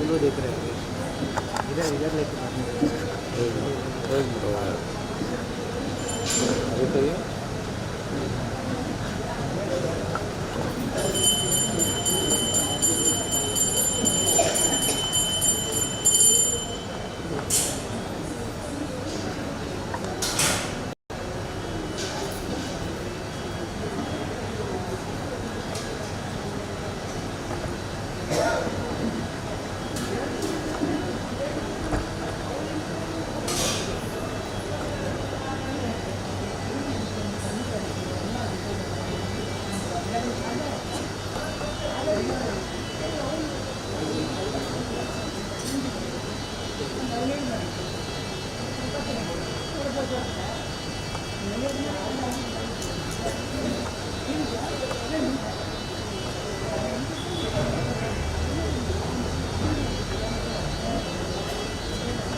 दो देख रहे हैं इधर इधर लेके अभी तो ये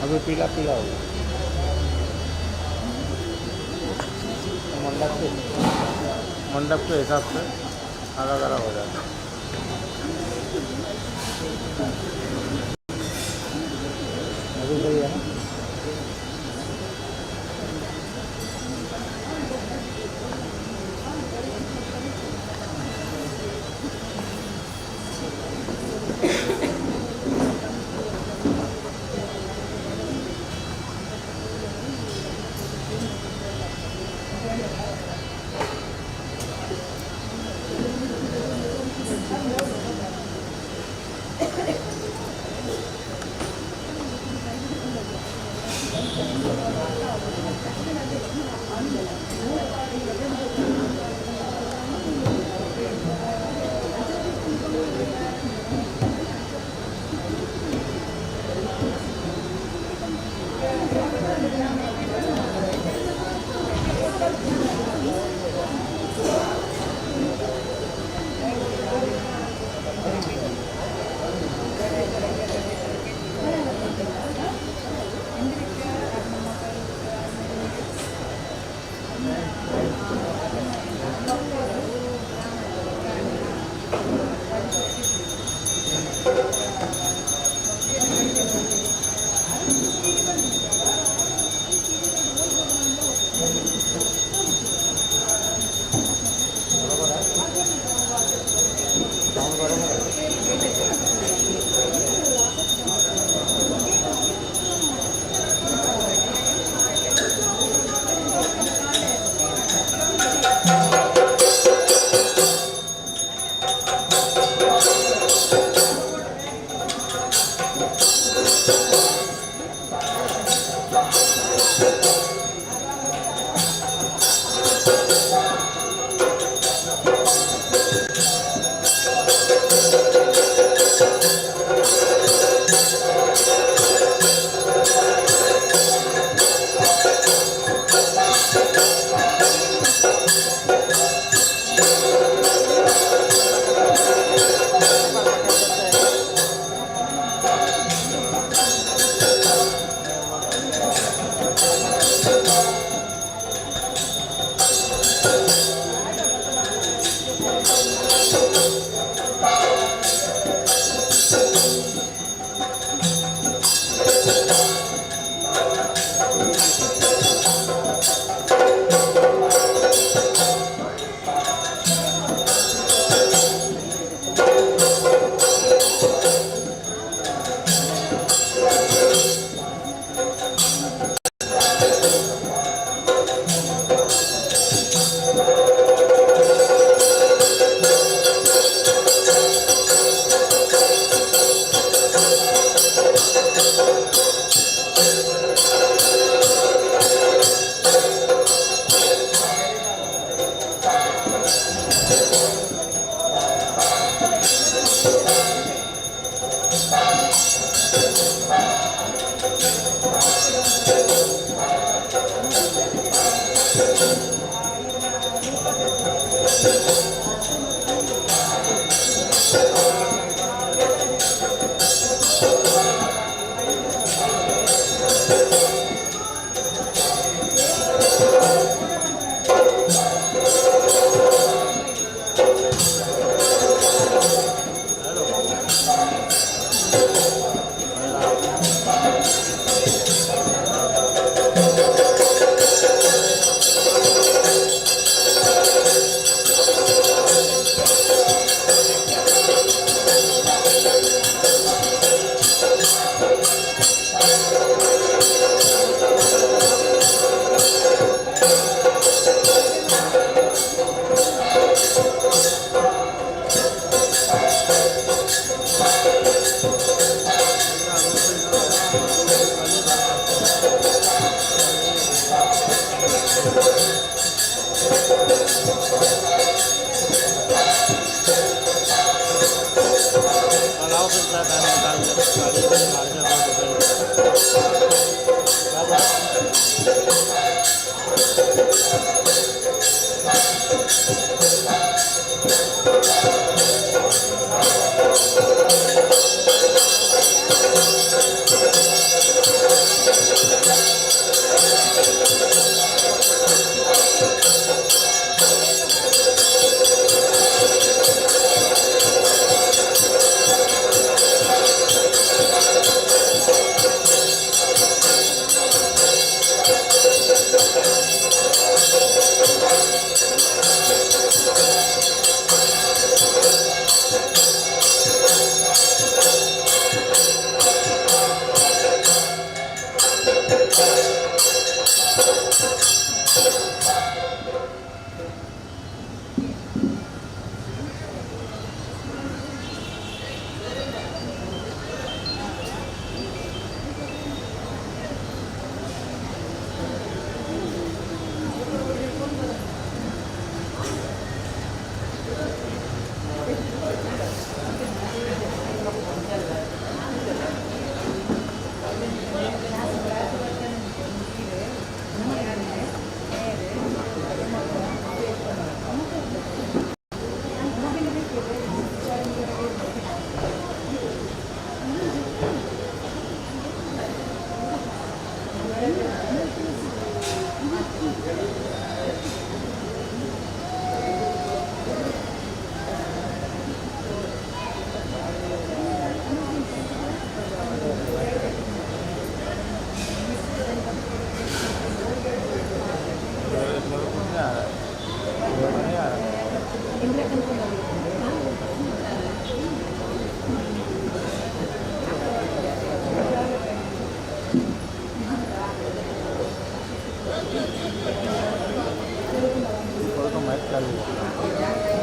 अभी पीला पीला होगा मंडप के हिसाब से अलग अलग हो जाता है। अभी सही है ना।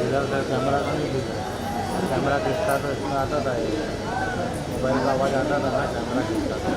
इधर का कैमरा का नहीं दिख रहा, कैमरा दिखता तो इसमें आता था, मोबाइल का आवाज़ आता था ना, कैमरा दिखता था।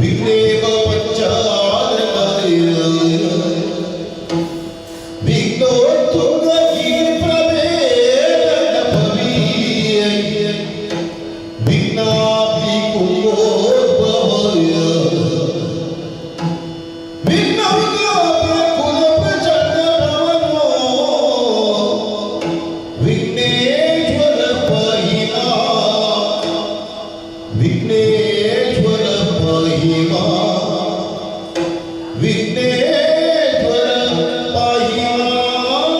ವಿಘ್ನೇವ ಪಂಚಾಲಕಾಯ ವಿಘ್ನೋತ್ತುಂಗ ಗಿರಿಪ್ರಭೇದ ಪವೀಯ ವಿಘ್ನಾಬ್ಧಿ ಕುಂಭೋದ್ಭವಾಯ ವಿಘ್ನವಿಘ್ನಾಬ್ಧ ಕುಲ ಪ್ರಚಂಡ ಭವನೋ ವಿಘ್ನೇಶ್ವರ ಪಾಹಿ ಮಾಂ ವಿಘ್ನೇಶ್ವರ ಪಾಹಿ ಮಾಂ ವಿಘ್ನೇಶ್ವರ ಪಾಹಿ ಮಾಂ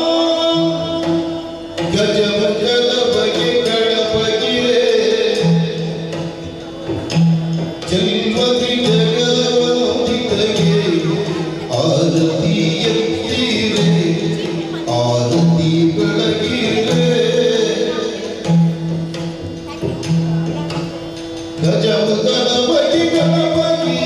ಗಜಮುಖದ ಬಗೆ ಗಣಪತಿ ಚಲ್ಮತಿ ಜಗವಂತಿತಗೆ ಆರತಿ ಎತ್ತಿರೆ ಆರತಿ ಬೆಳಗಿರೆ ಗಜಮುಖದ ಬಗೆ ಗಣಪತಿ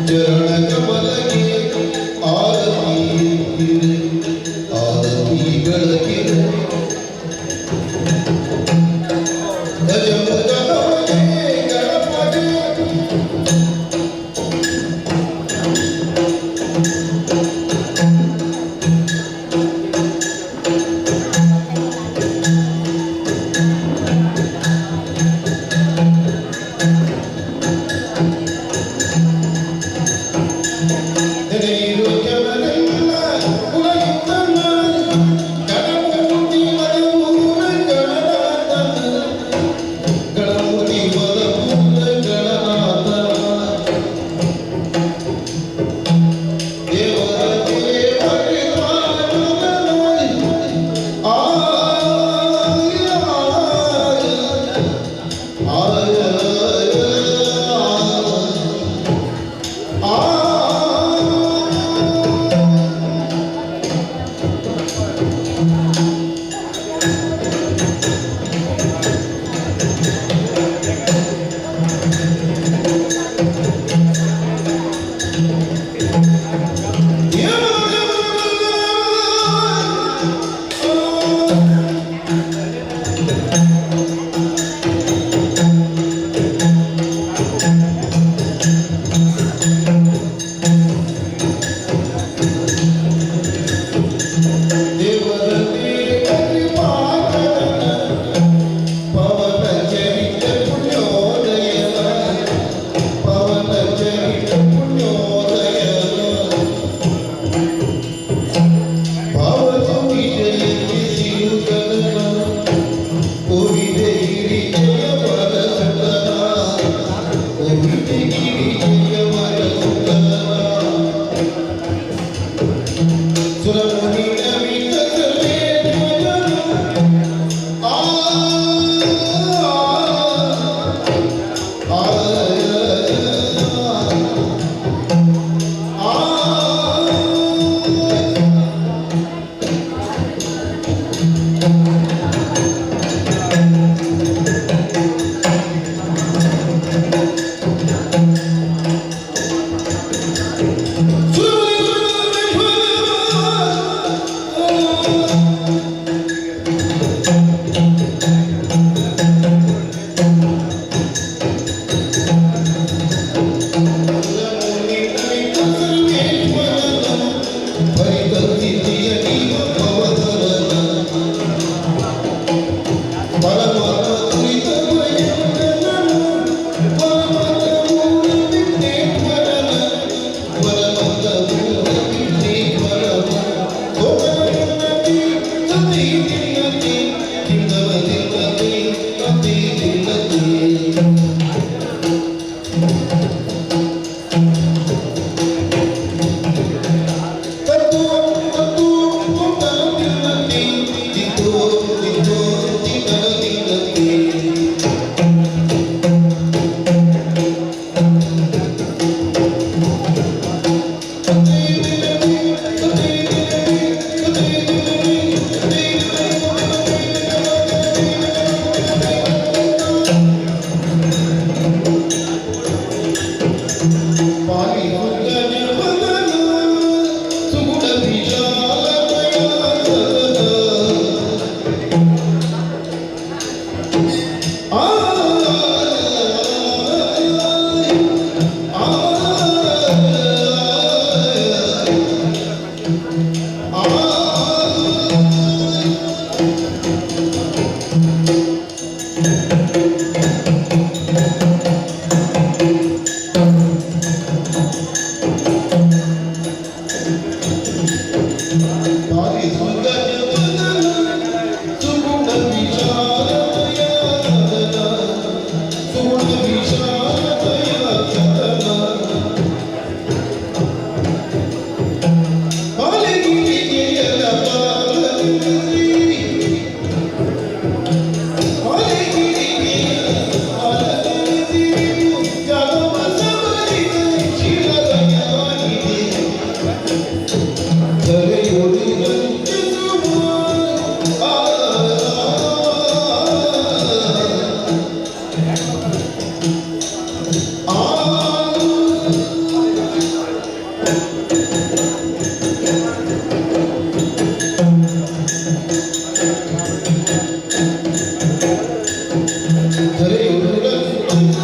ಚರಣ ಕಮಲಕ್ಕೆ ಆರತಿ ಆರತಿ ಬೆಳಕಿರೆ ಗಜಮುಖದ ಬಗೆ ಗಣಪತಿ ನೆನೆಯಿರು ಜನರೆಲ್ಲ ಕುಲಯುತ್ತಮ ಗಣಮೂರ್ತಿ ಮಧುರ ಗಣನಾಥ ಗಣಮೂರ್ತಿ ಮಧುರ Halo.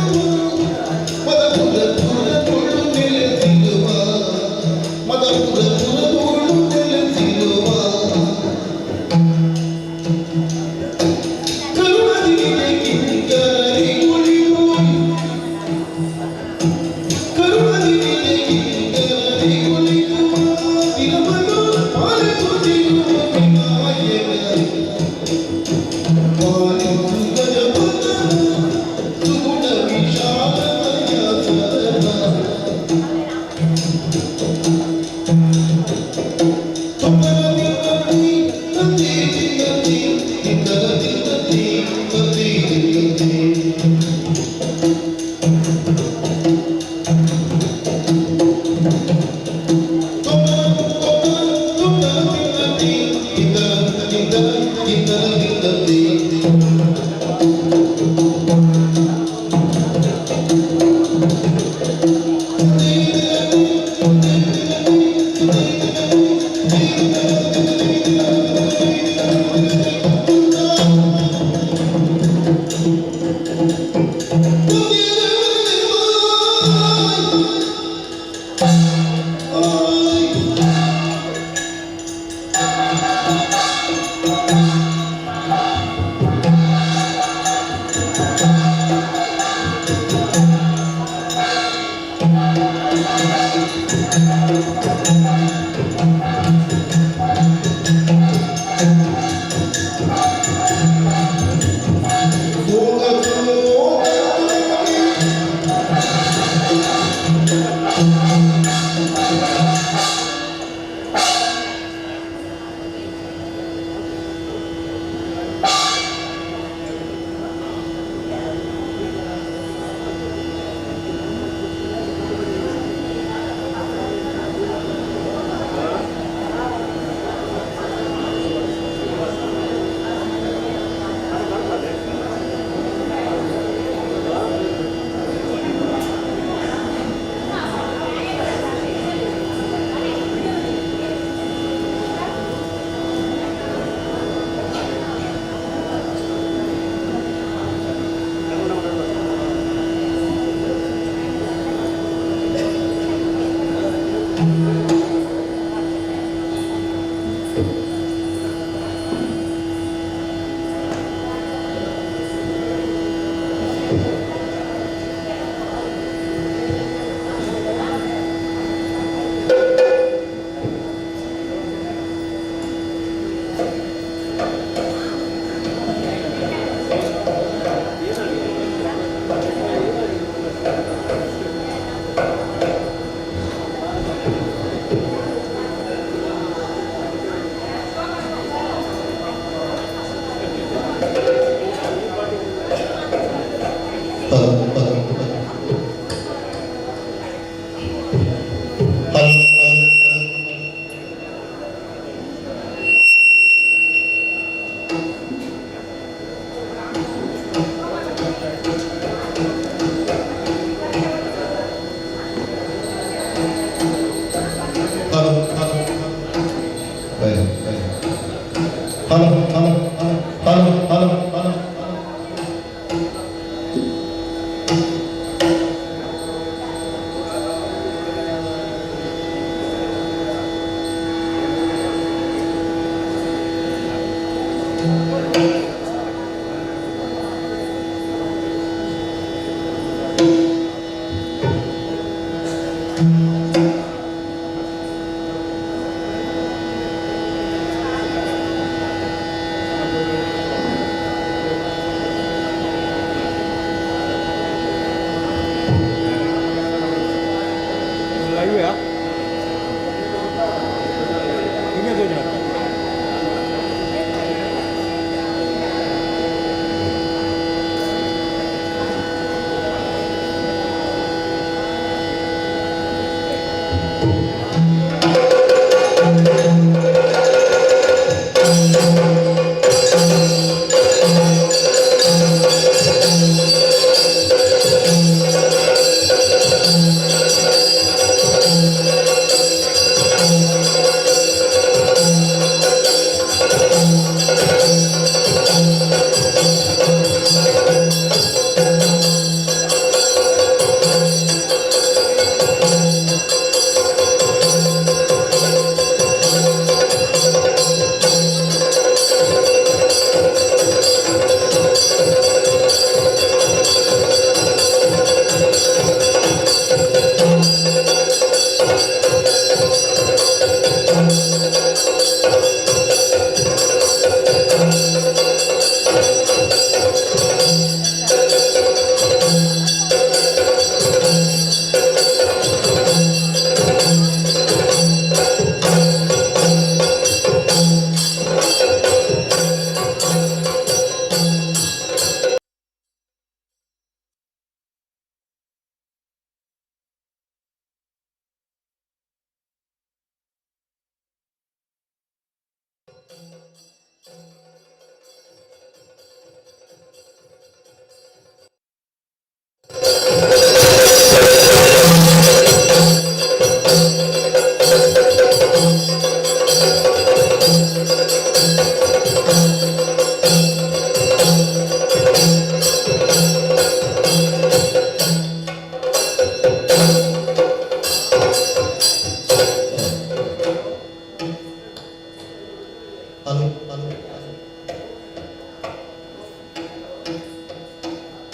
Hello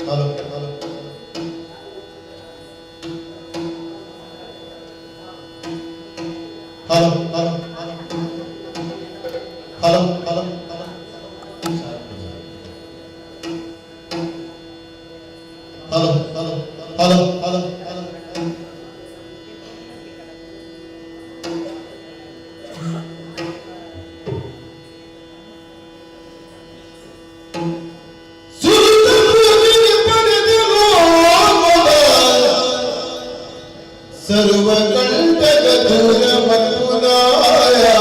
hello hello hello hello hello hello hello hello hello सर्व कंटक दूर मथुराया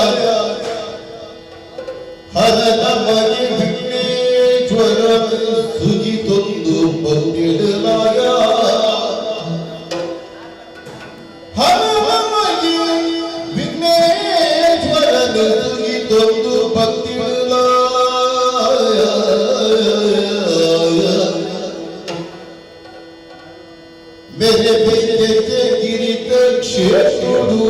हरद मगे विघ्नेश्वर सुजितोंदु पौतिडलाया हरद मगे विघ्नेश्वर सुजितोंदु पौतिडलाया मेरे बेटे के गिरित क्षेत्रु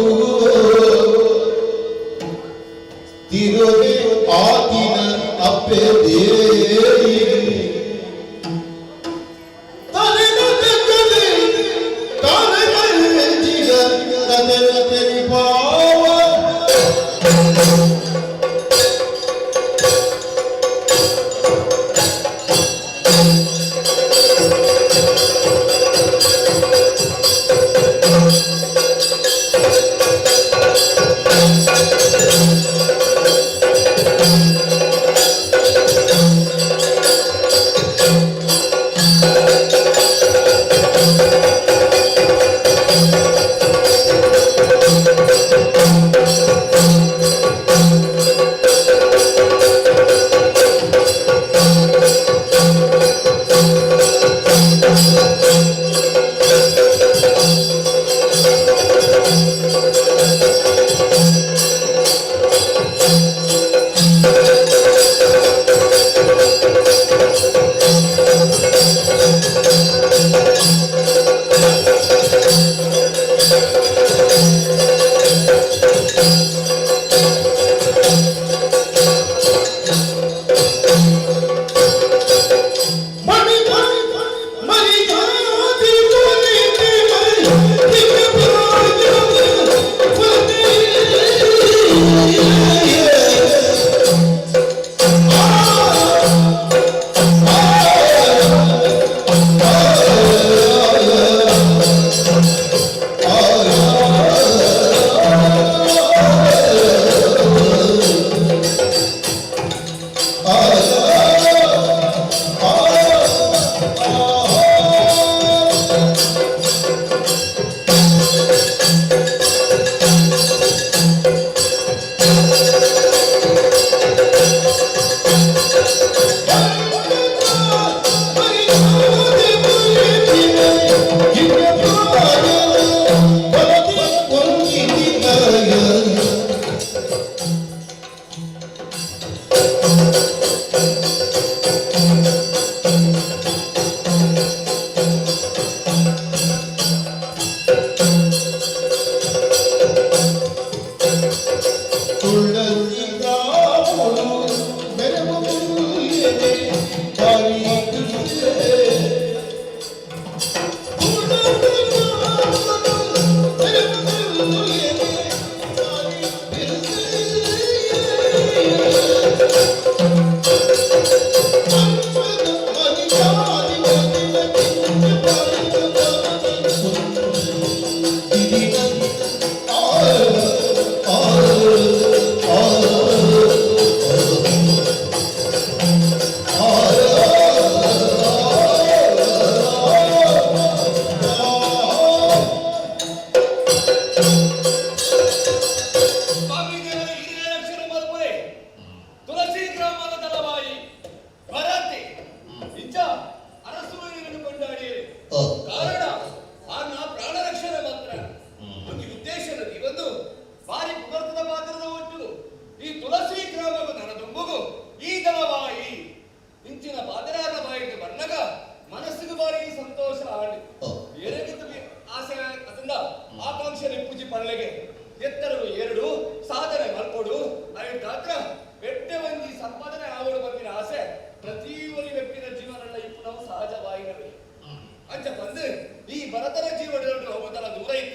तिरोने आदिन अपे देई तने तकले ताने जीवन तने तेरी पाव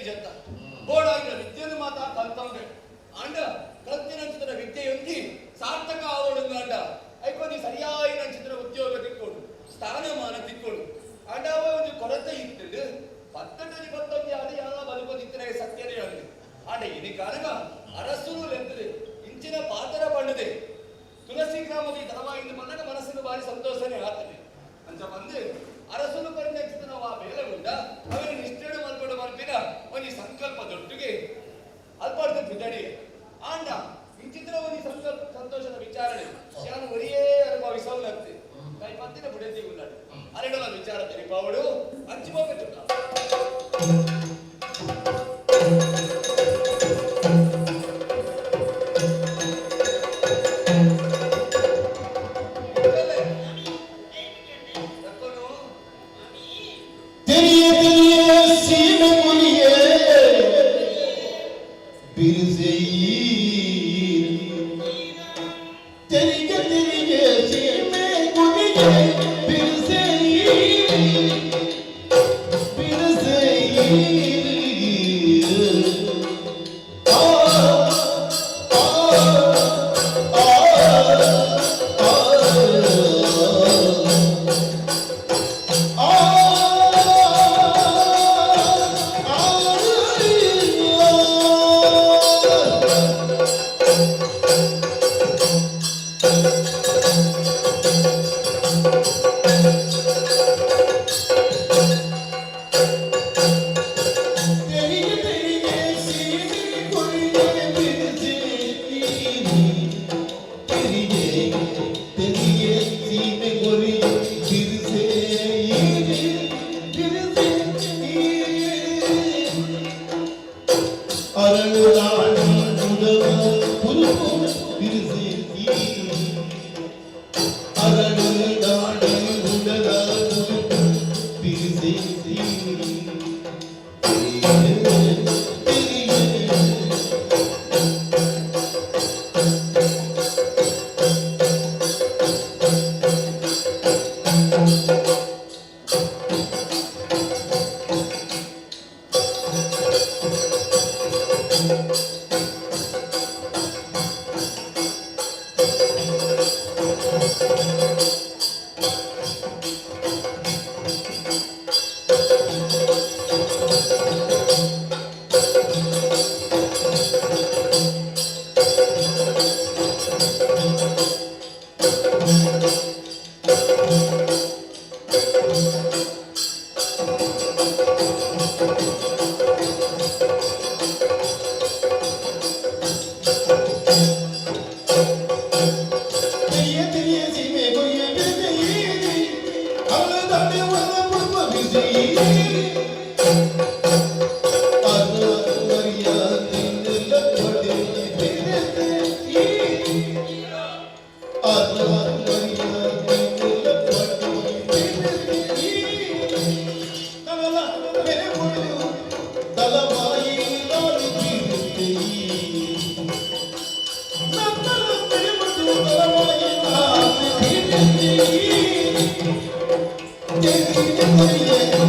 ಜತ್ತ ಬೋಡಾಗಿನ ವಿದ್ಯೆಯನ್ನು ಮಾತಾ ಕಲ್ತಂಗೆ ಅಂಡ ಕಲ್ತಿನ ವಿದ್ಯೆಯೊಂದಿ ಸಾರ್ಥಕ ಆವೋಡು ಅಂಡ ಐಕೊಂದು ಸರಿಯಾಗಿ ನಂಚಿತ್ರ ಉದ್ಯೋಗ ತಿಕ್ಕೊಂಡು ಸ್ಥಾನಮಾನ ತಿಕ್ಕೊಂಡು ಅಂಡ ಒಂದು ಕೊರತೆ ಇತ್ತು ಪತ್ತೊಂದು ಪತ್ತೊಂದು ಅದು ಎಲ್ಲ ಬದುಕೋದಿತ್ತನೆ ಸತ್ಯನೇ ಆಗಲಿ ಆಂಡ ಇನಿ ಕಾಲಗ ಅರಸುಲು ಲೆಂತದೆ ಇಂಚಿನ ಪಾತ್ರ ಪಂಡದೆ ತುಳಸಿ ಗ್ರಾಮದ ಧನವಾಗಿಂದ ಮನಗ ಮನಸ್ಸಿನ ಬಾರಿ ಸಂತೋಷನೇ ಆಗ್ತದೆ ಅಂತ ಬಂದು ಅರಸುಲು ಪರಿಣಯಿಸಿದ ನಾವು ಆ ಬೇಳೆ ಉಂಡ ಅವರಿಗೆ ನಿಷ್ಠೆ ಮಲ್ಕೊಂಡು ಮಲ್ಪಿನ ಒಂದು ಸಂಕಲ್ಪ ದೊಡ್ಡಿಗೆ ಅಲ್ಪಾಡ್ದ ಬಿದ್ದಡಿ ಆಂಡ ಇಂಚಿತ್ರ ಒಂದು ಸಂಕಲ್ಪ ಸಂತೋಷದ ವಿಚಾರಣೆ ನಾನು ಒರಿಯೇ ಅನುಭವಿಸೋಲಾಗ್ತದೆ ಕೈ ಪತ್ತಿನ ಬುಡತಿ ಉಳ್ಳಾಡು ಅರೆಗಳ ವಿಚಾರ ತೆರಿಪಾವಡು ಅಂಚಿಮೋಗ ಚುಟ್ಟ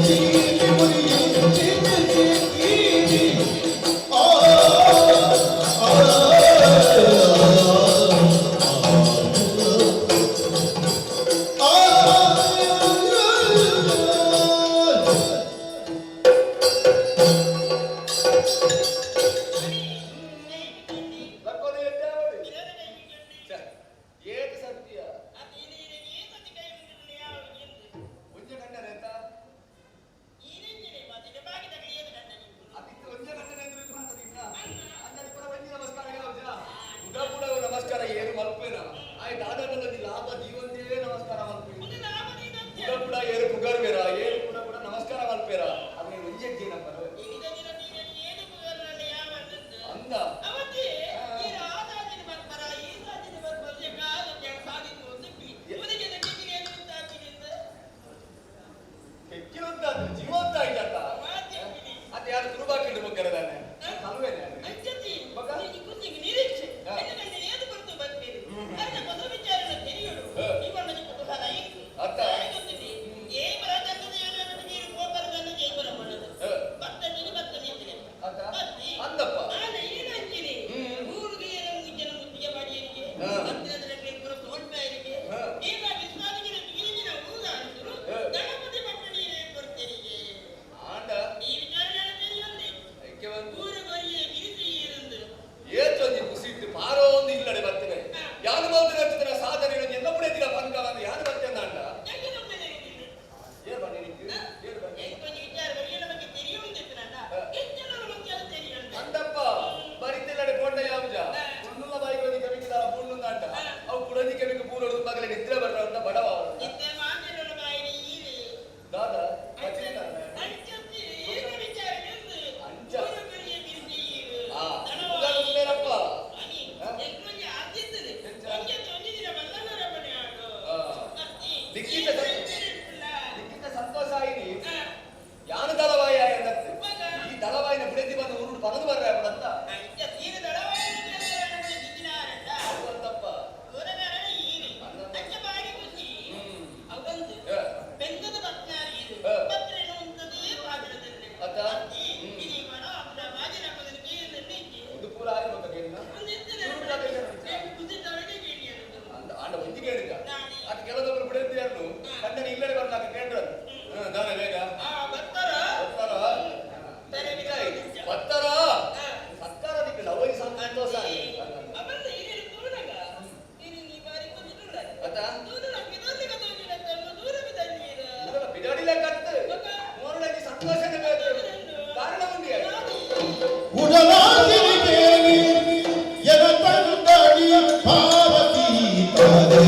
Thank you. ಸಂತೋಷನೇ ಬೇಕು. ಕಾರಣ ಒಂದು ಹೇಳಿ. ಉಡಲಾಸಿರಿಗೆ ಎನತಂದಡಿ ಭಾರತೀ ತಾರೇ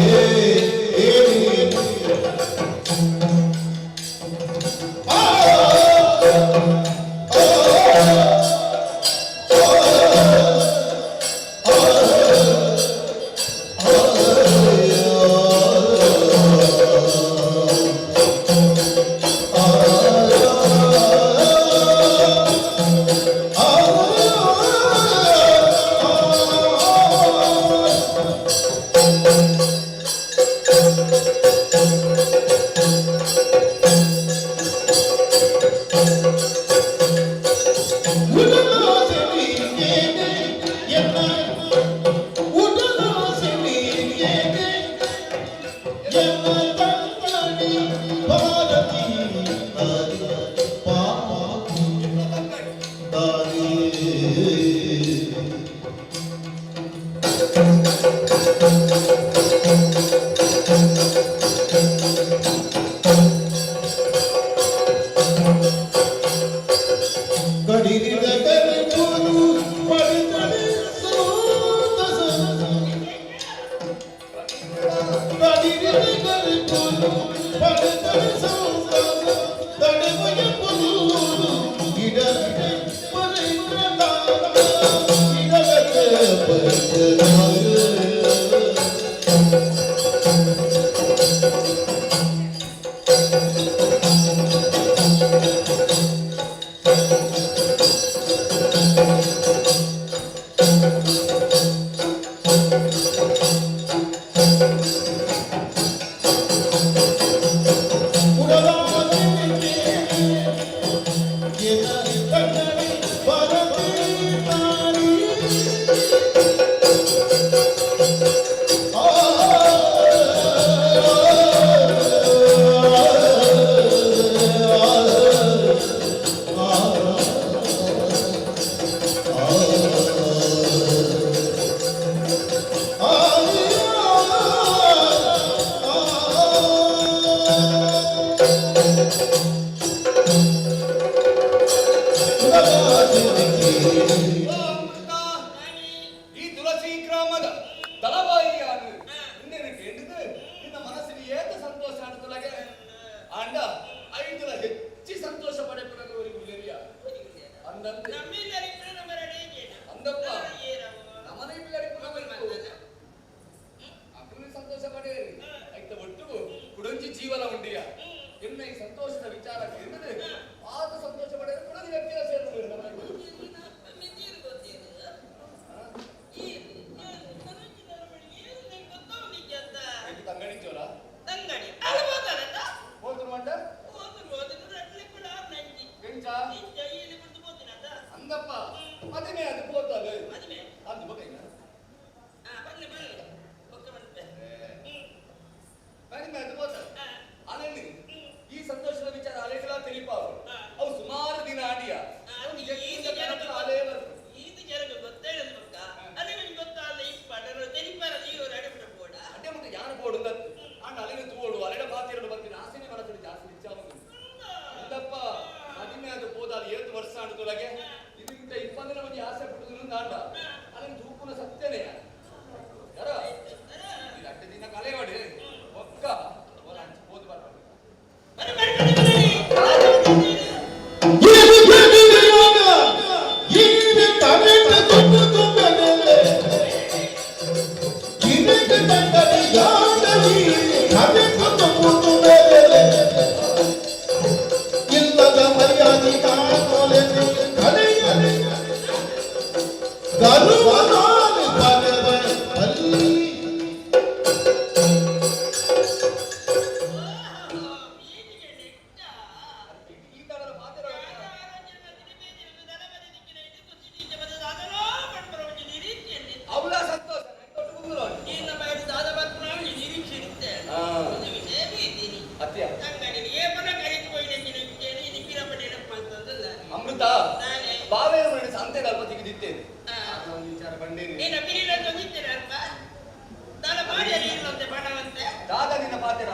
ದಾದ ನಿನ್ನ ಪಾತ್ರ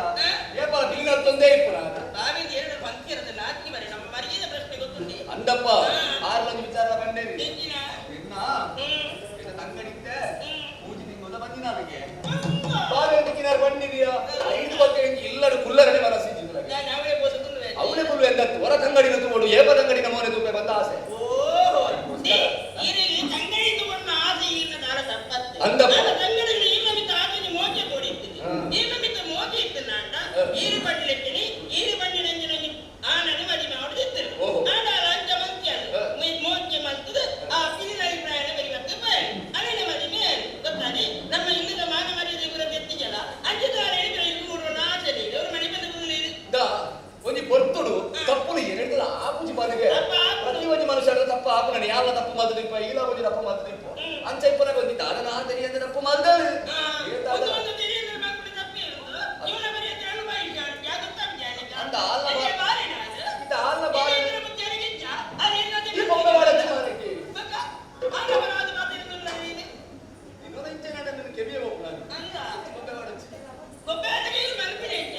ಏಪಲ ಬಿಲ್ಲಿನ ತೊಂದೇ ಇಪ್ಪುರ ಬಾವಿಗೆ ಎರಡು ಪಂಕ್ತಿ ಇರೋದಿಲ್ಲ ಹಾಕಿ ಬರೀ ನಮ್ಮ ಮರಿಗೆ ಉದಾಹರಣೆ ಮನಸ್ಸಿದ್ದಿಲ್ಲ ನಾನು ಅವಳೆ ಬೋಸುತ್ತೇನೆ ಅವಳೆ ಪುಲ್ಲು ಎಂದತ್ತು ಹೊರ ತಂಗಡಿನ ತಗೊಂಡು ಏಪದಂಗಡಿನ ಮೋನೆ ತೂಪೆ ಬಂದ ಆಸೆ ಓಹೋ ಈ ತಂಗಡಿ ತಗೊಂಡ ಆಸೆ ಇಲ್ಲ ನಾಳ ತಪ್ಪತ್ತೆ ಅಂದಪ್ಪ. ನಾನು ತಂಗಡಿಯಲ್ಲಿ ಈ ನಮಿತ ಆಸೆ ಮೋಚೆ ಕೊಡಿದ್ದೀನಿ ಈ ನಮಿತ ಮೋಚೆ ಇತ್ತು ನಾಂಡ ಈರಿ ಬಣ್ಣಿಲೆಕ್ಕಿನಿ ಈರಿ ಬಣ್ಣಿನ ಆ ನಡಿ ಮದಿ ಮಾಡಿದ್ದೆ ಓಹೋ. ಆಡ ಲಂಚ ಮಂತ್ಯ ಮೋಚೆ ಮಂತದ ಆ ಪಿಲಿನ ಅಭಿಪ್ರಾಯ ಬರಿವತ್ತೆ ಬೈ ಅಲ್ಲಿನ ಮದಿ ಮೇಲೆ ಗೊತ್ತಾನೆ ನಮ್ಮ ಇಲ್ಲಿನ ಮಾನ ಮರ್ಯಾದೆ ಗುರ ಎತ್ತಿಜಲ ಅಂಜದಾರ ಹೇಳಿದ್ರೆ ಇದು ಕೊಡುವ ಆಸೆ ಇಲ್ಲ ಅವ್ರ ಮನೆ ಬಂದು ಕೂಡಲಿ ಒಂಜಿ ಬರ್ತುಡು ತಪ್ಪು ಏನಿರ್ತದ ಆಪುಜಿ ಬಾಲಿಗೆ ಪ್ರತಿ ಒಂಜಿ ಮನುಷ್ಯರ ತಪ್ಪು ಆಪುನಡಿ ಯಾವ ತಪ್ಪು ಮಾತು ನಿಂಪ ಇಲ್ಲ ಒಂಜಿ ತಪ್ಪು ಮಾತು ನಿಂಪು ಅಂಚ ಇಪ್ಪನ ಬಂದಿ ದಾನ ಆದರಿ ಅಂದ್ರೆ ತಪ್ಪು ಮಾತುಗಳು ಒಂದು ತೆರೆಯಂದ್ರೆ ಮಕ್ಕಳು ತಪ್ಪಿ ಇರುವುದು ಇವನ ಮರ್ಯಾದೆ ಅನುಭವಿಸಿ ಯಾಕೆ ತಪ್ಪಿಯಾನೆ ಅಂತ ಆಲ್ನ ಅದೇ ಬಾರಿನ ಇಂತ ಆಲ್ನ ಬಾರಿ ಇದರ ಮುಂಚೆ ನನಗಿಂತ ಅದೇನದು ಈ ಬೊಂಬೆ ಮಾಡಕ್ಕೆ ಮಾರಕ್ಕೆ ಮಗ ಆನವರಾದ ಮಾತಿರುವುದಿಲ್ಲ ನೀನು ಇನ್ನೊಂದು ಇಂಚೆ ನನ್ನ ಕೆಬಿಯ ಹೋಗು ನಾನು ಅಂದ ಬೊಂಬೆ ಮಾಡಕ್ಕೆ ಗೊಬ್ಬರಕ್ಕೆ ಇಲ್ಲಿ ಮಲ್ಪಿದೆ ಈಗ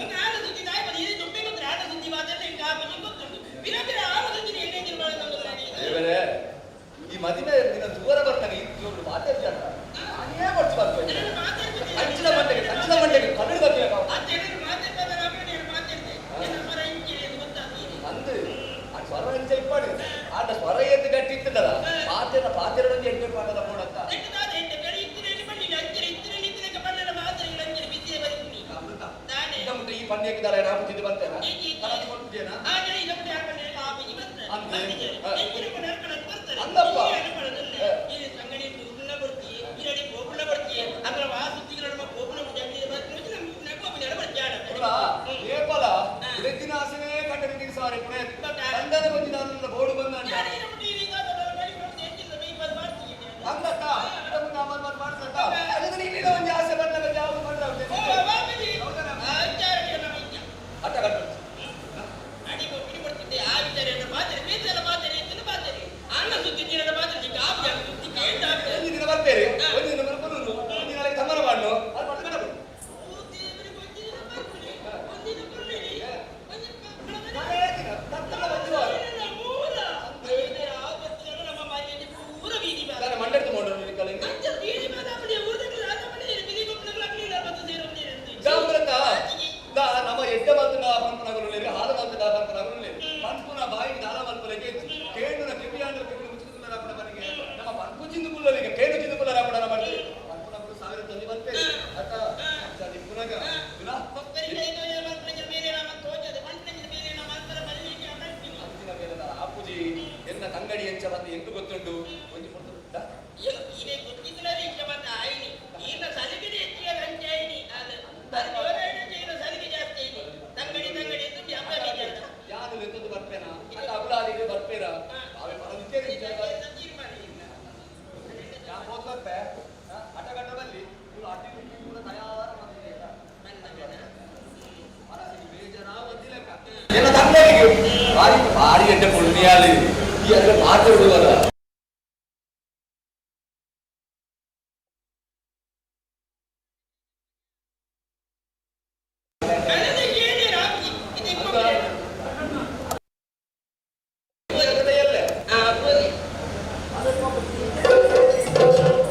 ಈಗ ಆನ ಸುದ್ದಿ ನಾಯಿ ಬದಿ ಇದು ಜೊಪ್ಪೆ ಗೊತ್ತರ ಆನ ಸುದ್ದಿ ಮಾತಾಡ್ಲೆ ಈಗ ಬನ್ನಿ ಗೊತ್ತುಂಟು ಬಿರಬಿರ ಆನ ಸುದ್ದಿ ಎಣ್ಣೆ ಮಾಡೋದು ಬೇರೆ ಈ ಮದಿಮೆ ದಿನ ದೂರ ಬರ್ತಾನೆ ಇವ್ರು ಮಾತಾಡ್ತಾರ ನಾನೇ ಬರ್ತಿ ಬರ್ತೀನಿ ಅಂಚಿನ ಮಂಟೆಗೆ ಕನ್ನಡ ಬರ್ತೀವಿ ಅಂದು ಆ ಸ್ವರ ಇಂಚ ಇಪ್ಪಾಡು ಆಟ ಸ್ವರ ಎದ್ದು ಗಟ್ಟಿ ಇತ್ತದಲ್ಲ ಪಾತ್ರೆ ಎಂಟು ಪಾಠದ ನೋಡಕ್ಕ ಈಗ ಮುಂದೆ ಈ ಪಂದ್ಯಕ್ಕೆ ದಾರ ಏನಾಗುತ್ತಿದ್ದು ಬರ್ತೇನೆ ಅಂದಪ್ಪ ನೇಪಾಳ ಬೆದ್ದಿನ ಆಸೆನೇ ಕಂಡು ನಿಂಗೆ ಸಾರಿ ಪುಣೆ ತಂಡದ ಬಂದಿ ನಾನು ಬೋರ್ಡು ಬಂದ ಹಂಗಕ್ಕ ಮುಂದೆ ಅಮಲ್ ಮಾಡ್ಸಕ್ಕ ಅದಕ್ಕೆ ನೀನು ಒಂದು ಆಸೆ ಬಂದಾಗ ಯಾವುದು ಮಾಡ್ತಾರೆ ಅಟ್ಟ ಕಟ್ಟು ಆ ವಿಚಾರ ಮಾತಾಡಿ ಬೇಸರ ಮಾತಾಡಿ ಅನ್ನ ಸುದ್ದಿ ದಿನದ ಮಾತಾಡಿ ಕಾಫಿ ಸುದ್ದಿ ಕೇಂದ್ರ ಒಂದು ದಿನ ಬರ್ತೇನೆ ಒಂದು ದಿನ ಬರ್ಕೊಂಡು ಒಂದು ದಿನ ತಮ್ಮನ ಮಾಡ್ನು ಅದು ಮಾಡ್ಕೊಂಡು ಬರು. ಮನೆ ದಿನ ತಪ್ಪಲ್ಲ ಬಂದಿರುವಾಗ ನಾನು ಮಂಡ್ಯ ತಗೊಂಡು ಕಲಿಂಗ ಜಾಂಬರತ ನಮ್ಮ ಎಡ್ಡ ಮಾತುನ ಪಂಪನಗರಲ್ಲಿ ಹಾಲು ಮಾತುನ ಪಂಪನಗರಲ್ಲಿ ಪಂಪುನ ಬಾಯಿಗೆ ದಾರ ಮಲ್ಪಲೆಗೆ ಕೇಂದ್ರ ಕಿವಿಯಾಂಡ ಕಿವಿ ಮುಚ್ಚಿಕೊಳ್ಳರ ಪಡ ಬರಿಗೆ ನಮ್ಮ ಪಂಪು ಚಿಂದು ಕುಲ್ಲರಿಗೆ ಕೇಂದ್ರ ಚಿಂದು ಕುಲ್ಲರ ಪಡ ಮಾಡ್ತೀವಿ ಪಂಪುನ 1000 ಬರ್ತೇವೆ ಅಕ್ಕ ಸರಿ ಪುನಗ ಪುನಃ ಆಪುಜಿ ಎನ್ನ ತಂಗಡಿ ಎಂಚ ಬಂದು ಎಂಟು ಗೊತ್ತುಂಟು ಒಂದು ಕೊಡ್ತುಂಟ ಇದೇ ಗೊತ್ತಿದ್ದಲೇ ಇಷ್ಟ ಬಂದ ಆಯ್ನಿ ಈಗ ಸಲಿಗೆ ಹೆಚ್ಚಿಗೆ ಗಂಟೆ ಆಯ್ನಿ ಅದು ಸಲಿಗೆ ಜಾಸ್ತಿ ಆಯ್ನಿ ತಂಗಡಿ ಎಂದು ವ್ಯಾಪಾರ ಯಾರು ಎಂತದ್ದು ಬರ್ಪೇನಾ ಅಲ್ಲ ಅಬುಲಾದಿಗೆ ಬರ್ಪೇರಾ ಅವೇ ಪರದಿದ್ದೇನೆ ಯಾ ಹೋದ್ ಬರ್ಪೆ ಅಟಗಟ್ಟ ಬಲ್ಲಿ ಇವ್ರು ಅಡ್ಡಿ ಕೂಡ ತಯಾರ ಬಂದಿದೆ ಮನಸ್ಸಿಗೆ ಬೇಜಾರಾಗುತ್ತಿಲ್ಲ ಎಲ್ಲ ತಂಗಡಿಗೆ ಭಾರಿ ಎಡ್ಡೆ ಪುಣ್ಯಾಲಿ ಈ ಅದರ ಮಾತಾಡುವಲ್ಲ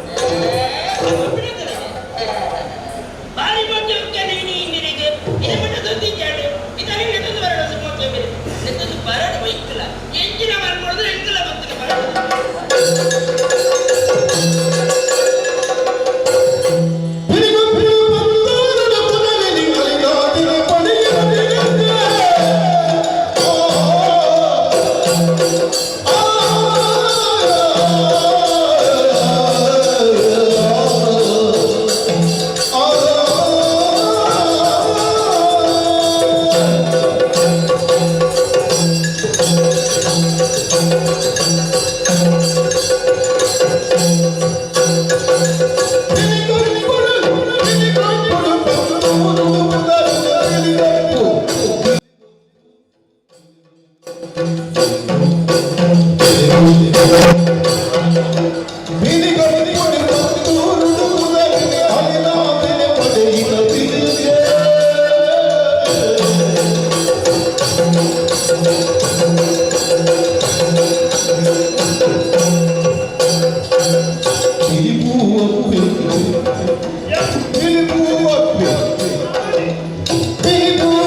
Ele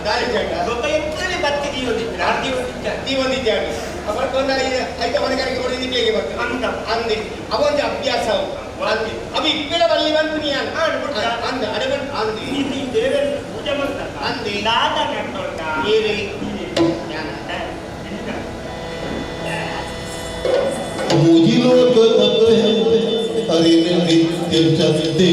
ದಾರಿ ಚಂಡ ಒಬ್ಬ ಎಂತಲ್ಲಿ ಬತ್ತಿ ದೀವೊಂದಿತ್ತು ಆರ್ತಿ ಒಂದಿತ್ತು ನೀ ಒಂದಿದ್ದೆ ಅವಳು ಕೊಂಡಾಗ ಐತೆ ಮನೆಗಾರಿಕೆ ಕೊಡಿ ನಿಮಗೆ ಬರ್ತೀನಿ ಅಂತ ಅಂದೆ ಅವೊಂದು ಅಭ್ಯಾಸ ಅಂದೆ ಅವ ಇಪ್ಪಳ ಬಲ್ಲಿ ಬಂತು ನೀ ಅಂದ ಅಡಗಂಡು ಅಂದೆ ಈ ದೇವರ ಪೂಜೆ ಮಾಡ್ತಾರೆ ಅಂದೆ ದಾದ ನಡ್ಕೊಂಡ ಏರಿ मुझिलो तो तब है हरि नित्य चलते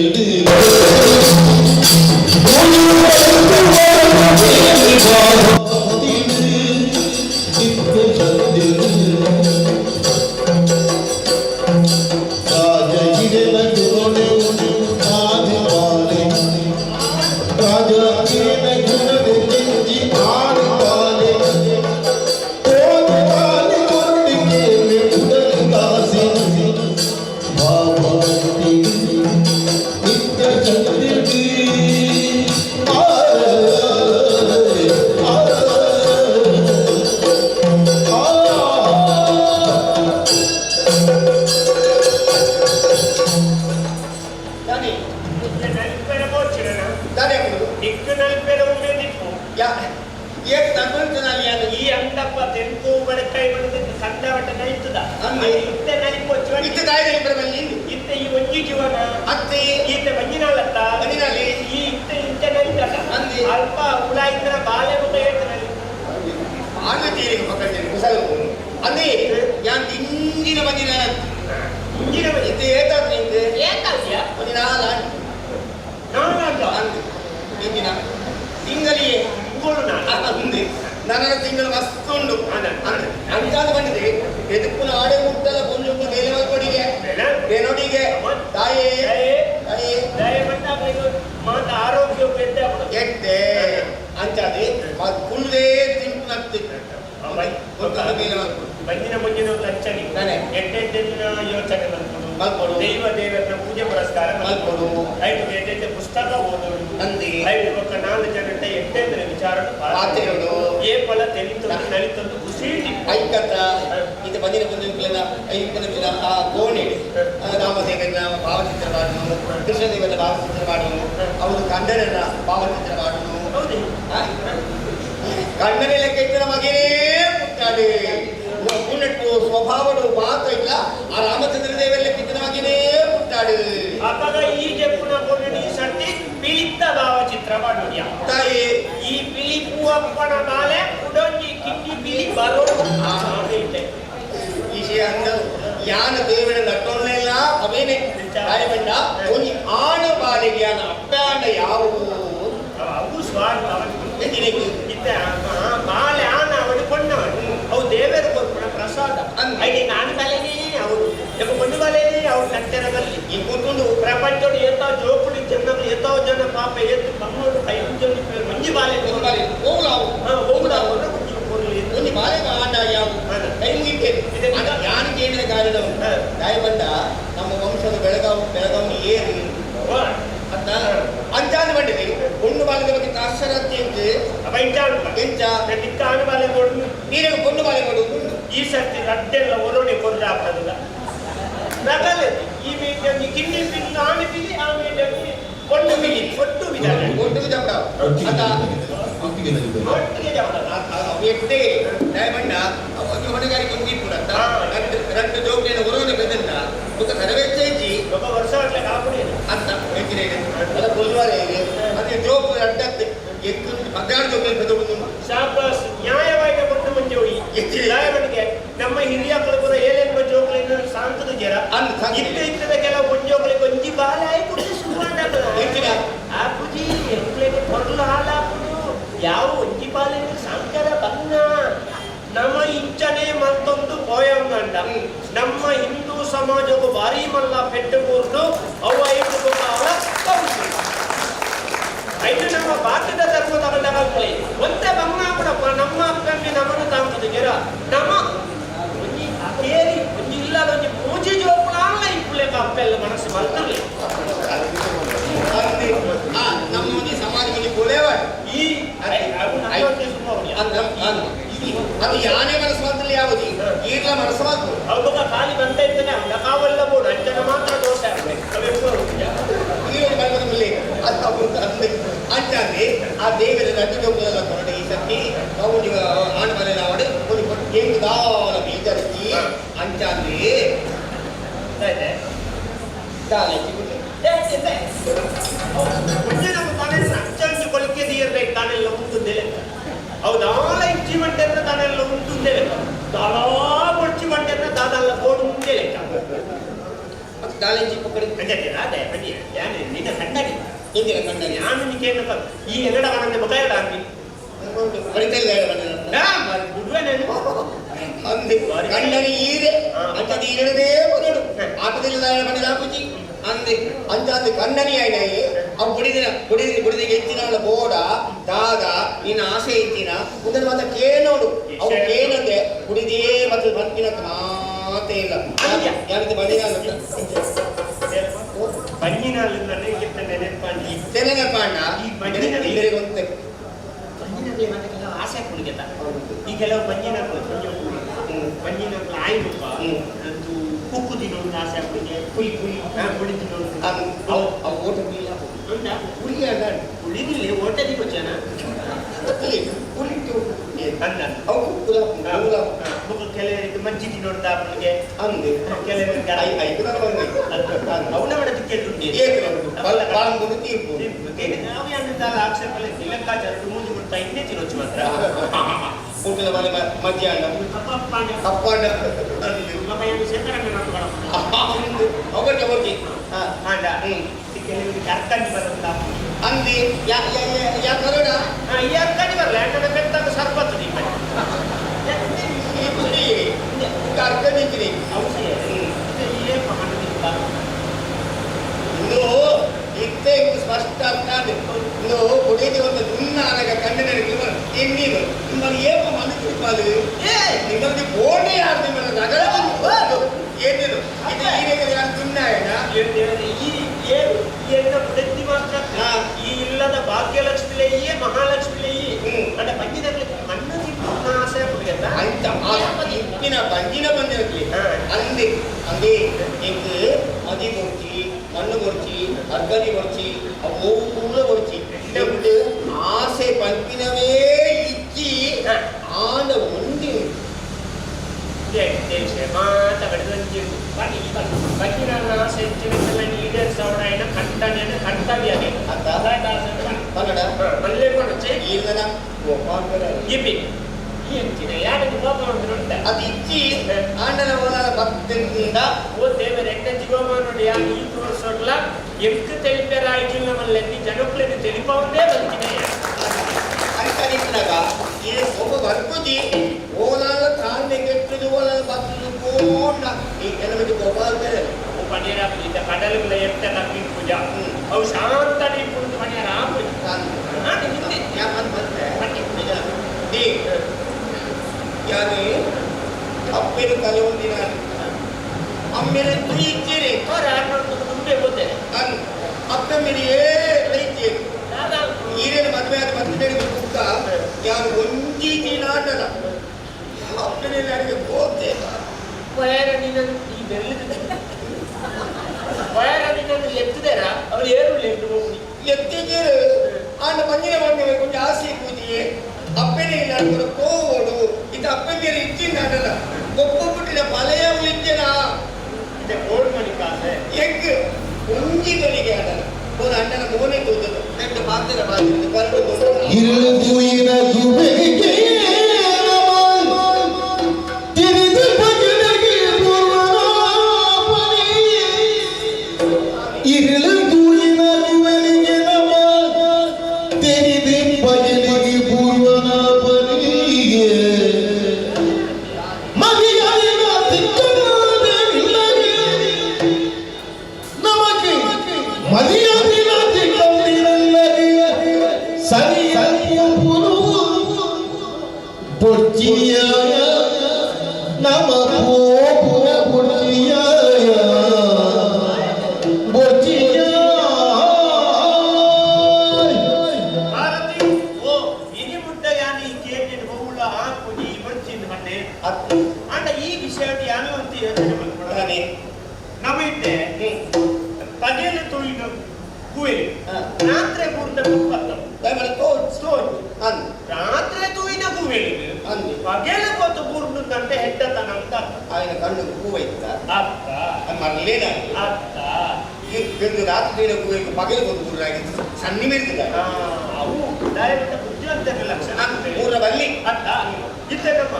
ಅಲ್ಪ ಹುಳ ಇದ್ರೆ ಬಾಳೆ ಮುಖ ಹೇಳ್ತಾರೆ ಅದೇ ഞാൻ ಇಂಜಿನ ಬಂದಿನ ಇಂಜಿನ ಬಂದಿದ್ದೆ ಏತಾದ್ರು ನಿಂಗೆ ಏಕಾದ್ಯ ಒಂದು ನಾಲ್ಕು ಇಂಜಿನ ತಿಂಗಳಿಗೆ ఉంది ನನ್ನ ತಿಂಗಳು ಮಸ್ತ್ ಉಂಡು ಅಂತಾದ ಬಂದಿದೆ ಎದಕ್ಕೂ ಆಡೆ ಮುಟ್ಟಲ್ಲ ಕೊಂಚ ಬೇಲೆ ಮಾಡ್ಕೊಡಿಗೆ ಬೇನೋಡಿಗೆ ತಾಯೇ ಮಾತ ಆರೋಗ್ಯ ಎಟ್ಟೆ ಅಂಚಾದೆ ಕುಳ್ಳೇ ತಿಂಪು ಬಂದಿನ ಮುಂಜಿನ ಲಂಚನಿ ಎಟ್ಟೆಟ್ಟಿನ ಯೋಚನೆ ಮಲ್ಕೊಡು ದೈವ ದೇವರನ್ನ ಪೂಜೆ ಪುರಸ್ಕಾರ ಮಲ್ಕೊಡು ಐದು ಎಟ್ಟೆಟ್ಟೆ ಪುಸ್ತಕ ಓದೋದು ಅಂದಿ ಐದು ಒಕ್ಕ 4 ಜನಟ ಎಟ್ಟೆಂದ್ರೆ ವಿಚಾರ ಮಾತೇಳು ಏ ಫಲ ತೆಲಿತು ನಲಿತಂದು ಉಸೀಟಿ ಐಕತ ಇದು ಬಂದಿನ ಬಂದಿನ ಐಕನ ಆ ಕೋಣೆ ರಾಮದೇವನ ಭಾವಚಿತ್ರ ಮಾಡುನು ಕೃಷ್ಣದೇವನ ಭಾವಚಿತ್ರ ಮಾಡುನು ಅವರು ಗಂಡನ ಭಾವಚಿತ್ರ ಮಾಡುನು ಹೌದು ಗಂಡನ ಲೆಕ್ಕ ಇದ್ದ ಮಗನೇ ಪುಟ್ಟಾಡು ಪುಣ್ಣಟ್ಟು ಸ್ವಭಾವಡು ಮಾತ್ರ ಇಲ್ಲ ಆ ರಾಮಚಂದ್ರ ದೇವರ ಲೆಕ್ಕ ಇದ್ದ ಮಗನೇ ಪುಟ್ಟಾಡು ಅವಾಗ ಈ ಜಪ್ಪುನ ಕೊಂಡಿ ಸಟ್ಟಿ ಪಿಳಿತ್ತ ಭಾವಚಿತ್ರ ಮಾಡೋದ್ಯ ತಾಯಿ ಈ ಪಿಳಿಪು ಅಪ್ಪನ ಮಾಲೆ ಉಡೊಂಜಿ ಕಿಟ್ಟಿ ಪಿಳಿ ಬರೋಡು ವಿಷಯ ಅಂದ ಯಾನ ದೇವರ ನಟ್ಟೊಳ್ಳೆಲ್ಲ ಅವೇನೆ ತಾಯಿ ಬಂದ ಒಂದು ಆಣ ಬಾಲಿಗೆ ಯಾನ ಅಪ್ಪಾಂಡ ಯಾವುವು ಅವು ಸ್ವಾರ್ಥ ಇತ್ತ ಮಾಲೆ ಆನ ಅವನು ಕೊಂಡವನು ಅವು ದೇವರ ಕೊರ್ಪಣ ಪ್ರಸಾದ ಐದು ನಾನು ಬಲೆನೇ ಅವರು ಕೊಂಡು ಬಲೆನೇ ಅವ್ರು ಕಟ್ಟೆರ ಬಲ್ಲಿ ಈ ಕೂತ್ಕೊಂಡು ಪ್ರಪಂಚದ ಎತ್ತಾವ ಜೋಪುಡಿ ಜನ ಎತ್ತಾವ ಜನ ಪಾಪ ಎತ್ತು ಬಂಗೋಡು 5 ಜನ ಮಂಜಿ ಬಾಲೆ ಹೋಗ್ಲಾವು ಹೋಗ್ಲಾವು ಒಂದು ಬಾಲೆ ಆಂಡ ಯಾವ ಕೈ ಮುಗಿತೆ ಯಾನು ಕೇಳಿದ ಕಾರಣ ತಾಯಿ ಬಂದ ನಮ್ಮ ವಂಶದ ಬೆಳಗಾವಿ ಏರಿ ಅಂತ ಅಂಚಾದ ಬಂದಿದೆ ಕೊಂಡು ಬಾಲದ ಬಗ್ಗೆ ತಾಶ್ಚರ್ಯ ಎಂಚ ದಿಕ್ಕ ಆನುಬಾಲೆ ಕೊಡು ನೀರಿಗೆ ಕೊಂಡು ಬಾಲೆ ಮಾಡುವುದು ಈ ಸರ್ತಿ ರಡ್ಡೆಲ್ಲ ಒರೋಣಿ ಕೊಂಡ್ರೆ ಹಾಕೋದಿಲ್ಲ ನಗಲೆ ಈ ಮೀಡಿಯಂ ಕಿಂಡಿ ಪಿಲ್ಲಿ ಆನೆ ಪಿಲ್ಲಿ ಆ ಮೀಡಿಯಂ ಕೊಂಡು ಪಿಲ್ಲಿ ಒಟ್ಟು ವಿಧಾನ ಒಟ್ಟಿಗೆ ಜಪಡ ಅಂತ ಒಟ್ಟಿಗೆ ಜಪಡ ಎಟ್ಟೆ ದಯಮಂಡ ಅವತ್ತು ಹೊಣೆಗಾರಿಕೆ ಮುಗಿಪುರಂತ രണ്ട് ജോബിനെ ഓരോന്ന് ബന്ധണ്ട ഒക്കെ കരവേച്ചേച്ചി ಒಬ್ಬ ವರ್ಷ ಆಗ್ಲೇ ಕಾಪುಡಿ ಅಂತ ಹೇಳ್ತೀನಿ ಅಲ್ಲ ಕೊಲ್ವಾರೆ ಅದೇ ಜೋಬ್ ಅಡ್ಡತ್ತೆ ಎತ್ತು ಮಗಾಡ್ ಜೋಬಲ್ಲಿ ಬೆದಬಹುದು ಶಾಬಾಸ್ ನ್ಯಾಯವಾಗಿ ಕೊಟ್ಟು ಮುಂಚೆ ಹೋಗಿ ನ್ಯಾಯವಾಗಿ ನಮ್ಮ ಹಿರಿಯ ಕಳಪುರ ಏಳೆಂಬ ಜೋಕಲಿನ ಶಾಂತದ ಜರ ಇತ್ತದ ಕೆಲವು ಮುಂಜೋಕಲಿ ಕೊಂಜಿ ಬಾಲೆ ಆಯ್ತು ಹೆಚ್ಚಿನ ಆ ಪೂಜಿ ಎಂಕ್ಲೆಗೆ ಹೊರಲು ಹಾಲಾಪುಡು ಯಾವ ಒಂಜಿ ಬಾಲಿನ ಸಂಕರ ಬನ್ನ ನಮ್ಮ ಇಂಚನೆ ಮತ್ತೊಂದು ಪೋಯಂಗಂಡ ನಮ್ಮ ಹಿಂದೂ ಸಮಾಜಕ್ಕೂ ಭಾರಿ ಮಲ್ಲ ಪೆಟ್ಟುಕೊಂಡು ಅವು ಐದು ಐದು ನಮ್ಮ ಭಾರತದ ಧರ್ಮ ತಗೊಂಡಾಗಲೇ ಒಂದೇ ಬಮ್ಮ ಬಿಡಪ್ಪ ನಮ್ಮ ಅಪ್ಪಮ್ಮಿ ನಮ್ಮನ್ನು ತಾಂಬುದು ಗೆರ ನಮ್ಮ ಒಂಜಿ ಕೇರಿ ಒಂಜಿ ಇಲ್ಲ ಒಂಜಿ ಪೂಜೆ ಜೋಪುಳ ಇಪ್ಪಲೆ ಅಪ್ಪೆಲ್ಲ ಮನಸ್ಸು ಬರ್ತದೆ ನಮ್ಮ ಸಮಾಜದಲ್ಲಿ ಕೊಲೆವ ಈ ಅದು ಯಾನೇ ಮನಸ್ಸಲ್ಲಿ ಯಾವುದು ಈಗಲ ಮನಸ್ಸು ಅವಾಗ ಖಾಲಿ ಬಂದ ಇದ್ದಾನೆ ಕಾವಲ್ಲ ಬೋರ್ಡ್ ಅಂಚನ ಮಾತ್ರ ದೋಷ ಅಂಚಾದ್ರೆ ಆ ದೇವರ ರಜ ಜೋಗಲ್ಲ ಕೊರಡೆ ಪಟ್ಟಿ ನಾವು ನೀವು ಆನ ಮನೆ ನಾವಡೆ ಒಂದು ಪಟ್ಟಿ ಹೆಂಗ್ ದಾಲ ಬೀಜರಿಸಿ ಅಂಚಾಂದ್ರಿ ಅಂಚಂಚು ಕೊಲಿಕೆ ನೀರ್ಬೇಕು ತಾನೆಲ್ಲ ಉಂಟುಂದೇ ಹೌದಾ ಇಂಚಿ ಮಂಟೆನ್ನ ತಾನೆಲ್ಲ ಉಂಟುಂದೇ ದಾಳಾ ಕೊಡ್ಚಿ ಮಂಟೆನ್ನ ದಾದಲ್ಲ ಬೋರ್ಡು ಮುಂದೆ ಲೆಕ್ಕ ದಾಳಿಂಚಿ ಪಕ್ಕಡಿ ಅದೇ ಬನ್ನಿ ಯಾನೆ ನಿನ್ನ ಕಣ್ಣಡಿ ಹಿಂದಿನ ಕಣ್ಣಲ್ಲಿ ನಾನು ನಿನಗೇನಪ್ಪ ಈ ಎರಡ ಮನೆ ಮಗ ಎರಡು ಹಾಕಿ ಬರಿತಾ ಇಲ್ಲ ಬಿಡುವೆ ನಾನು ಅಂದೆ ಕಣ್ಣನಿ ಈರೆ ಅಂಚದ ಈರದೇ ಬದಲು ಆಟದಿಲ್ಲ ಮನೆ ಹಾಕುಚಿ ಅಂದೆ ಅಂಚಾಂದು ಕಣ್ಣನಿ ಆಯ್ನಾಯಿ ಅವು ಬುಡಿದಿಗೆ ಹೆಚ್ಚಿನ ಬೋಡ ದಾದ ನಿನ್ನ ಆಸೆ ಹೆಚ್ಚಿನ ಮುಂದೆ ಮಾತ್ರ ಕೇಳೋಡು ಅವು ಕೇಳಂದೆ ಬುಡಿದೇ ಮತ್ತು ಬಂದಿನ ಮಾತೇ ಇಲ್ಲ ಯಾಕೆ ಬಂದಿನ ಬನ್ನಿನಲ್ಲಿ ನೆನಪಾಂಡಿ ನೆನಪಾಂಡ ಈ ಬನ್ನಿನ ಇಲ್ಲರಿಗೆ ಒಂದು ಬನ್ನಿನಲ್ಲಿ ಮನೆಗೆಲ್ಲ ಆಸೆ ಕುಣಿಗೆಲ್ಲ ಈ ಕೆಲವು ಬನ್ನಿನ ಬನ್ನಿನ ಆಯ್ತಪ್ಪ ಅದು ಕುಕ್ಕು ತಿನ್ನೋದು ಆಸೆ ಆಗ್ಬಿಟ್ಟಿದೆ ಪುಳಿ ಪುಳಿ ತಿನ್ನೋದು ಅವು ಓಟ ಇಲ್ಲ ಉಂಟಾ ಪುಳಿ ಅದ ಉಳಿದಿಲ್ಲ ಓಟದಿ ಕೊಚ್ಚನ ಪುಳಿ ಅಂದ ಅವು ಕೆಲವರಿಗೆ ಮಂಚಿ ತಿನ್ನೋಡ್ದ ಅವನಿಗೆ ಅಂದೆ ಕೆಲವರಿಗೆ ಅವನ ಮಾಡದು ನಾವು ಯಾನಿಂದಾಲ ಆಕ್ಷೇಪ ಲೆಕ್ಕಾಚಾರ ಮುಂದೆ ಕೊಡ್ತಾ ಇನ್ನೇ ತಿನ್ನೋಚು ಮಾತ್ರ ಊಟದ ಮನೆ ಮಧ್ಯಾಹ್ನ ಕಪ್ಪಾಂಡ ಅವರಿಗೆ ಹೋಗಿ ಕೆಲವರಿಗೆ ಅರ್ಕಂಡಿ ಬರುತ್ತಾ ಅಂದಿ ಯಾ ಕರೋಡ ಈ ಅರ್ಕಂಡಿ ಬರಲ್ಲ ಯಾಕಂದ್ರೆ ಬೆಟ್ಟಾಗ ಸರ್ಬತ್ತು ನಿಮ್ಮ ಅರ್ಕಂಡಿದ್ದೀನಿ ಔಷಧಿ ಏಪ ಮಾಡೋದಿಲ್ಲ ಇನ್ನು ಇತ್ತೆ ಸ್ಪಷ್ಟ ಆಗ್ತದೆ ಇನ್ನು ಕುಡಿದು ಒಂದು ದುನ್ನಾಗ ಕಣ್ಣಿನ ತಿನ್ನೀನು ನಿಮ್ಮಲ್ಲಿ ಏಪ ಮನಸ್ಸಿರ್ಬಾದು ನಿಮ್ಮಲ್ಲಿ ಬೋಣೆ ಯಾರು ನಿಮ್ಮನ್ನ ನಗರ ಏನೇನು ಇದು ಈಗ ಯಾರು ದುನ್ನಾಯನ ಈ ಇಲ್ಲದ ಭಾಗ್ಯಲಕ್ಷ್ಮಿಲೆಯೇ ಮಹಾಲಕ್ಷ್ಮಿಲೆಯೇ ಅಂದ್ರೆ ಬಂದಿದಲ್ಲಿ ಮಣ್ಣ ತಿನ್ನು ಆಸೆ ಪುಡಿಯಲ್ಲ ಅಂತ ಇಪ್ಪಿನ ಬಂಜಿನ ಬಂದಿರಲಿ ಅಂದೆ ಅಂದೆ ಈಗ ಮದಿ ಕೊಡ್ಚಿ ಮಣ್ಣು ಕೊಡ್ಚಿ ಅರ್ಗನಿ ಕೊಡ್ಚಿ ಅವು ಕೂಡ ಕೊಡ್ಚಿ ಇಲ್ಲಬಿಟ್ಟು ಆಸೆ ಪಂಪಿನವೇ ಇಚ್ಚಿ ಆಂಡ ಉಂಡಿ ಮಾತಾಡಿದಂತೆ ಬಗ್ಗಿನ ಆಸೆ ಹೆಚ್ಚಿನ ಈಡೇರಿಸೋಣ ಕಂಟನೇನು ಕರ್ತವ್ಯನೇ ಕನ್ನಡ ಮಲ್ಲೆ ಕೊಡಚೆ ಈರ್ದನ ಇಪ್ಪಿ ಹೆಚ್ಚಿನ ಯಾರಿಗೆ ಹೋಗುವಂತ ಅದು ಇಚ್ಚಿ ಆಂಡನ ಹೋದಾದ ಭಕ್ತರಿಂದ ಓ ದೇವರ ಎಕ್ಕ ಜೀವಮ ನೋಡಿ ಯಾರು ಈ ತೋರಿಸೋಡ್ಲ ಎಂಕ ತಿಳಿಪೇರಾಯ್ಜಿಲ್ಲ ಮಲ್ಲೆಂದಿ ಜನಕ್ಕಳಿಗೆ ತಿಳಿಪವಂದೇ ಬಂದಿದೆ ಅರಿತರಿಸಿದಾಗ ಈ ಒಬ್ಬ ಬರ್ಕುಜಿ ಓಲಾದ ತಾಳ್ಮೆ ಕೆಟ್ಟದು ಓಲಾದ ಭಕ್ತರು ಕೋಂಡ ಈ ಕೆಲವರಿಗೆ ಒಬ್ಬ ಪನೀರ ಪೂಜೆ ಕಡಲುಗಳ ಎತ್ತ ನಮ್ಮಿ ಪೂಜಾ ಅವು ಶಾಂತ ನೀರು ಕುಡಿದು ಪನೀರ ಯಾರು ಅಪ್ಪನ ತಲೆ ಒಂದಿನ ಅಮ್ಮೇಲೆ ತುಯಿಚ್ಚೇರಿ ಮುಂದೆ ಹೋದೆ ಅಪ್ಪ ಮೇಲೆ ಏ ಈರೇನು ಮದುವೆ ಆದ ಮತ್ತೆ ಬುಕ್ಕ ಯಾರು ಒಂಜಿ ನಾಟದ ಅಪ್ಪನಲ್ಲಿ ಯಾರಿಗೆ ಹೋಗ್ತೆ ವಯರ ನೀನು ಈ ಬೆರಳಿದ ವಯರ ನೀನನ್ನು ಎತ್ತಿದಾರ ಅವ್ರು ಏರು ಲೆಟ್ಟು ಹೋಗಿ ಎತ್ತಿಗೆ ಆಂಡ ಮಂಜಿನ ಬಂದ ಕೊಂಚ ಆಸೆ ಪೂಜೆ ಅಪ್ಪನೇ ಇಲ್ಲ ಕೋಡು ಇದು ಅಪ್ಪ ಮೇಲೆ ಇಚ್ಚಿನ ಆಟದ ಒಬ್ಬೊಬ್ಬಟ್ಟಿನ ಪಲೆಯ ಉಳಿತೇನ ಇದೆ ಗೋಲ್ಡ್ ಮಣಿ ಕಾಸೆ ಹೆಂಗ್ ಒಂಜಿಗಳಿಗೆ ಆಡಲ್ಲ ಒಂದು ಅಣ್ಣನ ಮೋನೆ ತೋದದು ನೆಟ್ಟು ಮಾತಿನ ಬಾಗಿಲು ಕರೆದು ಇರುಳುವಿನ ಗುಬೆಗೆ ತಿರಿದು ಬಗೆಗೆ ಪೂರ್ವನಾಪನಿ ಇರುಳುವಿನ ಗುಬೆಗೆ ನಮ ತಿರಿದು ಬಗೆಗೆ ಪೂರ್ವನಾಪನಿಗೆ ಮದಿಯಾದ ತಿಕ್ಕನಾದೆಲ್ಲಗೆ ನಮಗೆ ಮದಿಯಾದ ಸರಿ ಬುರ್ಜಿಯ ನಮ ಪೂರ ಬುರ್ಜಿಯ ಬುರ್ಜಿಯ ಭಾರತಿ ಓ ಇನಿ ಮುಟ್ಟ ಯಾನಿ ಕೇಳಿನ ಬಹುಳ ಹಾಕುನಿ ಬಚ್ಚಿನ ಮನೆ ಅಂಡ ಈ ವಿಷಯ ಯಾನು ಅಂತ ಯೋಚನೆ ಮಾಡ್ಕೊಳ್ಳೋಣ ನಮಿದ್ದೆ ಪದೇಲ ತುಳಿನ ಕುವೆ ರಾತ್ರಿ ಪೂರ್ಣ ಕುಪ್ಪತ್ತ ದಯಮಾಡಿ ತೋರ್ಸು ಸ್ಟೋರ್ ರಾತ್ರಿ పగేల కొత్త కూరుంటుందంటే హెట్టతన అంత ఆయన కన్ను పువ్వు అవుతుందా అత్త అది మరి లేదా అత్త రెండు రాత్రి పువ్వు పగలు కొట్టుకురు సన్ని పెడుతుందా అవు డైరెక్ట్ బుద్ధివంతక లక్షణం ఊర వల్లి అత్త ఇద్దరమ్మ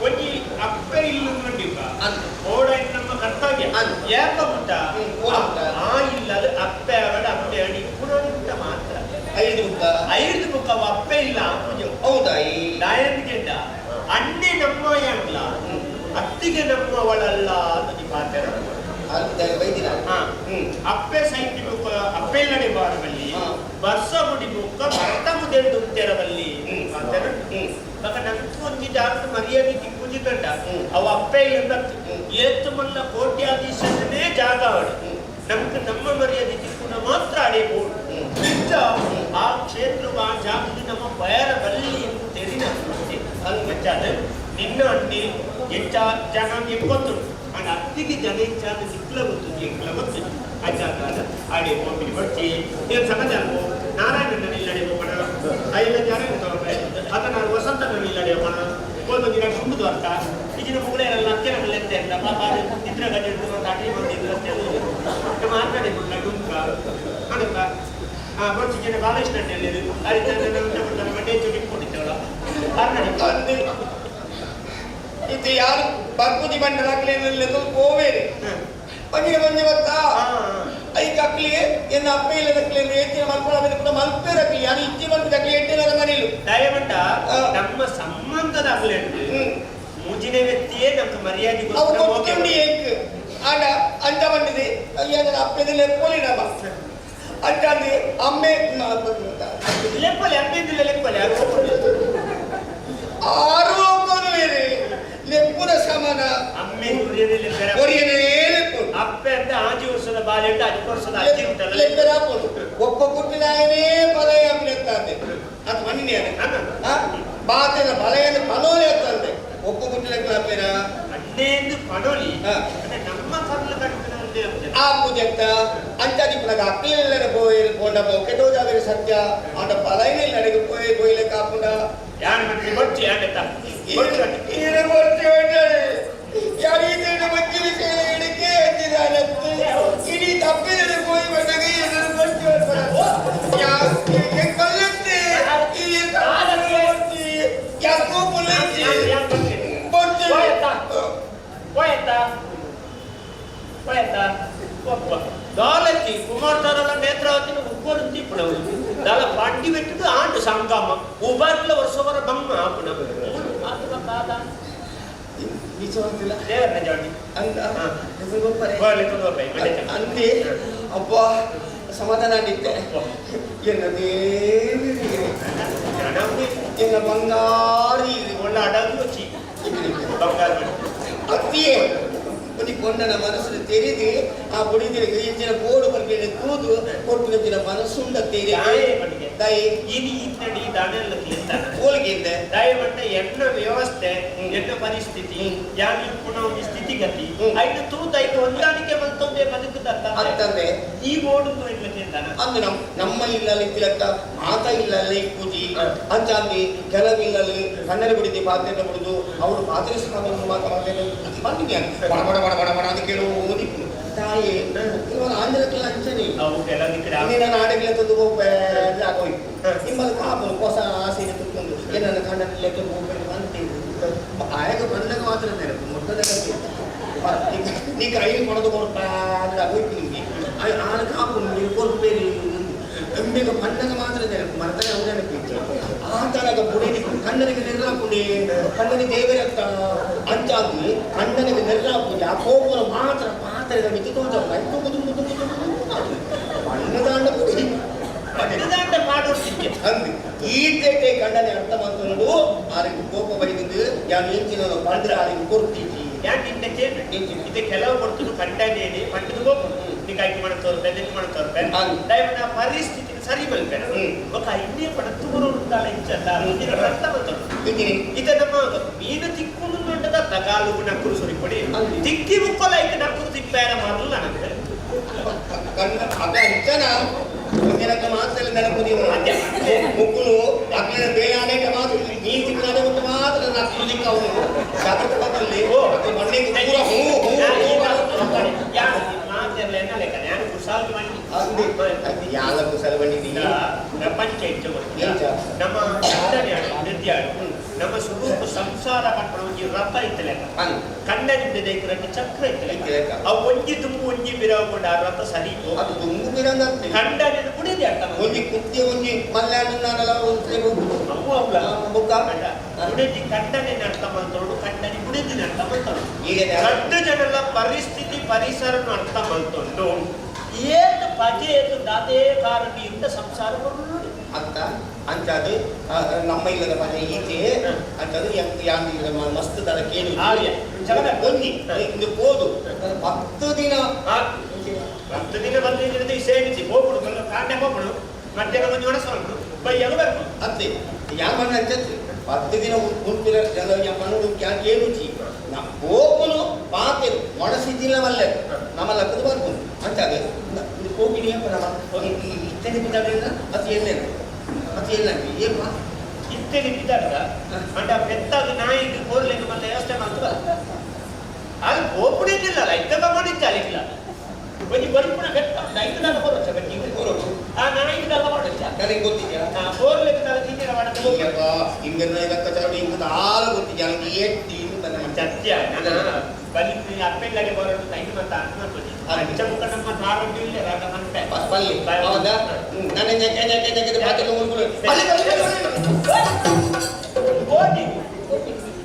కొంచెం అప్పే ఇల్లు నుండి ఓడైన ನಮ್ಮ ಕರ್ತವ್ಯ ಏಕಮುಟ್ಟ ಆ ಇಲ್ಲದ ಅಪ್ಪೆ ಅವಡ ಅಪ್ಪೆ ಅಡಿ ಪುರೋಹಿತ ಮಾತ್ರ 5 ಮುಖ ಅಪ್ಪೆ ಇಲ್ಲ ಹೌದಾ ದಾಯಂದ್ಗೆಡ್ಡ ಅಣ್ಣೆ ನಮ್ಮ ಯಾಂಗ್ಲ ಅತ್ತಿಗೆ ನಮ್ಮವಳಲ್ಲ ಅನ್ನೋದು ಪಾತ್ರ ಅಪ್ಪೆ ಸೈಟ್ ಮುಖ ಅಪ್ಪೆ ಇಲ್ಲಡೆ ಬಾರಬಲ್ಲಿ ವರ್ಷ ಮುಡಿ ಮುಖ ಭರ್ತ ಮುದೆಂದು ತೆರಬಲ್ಲಿ ಪಾತ್ರ ಮಗ ನಮ್ಗೆ ಒಂದು ಜಾಸ್ತಿ ಮರ್ಯಾದೆ ತಿಕ್ಕುಜಿಕಂಡ ಅವ ಅಪ್ಪೆ ಇಲ್ಲ ಏತ್ತು ಮಲ್ಲ ಕೋಟ್ಯಾಧೀಶನೇ ಜಾಗ ಅವಳು ನಮ್ಗೆ ನಮ್ಮ ಮರ್ಯಾದೆ ತಿಕ್ಕುನ ಮಾತ್ರ ಅಡೆಯಬಹುದು ಇಂಥ ಆ ಕ್ಷೇತ್ರ ಆ ಜಾಗದಲ್ಲಿ ನಮ್ಮ ಬಯರ ಬಲ್ಲಿ ಎಂದು ತೆರಿನ ಮಚ್ಚಾದ ನಿನ್ನ ಅಣ್ಣಿ ಹೆಚ್ಚ ಜನ ಗೊತ್ತು ಅಂಡ್ ಅತ್ತಿಗೆ ಜನ ಹೆಚ್ಚಾದ ನಿಕ್ಲ ಗೊತ್ತು ಆ ಜಾಗ ಆಡೆ ಹೋಗಿ ಬಡ್ತಿ ಏನು ಸಮಾಚಾರ ನಾರಾಯಣ ಇಲ್ಲಡೆ ಹೋಗೋಣ 5 ಜನ ಅದನ್ನ ವಸಂತ ಇಲ್ಲಡೆ ಹೋಗೋಣ ಒಂದು ದಿನ ಸುಮ್ಮದು ಅರ್ಥ ಈಗಿನ ಮುಗಳೇನೆಲ್ಲ ಅತ್ತೆನ ಲೆತ್ತೆ ಅಂತ ಪಾಪ ನಿದ್ರೆ ಗಂಟೆ ದಾಟಿ ಬಂದಿದ್ರು ಮಾತಾಡಿಬಿಟ್ಟ ಡುಂಕ ಅದಕ್ಕ ಬಡ್ಸಿಗೆ ಬಾಲಕೃಷ್ಣಲ್ಲಿ ಅರಿತ ಮಂಡ್ಯ ಚುಡಿಕೊಂಡಿದ್ದವಳ ಅರ್ನಡಿ ಇದು ಯಾರು ಬರ್ಬುದಿ ಬಂಡಲಾಗ್ಲೇನಲ್ಲಿ ಹೋವೇರಿ ಪಂಜಿಗೆ ಬಂದಿ ಗೊತ್ತಾ ಐ ಕಕ್ಲಿ ಎನ್ನ ಅಪ್ಪ ಇಲ್ಲದಕ್ಲಿ ಏತಿನ ಮಲ್ಕೊಳ್ಳೋದು ಕೂಡ ಮಲ್ಪೇರಕ್ಲಿ ಯಾರು ಇಚ್ಚಿ ಮಲ್ಪದಕ್ಲಿ ಎಟ್ಟಿಲ್ಲದ ಮನೆಯಲು ದಯಮಂಟ ನಮ್ಮ ಸಂಬಂಧದ ಅಗ್ಲಿ ಮುಜಿನ ವ್ಯಕ್ತಿಯೇ ನಮ್ಗೆ ಮರ್ಯಾದೆ ಅವ್ರು ಗೊತ್ತಿಂಡಿ ಏಕ್ ಆಡ ಅಂಟ ಬಂದಿದೆ ಏನ ಅಪ್ಪದಲ್ಲಿ ಎಪ್ಪೋಲಿ ನಮ್ಮ ಅಂಟಂದು ಅಮ್ಮೆ ಲೆಪ್ಪಲಿ ಅಮ್ಮೆಂದಿಲ್ಲ ಲೆಪ್ಪಲಿ ಆರು ಹೋಗೋದು ಬೇರೆ ಲೆಪ್ಪುನ ಸಮಾನ ಅಮ್ಮೆ ಅಪ್ಪೆ ಅಂತ 5 ವರ್ಷದ ಬಾಲ್ಯ 10 ವರ್ಷದ ಅಜ್ಜಿ ಉಂಟಲ್ಲ ಲೆಪ್ಪರಾಪೋದು ಒಬ್ಬ ಕುಟ್ಟಿನಾಯನೇ ಬಲಯ ಅಪ್ಪಿಲೆತ್ತದೆ ಅದು ಮಣ್ಣಿನೇ ಬಾತನ ಬಲಯನ ಪನೋಲಿ ಅಂತಂದೆ ಒಬ್ಬ ಕುಟ್ಟಿಲೆಕ್ಕ ಅಪ್ಪೇನ ಅಣ್ಣೇಂದು ಪನೋಲಿ ನಮ್ಮ ಕರ್ಲು ಕಟ್ಟಿನಲ್ಲಿ ಆ ಪೂಜೆತ್ತ ಅಂಚದಿ ಪುನಗ ಅಕ್ಕಿಲೆಲ್ಲರ ಬೋಂಡ ಕೆಟೋ ಜಾಗರ ಸತ್ಯ ಆಟ ಬಲಯನೇ ನಡೆಗೆ ಬೋಯಿಲೆ ಕಾಪುಂಡ ಯಾರು ಮತ್ತೆ ಬಡ್ಚಿ ಆಡತ್ತ ಏನು ಬರ್ತಿ ಹೊಂಡರೆ ಯಾರೀಗ ಮಕ್ಕಳ ಸೇಲೆ ಹಿಡಿಕೆ ಅಂತಿದಾನತ್ತು ಇಡೀ ತಪ್ಪಿದರೆ ಹೋಗಿ ಬಂದಾಗ ಏನು ಬರ್ತಿ ಕಲ್ಲತ್ತೆ ಯಾಕೋ ಪುಲಂತಿ ಬರ್ತಿ దాలకి కుమార్తెల నేత్రావతిని ఉగ్గొరుంది ఇప్పుడు దాల పండి పెట్టింది ఆంటు సంగమ ఉబర్ల వర్షవర బమ్మ ఆపున ఆతుల కాదా నిజవంతిల దేవన్న జాడి ಅಂದ ಗೊಪ್ಪರೆ ಬಾಳೆ ಕೊಡೋಪೈ ಅಂದಿ ಅಪ್ಪ ಸಮಾಧಾನ ಆಗಿದ್ದೆ ಎನ್ನದೇ ಎನ್ನ ಬಂಗಾರಿ ಒಳ್ಳೆ ಅಡಗು వచ్చి ಬಂಗಾರ ಅತ್ತಿಯೇ ಒಂದು ಕೊಂಡನ ಮನಸ್ಸನ್ನು ತೆರೆದು ಆ ಬುಡಿದಿರಿಗೆ ಹೆಚ್ಚಿನ ಬೋಡು ಬಗ್ಗೆ ತೂದು ಕೊಟ್ಟಿನ ಮನಸ್ಸುಂಡ ತೆರೆ ದಯ ఇది ఇత్తడి దానెల్లకి ఇస్తాను ಹೋಲಿಗೆಯಿಂದ దయమంటే ఎన్న వ్యవస్థ ఎన్న పరిస్థితి యాని ఇప్పుడు స్థితిగతి అయితే తూత అయితే ಒಂದಾನಿಕೆ ಬಂತೊಂದೇ ಬದುಕುತ್ತ ಅಂತಂದ್ರೆ ಈ ಓಡುದು ಇಲ್ಲಕ್ಕಿಂತಾನ ಅಂದು ನಮ್ಮ ಇಲ್ಲಲ್ಲಿ ತಿಲಕ್ಕ ಮಾತ ಇಲ್ಲಲ್ಲಿ ಪೂಜಿ ಅಂಚಾಂದಿ ಕೆಲವಿಲ್ಲಲ್ಲಿ ಕನ್ನಡ ಬಿಡಿದಿ ಪಾತ್ರೆ ಬಿಡುದು ಅವರು ಪಾತ್ರೆ ಸ್ವಾಮಿ ಮಾತಾಡ್ತೇನೆ ಬಂದಿದ್ದೆ ಬಡ ಬಡ ಬಡ ಬಡ ಬಡ ಅದಕ್ಕೆ ಓದಿ ತಾಯಿ ಇವಾಗ ಆಂಧ್ರಕ್ಕೆಲ್ಲ ಅಂಚನೆ ಅವು ಕೆಲವಿದ್ರೆ ನೀನು ನಾಡಿಗೆ ತಂದು ಹೋಗ್ಬೇಕು ಆಗೋಯ್ತು ನಿಮ್ಮಲ್ಲಿ ಕಾಪು ಹೊಸ ಆಸೆ ತುಕ್ಕೊಂಡು ಏನನ್ನ ಕನ್ನಡ ಲೆಕ್ಕ ಹೋಗ್ಬೇಕು ಅಂತ ಆಯಾಗ ಬಂದಾಗ ಮಾತ್ರ ನೆನಪು ಮೊದಲ ನೀ ಕೈ ಕೊಡದು ಕೊಡ್ತಾರೆ ಆಗೋಯ್ತು ನಿಮಗೆ ಆನ ಕಾಪು ನಿಮಗೆ ಕೊಡ್ಬೇಡಿ ಎಂಬೆಗ ಪಂಡಗ ಮಾತ್ರ ನೆನಪು ಮರ್ತನೆ ಅವ್ರು ನೆನಪಿತ್ತು ಆ ತನಕ ಬುಡಿ ಕಣ್ಣನಿಗೆ ನೆರ್ರಾಪುಡಿ ಕಣ್ಣನಿಗೆ ದೇವರತ್ತ ಅಂಚಾಗಿ ಕಣ್ಣನಿಗೆ ನೆರ್ರಾಪುಡಿ ಆ ಕೋಪುರ ಮಾತ್ರ ಪಾತ್ರೆದ ಮಿತಿ ತೋಜಪ್ಪ ಬಣ್ಣದಾಂಡ ಬುಡಿ ಬಣ್ಣದಾಂಡ ಮಾಡೋದಿಕ್ಕೆ ಅಂದು ಈಟೆ ಕಣ್ಣನೆ ಅರ್ಥ ಬಂತು ಆರಿಗೆ ಕೋಪ ಬೈದಿದ್ದು ಯಾರು ಹೆಂಚಿನ ಬಂದ್ರೆ ಆರಿಗೆ ಕೊಡ್ತೀವಿ ಯಾಕೆ ಇಂಟಕ್ಕೆ ಇದು ಕೆಲವು ಕೊಡ್ತು ಕಂಟೈನೇಡಿ ಪಂಡಿಗೆ నీకు ఐదు మన తోరుపాయి ఎన్ని మన తోరుపాయి దయమైన ఆ పరిస్థితిని సరి పలిపాను ఒక ఐదు పడ తూరు ఉండాలి ఇచ్చారు ఇతనమ్మ మీను తిక్కుండు ఉంటదా తగాలు నక్కురు సురిపడి తిక్కి ముక్కలు అయితే నక్కురు తిప్పార మరలు అనంటే అదే ఇచ్చానా ಒಂದಿನಕ್ಕೆ ಮಾತ್ರ ನೆನಪು ಮುಗ್ಗುಲು ಅಕ್ಕಿನ ಬೇಳೆ ಅನೇಕ ಮಾತು ನೀ ತಿಕ್ಕನಾದ ಒಂದು ಮಾತ್ರ ನಾನು ದಿಕ್ಕ ಅವನು ಜಾಗ್ರತೆ ಪಕ್ಕದಲ್ಲಿ ಮಣ್ಣಿಗೆ ಪೂರ ಹೂ ಯಾಲ ಕುಸಲ ಬಂದಿದ್ದೀಯ ಪಂಚಾಯತ್ ನಮ್ಮ ನೃತ್ಯಾಡು ನಮ್ಮ ಸ್ವರೂಪ ಸಂಸಾರ ಕಟ್ಟಣ ಒಂಜಿ ರಥ ಇತ್ತಲೆಕ್ಕ ಕಂಡನಿಂದ ದೇಕರಕ್ಕೆ ಚಕ್ರ ಇತ್ತಲೆಕ್ಕ ಅವು ಒಂಜಿ ತುಂಬು ಒಂಜಿ ಬಿರವಗೊಂಡ ಆ ರಥ ಸರಿ ಅದು ತುಂಬು ಬಿರಂಗಂತೆ ಕಂಡನಿಂದ ಕುಡಿದೆ ಅರ್ಥ ಒಂಜಿ ಕುತ್ತಿ ಒಂಜಿ ಮಲ್ಯಾಣ ನಾನೆಲ್ಲ ಅವು ಅವಳ ಮುಖ ಕುಡಿದಿ ಕಂಡನೆ ಅರ್ಥ ಮಾಡ್ತೋಡು ಕಂಡನಿ ಕುಡಿದಿನ ಅರ್ಥ ಮಾಡ್ತಾಳು ಈಗ ದೊಡ್ಡ ಜನರ ಪರಿಸ್ಥಿತಿ ಪರಿಸರನ ಅರ್ಥ ಮಾಡ್ಕೊಂಡು ಏನು ಬಗೆಯದು ಅದೇ ಕಾರಣದಿಂದ ಸಂಸಾರ ನೋಡಿ ಅಂತ ಅಂಚದು ನಮ್ಮ ಇಲ್ಲದ ಮನೆ ಈಚೆ ಅಂಚದು ಯಾಂದಿಲ್ಲ ಮಸ್ತ್ ತರ ಕೇಳಿ ಒಂಜಿ ಇದು ಹೋದು 10 ದಿನ 10 ದಿನ ಬಂದಿದ್ದು ಸೇರಿಸಿ ಹೋಗ್ಬಿಡು ಕಾಂಡೆ ಹೋಗ್ಬಿಡು ಮತ್ತೆ ಒಂದು ಒಣಸೋಣ ಬೈಯಲು ಬರ್ಬೋದು ಅತ್ತೆ ಯಾಮಣ್ಣ ಅಂಚತ್ತೆ 10 ದಿನ ಉಂಟು ಜನ ಯಾಮಣ್ಣು ಕೇಳುಚಿ ನಾ ಹೋಗುನು ಪಾತೆರು ಮೊಣಸಿದ್ದಿಲ್ಲ ಮಲ್ಲೆ ನಮ್ಮ ಲಕ್ಕದ ಬರ್ಬೋದು ಅಂಚಾಗ ಇದು ಹೋಗಿನಿ ನಮ್ಮ ಇತ್ತನೆ ಬಿದ್ದಾಡ್ರಿಂದ ಅದು ಎಲ್ಲೇನು ಅದು ಎಲ್ಲ ಏನು ಇತ್ತೇನೆ ಬಿದ್ದಾಡ್ದ ಅಂಡ ಪೆತ್ತಾಗ ನಾಯಿಗೆ ಕೋರ್ಲಿಕ್ಕೆ ಮತ್ತೆ ವ್ಯವಸ್ಥೆ ಮಾಡ್ತದ ಅದು ಹೋಗ್ಬಿಡಿದ್ದಿಲ್ಲಲ್ಲ ಇದ್ದಾಗ ಮಾಡಿದ್ದಾಲಿಲ್ಲ ಒಂಜಿ ಬರಿಪುಣ ಬೆಟ್ಟ ಐದದಾಗ ಬರೋಚ ಬೆಟ್ಟಿಗೆ ಆ ನಾಯಿಗೆಲ್ಲ ಮಾಡೋಚ ನನಗೆ ಗೊತ್ತಿದ್ಯಾ ಕೋರ್ಲಿಕ್ಕೆ ತಿಂದಿರ ಮಾಡೋದು ಹಿಂಗೆ ಲೆಕ್ಕಾಚಾರ ಹಿಂಗೆ ಆಳು ಗೊತ್ತಿದ್ಯಾ ನನಗೆ ಎಟ್ಟಿ ಸತ್ಯ ನನ್ನ ಬಲಿ ಅಪ್ಪೆಲ್ಲಾಗೆ ಬರೋದು ಐದು ಮತ್ತೆ ಅಣ್ಣ ಚಮುಕ ನಮ್ಮ ಆರೋಗ್ಯ ಇಲ್ಲ ರಾಗ ಮಂಟೆ ಬಲ್ಲಿ ಹೌದಾ ನನಗೆ ಜಗ್ಗೆ ಜಗ್ಗೆ ಜಗ್ಗೆ ಮಾತಿಗೆ ಮುಳ್ಳು ಓದಿ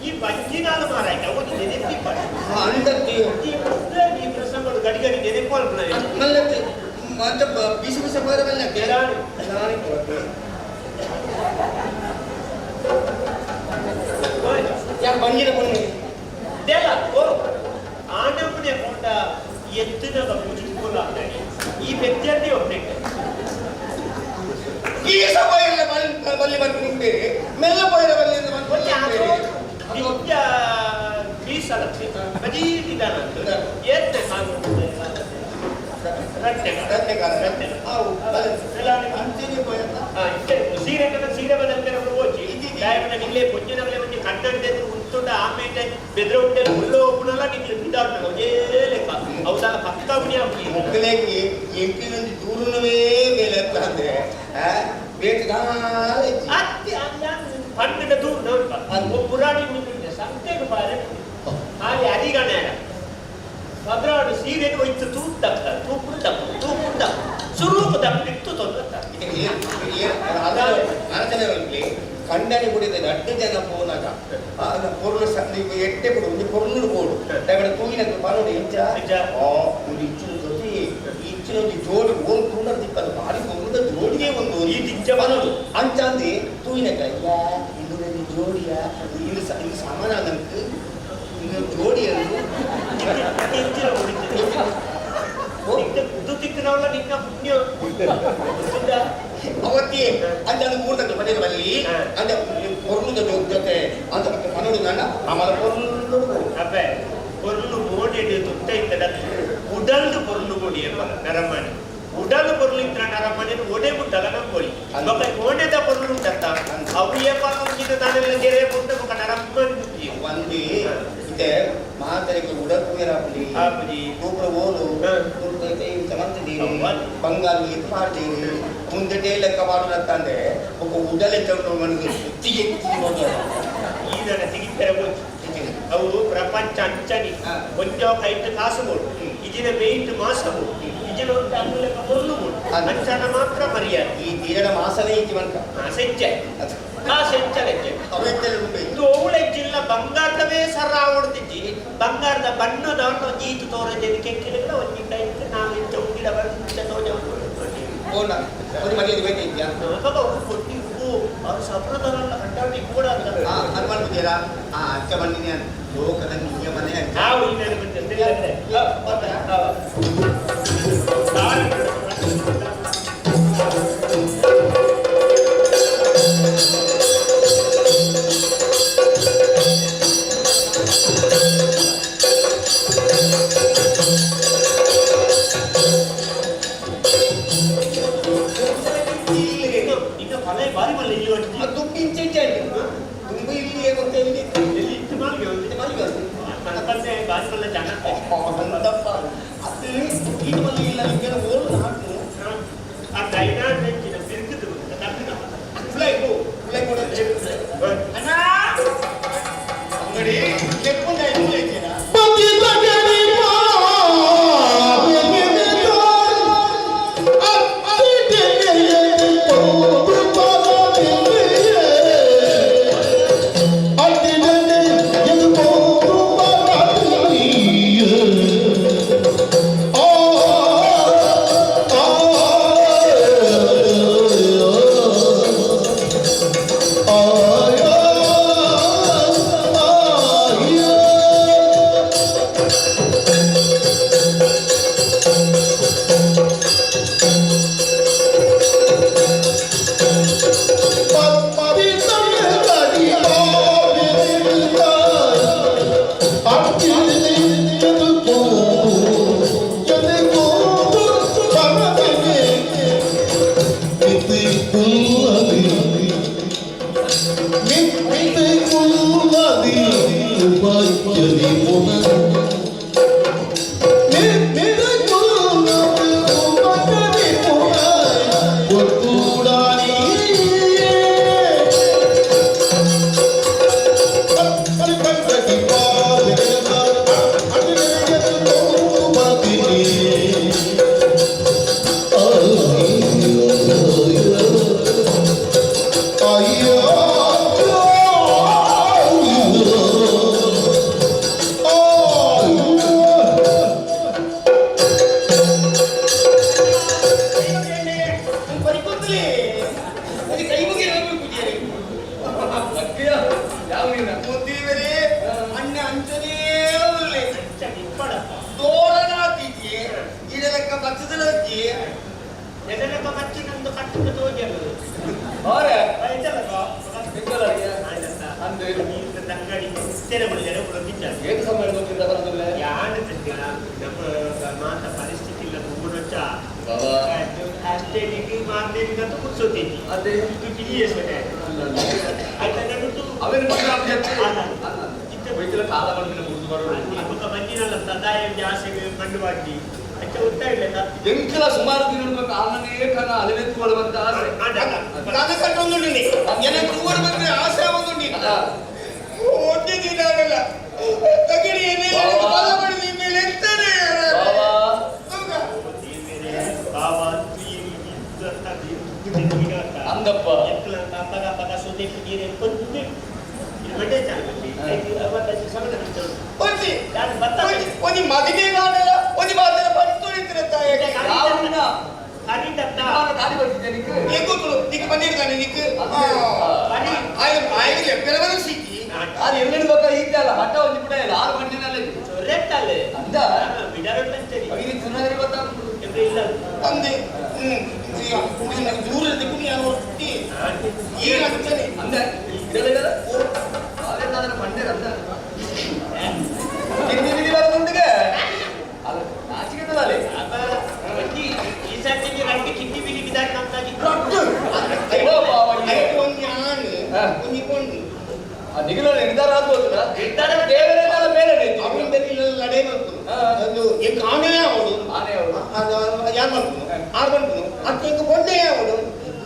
ಈ ಬಂಜಿನಾಲ ಮಾರಾಯ್ತ ಓದಿ ನೆನಪಿ ಪಡ ಅಂದಕ್ಕೆ ಈ ಪ್ರಸಂಗಗಳು ಗಡಿ ಗಡಿ ನೆನಪು ನಲ್ಲತ್ತೆ ಮತ್ತೆ ಬಿಸಿ ಬಿಸಿ ಬರವಲ್ಲ ಕೇಳಾಡಿ ಯಾಕೆ ಬಂದಿರ ಬನ್ನಿ ದೇಲ್ಲ ಓ ಆನಮನೆ ಕೊಂಡ ಎತ್ತಿನ ಮುಜಿಕೋಲ ಈ ವ್ಯಕ್ತಿಯನ್ನೇ ಒಬ್ಬನೇ ಈ ಸಭೆಯಲ್ಲಿ ಬಲ್ಲಿ ಬಂದು ಮೆಲ್ಲ ಬೈರ ಬಲ್ಲಿ ನಿತ್ಯ ಮೀಸಲತ್ತೆ ಬದೀದಿದ್ದಾನ ಎತ್ತೆ ಸೀರೆ ಬದಲ್ತಾರೆ ಓಚಿ ಇಲ್ಲೇ ಪುಂಜನಗಲೆ ಒಂದು ಕಟ್ಟಡದ ಉಂಟುಂಡ ಆಮೇಲೆ ಬೆದ್ರ ಉಂಟೆ ಉಳ್ಳೋ ಉಳ್ಳಲ್ಲ ನಿಂಗೆ ಬಿದ್ದಾಡ್ತಾನೆ ಅದೇ ಲೆಕ್ಕ ಹೌದಾ ಪಕ್ಕ ಉಣಿ ಮಕ್ಕಳಿಗೆ ಎಂಟಿನೊಂದು ದೂರನವೇ ಮೇಲೆ ಅಂದ್ರೆ ಪಂಡಿತ ದೂರ ನೋಡ್ಪ ಅದು ಪುರಾಣಿ ಮುಂದೆ ಸಂತೆಗೆ ಬಾರೆ ಹಾಗೆ ಅದಿಗಣ ಭದ್ರಾಡು ಸೀರೆಗೆ ಹೋಯ್ತು ತೂಪುಡು ತಪ್ಪು ಸ್ವರೂಪ ತಪ್ಪಿತ್ತು ತೊಂದರೆ ಕಂಡನೆ ಕುಡಿದ 2 ಜನ ಪೋನಾಗ ಪೊರ್ಲು ಎಟ್ಟೆ ಕೊಡು ಒಂದು ಪೊರ್ಲು ಬೋಡು ದಯವಿಟ್ಟು ತೂಗಿನ ಪಾರೋಡು ಇಚ್ಚಿನ ಜೊತೆ ಇಚ್ಚಿನ ಜೋಡಿ ಓನ್ ತೂನ ದಿಕ್ಕದು ಭಾರಿ ಪೊರ್ಲದ ಜೋಡಿಗೆ ಒಂದು ಈ ದಿಜ್ಜ ಬರೋದು ಅಂಚಾಂದಿ ತೂಗಿನಕಾಯ ಇದು ಜೋಡಿಯ ಇದು ಸಾಮಾನ ನಂಗೆ ಇದು ಜೋಡಿಯನ್ನು ತಿಕ್ಕಿನವಲ್ಲ ನಿನ್ನ ಪುಣ್ಯ ಅವತ್ತಿ ಅಂತ ಮೂರ್ತ ಮನೆಯ ಬಲ್ಲಿ ಅಂತ ಪೊರ್ಲುದ ಜೊತೆ ಅಂತ ಮನೋಡು ನನ್ನ ಆಮೇಲೆ ಪೊರ್ಲು ಅಪ್ಪೆ ಪೊರ್ಲು ಮೋಡಿ ತುಟ್ಟ ಇತ್ತದ ಉಡಲ್ದು ಪೊರ್ಲು ಮೋಡಿ ಎಂಬಲ್ಲ ನರಮಣಿ ಉಡಲು ಪೊರ್ಲು ಇತ್ತ ನರಮಣಿ ಒಡೆ ಮುಟ್ಟಲ್ಲ ನಂಬೋಳಿ ಅಲ್ಲೊಬ್ಬ ಮೋಡೆದ ಪೊರ್ಲು ಉಂಟಂತ ಅವು ಏಪಾಲ ಮುಂಚಿತ ತಾನೆಲ್ಲ ಗೆರೆ ಪುಟ್ಟ ಮುಖ ನರಮ್ಮನಿ ಒಂದಿ ಇದೆ ಮಾತರಿಗೆ ಉಡಕುವೇರಾಪುಲಿ ಆಪುಲಿ ಗೋಪುರ ಓಲು ಚಮಂತಿದ್ದೀರಿ ಬಂಗಾರ ಇದು ಮಾಡ್ತೀರಿ ಮುಂದೆ ಲೆಕ್ಕ ಮಾಡೋದಂತಂದ್ರೆ ಒಬ್ಬ ಉಡಲೆ ಚೌಟ ಮನೆಗೆ ಸುತ್ತಿಗೆ ಈ ನನ್ನ ತೆಗಿತಾರೆ ಅವು ಪ್ರಪಂಚ ಅಂಚನಿ ಕೊಂಚ ಕೈಟ್ ಕಾಸಬಹುದು ಇದಿನ ಮೇಯ್ಟ್ ಮಾಸಬಹುದು ಇದಿನ ಒಂದು ಅಂಗುಲೆಕ್ಕ ಮೊದಲುಬಹುದು ಅಂಚನ ಮಾತ್ರ ಮರ್ಯಾದೆ ಈ ತೀರಡ ಮಾಸನೇ ಇದ್ದೀವಂತ ಸೆಂಚೆ ಸೆಂಚಲೆಜ್ಜೆ ಇದು ಅವಳೆಜ್ಜಿಲ್ಲ ಬಂಗಾರದವೇ ಸರ ಹೊಡ್ತಿದ್ದಿ ಬಂಗಾರದ ಬಣ್ಣದ ಜೀತು ತೋರದೆ ಕೆಕ್ಕಿಲಿಲ್ಲ ಒಂದು ಟೈಪ್ ನಾವು ಇಂಚ ಉಂಗಿಡ ಬಂದ ತೋಜ ಮರ್ಯಾದೆ ಬೇಕಿದ್ಯಾ ಕೊಟ್ಟಿಗೂ ಅವ್ರು ಸಪ್ರದವರೆಲ್ಲ ಅಡ್ಡಾಡಿ ಕೂಡ ಅದು ಮಾಡ್ಬಿದ್ದೀರಾ ಅಕ್ಕ ಬಂದಿನಿ ಅಂತ ಲೋಕದ ನಿಯಮನೇ ನಾವು ಈ ಮೇಲೆ ಬಂದಿರ್ತೇವೆ ಅಂತಪ್ಪ ಅದು ಇದು ಮಲ್ಲಿ ಇಲ್ಲ ಹಿಂಗೆ ಓಡು ಹಾಕು ಆ ಡೈನಾಡ್ ಹೆಚ್ಚಿನ ಬಿರುಕುದು ಫ್ಲೈ ಕೂಡ ಅಣ್ಣ ಅಂಗಡಿ ಕೆಪ್ಪುಂದ ಇದು ಲೇಖನ ಎಂಕಲ ಸುಮಾರು ದಿನ ಕಾಲನೇ ಕನ ಅಲೆನೆತ್ತುಕೊಳ್ಳುವಂತ ಆಸೆ ನಾನು ಕಟ್ಟೊಂದುಂಡು ಎನ್ನ ತೂವಡ್ಬೇಕ್ರೆ ಆಸೆ ಆಗುಂಡು ಒಟ್ಟೆ ದಿನ ಆಗಲ್ಲ ತಗಡಿ ಏನೇ ಬಾಲ ಮಾಡಿ ಮೇಲೆ ಎಂತಾನೆ ಅಂದಪ್ಪ ಎಕ್ಕಲಂತ ಪದ ಪದ ಸುದ್ದಿ ನೀರೇ ಕೊಂದು ಇರುವಂತೆ ಚಾಲಲ್ಲಿ ಅವತ್ತು ಸಮಯ ಒಂದಿ ಒಂದಿ ಮದಿಗೆ ಕಾಣಲ್ಲ ಒಂದಿ ಮಾತಲ್ಲ ಪತ್ತುಳಿತಿರುತ್ತಾಯ ಯಾವನ್ನ ಹರಿದತ್ತ ದಾರಿ ಬರ್ತಿದ್ದೆ ನಿಕ್ಕೆ ಏಕೋತು ನಿಕ್ಕೆ ಬಂದಿರ್ತಾನೆ ನಿಕ್ಕೆ ಹರಿ ಆಯ್ಲೆ ಕೆಲವರ ಸಿಕ್ಕಿ ಅದು ಎಲ್ಲೆಲ್ಲಿ ಬೇಕಾ ಈಗಲ್ಲ ಹಠ ಒಂದು ಬಿಡ ಇಲ್ಲ 6 ಗಂಟೆನಲ್ಲಿ ರೆಟ್ಟಲ್ಲಿ ಅಂದ ಬಿಡರಟ್ಟಂತೆ ಅವಿಗೆ ಚುನಾವಣೆ ಗೊತ್ತಾಗ್ತದೆ ಎಬ್ರೆ ಇಲ್ಲ ಅಂದೆ ಈಗ ದೂರದ ಕುನಿ ಒಟ್ಟಿ ಈಗ ಅಂತಾನೆ ಅಂದೆ ಇದೆಲ್ಲ ಅವೆಲ್ಲ ಮಂಡೆ ಅಂದ ನಿನ್ನೆ ಬರುವುದಿಗೆ ಅಲ್ಲ ನಾಚಿಕೆದಲ್ಲ ಅಬ್ಬ ಈ ಸರ್ತಿಗೆ ರಂಡಿ ಕಿಟ್ಟಿ ಬಿಲಿ ಬಿದಾಕ ಅಂತಾಗಿ ಅಯ್ಯೋ ಬಾಬಾ ಒಂದು ಯಾನ್ ಒಂದು ಕೊಂಡು ಆ ನಿಗಲ ನಿರ್ಧಾರ ಆಗೋದ್ರ ನಿರ್ಧಾರ ದೇವರೇನ ಬೇರೆ ಅವನಿಂದ ಇಲ್ಲ ಲಡೆ ಮಾಡ್ತು ಅದು ಈ ಕಾಣೆ ಅವಳು ಆನೆ ಅವಳು ಅದು ಯಾರು ಮಾಡ್ತು ಆರು ಬಂತು ಅದಕ್ಕೆ ಕೊಂಡೆ ಅವಳು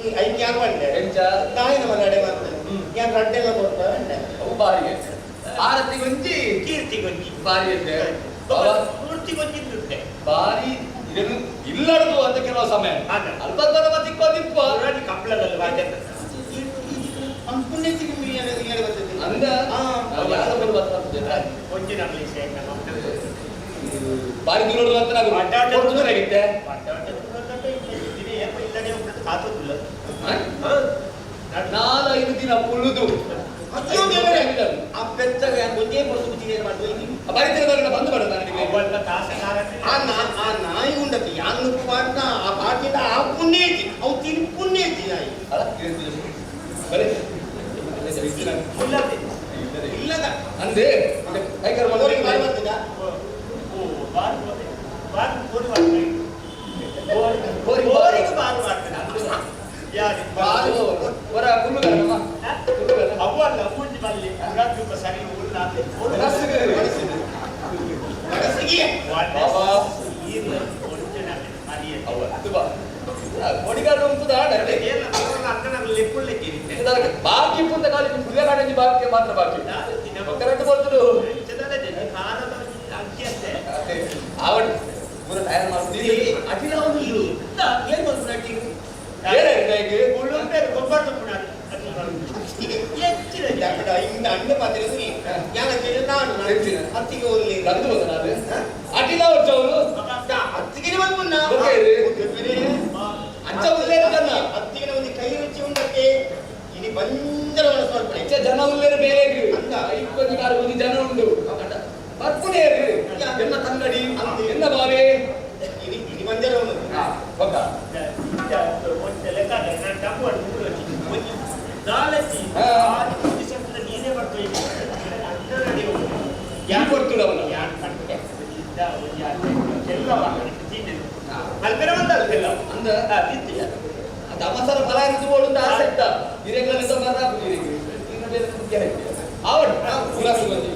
ಈ ಐದು ಯಾರು ಬಂದೆ ಎಂಚ ತಾಯಿನ ಲಡೆ ಮಾಡ್ತು ಯಾರು ರಡ್ಡೆಲ್ಲ ಕೊಡ್ತಾ ಅವು ಬಾರಿಗೆ ಆರತಿ ಗೊಂಜಿ ಕೀರ್ತಿ ಗೊಂಜಿ ಬಾರಿ ಇದೆ ಪೂರ್ತಿ ಗೊಂಜಿದ್ದುತ್ತೆ ಬಾರಿ ಇದನ್ನು ಇಲ್ಲಡದು ಅಂತ ಕೆಲವು ಸಮಯ ಅಲ್ಪ ಸ್ವಲ್ಪ ತಿಕ್ಕೋದಿಪ್ಪ ಕಪ್ಪಳದಲ್ಲಿ ವಾದ್ಯ ಪುಣ್ಯತಿಗೆ ಹೇಳಿ ಬರ್ತದೆ ಅಂದ ಯಾರು ಬರು ಬರ್ತದೆ ಗೊಂಜಿನ ಪ್ಲೇಸ್ ಬಾರಿ ದೂರ ಅಂತ ನಾವು ಅಡ್ಡಾಡಿದ್ದೆ ಕಾತುದಿಲ್ಲ 4-5 ದಿನ ಪುಳ್ಳುದು ಆ ಬೆಚ್ಚಗೆ ಒಂದೇ ಬಡಿದು ಮಾಡ್ತೀವಿ ಬರೀತಿರೋದ್ರಿಂದ ಬಂದು ಬೇಡ ನನಗೆ ಆ ನಾಯಿ ಉಂಡತಿ ಯಾನು ಪಾಟ್ನ ಆ ಪಾಟಿಂದ ಆ ಪುಣ್ಯ ಐತಿ ಅವು ತಿನ್ ಪುಣ್ಯ ಐತಿ ನಾಯಿ ಬರೀ ಇಲ್ಲದ ಅಂದೆ ಕೈಕರ್ ಮಾಡ್ತೀಗ ಸರಿ ಇಲ್ಲ ಒಳ್ಳೆ ಮರಿಯ ಅವ ತುಂಬಾ ಕೊಡಿಗಾಡು ಉಂಟುದ ನಡೆ ಏನ ಅವರ ಅಕ್ಕನ ಲೆಪ್ಪುಳ್ಳಿಕ್ಕೆ ಬಾಕಿ ಪುಂತ ಕಾಲಿ ಪುಲಿಗಾಡಿ ಬಾಕಿ ಮಾತ್ರ ಬಾಕಿ ಕರೆಕ್ಟ್ ಬರ್ತದು ಭಾರತ ಅಂತ್ಯತೆ ಅವನ್ ಪೂರ ತಯಾರು ಮಾಡ್ತೀವಿ ಅಖಿಲ ಅವನು ಇರು ಏನ್ ಮಾಡ್ತಾನೆ ಅಕ್ಕಿ ಏನಾಗಿದೆ ಉಳ್ಳುಂಟೆ ಗೊಬ್ಬರ ಪುಣ ಹೆಚ್ಚಿನ ಜಾಗಡ ಇಂದ ಅಣ್ಣ ಮಾತಿರಲಿ ಯಾಕೆ ನಾನು ಹತ್ತಿಗೆ ಹೋಗ್ಲಿ ಗಂದು ಬಂದ ಅಖಿಲ ವರ್ಷವನು ಹತ್ತಿಗೆ ಬಂದ ಅಂಚ ಉಲ್ಲೇಖನ ಹತ್ತಿಗೆ ಒಂದು ಕೈ ರುಚಿ ಉಂಟಕ್ಕೆ ಇನಿ ಬಂಜರವನ ಸ್ವಲ್ಪ ಹೆಚ್ಚ ಜನ ಉಲ್ಲೇಖ ಬೇರೆ ಅಂದ 20 ಜನ ಉಂಟು ಬರ್ಪುನೇ ಎನ್ನ ತಂಗಡಿ ಎನ್ನ ಬಾವೆ ಇನಿ ಬಂಜರವನು ಬಗ್ಗ ನೀನೇ ಬರ್ತೀವಿ ಯಾಕೆ ಕೊಡ್ತೀವಿ ಅವನು ಅಂದ ಅದು ಅವಸರ ಫಲ ಇರಿಸಿಕೊಳ್ಳು ಅಂತ ಆಸೆ ಇತ್ತ ಹಿರೇಗಳಿಂದ ಮಾತಾಡ್ತೀವಿ ಇನ್ನು ಬೇರೆ ಮುಖ್ಯ ಹೇಳ್ತೀವಿ ಅವನು ಉಲಾಸು ಬಂದಿ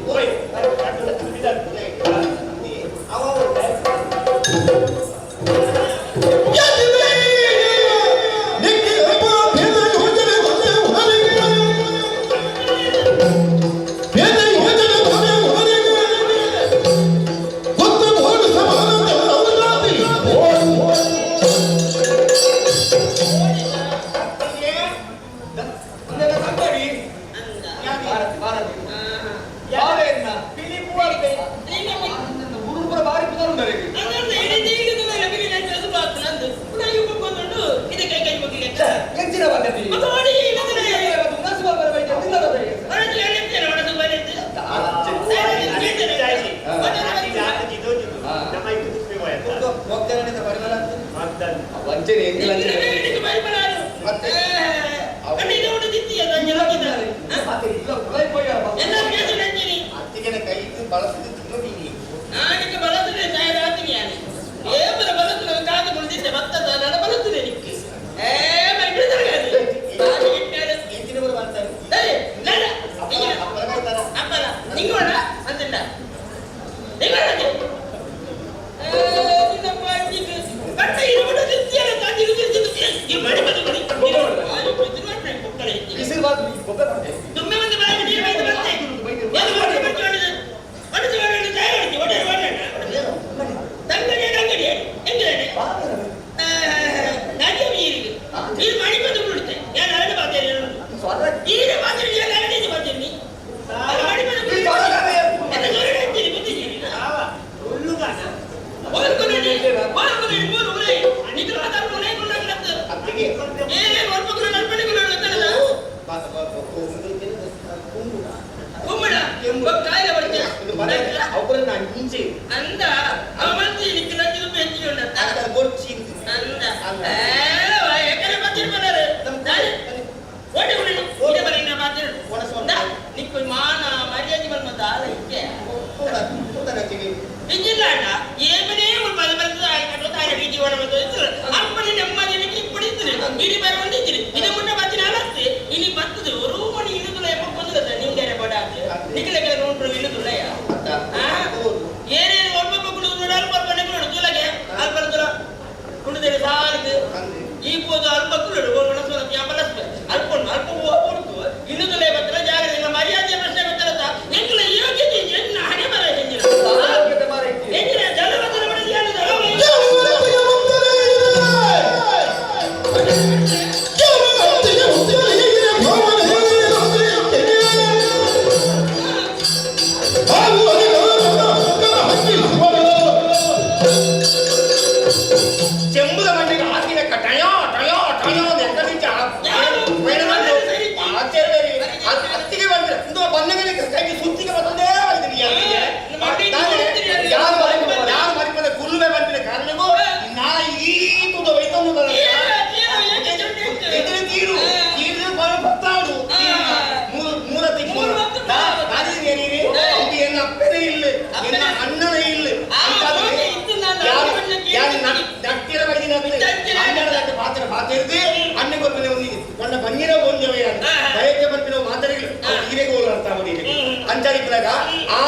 ಅಂಚಾರಿಪದಾಗ ಆ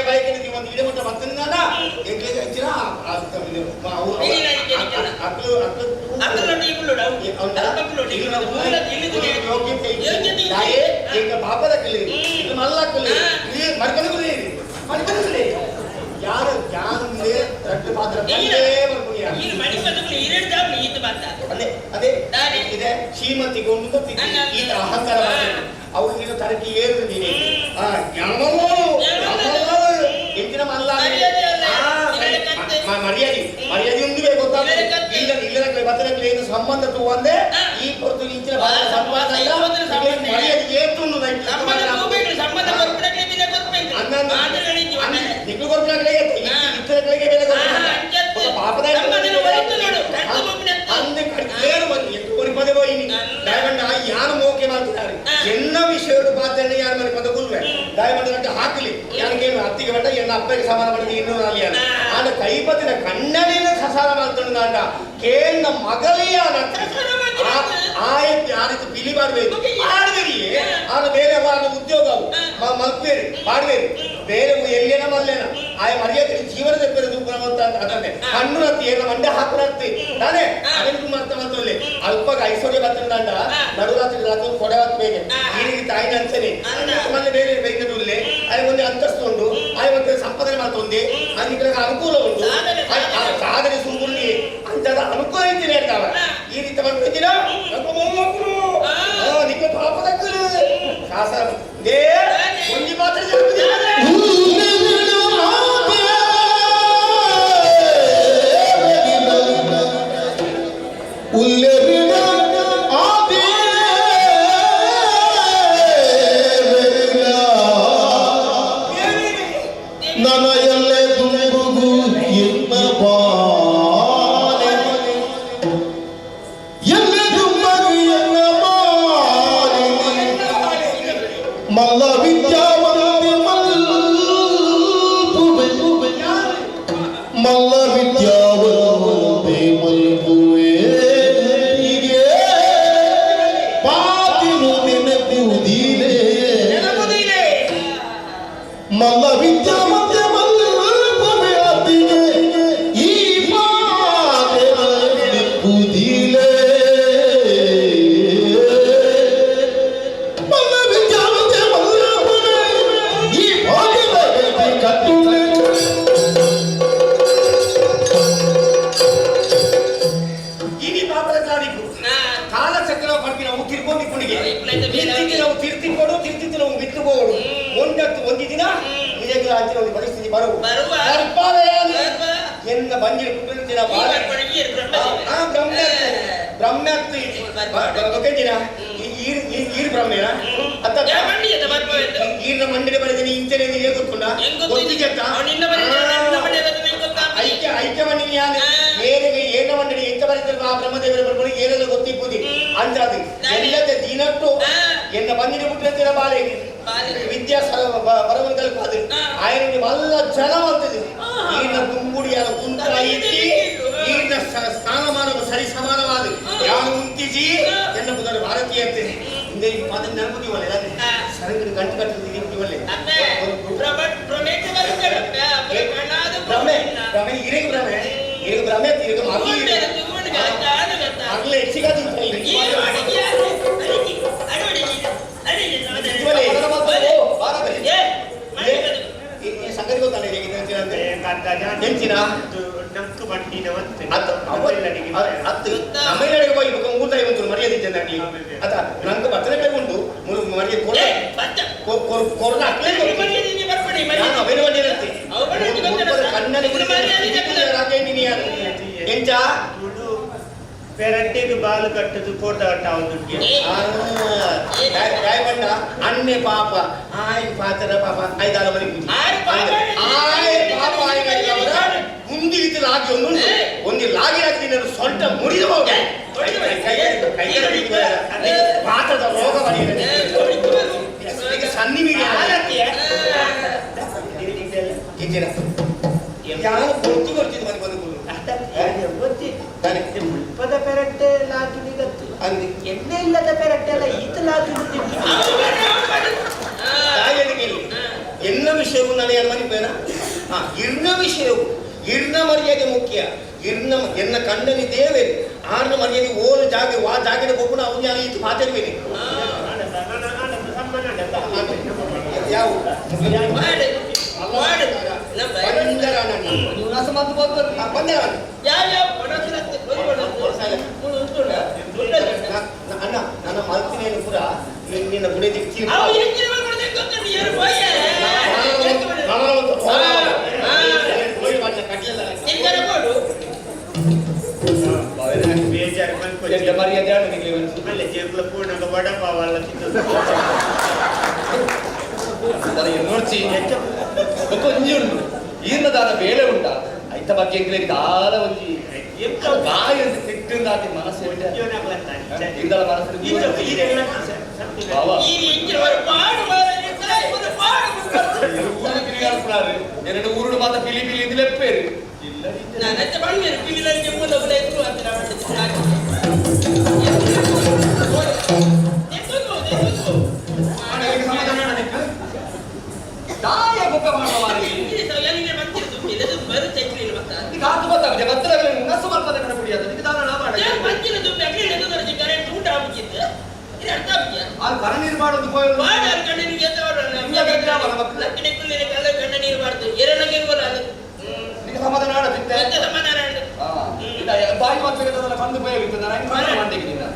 ಬೈಕಿನ ಒಂದು ಇಡಮಟ್ಟ ಬರ್ತನ ಎಂಕ್ಲೆಗೆ ಹಚ್ಚಿನ ಬಾಪದ ಕಲಿ ಮಲ್ಲ ಕಲಿ ಮರ್ಕಲಿ ಮರ್ಕಲಿ ಯಾರು ಯಾರು ರಟ್ಟು ಪಾತ್ರ ಅದೇ ಅದೇ ಇದೆ ಶ್ರೀಮತಿಗೊಂಡು ಈತ ಅಹಂಕಾರ ಅವ್ರಿಗೆ ತರಕಿ ಏರು ನೀನೆ ಎಂಚಿನ ಮಲ್ಲ ಮರ್ಯಾದೆ ಮರ್ಯಾದೆ ಒಂದು ಗೊತ್ತಾಗ ಇಲ್ಲ ಇಲ್ಲದ ಬತ್ತನಕ್ಕೆ ಏನು ಸಂಬಂಧ ತಗೊಂಡೆ ಈ ಹೊರತು ಇಂಚಿನ ಸಂವಾದ ಮರ್ಯಾದೆ ಏತು ನಿಕ್ಳು ಕೊಡ್ಬಿಡಕ್ಕೆ ಇತರ ಕಡೆಗೆ ಬೆಲೆ ಪಾಪದ ಅಂದೆ ಕೇಳು ಬಂದು ಎಷ್ಟು ಕೊಡಿ ಪದೇ ಹೋಗಿ ದಯಮಂಡ ಯಾರು ಮೋಕೆ ಮಾಡ್ತಿದ್ದಾರೆ ಎಲ್ಲ ವಿಷಯಗಳು ಪಾತ್ರನೆ ಯಾರು ಮನೆ ಪದ ಗುಲ್ವೆ ದಯಮಂಡ ಗಂಟೆ ಹಾಕಲಿ ಯಾರಿಗೇನು ಅತ್ತಿಗೆ ಬೇಡ ಎನ್ನ ಅಪ್ಪಗೆ ಸಮಾನ ಮಾಡಿ ಇನ್ನೂ ನಾಲಿ ಆದ ಕೈಪತ್ತಿನ ಕಣ್ಣನಿನ ಸಸಾರ ಮಾಡ್ಕೊಂಡು ಅಂಡ ಕೇಂದ್ರ ಮಗಲಿಯ ಆಯ್ತು ಆ ರೀತಿ ಬಿಲಿ ಮಾಡಬೇಕು ಮಾಡಬೇರಿಯೇ ಆದ ಬೇರೆ ಉದ್ಯೋಗವು ಮಲ್ಪೇರಿ ಮಾಡಬೇರಿ ಬೇರೆ ಎಲ್ಲೇನ ಮಲ್ಲೇನ ಆಯ ಮರ್ಯಾದೆ ಜೀವನದ ಬೆರೆದು ಅದನ್ನೇ ಹಣ್ಣು ಹತ್ತಿ ಏನೋ ಮಂಡೆ ಹಾಕಿ ತಾನೇ ಅದನ್ನು ಮಾಡ್ತಾ ಮಾಡ್ತಲ್ಲಿ ಅಲ್ಪಾಗ ಐಶ್ವರ್ಯ ಬರ್ತದಂಡ ನಡುರಾತ್ರಿ ರಾತ್ರಿ ಕೊಡೆ ಹೊತ್ತು ಬೇಗ ಈ ರೀತಿ ತಾಯಿನ ಅನ್ಸನೆ ಮನೆ ಬೇರೆ ಬೇಕಲ್ಲಿ ಆಯ ಒಂದು ಅಂತಸ್ತು ಉಂಟು ಆಯ ಒಂದು ಸಂಪಾದನೆ ಮಾಡ್ತೊಂದು ಅದಕ್ಕೆ ಅನುಕೂಲ ಉಂಟು ಸಾಧನೆ ಸುಮ್ಮನೆ ಅಂತದ ಅನುಕೂಲ ಇದ್ದೀನಿ ಹೇಳ್ತಾವ ಈ ರೀತಿ ಮಾಡ್ಕೊತೀರಾ ನಿಕ್ಕ ಪಾಪದಕ್ಕಲು ಶಾಸನ ದೇ ಒಂದು ಮಾತ್ರ ಮಲ್ಲ ವಿದ್ಯಾವಂತೆ ಮಲ್ಲ ವಿದ್ಯಾವಂತೆ ಮಲ್ಪುವೆ ಪಾತಿನು ನೆನಪುವುದಿಲೆ ಮಲ್ಲ ವಿದ್ಯಾವಂತೆ ಮಲ್ಪುವೆ ಅತಿಗೆ ಈ ಪಾತಿನ ನೆನಪುವುದಿಲೆ ಒಂದು ದಿನ ನಿಜಗಳ ಅಂಚಿನ ಒಂದು ಪರಿಸ್ಥಿತಿ ಬರುವ ಎನ್ನ ಬಂದಿರ ಕುಟುಂಬ ಬ್ರಹ್ಮ್ಯಾತ್ಮ ಈರು ಬ್ರಹ್ಮೇನ ಅತ್ತ ಈರ್ನ ಮಂಡಿನ ಬರೆದಿನಿ ಇಂಚನೆ ಗೊತ್ತುಂಡ ಐಕ್ಯ ಮಂಡಿನಿ ಬೇರೆ ಏನ ಮಂಡಳಿ ಎಂತ ಬರೆದಿರುವ ಆ ಬ್ರಹ್ಮದೇವರ ಬರ್ಬೋದು ಏನೆಲ್ಲ ಗೊತ್ತಿಪ್ಪುದಿ ಅಂತಾದ ಎಲ್ಲದ ದಿನಟ್ಟು ಎನ್ನ ಬಂದಿನ ಬಿಟ್ಟಿರ್ತೀರ ಬಾಳೆಗೆ ವಿದ್ಯಾ ಬರವನ್ ಕಲ್ಪಾದ ಆಯ್ನ ಮಲ್ಲ ಜನ ಮಾಡ್ತಿದ್ವಿ ಈನ ಗುಂಗುಡಿಯಾದ ಕುಂತ ಐತಿ ಈನ ಸ್ಥಾನಮಾನ ಸರಿ ಸಮಾನವಾದ ಯಾರು ಉಂತಿಜಿ ಎನ್ನ ಮುದರ ಭಾರತೀಯತೆ ಹಿಂದೆ ಈ ಪದ ನೆನಪುದಿವಲ್ಲ ಸರಗಡಿ ಗಂಟು ಕಟ್ಟುತ್ತಿವಲ್ಲ ಭ್ರಮೆ ಇರೇಗ ಭ್ರಮೆ ಇರೇಗ ಭ್ರಮೆ ಇರೇಗ ಮಗಲು ಹೆಚ್ಚಿಗಾದ ಸಂಗತಿ ಗೊತ್ತಾನೆ ನೆಂಚಿನ ನಕ್ಕು ಬಂಡಿನವಂತೆ ತಮಿಳ್ನಾಡಿಗೆ ಹೋಗಿ ಮೂರ್ತಾಯಿ ಬಂತು ಮರ್ಯಾದೆ ಇದ್ದಂಡಿ ಅದ ನಂಗೆ ಬರ್ತನೆ ಬೇಕುಂಟು ಮರ್ಯಾದೆ ಕೊರೋನಾ ಎಂಚ ಪೆರಟ್ಟೆಗೆ ಬಾಲು ಕಟ್ಟದು ಕೋಟ ಕಟ್ಟಾವುದುಂಟು ಬಣ್ಣ ಅನ್ನೆ ಪಾಪ ಆಯ್ ಪಾತ್ರ ಪಾಪ ಐದಾರ ಮನೆ ಆಯ್ ಪಾಪ ಮುಂದಿ ಲಾಗಿ ಒಂದು ಲಾಗಿ ಹಾಕ್ತೀನಿ ಸೊಂಟ ಮುರಿದಬಹುದು ಪಾತ್ರದ ರೋಗ ಸನ್ನಿವಿಗೆ ಯಾರು ಕೊಡ್ತಿ ಕೊಡ್ತಿದ್ದು ಮನೆ ಬಂದು ಮುಲ್ಪದ ಪೆರಟ್ಟೆ ಲಾಗಿ ಗತ್ತು ಎಣ್ಣೆ ಇಲ್ಲದ ಪೆರಟ್ಟೆ ಎಲ್ಲ ಈತ ಲಾಗಿ ಎಲ್ಲ ವಿಷಯವು ನಾನು ಏನು ಮನೆ ಬೇಡ ಇರ್ನ ವಿಷಯವು ಇರ್ನ ಮರ್ಯಾದೆ ಮುಖ್ಯ. ಇರ್ನ ಎನ್ನ ಕಂಡನಿ ದೇವೆ ಆರ್ನ ಮರ್ಯಾದೆ ಓಲು ಜಾಗ ವಾ ಜಾಗದ ಹೋಗೋಣ ಅವ್ನು ಯಾವ ಇದು ಮಾತಾಡ್ಬೇನೆ ಯಾವ ಅಣ್ಣ ನನ್ನ ಮಲ್ತಿನೇನು ಪುರ ನಿನ್ನ ಗುಡಿ ದಿಕ್ಕಿ మర్యాద జేబులో పూర్ణంగా వడపా వాళ్ళ ನೋಡ್ಸಿ ಕೊಂಚುಂಡು ಈರ್ನ ದಾನ ಬೇಳೆ ಉಂಟ ಐತ ಬಗ್ಗೆ ದಾಲ ಒಂಜಿ ಬಾಯಿ ಅಂತ ತಿಟ್ಟಿಂದಾತಿ ಮನಸ್ಸು ಇಂದಲ ಮನಸ್ಸು ಎರಡು ಊರುಡು ಮಾತ ಪಿಲಿ ಪಿಲಿ ಇಂದ ಲೆಪ್ಪೇರು ದಾಯ ಬುಕ್ಕ ಮಾಡುವವರಿಗೆ ಕಾತು ಗೊತ್ತಾಗುತ್ತೆ ಭದ್ರಗಳಲ್ಲಿ ನಸು ಬರ್ತದೆ ಕಣ ಕುಡಿಯೋದು ಇದಕ್ಕೆ ದಾನ ಮಾಡಿ ಅದು ಕರ ನೀರು ಮಾಡೋದು ಸಮಾಧಾನ ಆಡದಿತ್ತೆ ಬಾಯಿ ಮಕ್ಕಳಿಗೆ ಬಂದು ಉಪಯೋಗಿತ್ತು ನಾನು ಮಾಡ್ತೀನಿ ನೀನು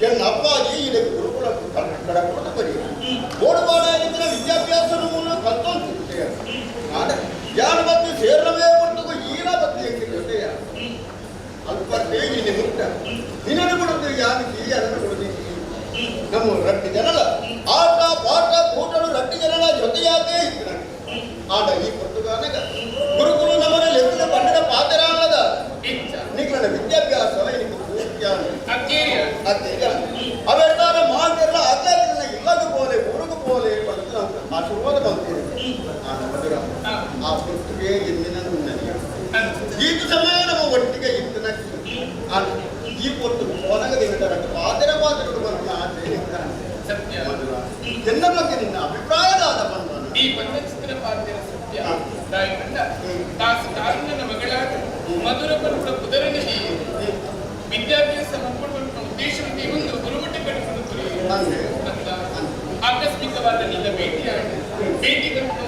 என் அப்பாஜி இதுக்கு குருகுல கடற்கொண்டு பரி ஓடுபாட இருக்கிற வித்யாபியாசம் கத்தம் யார் பத்தி சேர்றவே மட்டும் ஈரா பத்தி எங்கிட்ட ಅಲ್ಪಟ್ಟೆ ಇಲ್ಲಿ ಮುಟ್ಟ ನಿನ್ನನ್ನು ಕೊಡುತ್ತೆ ಯಾರಿಗೆ ಅದನ್ನು ಕೊಡುತ್ತೀನಿ ನಮ್ಮ ರಟ್ಟಿ ಜನಲ ಆಟ ಪಾಠ ಕೂಟಲು ರಟ್ಟಿ ಜನಲ ಜೊತೆಯಾಗೇ ಇತ್ತು ಆಟ ಈ ಪುಸ್ತಕನಾಗ ಗುರುಕುಲು ನಮ್ಮಲ್ಲಿ ಎತ್ತಿನ ಪಂಡಿತ ಪಾತ್ರರಾಗದ ನಿನ್ನ ವಿದ್ಯಾಭ್ಯಾಸ ನಿನಗೆ ಪೂರ್ತಿಯಾಗ ಅವೆಲ್ಲಾರ ಮಾತೆಲ್ಲ ಅಗ್ಲಲ್ಲ ಇಲ್ಲದ പോലെ ಊರುಗು പോലെ ಪಡೆದು ಆಶೀರ್ವಾದ ಬಂದಿದೆ ಆ ಪುಸ್ತಕ ಎಂದಿನ ಗೀತು ಸಮಯ ನಮ್ಮ ಒಟ್ಟಿಗೆ ಇತ್ತನ ಈ ಪೊತ್ತು ಹೋದಾಗ ಪಾತ್ರ ಪಾತ್ರಗಳು ಬಂದ ಸತ್ಯ ಎನ್ನ ಬಗ್ಗೆ ನಿನ್ನ ಅಭಿಪ್ರಾಯದಾದ ಬಂದ ಈ ಪಂಚಚಿತ್ರ ಪಾತ್ರ ಸತ್ಯ ರಾಯಕಂಡ ತಾಸಿನ ಮಗಳಾದ ಮಧುರ ಪರ್ವತ ಕುದರನಿಧಿ ವಿದ್ಯಾಭ್ಯಾಸ ಮಾಡಿಕೊಳ್ಳುವಂತ ಉದ್ದೇಶಕ್ಕೆ ಒಂದು ಗುರುಮಟ್ಟ ಕಟ್ಟಿಕೊಂಡು ಅಂತ ಆಕಸ್ಮಿಕವಾದ ನಿನ್ನ ಭೇಟಿ ಬಂದು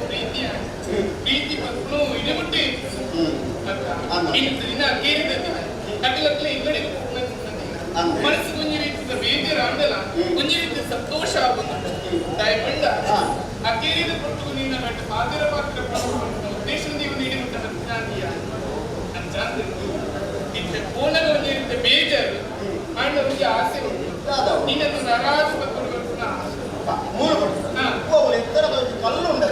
ಪ್ರೀತಿ ಬಂದು ಇಡಮುಟ್ಟಿ ಇಂದು ದಿನ ಕೇರಿದ ದಿನ ಕಟ್ಟಲಕ್ಕಲೆ ಇಲ್ಲಡೆ ಮನಸ್ಸು ಒಂಜಿ ರೀತಿಯ ಬೇಜಾರ ಅಂದಲ್ಲ ಒಂಜಿ ರೀತಿಯ ಸಂತೋಷ ಆಗುವುದು ದಯಪಂಡ ಆ ಕೇರಿದ ಕೊಟ್ಟು ನಿನ್ನ ಗಂಟ ಪಾತ್ರ ಉದ್ದೇಶದಿಂದ ನೀಡಿರುವಂತ ವಿಜ್ಞಾನಿಯ ಅಂಚಾಂದ ಇತ್ತ ಕೋಣದ ಒಂಜಿ ರೀತಿಯ ಬೇಜಾರು ಅಂಡ ಒಂಜಿ ಆಸೆ ಉಂಟು ನಿನ್ನನ್ನು ನಾರಾಜು ಪತ್ಕೊಂಡು ಕಲ್ಲುಂಡ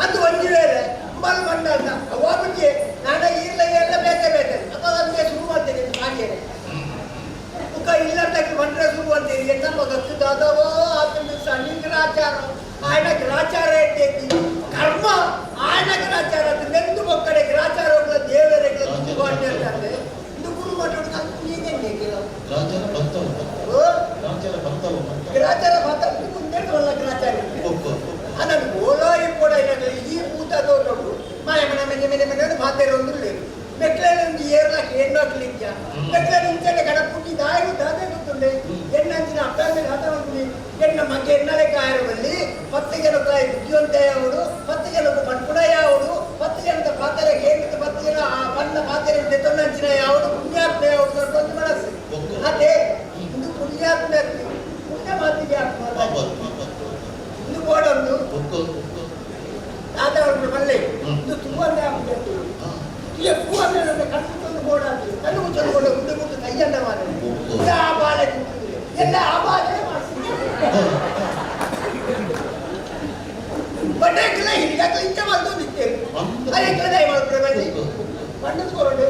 ಅದು ಒಂದು ವೇಳೆ ಬಲ್ ಬಂದ ಹೋಗ್ಬಿಟ್ಟು ನಾನು ಇಲ್ಲ ಎಲ್ಲ ಬೇಕೆ ಅಪ್ಪ ಅದಕ್ಕೆ ಶುರು ಮಾಡ್ತೇನೆ ಹಾಗೆ ಮುಖ ಇಲ್ಲದಕ್ಕೆ ಬಂದ್ರೆ ಶುರು ಮಾಡ್ತೇನೆ ಎನ್ನ ಮಗತ್ತು ದಾದವೋ ಆತನ ಸಣ್ಣಿಗ್ರಾಚಾರ ఆయన గ్రాచార ఏంటి కర్మ ఆయన గ్రాచార నెందు ఒక్కడే గ్రాచారంలో దేవుడు అంటే ఇందుకు మాట్లాడుతాను గ్రాచార భర్తలు వల్ల గ్రాచార అన్నది ఓలో ఇప్పుడు ఈ పూతతో మా ఏమైనా మాతే రోజులు లేదు మెట్ల నుంచి ఏర్లకి ఎన్నోట్లు ఇంకా మెట్ల నుంచి గడపుట్టి దాయి దాదే గుర్తుండే ఎన్నంచిన అర్థాన్ని రాత్రి ಎನ್ನ ಮಗ್ಗೆ ಎನ್ನಲೆ ಕಾಯಿರುವಲ್ಲಿ 10 ಜನಕ ಬುದ್ಧಿವಂತೆಯವರು 10 ಜನಕ ಪಂಪುಡಯಾವರು 10 ಜನದ ಪಾತ್ರ ಕೇಂದ್ರ 10 ಜನ ಬಣ್ಣ ಪಾತ್ರ ತೆತ್ತೊಂದಂಚಿನ ಯಾವುದು ಪುಣ್ಯಾತ್ಮ ಯಾವುದು ಒಂದು ಮನಸ್ಸು ಅದೇ ಇದು ಪುಣ್ಯಾತ್ಮ ಪುಣ್ಯ ಮಾತಿಗೆ ಇದು ಬೋಡೊಂದು ಆದವರು ಮಲ್ಲೆ ಇದು ತುಂಬಾ ಆಗ್ಬಿಟ್ಟು ಎಪ್ಪು ಅಂದ್ರೆ ಕಣ್ಣು ಬೋಡ ಕಣ್ಣು ಮುಚ್ಚಲು ಮುಂದೆ ಮುಂದೆ ಕೈಯನ್ನ ಮಾಡಿ ಆ ಬಾಳೆ ಎಲ್ಲ ಆ ಬಾಳೆ ಬಟ್ಟೆಗಳ ಹಿಡಿದಾಗ ಇಂಚ ಮಾಡ್ಕೊಂಡಿದ್ದೇವೆ ಅದಕ್ಕೆ ದಯ ಮಾಡ್ಕೊಳ್ಳಿ ಮಣ್ಣಸ್ಕೊಂಡು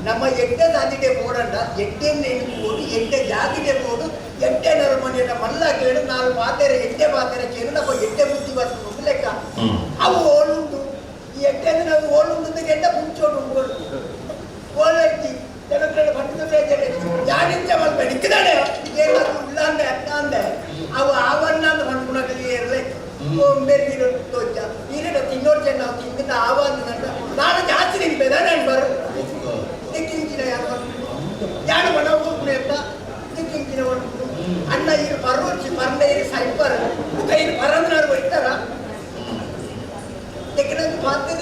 ನಮ್ಮ ಎಡ್ಡೆ ಸಾಧಿಗೆ ಬೋಡಂಡ ಎಡ್ಡೆನ್ನ ಎಣಿಸ್ಬೋದು ಎಡ್ಡೆ ಜಾತಿಗೆ ಬೋಡು ಎಡ್ಡೆ ನರಮನೆಯ ಮಲ್ಲ ಕೇಳು ನಾವು ಪಾತೆರೆ ಎಡ್ಡೆ ಪಾತೆರೆ ಕೇಳು ನಮ್ಮ ಎಡ್ಡೆ ಬುದ್ಧಿ ಬರ್ತದೆ ಲೆಕ್ಕ ಅವು ಓಳುಂಡು ಈ ಎಡ್ಡೆ ನಾವು ಓಳುಂಡು ಎಡ್ಡೆ ಮುಂಚೋಡು ಉಂಟು ಓಲೈತಿ ಜನಗಳು ಪಟ್ಟದ ಯಾರಿಂಚ ಮಾಡ್ಬೇಡಿ ಇಕ್ಕಿದಾಳೆ ಏನಾದ್ರು ಇಲ್ಲಾಂದೆ ಅಟ್ಟಾಂದೆ ಅವು ಆವನ್ನ ಮಾಡ್ಕೊಳಕಲಿ ಇರಲಿ ಮೆರುಗಿನ ತೋಚ ನೀರಿನ ತಿನ್ನೋರು ಚೆನ್ನ ತಿಂದಿನ ಆವಾದ ನಾನು ಜಾಸ್ತಿ ನಿಂಪೇದ ನಾನು ಬರು ದಿಕ್ಕಿಂಚಿನ ಯಾರು ಮನ ಹೋಗ್ಬಿಡಿ ಅಂತ ದಿಕ್ಕಿಂಚಿನ ಅಣ್ಣ ಈಗ ಪರ್ವರ್ಚಿ ಪರ್ನ ಇರಿ ಸೈಪರ್ ಕೈಲಿ ಪರಂದ್ರಾರು ಹೋಯ್ತಾರ ದಿಕ್ಕಿನ ಮಾತಿನ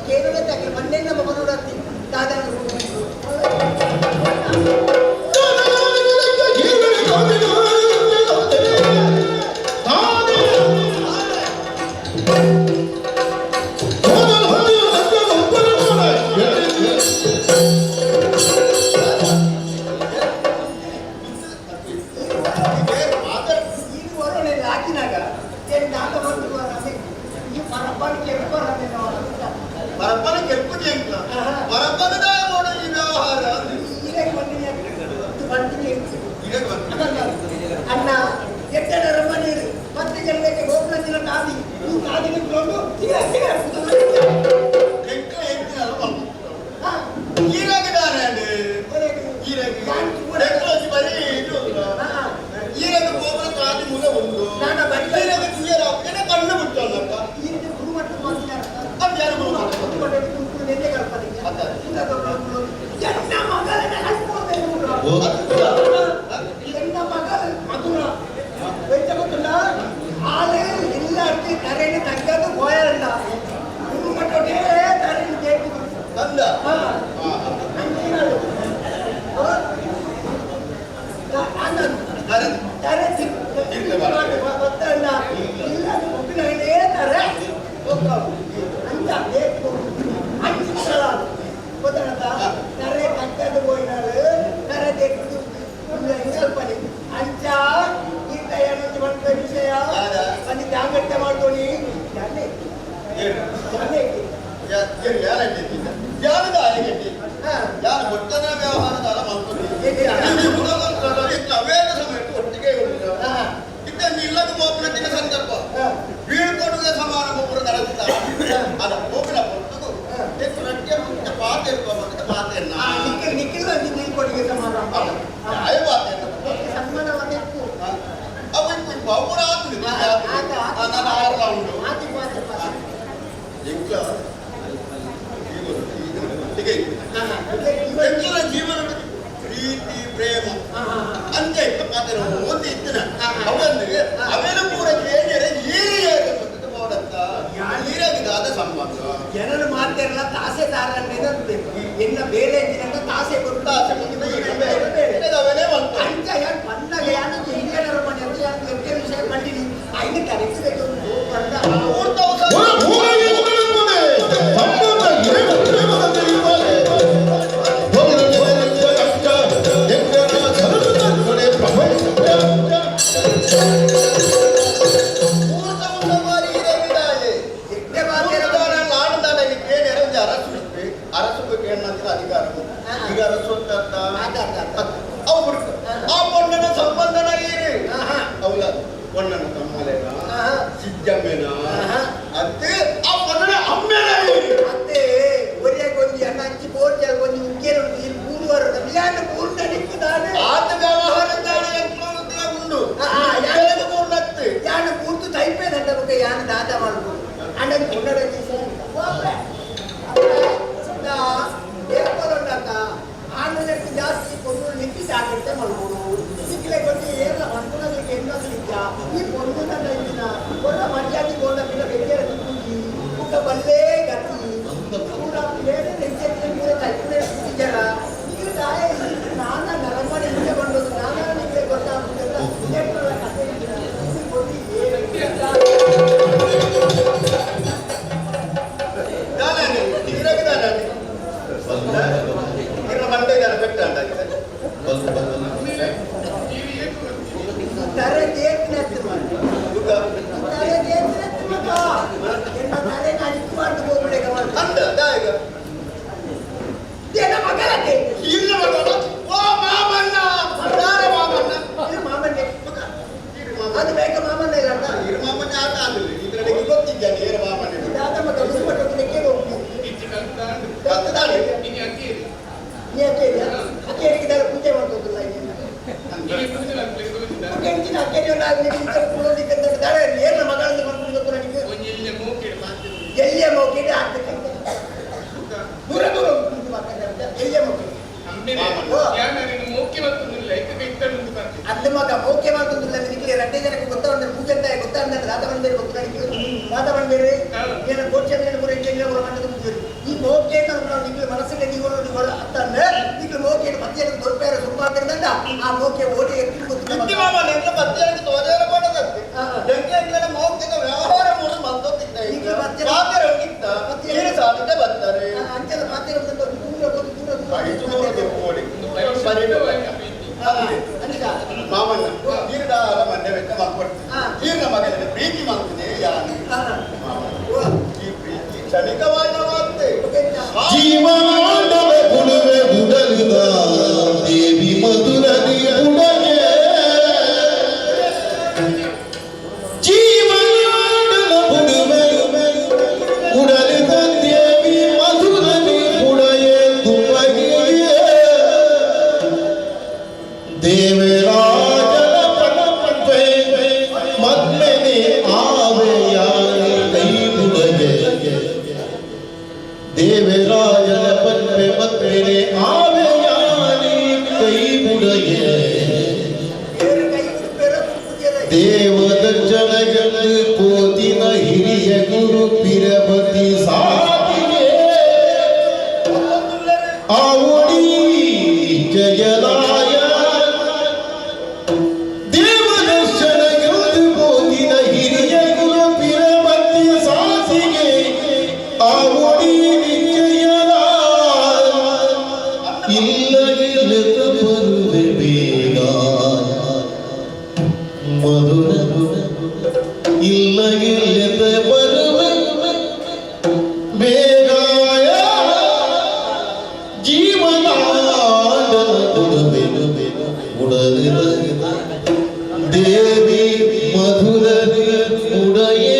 ಕೇರಳ ತಕ್ಕ ಮೊನ್ನೆ ನಮ್ಮ ಮನೋಡತ್ತಿ ದಾದಾ ಹಾಕಿ ಸಾಧಿಕೊಂಡು ಈಗ ಎಂಕ ಎಂಕಿನಲ್ಲ ಬಂದು ಈರಾಗಿದ್ದಾನೆ ಅಂದೆ ಈರಾಗಿ ಎಂಕಲೋಸಿ ಬರೀ ಇದು ಈರಾಗಿ ಗೋಪುರ ಕಾದಿ ಮೂಲ ಒಂದು ಈರಾಗಿ ತುಯರ ಅಪ್ಪನ ಕಣ್ಣು ಬಿಟ್ಟಲ್ಲಪ್ಪ ಅದು ಯಾರು ಎನ್ನ ಮಗಳ ಮಧುರ ಗೊತ್ತುಂಟ ಆಲೆ ಎಲ್ಲಾರ್ತಿ ತರೇನು ತಗ್ಗದು ಗೋಯಲ್ಲ ಮಟ್ಟೊಟ್ಟೆ ತರೇನು ಕೇಳಿ ಅಂದ ಜಾಗ್ರತೆ ಮಾಡ್ಕೊಳ್ಳಿ ಯಾರದ ಆಲಿಗೆಟ್ಟಿ ಯಾರು ಒಟ್ಟನ ವ್ಯವಹಾರದ ಅಲ ಮಾಡ್ಕೊಂಡಿದ್ದೀವಿ ಅವೇನ ಸಮಯ ಒಟ್ಟಿಗೆ ಇದನ್ನು ಇಲ್ಲದ ಮೋಪನಟ್ಟಿನ ಸಂದರ್ಭ ಬೀಳ್ಕೊಡುವ ಸಮಾರಂಭ ಪೂರ ನಡೆಸುತ್ತಾರೆ ಅದ ಮೋಪಿನ ಹೊರತು ಹೆಚ್ಚು ರಟ್ಟಿಯ ಮುಂಚೆ ಪಾತೆ ಇರುವ ಮತ್ತೆ ಪಾತೆಯನ್ನ ನಿಖಿಲ್ ಬೀಳ್ಕೊಡುಗೆ ಸಮಾರಂಭ ಯಾವ ಪಾತೆಯನ್ನ ಸನ್ಮಾನವಾದ ಅವತ್ತು ಬಹುರ ಆಗ್ತದೆ ನನ್ನ ಆರ್ಲ ಉಂಟು ಎಂಕ ಎಂಕಲ ಜೀವನ ಪ್ರೀತಿ ಪ್ರೇಮ ಅಂತ ಇತ್ತು ಪಾತ್ರ ಒಂದು ಇತ್ತಿನ ಅವನಿಗೆ ಅವೆಲ್ಲ ಪೂರ ಕೇಳಿದರೆ ಈರಾಗಿದಾದ ಸಂಬಂಧ ಜನರು ಮಾತಾಡಲ್ಲ ತಾಸೆ ತಾರಬೇಕು ಎನ್ನ ಬೇರೆ ದಿನ ತಾಸೆ ಬರುತ್ತಾ ಅವನೇ ಬಂತು ಅಂಚ ಯಾರು ಬಂದಾಗ ಯಾರು ಹಿರಿಯರ ಮನೆ ಅಂತ ಯಾರು ಎಷ್ಟೇ ವಿಷಯ ಕಂಡಿನಿ ಐದು ಕರೆಸಬೇಕು ಅಧಿಕಾರವು ಈಗ ಅರಸು ಅವ್ರು ಆ ಪೊಣ್ಣನ ಸಂಬಂಧನ ಈರಿ ಅವಳ ಪೊಣ್ಣನ ತಮ್ಮಲೆನ ಸಿಜ್ಜಮ್ಮೆನ ಅತ್ತೆ ಆ ಪೊಣ್ಣನ ಅಮ್ಮೆನ ಈರಿ ಅತ್ತೆ ಒರೇ ಕೊಂಚ ನಂಚಿ ಪೋರ್ಚಲ್ ಕೊಂಚ ಉಕ್ಕೇರು ಇಲ್ಲಿ ಕೂರುವರು ಬಿಯಾನ ಪೂರ್ಣ ನಿಕ್ಕುದಾನೆ ಆತ ವ್ಯವಹಾರದಾನೆ ಎಂತ ಉಂಡು ಯಾರಿಗೆ ಪೂರ್ಣತ್ತೆ ಯಾನ ಪೂರ್ತು ತೈಪೆ ದಂಡ ಬಗ್ಗೆ ಯಾನ ದಾತ ಮಾಡ್ಬೋದು ಅಣ್ಣನ ಪುನರ ಆಂಧ್ರಕ್ಕೆ ಜಾಸ್ತಿ ಕೊಟ್ಟು ನಿಕ್ಕಿ ಜಾಗ್ರತೆ ಮಾಡ್ಬೋದು ಸಿಕ್ಕಲೆ ಕೊಟ್ಟು ಏನೆಲ್ಲ ಅನುಕೂಲಗಳಿಗೆ ಎನ್ನೋದ್ರಿಂದ ಈ ಪೊಂದುನ ಇದನ್ನ ಕೊಡ ಮರ್ಯಾದೆ ಕೊಂಡ ಬಿಡ ಬೆಳೆಯರ ಕೂಗಿ ಊಟ ಬಲ್ಲೇ ಗತಿ ಕೂಡ ಬೇರೆ ನೆಚ್ಚೆತ್ತಿನ ತೈಪೆ ಜನ ಈಗ ತಾಯ ನಾನ ನರಮನೆ ಹಿಂದೆ ಬಂದದ್ದು ನಾನ ನಿಮಗೆ ಗೊತ್ತಾಗ್ತದಲ್ಲ ನೆಟ್ಟರ ಕಥೆ ಕೊಟ್ಟು ತರೆ ದೇವನತ್ತು ಮಾಡಿ ತರೆ ದೇವನತ್ತು ಮಗ ಎನ್ನ ತರೆ ನಾನಿತ್ತು ಮಾಡ್ತು ಹೋಗ್ಬಿಡೇಗ ಮಾಡ್ತು ಅಂದ ದಾಯಗ ಏನ ಮಗಲಕ್ಕೆ ಇಲ್ಲ ಮಗನ ಓ ಮಾಮಣ್ಣ ಯಾರ ಮಾಮಣ್ಣ ಇದು ಮಾಮನ್ನೆ ಅದು ಬೇಕ ಮಾಮನ್ನ ಇಲ್ಲ ಅಂತ ಇರ ಮಾಮಣ್ಣ ಆಟ ಆಡಲಿ ಇದರಲ್ಲಿ ಗೊತ್ತಿದ್ದಾನೆ ಏರ ಮಾಮಣ್ಣ ದಾದ ಮಗ ಉಸ್ಪಟ್ಟಕ್ಕೆ ಹೋಗ್ತೀನಿ ಕತ್ತದಾನೆ ನೀ ಅಕ್ಕೇರಿಗೆ ಪೂಜೆ ಮಾಡ್ಕೋದಿಲ್ಲ ಕೆಂಚಿನ ಅಕ್ಕೇರಿ ಏನು ಮಗಳನ್ನು ಮಾಡ್ಕೊಂಡು ಗೊತ್ತು ನನಗೆ ಎಲ್ಲಿಯ ಮೌಕಿಗೆ ಆಗ್ತದೆ ದೂರ ದೂರ ಎಲ್ಲಿಯ ಮೌಕಿಗೆ ಅಂದ ಮಗ ಮೌಖ್ಯ ಮಾಡ್ಕೊಂಡಿಲ್ಲ ನಿಮಗೆ 2 ಜನಕ್ಕೆ ಗೊತ್ತಾಗ ಪೂಜೆ ಅಂತ ಗೊತ್ತಾಗ ದಾದ ಬಂದೇರಿ ಗೊತ್ತು ನನಗೆ ದಾದ ಬಂದೇರಿ ಏನು ಗೋಚರ ಮೂರು ಮಂಡದ ಈ ಮೌಖ್ಯ ನಿಮಗೆ ಮನಸ್ಸಿಗೆ ನೀವು ಅಂತಂದ್ರೆ ಈಗ ಮೌಖ್ಯ ಮಧ್ಯ ದೊಡ್ಡ ಸುಮಾರಿಂದ ಆ ಮೌಖ್ಯ ಓಡಿ ಗೊತ್ತು ಮಾಮ ನೆಂಟ್ಲ ಮಧ್ಯಾಹ್ನಕ್ಕೆ ತೋಜಾರ ಮಾಡೋದಕ್ಕೆ ಎಂಗೆ ಮೌಖ್ಯದ ವ್ಯವಹಾರ ಮೂರು ಮಂದೋತ್ತಿದ್ದ ಈಗ ಮಾತೆ ಹೋಗಿದ್ದ ಏನು ಸಾಧಿತ ಬರ್ತಾರೆ ಅಂತೆಲ್ಲ ಮಾತಿರೋದು ದೂರ ಮಾಮಣ್ಣ ನೀರ್ದಾರ ಮಂಡ್ಯ ವೆಚ್ಚ ಮಾಡ್ಕೊಡ್ತೀನಿ ನೀರಿನ ಮಗನಿಗೆ ಪ್ರೀತಿ ಮಾಡ್ತಿದೆ ಯಾರು ಈ ಪ್ರೀತಿ ಕ್ಷಣಿಕವಾದವಾಗುತ್ತೆ ಜೀವನಾಂಡವ ಗುಣವೆ ಉಡಲಿದ ದೇವಿ ಮಧುರದಿಯ ಉಡಗೆ ಜೀವನಾಂಡವ ಗುಣವೆ ದೇವದರ್ಶನಗಳು ಕೋತಿನ ಹಿರಿಯ ಗುರು ಪಿರಪತಿ ಸಾಧಿಗೆ ಆವಡಿ ಜಯಲಾಯ ದೇವದರ್ಶನಗಳು ಕೋತಿನ ಹಿರಿಯ ಗುರು ಪಿರಪತಿ ಸಾಧಿಗೆ ಆವಡಿ ಜಯಲಾಯ ಇಲ್ಲಗಿಲ್ಲದ ಬರುವೆ ಬೇಗ ಮಧುರ ಇಲ್ಲಗಿಲ್ಲದ ಬರುವೆ ಬೇಗಾಯ ಜೀವನಾಡನ ಕೊಡುವೆ ಉಡಲಿದ ದೇವಿ ಮಧುರ ಉಡೆಯೇ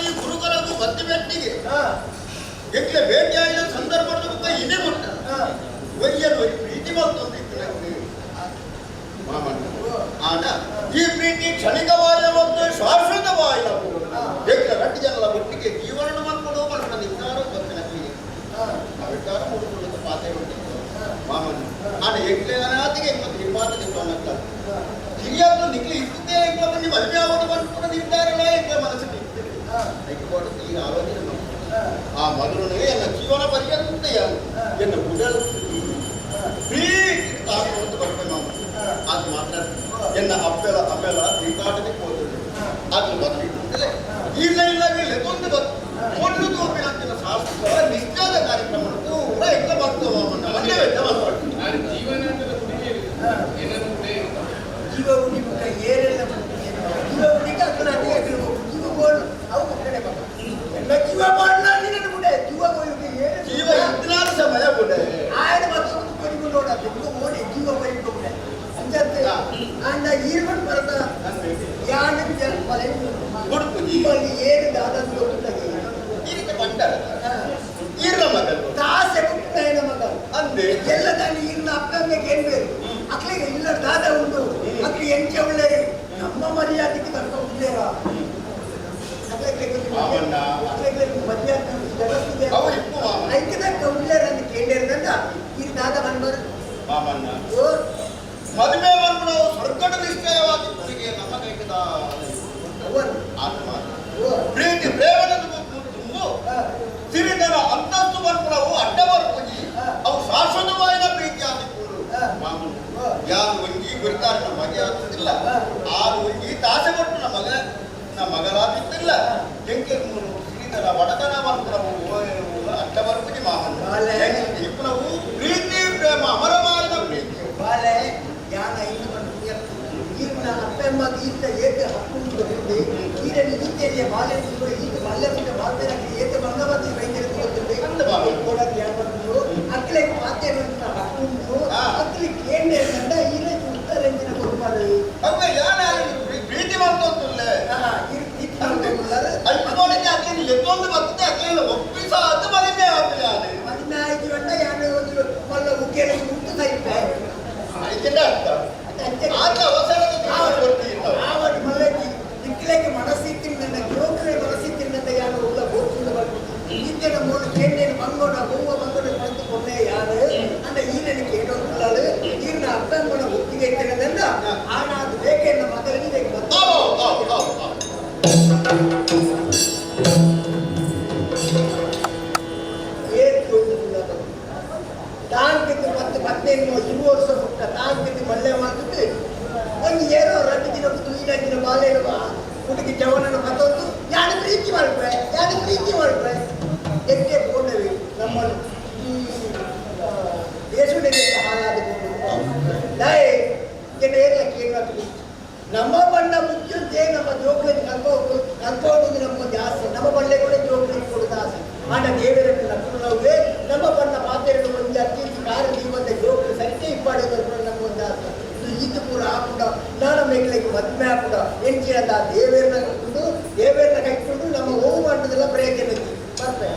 ಈ ಗುರುಗಳಗೂ ಬತ್ತಿ ವ್ಯಕ್ತಿಗೆ ಎಕ್ಲೆ ಭೇಟಿಯಾದ ಸಂದರ್ಭದ ಮುಖ ಇದೇ ಮುಟ್ಟ ಒಯ್ಯಲು ಪ್ರೀತಿ ಮಾಡ್ತಂತ ಆಟ ಈ ಪ್ರೀತಿ ಕ್ಷಣಿಕವಾದ ಮತ್ತು ಶಾಶ್ವತವಾದ ಎಕ್ಲೆ ರಟ್ಟು ಜನರ ಒಟ್ಟಿಗೆ ಜೀವನ ಮಾಡ್ಕೊಂಡು ಬರ್ತದೆ ವಿಚಾರ ಗೊತ್ತಿಲ್ಲ ವಿಚಾರ ಮೂಡಿಕೊಳ್ಳುತ್ತ ಪಾತೆ ಮಾಮನ ಆಟ ಎಕ್ಲೆ ಅನಾದಿಗೆ ಇಪ್ಪತ್ತು ನಿರ್ಮಾಣ ಹಿರಿಯಾದ್ರು ನಿಕ್ಲಿ ಇಷ್ಟೇ ಇಪ್ಪತ್ತು ನೀವು ಮದುವೆ ಆಗೋದು ಬಂದ್ಕೊಂಡು ನಿರ್ಧಾರಗಳೇ ಎಕ್ಲೆ ಮನಸ್ಸಿಗೆ ಈ ಆಲೋಚನೆ ಆ ಮಧುರನೇ ಎನ್ನ ಜೀವನ ಪರ್ಯಂತ ಎನ್ನ ಬುಡಲು ತಾಕುವಂತ ಬರ್ತೇವೆ ನಾವು ಅದು ಮಾತಾಡ್ತೀವಿ ಎನ್ನ ಅಮ್ಮೆಲ ತೀಟಾಟಕ್ಕೆ ಹೋದ್ರೆ ಅದು ಮೊದಲು ಇರ್ತದೆ ಇಲ್ಲ ಲೆಕ್ಕೊಂದು ಒಂದು ತೋಪಿನ ಶಾಸ್ತ್ರ ನಿಜವಾದ ಕಾರ್ಯಕ್ರಮ ಕೂಡ ಎಲ್ಲ ಬರ್ತವೆ ಜೀವ ಉಳಿಮುಖ ಏನೆಲ್ಲ ಜೀವ ಉಳಿಕ ಅವು ಕಡೆ ಜೀವ ಮಾಡಲಾಡಿ ಕೂಡ ಜೀವ ಜೀವ ಇದ್ರಾದ ಸಮಯ ಕೂಡ ಆಯ್ತು ಮತ್ತೊಂದು ಕೊಡಿಕೊಂಡು ನೋಡತ್ತೆ ಓಡಿ ಜೀವ ಬೈಕೊಂಡೆ ಅಂಜತ್ತೆ ಅಂದ ಈರ್ಮನ್ ಬರದ ಯಾನಿಗೆ ಕೊಡುಕು ಜೀವಲ್ಲಿ ಏನು ದಾದ ಗೊತ್ತಾಗಿ ಇದಕ್ಕೆ ಬಂಡಾರ ಈರ್ನ ಮಗಲು ತಾಸೆ ಕೊಟ್ಟಿನ ಮಗ ಅಂದೆ ಎಲ್ಲ ತಾನು ಈರ್ನ ಅಪ್ಪಂಗೆ ಕೇಳಬೇಕು ಅಕ್ಕಳಿಗೆ ಇಲ್ಲ ದಾದ ಉಂಟು ಅಕ್ಕಳಿಗೆ ಎಂಟೆ ಒಳ್ಳೆ ನಮ್ಮ ಮರ್ಯಾದೆಗೆ ಕರ್ಕೊಂಡ್ಲೇರ ಮದುವೆ ಬಂದು ಸ್ವರ್ಗದ ನಿಶ್ಚಯವಾಗಿ ನಮ್ಮ ಕೈಗದ ಪ್ರೀತಿ ಪ್ರೇಮದ ತುಂಬು ಸಿರಿದರ ಅಂತಸ್ತು ಬರ್ಪುರವು ಅಡ್ಡವರು ಹೋಗಿ ಅವು ಶಾಶ್ವತವಾದ ಪ್ರೀತಿ ಆದಿತ್ತು ಯಾರು ಒಂಗಿ ಗುರಿತಾರ ನಮ್ಮ ಮಗೆ ಆಗ್ತಿಲ್ಲ ಆರು ಒಂಗಿ ತಾಸೆ ಕೊಟ್ಟು ನಮ್ಮ ಮಗಲಾಗುತ್ತಿಲ್ಲ ಎಂಕೆ ಸಿರಿದರ ಬಡತನ ಬರ್ಪುರವು ಅಡ್ಡವರ್ಪುಜಿ ಮಾಮನ ಇಪ್ಪುರವು ಪ್ರೀತಿ ಪ್ರೇಮ ಅಮರವಾದ ಪ್ರೀತಿ ಬಾಲೆ ಯಾನ ಈಗಿನ ಅಪ್ಪಮ್ಮ ಈತ ಏಕೆ ಹಾಕೊಂಡು ಈರನ ರೀತಿಯಲ್ಲಿ ಬಾಲೆ ಈಗ ಮಲ್ಲರಿಂದ ಮಾತನಾಡಿ ಏಕೆ ಮಂಗವತಿ ವೈದ್ಯರು ಕೊಡಕ್ಕೆ ಯಾರು ಅಕ್ಕಳಿಗೆ ಮಾತೇನಂತ ಹಾಕೊಂಡು ಅಕ್ಕಳಿಗೆ ಏನೇ ಕಂಡ ಈರಕ್ಕೆ ಉತ್ತರಂಜಿನ ಕೊಡ್ಬಾರ್ದು ಅವಾಗ ಯಾನ ಪ್ರೀತಿ ಮಾಡ್ತೋಲ್ಲ ಅಲ್ಪದೊಳಗೆ ಅಕ್ಕಿ ಎತ್ತೊಂದು ಬರ್ತದೆ ಅಕ್ಕಿ ಒಪ್ಪಿಸ ಅದು ಮದುವೆ ಆಗ್ತದೆ ಮದುವೆ ಆಯ್ತು ಗಂಡ ಯಾರು ಒಂದು ಮಲ್ಲ ಉಗ್ಗೆರೆ ಮುಟ್ಟು ಸೈತೆ ಆವತ್ತು ಮಲ್ಲಕ್ಕಿ ನಿಕ್ಲೆಗೆ ಮನಸ್ಸಿತ್ತಿನ ಜೋಕರೆ ಮನಸ್ಸಿತ್ತಿನ ಯಾರು ಉಲ್ಲ ಗೋಪುರ ಈತನ ಮೂಲ ಕೇಂದ್ರ ಮಂಗೋಣ ಹೂವ ಮಂಗೋಣ ಕಳೆದುಕೊಂಡೆ ಯಾರು ಅಂದ್ರೆ ಈರನಿಗೆ ಕೇಳೋದು ಈರಿನ ಅಪ್ಪಂಗೋಣ ಒಪ್ಪಿಗೆ ಇಟ್ಟಿರೋದ್ರಿಂದ ಆಣ ಅದು ಬೇಕೆ ನಮ್ಮ ಮಗಳಿಗೆ ತಾಂಕಿದ್ದು ಮತ್ತೆ 20 ವರ್ಷ ಮುಟ್ಟ ತಾಂಕಿದ್ದು ಮಲ್ಲೆ ಮಾಡ್ತಿದ್ದು ಒಂದು ಏನೋ ರದ್ದು ದಿನ ತುಯಿನ ಬಾಲೆ ಹುಡುಗಿ ಜವನನ ಮತ್ತೊಂದು ಯಾರು ಪ್ರೀತಿ ಮಾಡ್ರೆ ಎಕ್ಕೆ ಕೊಂಡವಿ ನಮ್ಮ ದೇಶದಲ್ಲಿ ಹಾಳಾದಕೊಂಡು ನಮ್ಮ ಬಣ್ಣ ಮುಖ್ಯಂತೆ ನಮ್ಮ ಜೋಕ್ಲಿಗೆ ಕಲ್ಪೋದು ನಮ್ಮ ಜಾಸ್ತಿ ನಮ್ಮ ಬಳ್ಳೆ ಕೂಡ ಜೋಕ್ಲಿಗೆ ಕೊಡೋದು ಆಸೆ ಆಟ ದೇವರನ್ನು ನಕ್ಕುಳವೇ ನಮ್ಮ ಬಣ್ಣ ಮಾತೆರಡು ಒಂದು ಅತ್ಯಂತ ಕಾರ್ಯ ಜೀವನದ ಜೋಕ್ಲಿ ಸರಿಕೆ ಇಪ್ಪಾಡಿದ್ರು ನಮ್ಮ ಕೂಡ ಹಾಕುಡ ನಾನ ಮೇಕ್ಲಿಗೆ ಮದ್ಮೆ ಹಾಕುಡ ಎಂಚಿನದ ದೇವೇರ್ನ ಕೈಕೊಂಡು ನಮ್ಮ ಹೋಗು ಮಾಡೋದೆಲ್ಲ ಪ್ರಯತ್ನ ಬರ್ತೇವೆ.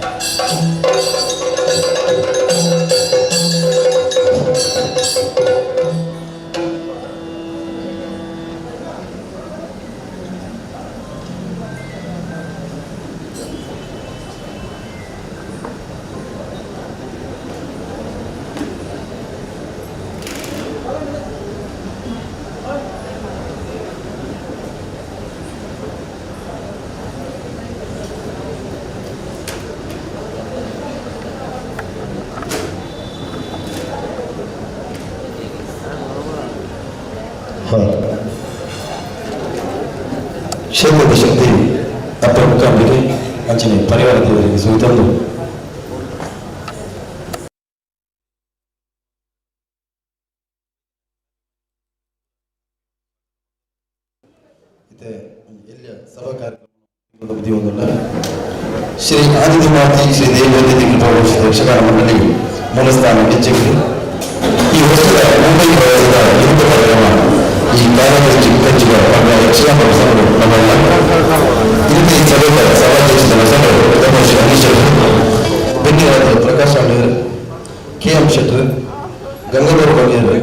ಕ್ಷೇತ್ರದ ಶಕ್ತಿ ಅಪ್ರಮುಖ ಅಂಬಿಕೆ ಅಂಚನೆ ಪರಿವಾರ ದೇವರಿಗೆ ಸುತ್ತಂದು ಎಲ್ಲ ಸಭಾ ಕಾರ್ಯಕ್ರಮ ಶ್ರೀ ಆದಿತ್ಯಮಾತಿ ಶ್ರೀ ದೇವದೇವಿ ಕೃಪಾವರ್ಷದ ಯಕ್ಷಗಾನ ಮಂಡಳಿ ಮೂಲಸ್ಥಾನ ಹೆಚ್ಚಿಗೆ ಈ ವರ್ಷದ ಮುಂಬೈ ಪ್ರವಾಸದ ಇಂದು ಕಾರ್ಯಕ್ರಮ ಈ ಕಾರ್ಯದರ್ಶಿ ಕಚ್ಚಿಗ ಯಕ್ಷಗಾನ ಪ್ರಸಂಗರು ನಮ್ಮೆಲ್ಲ ಇಲ್ಲಿ ಸಭೆಯ ಸಭಾಧ್ಯಕ್ಷದ ಪ್ರಸಂಗರು ಧರ್ಮಶ್ರೀ ಅನೀಶ್ ಬೆನ್ನಿರಾದ ಪ್ರಕಾಶ್ ಆಳ್ವರು KM ಶೆಟ್ಟರ್ ಗಂಗಾಧರ ಬಗೆಯರು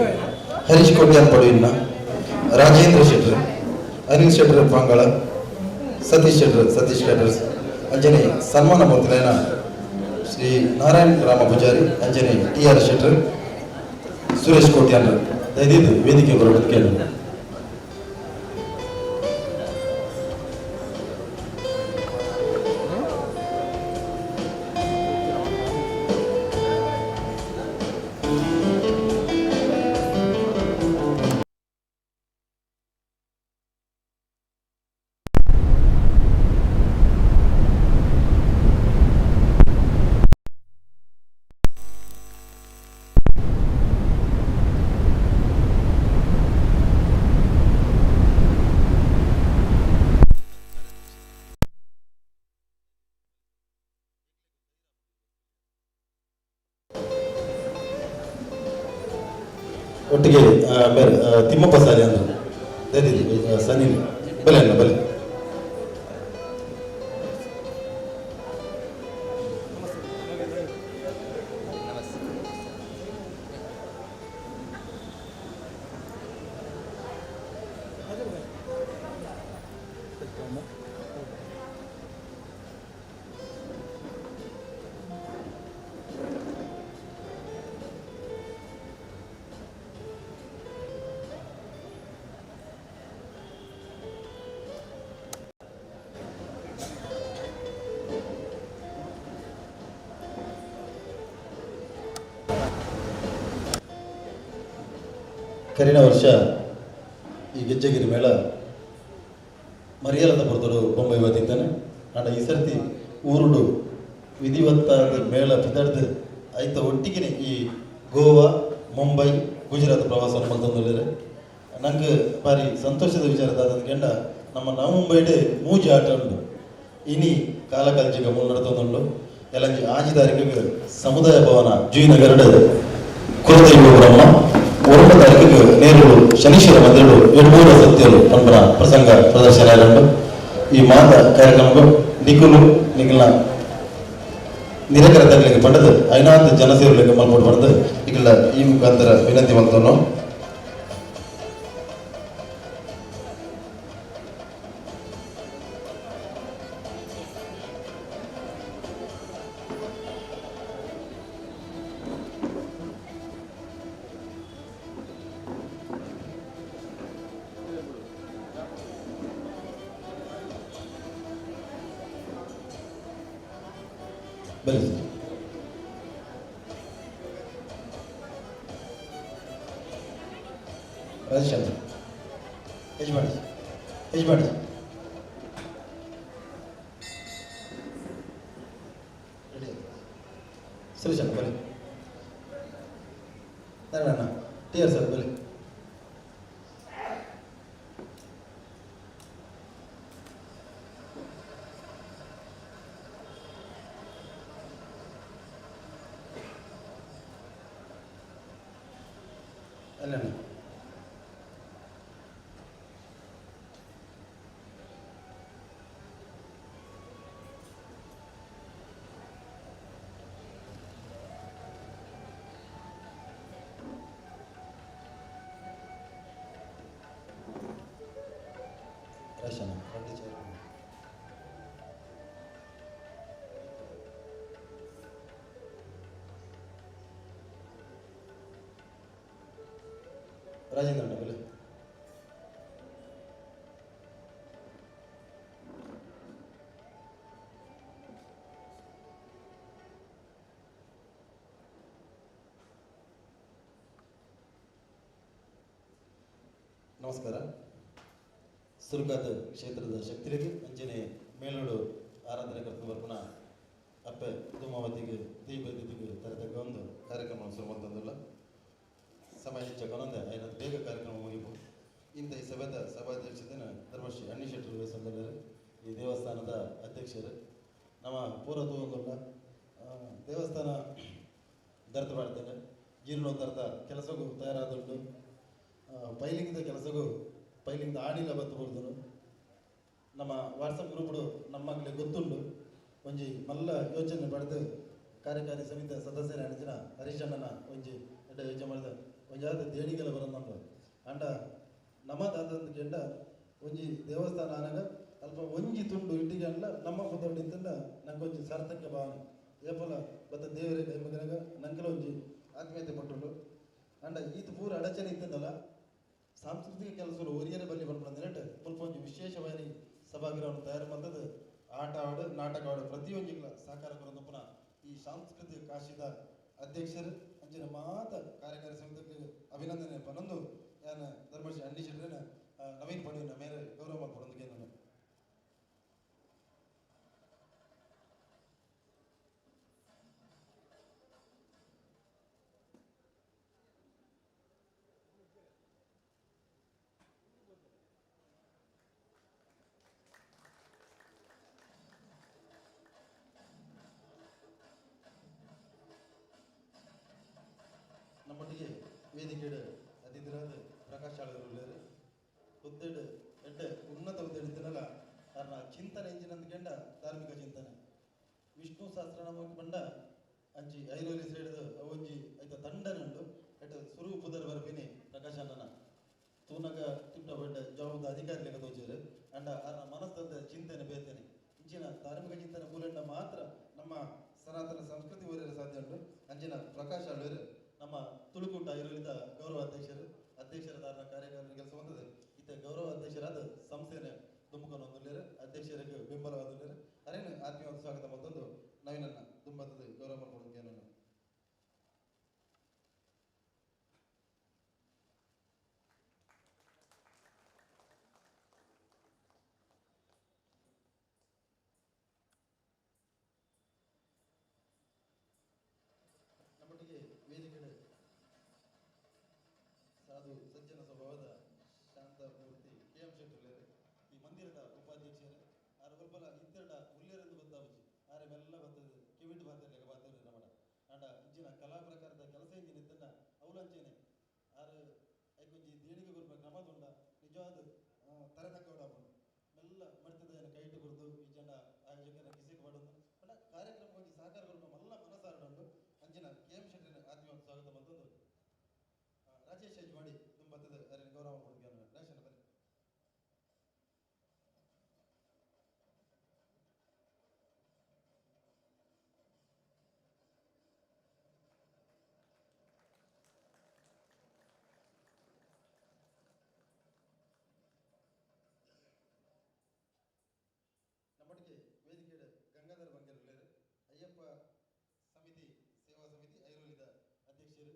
ಹರೀಶ್ ಕೋಟ್ಯಾನ್ ಪಡುವಿನ ರಾಜೇಂದ್ರ ಶೆಟ್ಟರ್ ಅನಿಲ್ ಶೆಟ್ಟರ್ ಪಾಂಗಳ ಸತೀಶ್ ಶೆಟ್ಟರ್ ಸತೀಶ್ ಕ್ಯಾಟರ್ಸ್ ಅಂಜನೆ ಸನ್ಮಾನ ಮೂರ್ತಿಲೈನ ಶ್ರೀ ನಾರಾಯಣ್ ರಾಮ ಪೂಜಾರಿ ಅಂಜನೆ TR ಶೆಟ್ಟರ್ ಸುರೇಶ್ ಕೋಟ್ಯಾನ್ ದಯದಿದ್ದು ವೇದಿಕೆ ಬರೋದು ಕೇಳಿ. ಒಟ್ಟಿಗೆ ತಿಮ್ಮಪ್ಪ ಸಾಲಿ ಅಂದ್ರೆ ದಯದಿದ್ದು ಸನಿ ಬಲೆ ಅಲ್ಲ ಬಲೆ ಕರಿನ ವರ್ಷ ಈ ಗೆಜ್ಜೆಗಿರಿ ಮೇಳ ಮರಿಯಲದ ಬರ್ತಡು ಬೊಂಬೈ ಬತ್ತಿದ್ದಾನೆ ಆಂಡ ಈ ಸರ್ತಿ ಊರುಡು ವಿಧಿವತ್ತಾದ ಮೇಳ ಪಿದಾಡ್ದು ಆಯ್ತ ಒಟ್ಟಿಗೆ ಈ ಗೋವಾ ಮುಂಬೈ ಗುಜರಾತ್ ಪ್ರವಾಸವನ್ನು ಮಲ್ತೊಂದುಲ್ಲೇರೆ ನಂಗೆ ಭಾರಿ ಸಂತೋಷದ ವಿಚಾರದ ಕೆಂಡ ನಮ್ಮ ನವಂಬೈಡ್ ಮೂಜಿ ಆಟ ಉಂಟು ಇನಿ ಕಾಲ ಕಲ್ಜಿಗ ಮುನ್ನಡೆತೊಂದುಂಡು ಎಲ್ಲಂಜಿ ಆಜಿ ತಾರೀಕಿಗೆ ಸಮುದಾಯ ಭವನ ಜೂಯಿನಗರಡ್ ಕುಲದೈವ ಬ್ರಹ್ಮ 1 ತಾರೀಕಿಗೆ ನೇರುಳು ಶನೀಶ್ವರ ಮಂದಿರಡು 2-3 ಸತ್ಯರು ಪಂಪನ ಪ್ರಸಂಗ ಪ್ರದರ್ಶನ ಎರಡು ಈ ಮಾತ ಕಾರ್ಯಕ್ರಮಗಳು ನಿಖುಲು ನಿಖಿಲ್ನ ನಿರಕರ ತಗಲಿಗೆ ಪಡೆದು ಐನಾತ್ ಜನಸೇವಲಿಗೆ ಮಲ್ಪಟ್ಟು ಪಡೆದು ಈಗಲ್ಲ ಈ ಮುಖಾಂತರ ವಿನಂತಿ ಮಾಡ್ತಾನು. ಬನ್ನಿ ಸರ್. ರಾಜೇಶ್ ಯಜಮಾಡಿ ಯಜಮಾಡಿ ಸುರೇಶ್ ಅಣ್ಣ ಬನ್ನಿ. ನಾರಾಯಣ TR ಸರ್ ಬನ್ನಿ. ಅಲ್ಲ ದರ್ಶನ ರೆಡ್ಡಿ ಚೇರ್ ರಾಜೇಂದ್ರ ಬೆಲೆ ನಮಸ್ಕಾರ. ಸುರುಕಾದ ಕ್ಷೇತ್ರದ ಶಕ್ತಿರಿಗೆ ಅಂಜನೆ ಮೇಲೋಡು ಆರಾಧನೆ ಕರ್ತನ ಬರ್ಪುನ ಅಪ್ಪೆ ಧೂಮಾವತಿಗೆ ದೀಪದಿಗೆ ತರತಕ್ಕ ಒಂದು ಕಾರ್ಯಕ್ರಮ ಸುರುವಂತಂದಿಲ್ಲ ಸಮಯ ಹೆಚ್ಚಕೊಂದೆ ಐನ ಬೇಗ ಕಾರ್ಯಕ್ರಮ ಮುಗಿಬೋದು. ಇಂಥ ಈ ಸಭೆದ ಸಭಾಧ್ಯಕ್ಷತೆನ ಧರ್ಮಶ್ರೀ ಅಣ್ಣಿ ಶೆಟ್ಟರು ವಹಿಸಿದ್ದಾರೆ. ಈ ದೇವಸ್ಥಾನದ ಅಧ್ಯಕ್ಷರು ನಮ್ಮ ಪೂರ್ವ ತೂಗೊಂದಲ್ಲ ದೇವಸ್ಥಾನ ದರ್ತ ಮಾಡ್ತೇನೆ ಜೀರ್ಣೋದ್ಧಾರದ ಕೆಲಸಗೂ ತಯಾರಾದುಂಟು. ಪೈಲಿಂಗ್ದ ಕೆಲಸಗೂ ಪೈಲಿಂಗ್ದ ಆಡಿಲ ಬತ್ತು ಕೊಡ್ತರು. ನಮ್ಮ ವಾಟ್ಸಪ್ ಗ್ರೂಪ್ಡು ನಮ್ಮಲ್ಲಿ ಗೊತ್ತುಂಡು ಒಂಜಿ ಮಲ್ಲ ಯೋಚನೆ ಪಡೆದು ಕಾರ್ಯಕಾರಿ ಸಮಿತಿ ಸದಸ್ಯರ ಅಣಿಜಿನ ಹರೀಶಣ್ಣನ ಒಂಜಿ ಎಡ್ಡ ಯೋಚನೆ ಮಾಡಿದ ಒಂಜಾದ ದೇಣಿಗೆಲ್ಲ ಬರೋದು ಅಂಡ ನಮ್ಮದಾದಂತ ಕೆಂಡ ಒಂಜಿ ದೇವಸ್ಥಾನ ಆನಾಗ ಅಲ್ಪ ಒಂಜಿ ತುಂಡು ಇಂಟಿಗೆ ಅಲ್ಲ ನಮ್ಮ ಮುದ್ದೊಂಡಿಂತಂಡ ನಂಗೊಂಜಿ ಸಾರ್ಥಕ್ಯ ಭಾವನೆ ಏಪಲ ಬತ್ತ ದೇವರೇ ಕೈಮಗನಾಗ ನಂಗೆಲ್ಲ ಒಂಜಿ ಆತ್ಮೀಯತೆ ಪಟ್ಟುಂಡು ಅಂಡ ಈತ ಪೂರ ಅಡಚಣೆ ಇತ್ತಂದಲ್ಲ ಸಾಂಸ್ಕೃತಿಕ ಕೆಲಸಗಳು ಒರಿಯರ ಬಲ್ಲಿ ಬರ್ಬೋದು ನೆನಟು ಸ್ವಲ್ಪ ಒಂದು ವಿಶೇಷವಾಗಿ ಸಭಾಗೃಹವನ್ನು ತಯಾರು ಮಾಡಿದ್ದು ಆಟ ಆಡು ನಾಟಕ ಆಡು ಪ್ರತಿಯೊಂದಿಗಳ ಸಹಕಾರ ಕೊಡೋದು ಪುನಃ ಈ ಸಾಂಸ್ಕೃತಿಕ ಕಾಶಿದ ಅಧ್ಯಕ್ಷರು ಅಂಚಿನ ಮಾತ ಕಾರ್ಯಕಾರಿ ಸಮಿತಿಗೆ ಅಭಿನಂದನೆ ಪನ್ನೊಂದು ನಾನು ಧರ್ಮಶ್ರೀ ಅಂಡಿ ಶೆಟ್ಟರನ್ನ ನವೀನ್ ಪಡೆಯುವ ಮೇಲೆ ಗೌರವ ಮಾಡ್ಕೊಡೋದಕ್ಕೆ ನಾನು ನಮ್ಮೊಟ್ಟಿಗೆ ವೇದಿಕೆಡು ಅತಿಥಿರಾದ ಪ್ರಕಾಶ್ ಆಳವರು ಹುದ್ದೆಡು ಎಡ್ಡೆ ಉನ್ನತ ಹುದ್ದೆ ಇಡ್ತೀನಲ್ಲ ಕಾರಣ ಚಿಂತನೆ ಎಂಜಿನಂದು ಕೆಂಡ ಧಾರ್ಮಿಕ ಚಿಂತನೆ ವಿಷ್ಣು ಸಹಸ್ರನಾಮಕ್ಕೆ ಬಂಡ ಅಂಚಿ ಐರೋಲಿ ಸೈಡ್ ಒಂಜಿ ಐತ ತಂಡನುಂಡು ಎಟ್ ಸುರು ಪುದರ್ ಬರ್ಪಿನಿ ಪ್ರಕಾಶ್ ಅಣ್ಣನ ತೂನಗ ತಿಪ್ಪ ಬಡ್ಡ ಜವಾಬ್ದ ಅಧಿಕಾರಿ ಲೆಕ್ಕ ತೋಚರು ಅಂಡ ಅನ್ನ ಮನಸ್ಸದ ಚಿಂತನೆ ಬೇತೇನೆ ಇಂಚಿನ ಧಾರ್ಮಿಕ ಚಿಂತನೆ ಮೂಲಂಡ ಮಾತ್ರ ನಮ್ಮ ಸನಾತನ ಸಂಸ್ಕೃತಿ ಓರಿಯಲು ಸಾಧ್ಯ ಉಂಟು. ಅಂಚಿನ ಪ್ರಕಾಶ್ ಆಳ್ವರು ನಮ್ಮ ತುಳುಕೂಟ ಐರೋಲಿದ ಗೌರವ ಅಧ್ಯಕ್ಷರಾದ ಕಾರ್ಯಕಾರಿ ಕೆಲಸ ಬಂದದೆ ಇತ್ತ ಗೌರವ ಅಧ್ಯಕ್ಷರಾದ ಸಂಸ್ಥೆನ ದುಂಬಕೊಂಡು ಹೊಂದಿಲ್ಲೇರು ಅಧ್ಯಕ್ಷರಿಗೆ ಬೆಂಬಲವಾದಿಲ್ಲೇರು ಅರೇನು ಆತ್ಮೀಯವಾದ ಸ್ವಾಗತ ಮತ್ತೊಂದು ನವೀನನ್ನ ದುಂಬತ್ತದ ಗೌರವ ಮಾಡ್ಕೊಡೋದಕ್ಕೆ ನಾನು ನಮ್ಮೊಟ್ಟಿಗೆ ವೇದಿಕೆ ಸಾಧು ಸಜ್ಜನ ಸ್ವಭಾವದ ಶಾಂತಮೂರ್ತಿ KM ಶೆಟ್ಟರು ಈ ಮಂದಿರದ ಉಪಾಧ್ಯಕ್ಷರು ಆರು ಒಬ್ಬಲ ಇತ್ತೆರಡ ಉಲ್ಲೇರೆಂದು ಗೊತ್ತಾವುಜಿ ಆರೆ ಮೆಲ್ಲ ಬರ್ತದೆ ಕಿವಿಟ್ ಬಾತರ್ಲೆಗ ಬಾತವ್ರಿ ನಮ್ಮಡ ಅಂಡ ಇಂಚಿನ ಕಲಾ ಪ್ರಕಾರದ ಕೆಲಸ ಇಂಜಿನ ಇತ್ತಂಡ ಅವಲಂಚನೆ ಆರು ಐಕೊಂಜಿ ದೇಣಿಗೆ ಕೊರ್ಪ ಕ್ರಮ ತುಂಡ ನಿಜವಾದ ತರತಕ್ಕ ಮೆಲ್ಲ ಮಡ್ತಿದ ಕೈ ಇಟ್ಟು ಕೊಡ್ದು ಈ ಜನ ಆಯೋಜಕರ ಕಿಸಿಗೆ ಮಾಡೋದು ಅಂಡ ಕಾರ್ಯಕ್ರಮ ಹೋಗಿ ಸಹಕಾರ ಕೊಡ್ಪ ಮಲ್ಲ ಮನಸಾರಡು ಅಂಚಿನ KM ಶೆಟ್ಟರಿನ ಆತ್ಮೀಯವಾದ ಸ್ವಾಗತ ಮತ್ತೊಂದು ರಾಜೇಶ್ ಮಾಡಿ ತುಂಬತ್ತದ ಅರೆ ಗೌರವ ಕೊಡ್ತೀನಿ ರಾಶನ ಬನ್ನಿ. ನಮ್ಮೊಟ್ಟಿಗೆ ವೇದಿಕೆ ಗಂಗಾಧರ ಬಂಗೇರು ಅಯ್ಯಪ್ಪ ಸಮಿತಿ ಸೇವಾ ಸಮಿತಿ ಐರೋಲಿದ ಅಧ್ಯಕ್ಷರು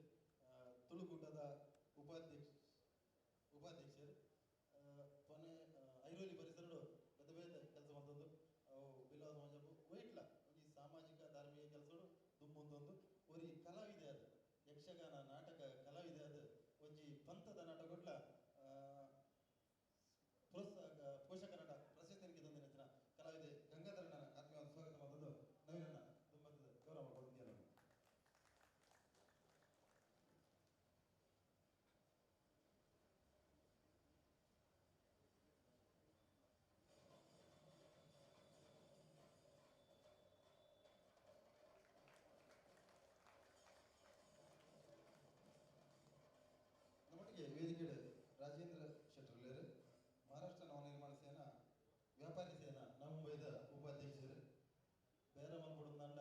ತುಳುಕೂಟದ ಉಪಾಧ್ಯಕ್ಷರು ಕೊನೆ ಐರೋಲಿ ಪರಿಸರಡು ಬೇರೆ ಬೇರೆ ಕೆಲಸ ಮಾಡ್ತದ್ದು ಅವು ಬಿಲ್ವ ಸಮಾಜವು ಒಯ್ಟ್ಲ ಒಂಜಿ ಸಾಮಾಜಿಕ ಧಾರ್ಮಿಕ ಕೆಲಸಗಳು ದುಮ್ಮೊಂದೊಂದು ಒರಿ ಕಲಾವಿದೆ ಅದು ಯಕ್ಷಗಾನ ನಾಟಕ ಕಲಾವಿದೆ ಅದು ಒಂಜಿ ಪಂಥದ ನಾಟಕಗಳ ಪೋಷಕ ನಟ ಪ್ರಶಸ್ತಿ ತಂದಿನ ಕಲಾವಿದೆ ಗಂಗಾಧರನ ಆತ್ಮೀಯವಾದ ಸ್ವಾಗತ ಮಾಡ್ತದ್ದು ನವೀನನ್ನ ತುಂಬ ಗೌರವ ಕೊಡ್ತೀನಿ. ವ್ಯಾಪಾರಿ ಸೇನಾ ಮುಂಬೈದ ಉಪಾಧ್ಯಕ್ಷರು ಬೇರೆ ಮಲ್ಪಡುಂದಂಡ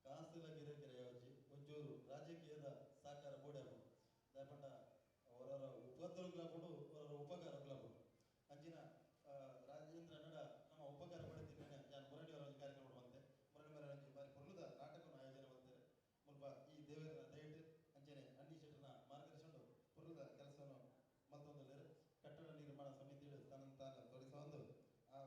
ಕಾಸಿಲ ಗಿರಕೆರೆಯಾವಜಿ ಒಂಚೂರು ರಾಜಕೀಯದ ಸಹಕಾರ ಬೋಡ್ಯಾಗು ದಾಯಪಂಡ ಅವರ ಉಪದ್ರವಗಳು ಅವರ ಉಪಕಾರಗಳು ಅಂಚಿನ ರಾಜೇಂದ್ರ ನಡ ನಮ್ಮ ಉಪಕಾರ ಪಡೆದಿದ್ದೇನೆ ನಾನು ಮುರಳಿ ಅವರ ಕಾರ್ಯಕ್ರಮ ಬಂತೆ ಮುರಳಿ ಮರ ಬಾರಿ ಪುರ್ಲದ ನಾಟಕವನ್ನು ಆಯೋಜನೆ ಮಾಡ್ತಾರೆ ಮುಲ್ಪ ಈ ದೇವರ ದಯವಿಟ್ಟು ಅಂಚನೆ ಅಂಡಿ ಶೆಟ್ಟರ್ನ ಮಾರ್ಗದರ್ಶನ ಪುರ್ಲದ ಕೆಲಸವನ್ನು ಮತ್ತೊಂದು ಕಟ್ಟಡ ನಿರ್ಮಾಣ ಸಮಿತಿಗಳು ತನ್ನ ತೊಡಗಿಸ ಒಂದು ಆ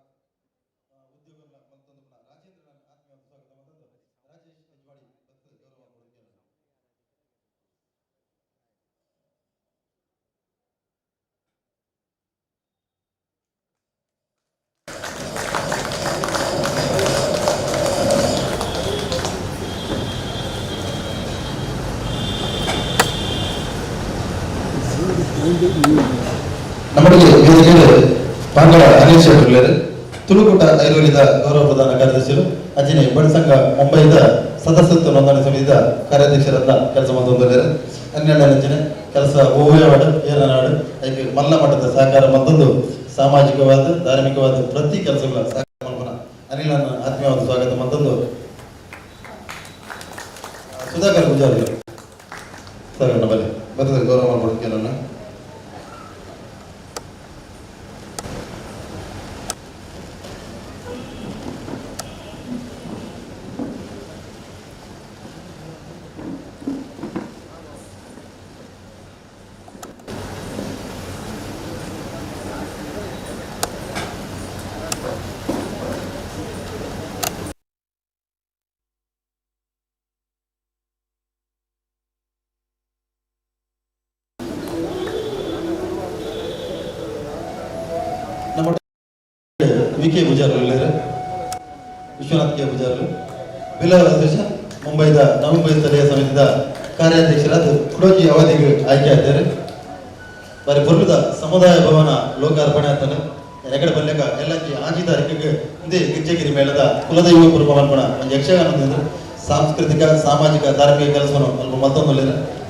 ಉದ್ಯೋಗಗಳ ಮತ್ತೊಂದು ರಾಜೇಂದ್ರನ ಆತ್ಮೀಯ ಸ್ವಾಗತ ಮತ್ತೊಂದು ರಾಜೇಶ್ ಯಜವಾಡಿ ಬತ್ತು ಗೌರವ ಕೊಡುತ್ತೇನೆ. ನಮ್ಮೊಳಗೆ ವೇದಿಕೆಯಲ್ಲಿ ಪಾಂಗಳ ಅನಿಲ್ ಶೆಟ್ಟರ್ ತುಳುಕೂಟ ಐರೋಲಿದ ಗೌರವ ಪ್ರಧಾನ ಕಾರ್ಯದರ್ಶಿಗಳು ಅಜಿನಿ ಬಣಸಂಘ ಮುಂಬೈದ ಸದಸ್ಯತ್ವ ನೋಂದಣಿ ಸಮಿತಿದ ಕಾರ್ಯಾಧ್ಯಕ್ಷರನ್ನ ಕೆಲಸ ಮಾಡಿದ್ದಾರೆ. 12ನೇ ಕೆಲಸ ಓವೇವಾಡು ಏರನಾಡು ಅದಕ್ಕೆ ಮಲ್ಲ ಮಟ್ಟದ ಸಹಕಾರ ಮತ್ತೊಂದು ಸಾಮಾಜಿಕವಾದ ಧಾರ್ಮಿಕವಾದ ಪ್ರತಿ ಕೆಲಸಗಳ ಸಹಕಾರ ಮಾಡ್ಬೋಣ ಅನಿಲನ ಆತ್ಮೀಯವಾದ ಸ್ವಾಗತ ಮತ್ತೊಂದು ಸುಧಾಕರ್ ಪೂಜಾರಿ ಸರ್ ನಮ್ಮಲ್ಲಿ ಬರ್ತದೆ ಗೌರವ ಮಾಡ್ಕೊಡ್ತೀನಿ ನನ್ನ ನಮ್ಮ ವಿ.ಕೆ. ಪೂಜಾರಿ ವಿಶ್ವನಾಥ್ ಕೆ. ಪೂಜಾರಿ ಬಿಲಾಲ್ ಅಧ್ಯಕ್ಷ ಮುಂಬೈದ ನವಮುಂಬೈ ಸ್ಥಳೀಯ ಸಮಿತಿದ ಕಾರ್ಯಾಧ್ಯಕ್ಷರಾದ ಕುಡೋಜಿ ಅವಧಿಗೆ ಆಯ್ಕೆಯಾಗಿದ್ದಾರೆ. ಬಾರಿ ಪುರ್ಲದ ಸಮುದಾಯ ಭವನ ಲೋಕಾರ್ಪಣೆ ಆಗ್ತಾನೆ ಎಗಡೆ ಬಲ್ಲೆಗ ಎಲ್ಲಕ್ಕೆ 5 ತಾರೀಕಿಗೆ ಹಿಂದೆ ಗಿಜ್ಜಗಿರಿ ಮೇಳದ ಕುಲದೈವ ಪುರಮಲ್ಪಣ ಒಂದು ಯಕ್ಷಗಾನ ಸಾಂಸ್ಕೃತಿಕ ಸಾಮಾಜಿಕ ಧಾರ್ಮಿಕ ಕೆಲಸವನ್ನು ಅಲ್ಪ ಮತ್ತೊಂದು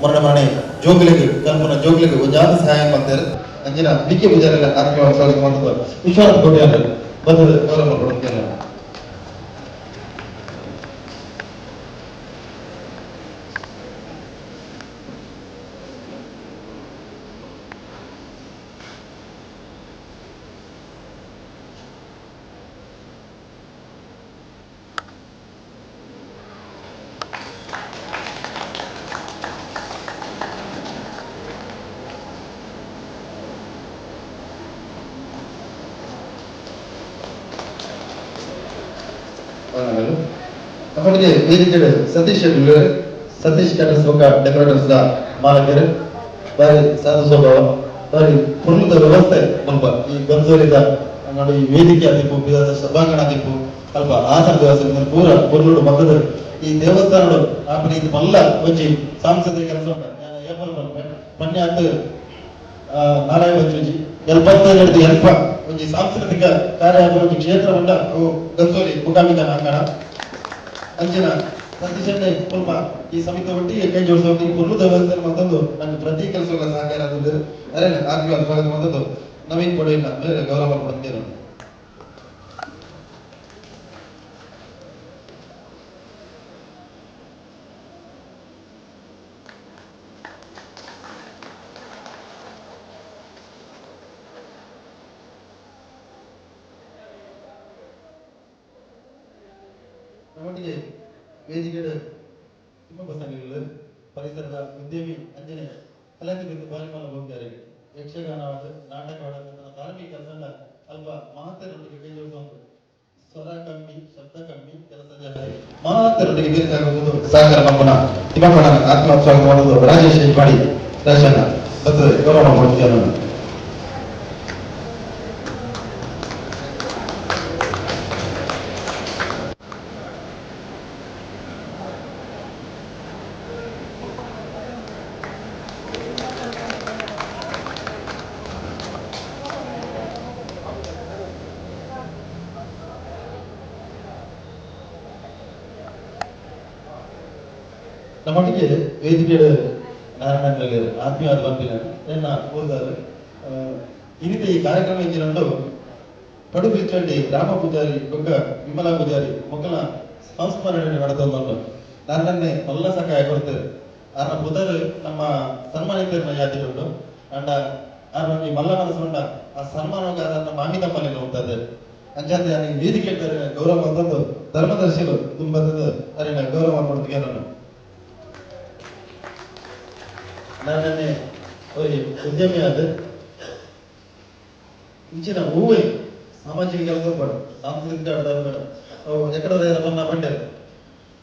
ಮರಣೆ ಜೋಗ್ಲಿಗೆ ಕಲ್ಪನಾ ಜೋಗ್ಲಿಗೆ ಒಂದು ಜಾತಿ ಸಹಾಯ ಮಾಡ್ತಾರೆ. ಅಂಜಿನ ವಿ.ಕೆ. ಪೂಜಾರಿ ಆತ್ಮೀಯ ಸ್ವಾಗತ ಮಾಡ್ತಾರೆ. ವಿಶ್ವನಾಥ್ ಕೋಟೆ ಬಂದದ ಗೌರವ ಕೊಡುತ್ತೇನೆ. ನಮಗೆ ವೇದಿಕೆ ಸತೀಶ್ ಸತೀಶ್ ಕ್ಯಾಟರ್ಸ್ ಡೆಕೋರೇಟರ್ಸ್ ಮಾಲಕರು ಬಾರಿ ಸಾಧು ಸ್ವಭಾವ ಬಾರಿ ಪುರ್ಲದ ವ್ಯವಸ್ಥೆ ಸ್ವಲ್ಪ ಈ ಗಂಜೋಲಿದ ನೋಡಿ ಈ ವೇದಿಕೆ ಆದಿಪ್ಪು ಸಭಾಂಗಣ ಆದಿಪ್ಪು ಸ್ವಲ್ಪ ಆಸನ ವ್ಯವಸ್ಥೆ ಪೂರ ಪುರ್ಲುಡು ಮದ್ದದ ಈ ದೇವಸ್ಥಾನಗಳು ಆಪಣ ಇದು ಮಲ್ಲ ಒಂಜಿ ಸಾಂಸ್ಕೃತಿಕ ಕೆಲಸ ಪನ್ಯ ಅಂತ ನಾರಾಯಣ ಬಂಜಿ ಎಲ್ಪ ಒಂಜಿ ಸಾಂಸ್ಕೃತಿಕ ಕಾರ್ಯ ಕ್ಷೇತ್ರ ಉಂಡ ಗಂಜೋಲಿ ಮುಖಾಮಿಕ ಅಂಗಣ ಅಂಚಿನ ಸತೀಶಣ್ಣ ಸ್ವಲ್ಪ ಈ ಸಮಿತಿ ಒಟ್ಟಿಗೆ ಕೈ ಜೋಡಿಸುವ ಈ ಪುರ್ಲದ ವ್ಯವಸ್ಥೆ ಮತ್ತೊಂದು ನನ್ನ ಪ್ರತಿ ಕೆಲಸಗಳ ಸಹಕಾರ ಆಗಿದ್ದರು ಅದೇ ಆತ್ಮೀಯ ಸ್ವಾಗತ ಮತ್ತೊಂದು ನವೀನ್ ಕೊಡೆಯಿಂದ ಬೇರೆ ಗೌರವ ಕೊಡುತ್ತೇನೆ. ನಮ್ಮೊಟ್ಟಿಗೆ ವೇದಿಕೆಯ ತಿಮ್ಮಪ್ಪ ಸಂಘಗಳು ಪರಿಸರದ ಉದ್ಯಮಿ ಅಂಜನೆ ಕಲಾವಿದರು ಬಾರಿಮಾಲ ಹೋಗ್ತಾರೆ. ಯಕ್ಷಗಾನವಾದ ನಾಟಕವಾದ ಧಾರ್ಮಿಕ ಕೆಲಸ ಅಲ್ಪ ಮಹತ್ತರೊಟ್ಟಿಗೆ ಕೈ ಜೋಡಿಸುವುದು ಸ್ವರ ಕಮ್ಮಿ ಶಬ್ದ ಕಮ್ಮಿ ಕೆಲಸ ಜಾಸ್ತಿ ಮಹತ್ತರೊಟ್ಟಿಗೆ ಬೇಕಾಗುವುದು ಸಹಕಾರ ನಮ್ಮನ ತಿಮ್ಮಪ್ಪನ ಆತ್ಮ ಸ್ವಾಗತ ಮಾಡುವುದು ರಾಜೇಶ್ ಮಾಡಿ ರಾಜಣ್ಣ ಬರ್ತದೆ ಗೌರವ ಮಾಡ್ತೀವಿ. ನಮ್ಮೊಟ್ಟಿಗೆ ವೇದಿಕೆ ನಾರಾಯಣನಲ್ಲಿ ಆತ್ಮೀಯವಾದ ಬಂದಿನ ಊರ್ದಾರು ಈ ರೀತಿ ಈ ಕಾರ್ಯಕ್ರಮ ಇಂಜಿನಂಡು ಕಡುಬು ಚಂಡಿ ರಾಮ ಪೂಜಾರಿ ಬೊಕ್ಕ ವಿಮಲಾ ಪೂಜಾರಿ ಮೊಕ್ಕಲ ಸಂಸ್ಮರಣೆ ನಡೆದೊಂದು ನನ್ನನ್ನೇ ಎಲ್ಲ ಸಹಾಯ ಕೊಡ್ತೇವೆ ಆನ ಬುಧರು ನಮ್ಮ ಸನ್ಮಾನಿತರ ಯಾತಿರುಂಡು ಅಂಡ ಆನ ಈ ಮಲ್ಲ ಮನಸ್ಸುಂಡ ಆ ಸನ್ಮಾನವಾಗ ಅದನ್ನ ಮಾಹಿತ ಮನೆಗೆ ಹೋಗ್ತದೆ ಅಂಚಂದೆ ನನಗೆ ವೇದಿಕೆ ಗೌರವ ಅಂತಂದು ಧರ್ಮದರ್ಶಿಗಳು ತುಂಬ ಅರಿನ ಗೌರವ ಮಾಡ್ತೀವಿ ನಾನು ನನ್ನನ್ನೇ ಉದ್ಯಮಿ ಆದ ಇಂಚಿನ ಹೂವೇ ಸಾಮಾಜಿಕ ಕೆಲಸ ಬೇಡ ಸಾಂಸ್ಕೃತಿಕ ಬೇಡ ಎಕಡೆ ಬಣ್ಣ ಬಂಡೆ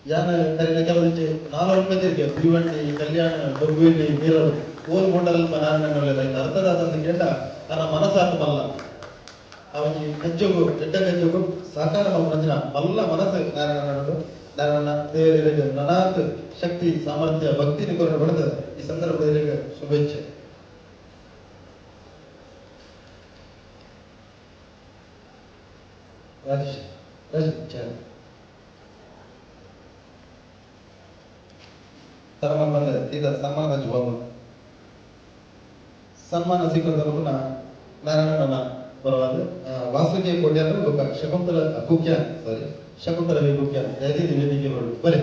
ಯಾನ ಕರಿನ ಕೆಲವು ನಾಲ್ಕು ಮಂದಿಗೆ ಭಿವಂಡಿ ಕಲ್ಯಾಣ ಡೊಗ್ವಿಲಿ ನೀರು ಓಲ್ ಮೊಂಡಲ್ ನಾರಾಯಣ ಅರ್ಥದಾತ ಕೇಂದ್ರ ನನ್ನ ಮನಸ್ಸಾತ್ಮಲ್ಲ ಅವನಿಗೆ ಗಜ್ಜಗು ಎಡ್ಡ ಗಜ್ಜಗು ಸಾಕಾರ ಮಂದಿನ ಮಲ್ಲ ಮನಸ್ಸು ನಾರಾಯಣ ನಾರಾಯಣ ದೇವರಿಗೆ ನನಾತ್ ಶಕ್ತಿ ಸಾಮರ್ಥ್ಯ ಭಕ್ತಿ ನಿಕೋರ ಬಡದ ಈ ಸಂದರ್ಭದಲ್ಲಿ ಶುಭೇಚ್ಛೆ ಸನ್ಮಾನ ಸ್ವೀಕರಿಸಿದ ನಾರಾಯಣನ ಪರವಾದ ವಾಸುಕಿ ಕೋಟ್ಯಾನ ಶಕುಂತಲ ಕುಖ್ಯ ಶಕುಂತಲ ಕುಖ್ಯ ದಯವಿಟ್ಟು ವೇದಿಕೆ ಬರೀ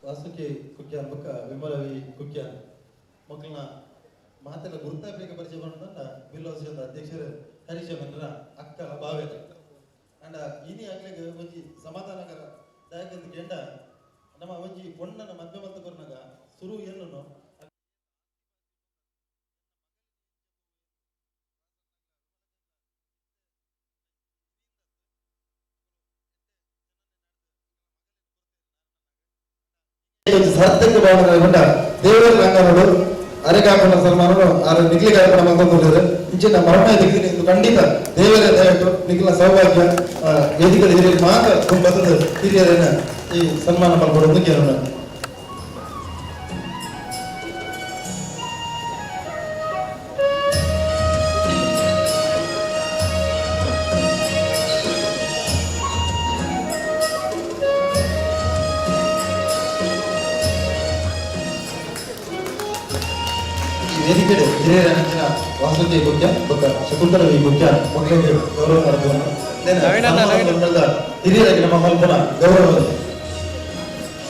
ವಾಸುಕಿ ಕುಖ್ಯ ಬೊಕ್ಕ ವಿಮಲವಿ ಕುಖ್ಯ ಮಕ್ಕಳನ್ನ ಮಾತೆಲ್ಲ ಗುರುತಾಪೇಕ ಪರಿಚಯ ಮಾಡೋದನ್ನ ಬಿಲ್ಲೋತ್ಸವದ ಅಧ್ಯಕ್ಷರು ಹರಿಶಮಂದ್ರ ಅಕ್ಕಲ ಭಾವೇದ ಅಂಡ ಇನಿ ಆಗ್ಲಿಕ್ಕೆ ಒಂಜಿ ಸಮಾಧಾನಕರ ದಾಯಕಂತ ಕೇಂಡ ನಮ್ಮ ಒಂಜಿ ಪೊಣ್ಣನ ಮಧ್ಯ ಮತ್ತ ಕೊರ್ನಾಗ ಸುರು ಏನು ಸಾರ್ಥಕ ಭಾವನೆಗೊಂಡ ದೇವರ ರಂಗನೋಡು ಅರೆಗಾಪನ ಸನ್ಮಾನನು ಆರು ನಿಗ್ಲಿಗೆ ಅರ್ಪಣೆ ಮಾಡ್ಕೊಂಡಿದ್ದಾರೆ ಇಂಚಿನ ಮರಣ ದಿಕ್ಕಿನ ಇದು ಖಂಡಿತ ದೇವರ ದಯವಿಟ್ಟು ನಿಖಿಲ ಸೌಭಾಗ್ಯ ವೇದಿಕೆ ಹಿರಿಯರು ಮಾತ್ರ ತುಂಬ ಹಿರಿಯರನ್ನ ಈ ಸನ್ಮಾನ ಮಾಡ್ಕೊಡೋದು ಕೇಳೋಣ ವೇದಿಕೆ ಹಿರಿಯರ ನೆಚ್ಚಿನ ವಾಸುಕಿ ಮುಖ್ಯ ಶಕುಂತಲ ಮುಖ್ಯ ಮಕ್ಕಳಿಗೆ ಗೌರವ ಮಾಡುವ ಹಿರಿಯರಿಗೆ ನಮ್ಮ ಮಲ್ಪುನ ಗೌರವ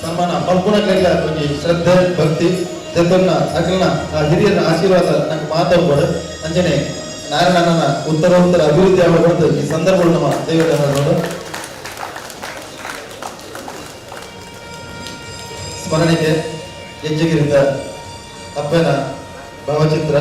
ಸನ್ಮಾನ ಮಲ್ಪುನಗಳಿಗೆ ಒಂದು ಶ್ರದ್ಧೆ ಭಕ್ತಿ ಜೊತೆನ ಅಗಲನ ಆ ಹಿರಿಯರ ಆಶೀರ್ವಾದ ನಂಗೆ ಮಾತಾಡ್ಬೋದು ಅಂಜನೆ ನಾರಾಯಣನ ಉತ್ತರ ಅಭಿವೃದ್ಧಿ ಆಗಬಾರ್ದು ಈ ಸಂದರ್ಭಗಳು ನಮ್ಮ ದೇವರ ಸ್ಮರಣೆಗೆ ಹೆಜ್ಜೆಗಿರಿಂದ ಅಪ್ಪನ ಭಾವಚಿತ್ರ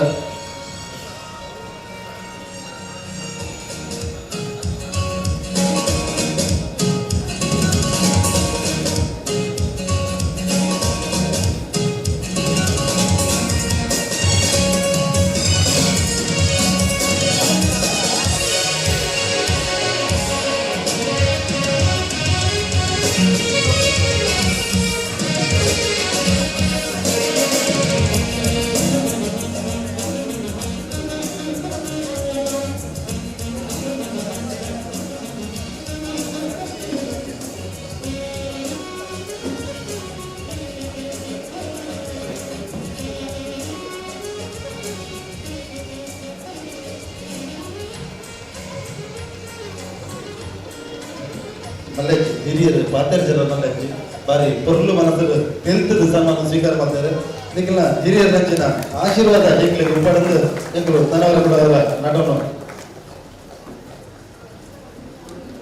ಮಲ್ಲೆಜ್ಜಿ ಹಿರಿಯರು ಪಾತ್ಯರ್ಜರ ಮಲ್ಲೆಜ್ಜಿ ಬಾರಿ ಪೊರ್ಲು ಮನಸ್ಸು ನಿಲ್ತದ ಸನ್ಮಾನ ಸ್ವೀಕಾರ ಮಾಡ್ತಾರೆ ನಿಖಿಲ ಹಿರಿಯರ ನೆಚ್ಚಿನ ಆಶೀರ್ವಾದ ಏಕಲಿಗೆ ಪಡೆದು ಎಂಕರು ತನವರ ಕೂಡ ಅವರ ನಟನು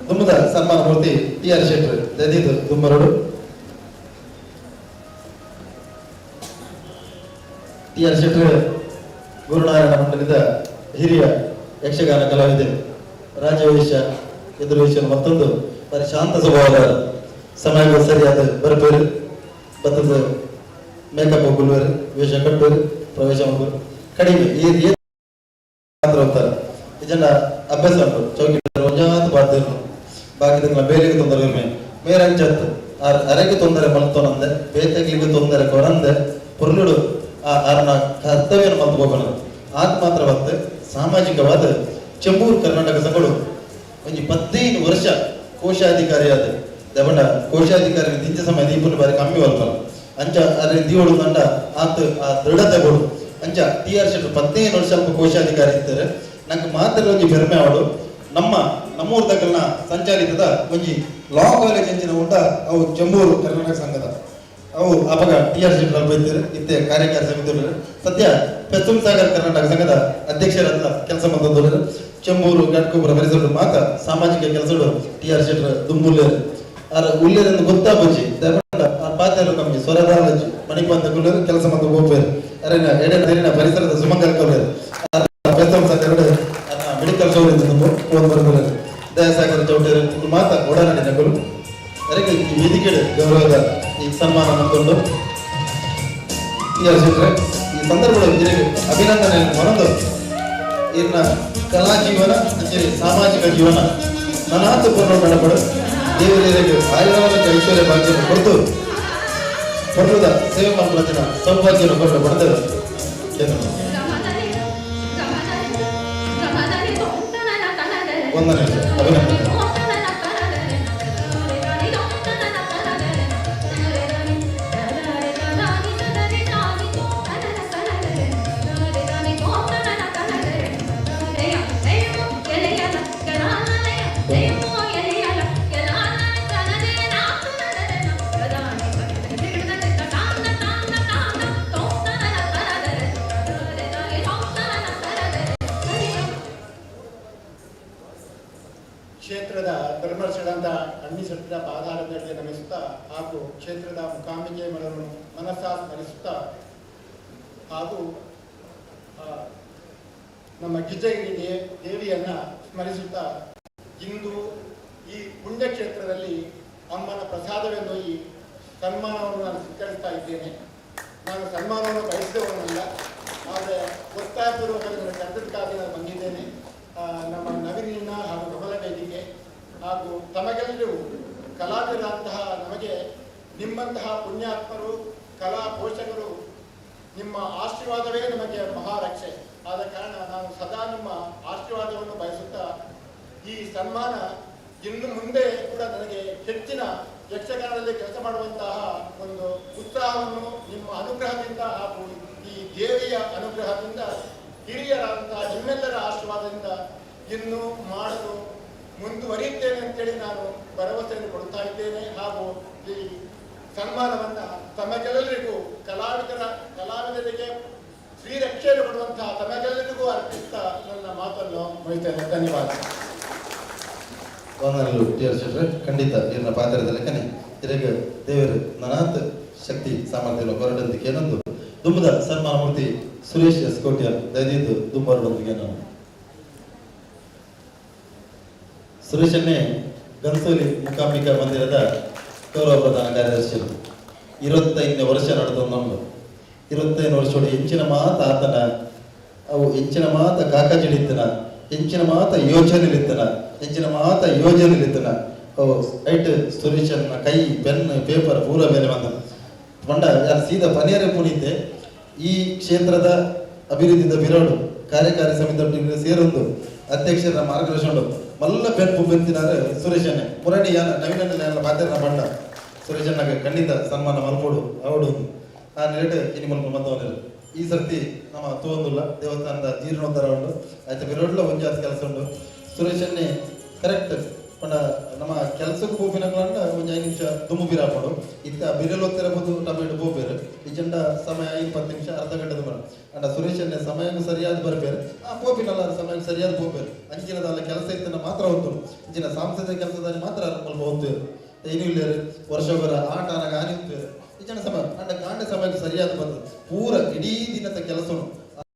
ದುಮ್ಮದ ಸನ್ಮಾನ ಮೂರ್ತಿ ಟಿ.ಆರ್. ಶೆಟ್ಟರ್ ಜದೀದ್ ದುಮ್ಮರೋಡು ಟಿ.ಆರ್. ಶೆಟ್ಟರ್ ಗುರುನಾರಾಯಣ ಮಂಡಲದ ಹಿರಿಯ ಯಕ್ಷಗಾನ ಕಲಾವಿದೆ ರಾಜವೇಶ ಎದುರುವೇಶ ಮತ್ತೊಂದು ಬರೀ ಶಾಂತ ಸ್ವಭಾವದ ಸಮಯ ಸರಿಯಾದ ಬರಬೇರು ಬತ್ತದ ಮೇಕಪ್ ಹೋಗುವರು ವೇಷ ಕಟ್ಟುವರು ಪ್ರವೇಶ ಮಾಡುವರು ಕಡಿಮೆ ಈ ರೀತಿ ಮಾತ್ರ ಹೋಗ್ತಾರೆ ಇದನ್ನ ಅಭ್ಯಾಸ ಉಂಟು ಚೌಕಿ ಒಂಜಾತ ಬಾರ್ದಿರು ಬಾಕಿ ತಿಂಗಳ ಬೇಲಿಗೆ ತೊಂದರೆ ಮೇರಂಚತ್ತು ಅರೆಗೆ ತೊಂದರೆ ಮಲ್ತೋನಂದೆ ಬೇತೆಗ್ಲಿಗೆ ತೊಂದರೆ ಕೊರಂದೆ ಪುರ್ಲುಡು ಆರ್ನ ಕರ್ತವ್ಯ ಮಲ್ತೋಗೋಣ ಆಗ ಮಾತ್ರ ಬತ್ತೆ ಸಾಮಾಜಿಕವಾದ ಚೆಂಬೂರು ಕರ್ನಾಟಕ ಸಂಘಗಳು ಒಂದು 15 ವರ್ಷ ಕೋಶಾಧಿಕಾರಿಯಾದ ದಬಂಡ ಕೋಶಾಧಿಕಾರಿ ನಿತ್ಯ ಸಮಯ ದೀಪನ ಬಾರಿ ಕಮ್ಮಿ ಬರ್ತಾರ ಅಂಚ ಅರೆ ದೀವಳು ತಂಡ ಆತ ಆ ದೃಢತೆ ಕೊಡು ಅಂಚ TR ಶೆಟ್ರು 15 ವರ್ಷ ಕೋಶಾಧಿಕಾರಿ ಇದ್ದಾರೆ ನಂಗೆ ಮಾತ್ರ ಒಂಜಿ ಬೆರ್ಮೆ ಅವಳು ನಮ್ಮೂರ್ ದಕ್ಕಲ್ನ ಸಂಚಾಲಿತದ ಒಂಜಿ ಲಾ ಕಾಲೇಜ್ ಎಂಚಿನ ಉಂಟ ಅವು ಚೆಂಬೂರು ಕರ್ನಾಟಕ ಸಂಘದ ಅವು ಅಪಗ TR ಶೆಟ್ರು ಬೈತಾರೆ ಇತ್ತೆ ಕಾರ್ಯಕಾರಿ ಸಮಿತಿ ಸದ್ಯ ಪಶ್ಚಿಮ ಸಾಗರ ಕರ್ನಾಟಕ ಸಂಘದ ಅಧ್ಯಕ್ಷರಾದ ಕೆಲಸ ಮಾಡಿದವರು ಚೆಂಬೂರು ಘಾಟ್ಕೊಬ್ಬರ ಪರಿಸರ ಮಾತ್ರ ಸಾಮಾಜಿಕ ಕೆಲಸಗಳು TR ಶೆಟ್ರು ದುಂಬುಲ್ಲೇರು ಆರ ಉಲ್ಲೇರೆಂದು ಗೊತ್ತಾ ಬಜ್ಜಿ ಪಾತ್ರೆಲು ಕಮ್ಮಿ ಸ್ವರದಾಲಜಿ ಮಣಿಪಂತ ಕುಳ್ಳರು ಕೆಲಸ ಮಾಡಿ ಹೋಗ್ಬೇರು ಅರೇನ ಎಡೆನ ಪರಿಸರದ ಸುಮಂಗಲ್ ಕವ್ಲೇರು ಪಶ್ಚಿಮ ಸಾಗರ ಮೆಡಿಕಲ್ ಸೌಲಭ್ಯ ಫೋನ್ ಬರ್ಬೋದು ದಯಾಸಾಗರ ಚೌಟರಿ ಮಾತ್ರ ಒಡನಾಡಿನಗಳು ಅದಕ್ಕೆ ಈ ವೇದಿಕೆ ಗೌರವದ ಈ ಸನ್ಮಾನ ಮಾಡಿಕೊಂಡು TR ಶೆಟ್ರೆ ಈ ಸಂದರ್ಭದಲ್ಲಿ ಅಭಿನಂದನೆ ಮನೊಂದು ಇನ್ನ ಕಲಾ ಜೀವನ ಅಂಚೆ ಸಾಮಾಜಿಕ ಜೀವನ ನನಾತು ಪೂರ್ಣ ಮಾಡಪಡು ದೇವರಿಗೆ ಆಯುರ್ವೇದ ಐಶ್ವರ್ಯ ಭಾಗ್ಯವನ್ನು ಕೊಡ್ತು ಕೊಡುವುದ ಸೇವೆ ಮಾಡುವ ಜನ ಸೌಭಾಗ್ಯವನ್ನು ಕೊಟ್ಟು ಪಡೆದರು ಒಂದನೇ ಅಭಿನಂದನೆ ಕ್ಷೇತ್ರದ ಧರ್ಮಸ್ಥಳದ ಅನ್ನಿಸಟ್ಟಿನ ಪಾದಾರದಲ್ಲಿ ನಮಿಸುತ್ತಾ ಹಾಗೂ ಕ್ಷೇತ್ರದ ಮುಖಾಂಬಿಕೆ ಮನವನ್ನು ಮನಸ್ಸಾ ಸ್ಮರಿಸುತ್ತಾ ಹಾಗೂ ನಮ್ಮ ಗಿಜ್ಜಗಿರಿ ದೇವಿಯನ್ನ ಸ್ಮರಿಸುತ್ತಾ ಇಂದು ಈ ಪುಣ್ಯಕ್ಷೇತ್ರದಲ್ಲಿ ಅಮ್ಮನ ಪ್ರಸಾದವೆಂದು ಈ ಸನ್ಮಾನವನ್ನು ನಾನು ಸ್ವೀಕರಿಸ್ತಾ ಇದ್ದೇನೆ. ನಾನು ಸನ್ಮಾನವನ್ನು ಬಯಸಿದವನಲ್ಲ, ಆದರೆ ಒತ್ತಾಯಪೂರ್ವಕವಾಗಿ ಕರೆದಕ್ಕಾಗಿ ನಾನು ಬಂದಿದ್ದೇನೆ. ನಮ್ಮ ನವೀನ ಹಾಗೂ ಪ್ರಬಲ ವೇದಿಕೆ ಹಾಗೂ ತಮಗೆಲ್ಲರೂ ಕಲಾವಿದರಂತಹ ನಮಗೆ ನಿಮ್ಮಂತಹ ಪುಣ್ಯಾತ್ಮರು ಕಲಾ ಪೋಷಕರು ನಿಮ್ಮ ಆಶೀರ್ವಾದವೇ ನಮಗೆ ಮಹಾರಕ್ಷೆ. ಆದ ಕಾರಣ ನಾನು ಸದಾ ನಿಮ್ಮ ಆಶೀರ್ವಾದವನ್ನು ಬಯಸುತ್ತಾ ಈ ಸನ್ಮಾನ ಇನ್ನು ಮುಂದೆ ಕೂಡ ನನಗೆ ಹೆಚ್ಚಿನ ಯಕ್ಷಗಾನದಲ್ಲಿ ಕೆಲಸ ಮಾಡುವಂತಹ ಒಂದು ಉತ್ಸಾಹವನ್ನು ನಿಮ್ಮ ಅನುಗ್ರಹದಿಂದ ಹಾಗೂ ಈ ದೇವಿಯ ಅನುಗ್ರಹದಿಂದ ಹಿರಿಯರಾದಂತಹ ನಿಮ್ಮೆಲ್ಲರ ಆಶೀರ್ವಾದದಿಂದ ಇನ್ನು ಮಾಡಲು ಮುಂದುವರಿಯುತ್ತೇನೆ ಅಂತೇಳಿ ನಾನು ಭರವಸೆಯನ್ನು ಕೊಡ್ತಾ ಇದ್ದೇನೆ. ಹಾಗೂ ಈ ಸನ್ಮಾನವನ್ನು ತಮಗೆಲ್ಲರಿಗೂ ಕಲಾವಿದರಿಗೆ ಶ್ರೀರಕ್ಷೆಯನ್ನು ಕೊಡುವಂತಹ ತಮಗೆಲ್ಲರಿಗೂ ಅರ್ಪಿಸ್ತಾ ನನ್ನ ಮಾತನ್ನು ಮುಗಿಸ್ತೇನೆ. ಧನ್ಯವಾದ. TR ಶೆಟ್ರೆ ಖಂಡಿತ ಇನ್ನ ಪಾತ್ರದಲ್ಲಿ ಕನೆ ತಿರುಗ ದೇವರು ನನಾತ್ ಶಕ್ತಿ ಸಾಮರ್ಥ್ಯ ಹೊರಡಂತಿಕೆ ಏನೊಂದು ದುಂಬದ ಸನ್ಮಾನ ಮೂರ್ತಿ ಸುರೇಶ್ ಎಸ್ಕೋಟಿಯ ದಯದಿದ್ದು ದುಂಬರೊಂದಿಗೆ ನಾವು ಸುರೇಶನ್ನೇ ಗನ್ಸೋಲಿ ಮೂಕಾಂಬಿಕಾ ಮಂದಿರದ ಗೌರವ ಪ್ರಧಾನ ಕಾರ್ಯದರ್ಶಿಗಳು 25ನೇ ವರ್ಷ ನಡೆದ ನಮ್ದು 25 ವರ್ಷ ಹೆಂಚಿನ ಮಾತ ಆತನ ಅವು ಹೆಂಚಿನ ಮಾತ ಕಾಕಜಿಡಿತನ ಹೆಂಚಿನ ಮಾತ ಯೋಜನೆಲಿತ್ತನ ಹೆಂಚಿನ ಮಾತ ಯೋಜನೆಲಿತ್ತನ ಅವು ಐಟ್ ಸುರೇಶನ್ನ ಕೈ ಪೆನ್ ಪೇಪರ್ ಪೂರ ಬೇರೆ ಬಂದ ಪಂಡ ಯಾರು ಸೀದಾ ಪನಿಯರೇ ಪುಣಿದ್ದೆ ಈ ಕ್ಷೇತ್ರದ ಅಭಿವೃದ್ಧಿದ ಬಿರೋಡು ಕಾರ್ಯಕಾರಿ ಸಮಿತಿ ಸೇರೊಂದು ಅಧ್ಯಕ್ಷರ ಮಾರ್ಗದರ್ಶನ ಮಲ್ಲ ಬೆನ್ಪು ಬೆಂತಿನಾರೆ ಸುರೇಶನ್ನೇ ಮುರಣಿ ಯಾನ ನವೀನ ಪಾತ್ರನ ಬಂಡ ಸುರೇಶನ್ನಾಗ ಖಂಡಿತ ಸನ್ಮಾನ ಮಲ್ಪೋಡು ಅವಡು ಆ ರೇಟ್ ಇನಿ ಮಲ್ಪ ಮತ್ತವನಿರು ಈ ಸರ್ತಿ ನಮ್ಮ ತೋಂದುಲ್ಲ ದೇವಸ್ಥಾನದ ಜೀರ್ಣೋದ್ಧಾರ ಉಂಟು ಆಯ್ತು ಬಿರೋಡ್ಲ ಒಂಜಾಸ್ತಿ ಕೆಲಸ ಉಂಟು ಸುರೇಶನ್ನೇ ಕರೆಕ್ಟ್ ಪಂಡ ನಮ್ಮ ಕೆಲಸಕ್ಕೂ ಬೋಪಿನಗಳಂಡ ಒಂದು 5 ನಿಮಿಷ ದುಮ್ಮು ಬಿರಾಪಡು ಇತ್ತ ಬಿರಲ್ ಹೋಗ್ತಿರಬಹುದು ಟಮೇಟು ಬೋಪೇರು ಈ ಚಂಡ ಸಮಯ 20 ನಿಮಿಷ ಅರ್ಧ ಗಂಟೆದ ಬರ ಅಂಡ ಸುರೇಶನ್ನೇ ಸಮಯಕ್ಕೂ ಸರಿಯಾದ ಬರ್ಬೇರು ಆ ಬೋಪಿನಲ್ಲ ಸಮಯಕ್ಕೆ ಸರಿಯಾದ ಬೋಪೇರು ಅಂಚಿನದಲ್ಲ ಕೆಲಸ ಇತ್ತನ ಮಾತ್ರ ಹೊತ್ತು ಇಂಚಿನ ಸಾಂಸ್ಕೃತಿಕ ಕೆಲಸದಲ್ಲಿ ಮಾತ್ರ ಸ್ವಲ್ಪ ಹೊತ್ತೇರು ಏನೂ ಇಲ್ಲೇರು ವರ್ಷಗೊರ ಆಟ ಆನಾಗ ಆನಿ ಹೊತ್ತೇರು ಈ ಜನ ಸಮಯ ಅಂಡ ಕಾಂಡ ಸಮಯಕ್ಕೆ ಸರಿಯಾದ ಬಂದು ಪೂರ ಇಡೀ ದಿನದ ಕೆಲಸನು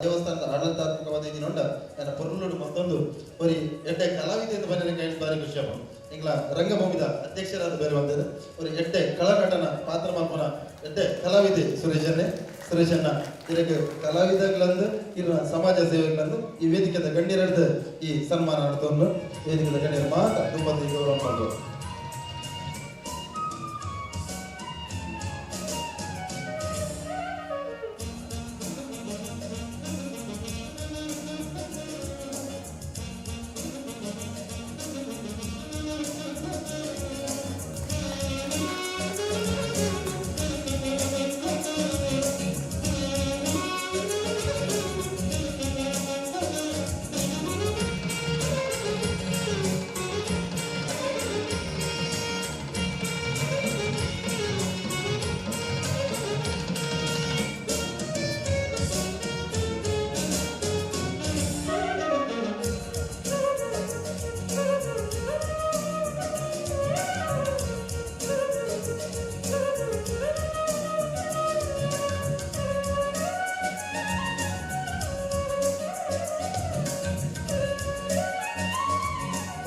ದೇವಸ್ಥಾನದ ಆಡಳಿತಾತ್ಮಕವಾದ ಇದನ್ನೊಂಡ ನನ್ನ ಪೊರ್ಲುಡು ಮತ್ತೊಂದು ಬರೀ ಎಡ್ಡೆ ಕಲಾವಿದೆ ಅಂತ ಬಂದರೆ ಕೈ ಬಾರಿ ಖುಷಿ ಅಮ್ಮ ಇಂಗ್ಲ ರಂಗಭೂಮಿದ ಅಧ್ಯಕ್ಷರಾದ ಬೇರೆ ಬಂದಿದೆ ஒரு ಎಡ್ಡೆ ಕಲಾನಟನ ಪಾತ್ರ ಮಲ್ಪನ ಎಡ್ಡೆ ಕಲಾವಿದೆ ಸುರೇಶಣ್ಣ ಇದಕ್ಕೆ ಕಲಾವಿದಗಳಂದು ಇರುವ ಸಮಾಜ ಸೇವೆಗಳಂದು ಈ ವೇದಿಕೆದ ಗಣ್ಯರದ ಈ ಸನ್ಮಾನ ನಡೆದವನ್ನು ವೇದಿಕೆದ ಗಣ್ಯರು ಮಾತ್ರ ತುಂಬ ಗೌರವ ಮಾಡುವ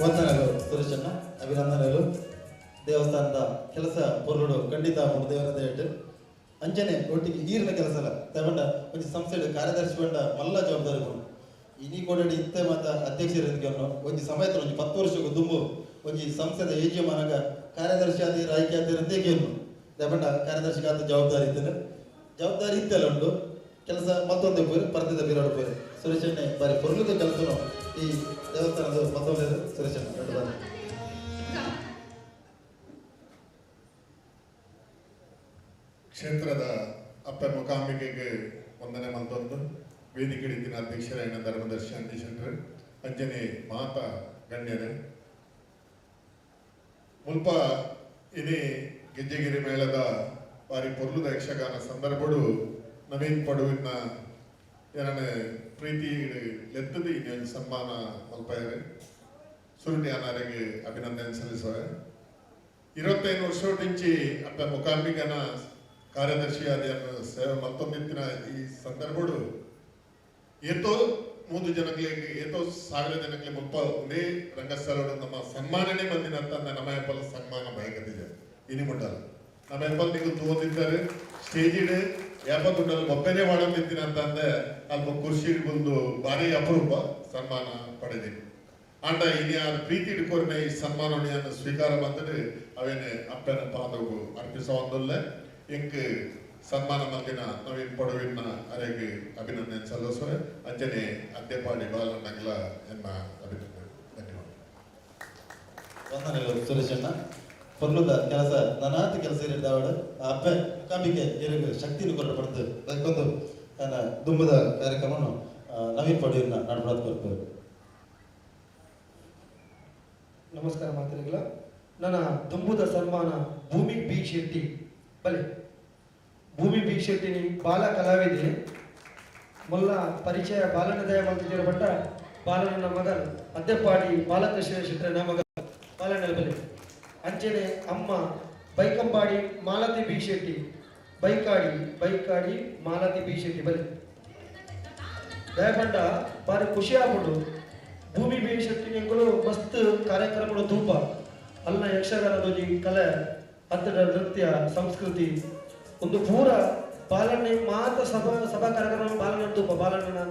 ವಂದನೆಗಳು ಸುರೇಶಣ್ಣ, ಅಭಿನಂದನೆಗಳು. ದೇವಸ್ಥಾನದ ಕೆಲಸ ಪೊರ್ಲುಡು ಖಂಡಿತ ದೇವರದ ಇಟ್ಟು ಅಂಚನೆ ಒಟ್ಟಿಗೆ ಈರಿನ ಕೆಲಸ ಅಲ್ಲ ತಗೊಂಡ ಒಂದು ಸಂಸ್ಥೆಯ ಕಾರ್ಯದರ್ಶಿ ಬಂಡ ಮಲ್ಲ ಜವಾಬ್ದಾರಿ ಕೊಡು ಇನಿ ಕೊಡಡಿ ಇತ್ತೆ ಮಾತ ಅಧ್ಯಕ್ಷರಿದ್ಕೊಂಡು ಒಂದು ಸಮಯದ ಒಂದು 10 ವರ್ಷಕ್ಕೂ ದುಂಬು ಒಂದು ಸಂಸ್ಥೆದ ಯಜಮಾನಗ ಕಾರ್ಯದರ್ಶಿ ಆದಿ ಆಯ್ಕೆ ಆದಿರಂತೇನು ತಗೊಂಡ ಕಾರ್ಯದರ್ಶಿಗೆ ಆದ ಜವಾಬ್ದಾರಿ ಇದ್ದೇನೆ ಜವಾಬ್ದಾರಿ ಇತ್ತಲ್ಲ ಉಂಟು ಕೆಲಸ ಮತ್ತೊಂದು ಪೂರಿ ಪರ್ತಿದ ಬೀರೋಡು ಪೂರಿ ಸುರೇಶಣ್ಣೆ ಬಾರಿ ಪೊರ್ಲುದ ಕೆಲಸನು ಈ ದೇವಸ್ಥಾನದ ಮತ್ತೊಂದು ಸುರೇಶಣ್ಣ ಗಂಟು ಬಂದ ಕ್ಷೇತ್ರದ ಅಪ್ಪ ಮುಖಾಂಬಿಕೆಗೆ ವಂದನೆ ಮಲ್ತೊಂದು ವೇದಿಕೆ ಇದ್ದಿನ ಅಧ್ಯಕ್ಷರಾಯಣ ಧರ್ಮದರ್ಶಿ ಅಂದಿಶಂಡ್ರು ಅಂಜನೆ ಮಾತಾ ಗಣ್ಯರೇ ಮುಲ್ಪ ಇನಿ ಗೆಜ್ಜೆಗಿರಿ ಮೇಳದ ಬಾರಿ ಪೊರ್ಲುದ ಯಕ್ಷಗಾನ ಸಂದರ್ಭಡು ನವೀನ್ ಪಡುವಿನ ಏನನ್ನ ಪ್ರೀತಿ ಲೆತ್ತದ ಇನ್ನೊಂದು ಸನ್ಮಾನ ಮಲ್ಪಯರೆ ಸುರುಟಿ ಅನಾರಿಗೆ ಅಭಿನಂದನೆ ಸಲ್ಲಿಸುವೆ 25 ವರ್ಷೋಟಿಂಚಿ ಅಪ್ಪ ಮುಖಾಂಬಿಕನ ಕಾರ್ಯದರ್ಶಿಯಾದ ಸೇವೆ ಮತ್ತೊಂದಿತ್ತಿನ ಈ ಸಂದರ್ಭಡು ಏತೋ 3 ಜನಗಳಿಗೆ ಏತೋ 1000 ಜನಗಳಿಗೆ ಮುಲ್ಪ ಒಂದೇ ರಂಗಸ್ಥಳೋಡು ನಮ್ಮ ಸನ್ಮಾನನೇ ಬಂದಿನಂತ ನಮ್ಮ ಹೆಪ್ಪಲ್ ಸನ್ಮಾನ ಬಯಕತ್ತಿದೆ ಇನಿ ಮುಟ್ಟಲ್ಲ ನಮ್ಮ ಹೆಪ್ಪಲ್ ನೀವು ತೋದಿದ್ದಾರೆ ಸ್ಟೇಜಿಡ್ ಯಾಪತ್ತುಂಡಲ್ಲಿ ಒಬ್ಬನೇ ಮಾಡಂತಿತ್ತಿನ ಅಂತಂದ್ರೆ ಅಲ್ಪ ಕುರ್ಶಿ ಬಂದು ಭಾರಿ ಅಪರೂಪ ಸನ್ಮಾನ ಪಡೆದಿನಿ ಆಂಡ ಇನಿ ಆ ಪ್ರೀತಿ ಇಟ್ಕೋರ್ನೆ ಈ ಸನ್ಮಾನವನ್ನು ಸ್ವೀಕಾರ ಬಂದರೆ ಅವೇನೆ ಅಪ್ಪನ ಪಾದವು ಅರ್ಪಿಸೋದಲ್ಲ ಎಂಕ್ ಸನ್ಮಾನ ಮಲ್ಲಿನ ನವೀನ್ ಪಡುವಿನ ಅರೆಗೆ ಅಭಿನಂದನೆ ಸಲ್ಲಿಸುವೆ ಅಂಜನೆ ಅದ್ದೆಪಾಡಿ ಬಾಲನಗಲ ಎನ್ನ ಅಭಿನಂದನೆ ಧನ್ಯವಾದ ವಂದನೆಗಳು ಸುರೇಶಣ್ಣ ಪೊರ್ಲುದ ಕೆಲಸ ನನಾತ ಕೆಲಸ ಇರಿದಾವಡ ಅಪ್ಪ ಮುಖಾಂಬಿಕೆ ಇರಿಗೆ ಶಕ್ತಿಯನ್ನು ಕೊರಪಡ್ತು ಅದಕ್ಕೊಂದು ನನ್ನ ದುಂಬದ ಕಾರ್ಯಕ್ರಮವನ್ನು ನವೀನ್ ಪಡುವಿನ ನಡ್ಬಾರ್ದು ಕೊಡ್ತೇವೆ ನಮಸ್ಕಾರ ಮಾತರಿಗಳ ನನ್ನ ದುಂಬುದ ಸನ್ಮಾನ ಭೂಮಿ ಬಿ ಶೆಟ್ಟಿ ಬಲೆ ಭೂಮಿ ಬಿ ಶೆಟ್ಟಿನಿ ಬಾಲ ಕಲಾವಿದೆ ಮೊಲ್ಲ ಪರಿಚಯ ಬಾಲನ ದಯ ಮಲ್ತಿದ್ದೀರ ಬಟ್ಟ ಬಾಲನ ಮಗ ಅದ್ದೆಪಾಡಿ ಬಾಲಕೃಷ್ಣ ಶೆಟ್ಟರನ ಮಗ ಬಾಲನ ಬಲೆ ಅಂಚನೆ ಅಮ್ಮ ಬೈಕಂಪಾಡಿ ಮಾಲತಿ ಬಿ ಶೆಟ್ಟಿ ಬೈಕಾಡಿ ಮಾಲತಿ ಬಿ ಶೆಟ್ಟಿ ಬಲೆ ದಯಪಂಡ ಬಾರಿ ಖುಷಿ ಆಗ್ಬಿಟ್ಟು ಭೂಮಿ ಬಿ ಶೆಟ್ಟಿಗಳು ಮಸ್ತ್ ಕಾರ್ಯಕ್ರಮಗಳು ತುಂಬ ಅಲ್ಲ ಯಕ್ಷಗಾನದ ಕಲೆ ಅತ್ತಡ ನೃತ್ಯ ಸಂಸ್ಕೃತಿ ಒಂದು ಪೂರ ಬಾಲಣ್ಣೆ ಮಾತ್ರ ಸಭಾ ಕಾರ್ಯಕ್ರಮ ಬಾಲಣ್ಣ ತುಂಬ ಬಾಲಣ್ಣನ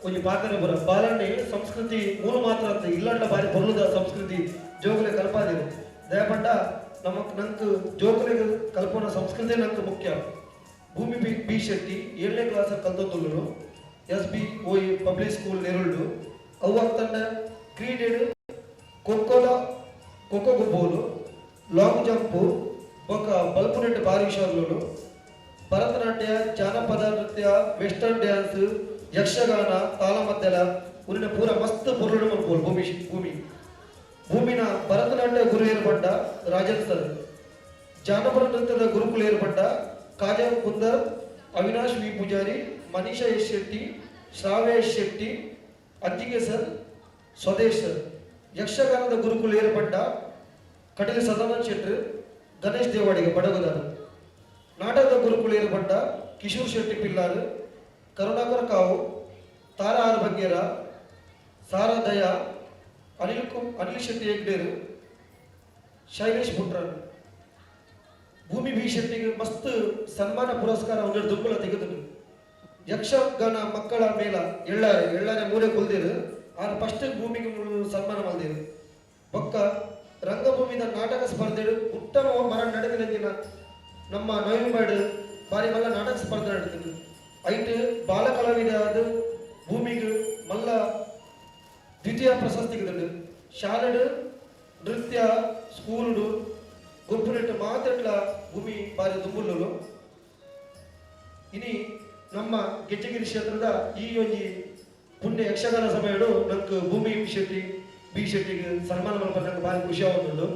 ಒಂದು ಪಾತ್ರ ಬರ ಬಾಲಣ್ಣೆ ಸಂಸ್ಕೃತಿ ಮೂಲ ಮಾತ್ರ ಅಂತ ಇಲ್ಲಂಡ ಬಾರಿ ಬರುದ ಸಂಸ್ಕೃತಿ ಜೋಗಲೆ ಕಲ್ಪಾದಿದೆ ದಯಪಂಡ ನಂಗೆ ಜೋಗಲೆ ಕಲ್ಪನ ಸಂಸ್ಕೃತಿ ನಂಗೆ ಮುಖ್ಯ ಭೂಮಿ ಬಿ ಶೆಟ್ಟಿ 7ನೇ ಕ್ಲಾಸ್ ಕಲ್ತೊಂದು SBOE ಪಬ್ಲಿಕ್ ಸ್ಕೂಲ್ ನೆರಳು ಅವಾಗ ತಂಡ ಕ್ರೀಡೆಡು ಖೋಖೋ ಗುಬ್ಬೋಲು ಲಾಂಗ್ ಜಂಪು ಬೊಕ್ಕ ಬಲ್ಪು ನೆಟ್ಟು ಭಾರಿ ವಿಷಯಗಳು ಭರತನಾಟ್ಯ ಜಾನಪದ ನೃತ್ಯ ವೆಸ್ಟರ್ನ್ ಡ್ಯಾನ್ಸ್ ಯಕ್ಷಗಾನ ತಾಳಮದ್ದಲ ಊರಿನ ಪೂರ ಮಸ್ತ್ ಪೊರ್ಲು ಮಲ್ಪೋಲು ಭೂಮಿನ ಭರತನಾಟ್ಯ ಗುರು ಏರ್ಪಟ್ಟ ರಾಜನ್ ಸರ್ ಜಾನಪದ ನೃತ್ಯದ ಗುರುಕುಲ ಏರ್ಪಟ್ಟ ಕಾಜಾ ಕುಂದರ್ ಅವಿನಾಶ್ ವಿ ಪೂಜಾರಿ ಮನೀಷಾ ಎಸ್ ಶೆಟ್ಟಿ ಶ್ರಾವ್ಯ ಎಸ್ ಶೆಟ್ಟಿ ಅತ್ತಿಗೆ ಸರ್ ಸ್ವದೇಶ್ ಸರ್ ಯಕ್ಷಗಾನದ ಗುರುಕುಲ ಏರ್ಪಟ್ಟ ಕಟೀಲು ಸದಾನಂದ ಶೆಟ್ಟಿ ಗಣೇಶ್ ದೇವಾಡಿಗೆ ಬಡಗುದಾರ ನಾಟಕದ ಗುರುಕುಲ ಏರ್ಪಟ್ಟ ಕಿಶೋರ್ ಶೆಟ್ಟಿ ಪಿಲ್ಲಾರ್ ಕರುಣಾಕರ ಕಾವು ತಾರಾ ಆರ್ ಬಗ್ಗೇರ, ಸಾರಾ ದಯಾ, ಅನಿಲ್ ಶೆಟ್ಟಿ ಹೆಗ್ಡೇರು, ಶೈಲೇಶ್ ಭುಟ್ರನ್, ಭೂಮಿ ಬಿ ಶೆಟ್ಟಿಗೆ ಮಸ್ತ್ ಸನ್ಮಾನ ಪುರಸ್ಕಾರ ಒಂದೆರಡು ದುಂಬಲ ತೆಗೆದರು. ಯಕ್ಷಗಾನ ಮಕ್ಕಳ ಮೇಳ ಎಳ್ಳಾರೆ ಮೂಲೆ ಕೊಲ್ದೇರು ಆರು ಫಸ್ಟ್ ಭೂಮಿಗೆ ಸನ್ಮಾನ ಮಾಡಿದೇರು. ಬೊಕ್ಕ ರಂಗಭೂಮಿದ ನಾಟಕ ಸ್ಪರ್ಧೆಡು ಉತ್ತಮ ಮರ ನಡೆದಿನ ನಮ್ಮ ನವೆಂಬರ್ ಬಾರಿ ಮಲ್ಲ ನಾಟಕ ಸ್ಪರ್ಧೆ ನಡೆದಿದ್ದು ಐಟ್ ಬಾಲ ಕಲಾವಿದ ಭೂಮಿಗೆ ಮಲ್ಲ ದ್ವಿತೀಯ ಪ್ರಶಸ್ತಿ ಗಿದ್ದು ಶಾಲೆಡು ನೃತ್ಯ ಸ್ಕೂಲ್ಡು ಗುಂಪುನೆಟ್ಟು ಮಾತ್ರ ಭೂಮಿ ಬಾರಿ ದುಂಬುಲ್ಲು. ಇನಿ ನಮ್ಮ ಗೆಜ್ಜೆಗಿರಿ ಕ್ಷೇತ್ರದ ಈ ಒಂಜಿ ಪುಣ್ಯ ಯಕ್ಷಗಾನ ಸಮಯಡು ನಂಗೆ ಭೂಮಿ ಬಿ ಶೆಟ್ಟಿಗೆ ಸನ್ಮಾನ ಮಾಡ್ಕೊಂಡು ನಂಗೆ ಭಾರಿ ಖುಷಿ ಆಗುತ್ತುಂಡು.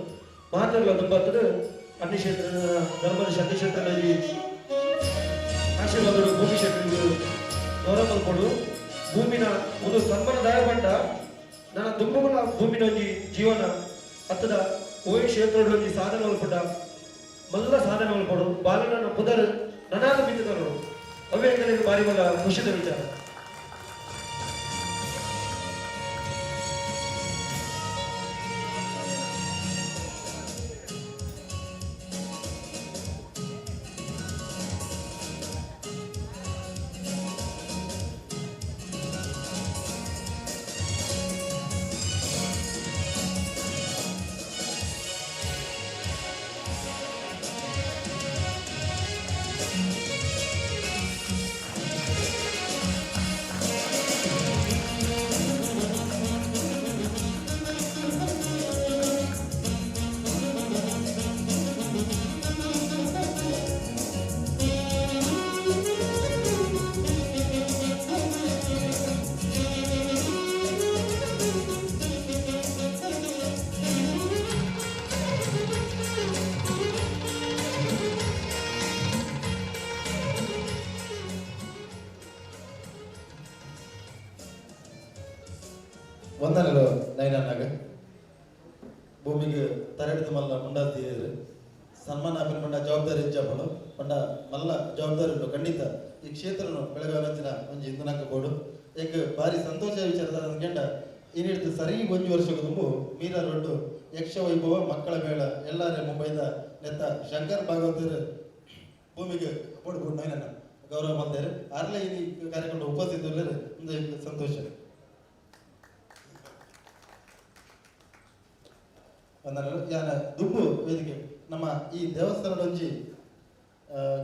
ಮಾತ್ರಲ್ಲ ದುಂಬತ್ತದು ಅನ್ಯ ಕ್ಷೇತ್ರದ ಧರ್ಮದ ಶಕ್ತಿ ಕ್ಷೇತ್ರದಲ್ಲಿ ಆಶೀರ್ವಾದಗಳು ಭೂಮಿ ಶೆಟ್ಟಿಗೆ ಗೌರವ ಮಲ್ಕೊಂಡು ಭೂಮಿನ ಒಂದು ಸನ್ಮಾನದಾಯ ಬಂಡ ನನ್ನ ದುಂಬಗಳ ಭೂಮಿನ ಒಂಜಿ ಜೀವನ ಹತ್ತದ ಓಯ್ ಕ್ಷೇತ್ರದಲ್ಲಿ ಸಾಧನೆ ಒಲ್ಪಡ್ಡ ಮಲ್ಲ ಸಾಧನೆ ಒಲ್ಪಡು ಬಾಲನ ಪುದರ್ ನನಾದ ಬಿದ್ದರು ಅವೇ ಬಾರಿ ಮಲ್ಲ ಖುಷಿದ ವಿಚಾರ. ಒಂದನೇದು ನೈನಾಗ ಭೂಮಿಗೆ ತರಡಿದ ಮಲ್ಲ ಮುಂಡಾತಿ ಸನ್ಮಾನ ಆಪಿನ ಮಂಡ ಜವಾಬ್ದಾರಿ ಹೆಚ್ಚಾಪನು ಮಂಡ ಮಲ್ಲ ಜವಾಬ್ದಾರಿ ಉಂಟು ಖಂಡಿತ ಈ ಕ್ಷೇತ್ರನು ಬೆಳಗಾವಿನ ಒಂಜಿ ಇಂದನಾಕ ಬೋಡು ಏಕ ಭಾರಿ ಸಂತೋಷ ವಿಚಾರದ ಅನ್ಕೊಂಡ ಏನಿಡ್ತು ಸರಿ 1 ವರ್ಷಕ್ಕೆ ತುಂಬು ಮೀರಾ ರೊಡ್ಡು ಯಕ್ಷ ವೈಭವ ಮಕ್ಕಳ ಮೇಳ ಎಲ್ಲಾರೇ ಮುಂಬೈದ ನೆತ್ತ ಶಂಕರ್ ಭಾಗವತರು ಭೂಮಿಗೆ ಬೋಡು ನೈನನ್ನ ಗೌರವ ಮಾಡ್ತಾರೆ ಆರ್ಲೆ ಈ ಕಾರ್ಯಕ್ರಮ ಉಪಸ್ಥಿತರು ಒಂದು ಸಂತೋಷ. ಯಾನ ದುಂಬು ವೇದಿಕೆ ನಮ್ಮ ಈ ದೇವಸ್ಥಾನದ ಒಂಜಿ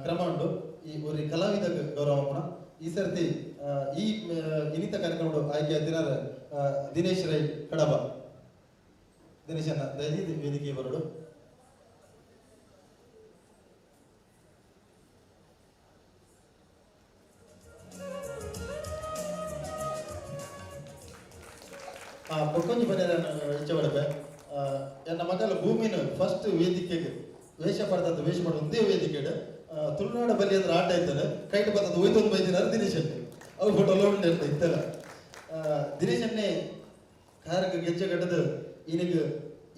ಕ್ರಮ ಉಂಟು ಈ ಒಂದು ಕಲಾವಿದ ಗೌರವ ಮಾಡೋಣ. ಈ ಸರ್ತಿ ಈ ಇನ್ನಿತ ಕಾರ್ಯಕ್ರಮ ಆಯ್ಕೆ ದಿನಾರ ದಿನೇಶ್ ರೈ ಕಡಬ ದಿನೇಶನ್ನ ದಯವಿಟ್ಟು ವೇದಿಕೆ ಬರೋಡು. ಬೊಕ್ಕೊಂಜಿ ಬನ್ನಿ ಇಚ್ಛೆ ಪಡಬೆ ನನ್ನ ಮಗಲ ಭೂಮಿನ ಫಸ್ಟ್ ವೇದಿಕೆಗೆ ವೇಷ ಪಡ್ತದ್ದು ವೇಷ ಪಡ ಒಂದೇ ವೇದಿಕೆಡು ತುಳುನಾಡ ಬಲ್ಲಿ ಅಂದ್ರೆ ಆಟ ಇದ್ದಾರೆ ಕೈಟ್ ಬರ್ತದ್ದು ಹೋಯ್ತೊಂದು ಬೈದಿನಾರು ದಿನೇಶನ್ನೇ ಅವು ಫೋಟೋ ಲೋಡ್ ಇತ್ತಲ್ಲ ದಿನೇಶನ್ನೇ ಕಾರ್ಯಕ್ಕೆ ಗೆಜ್ಜೆ ಕಟ್ಟದು ಈನಿಗೆ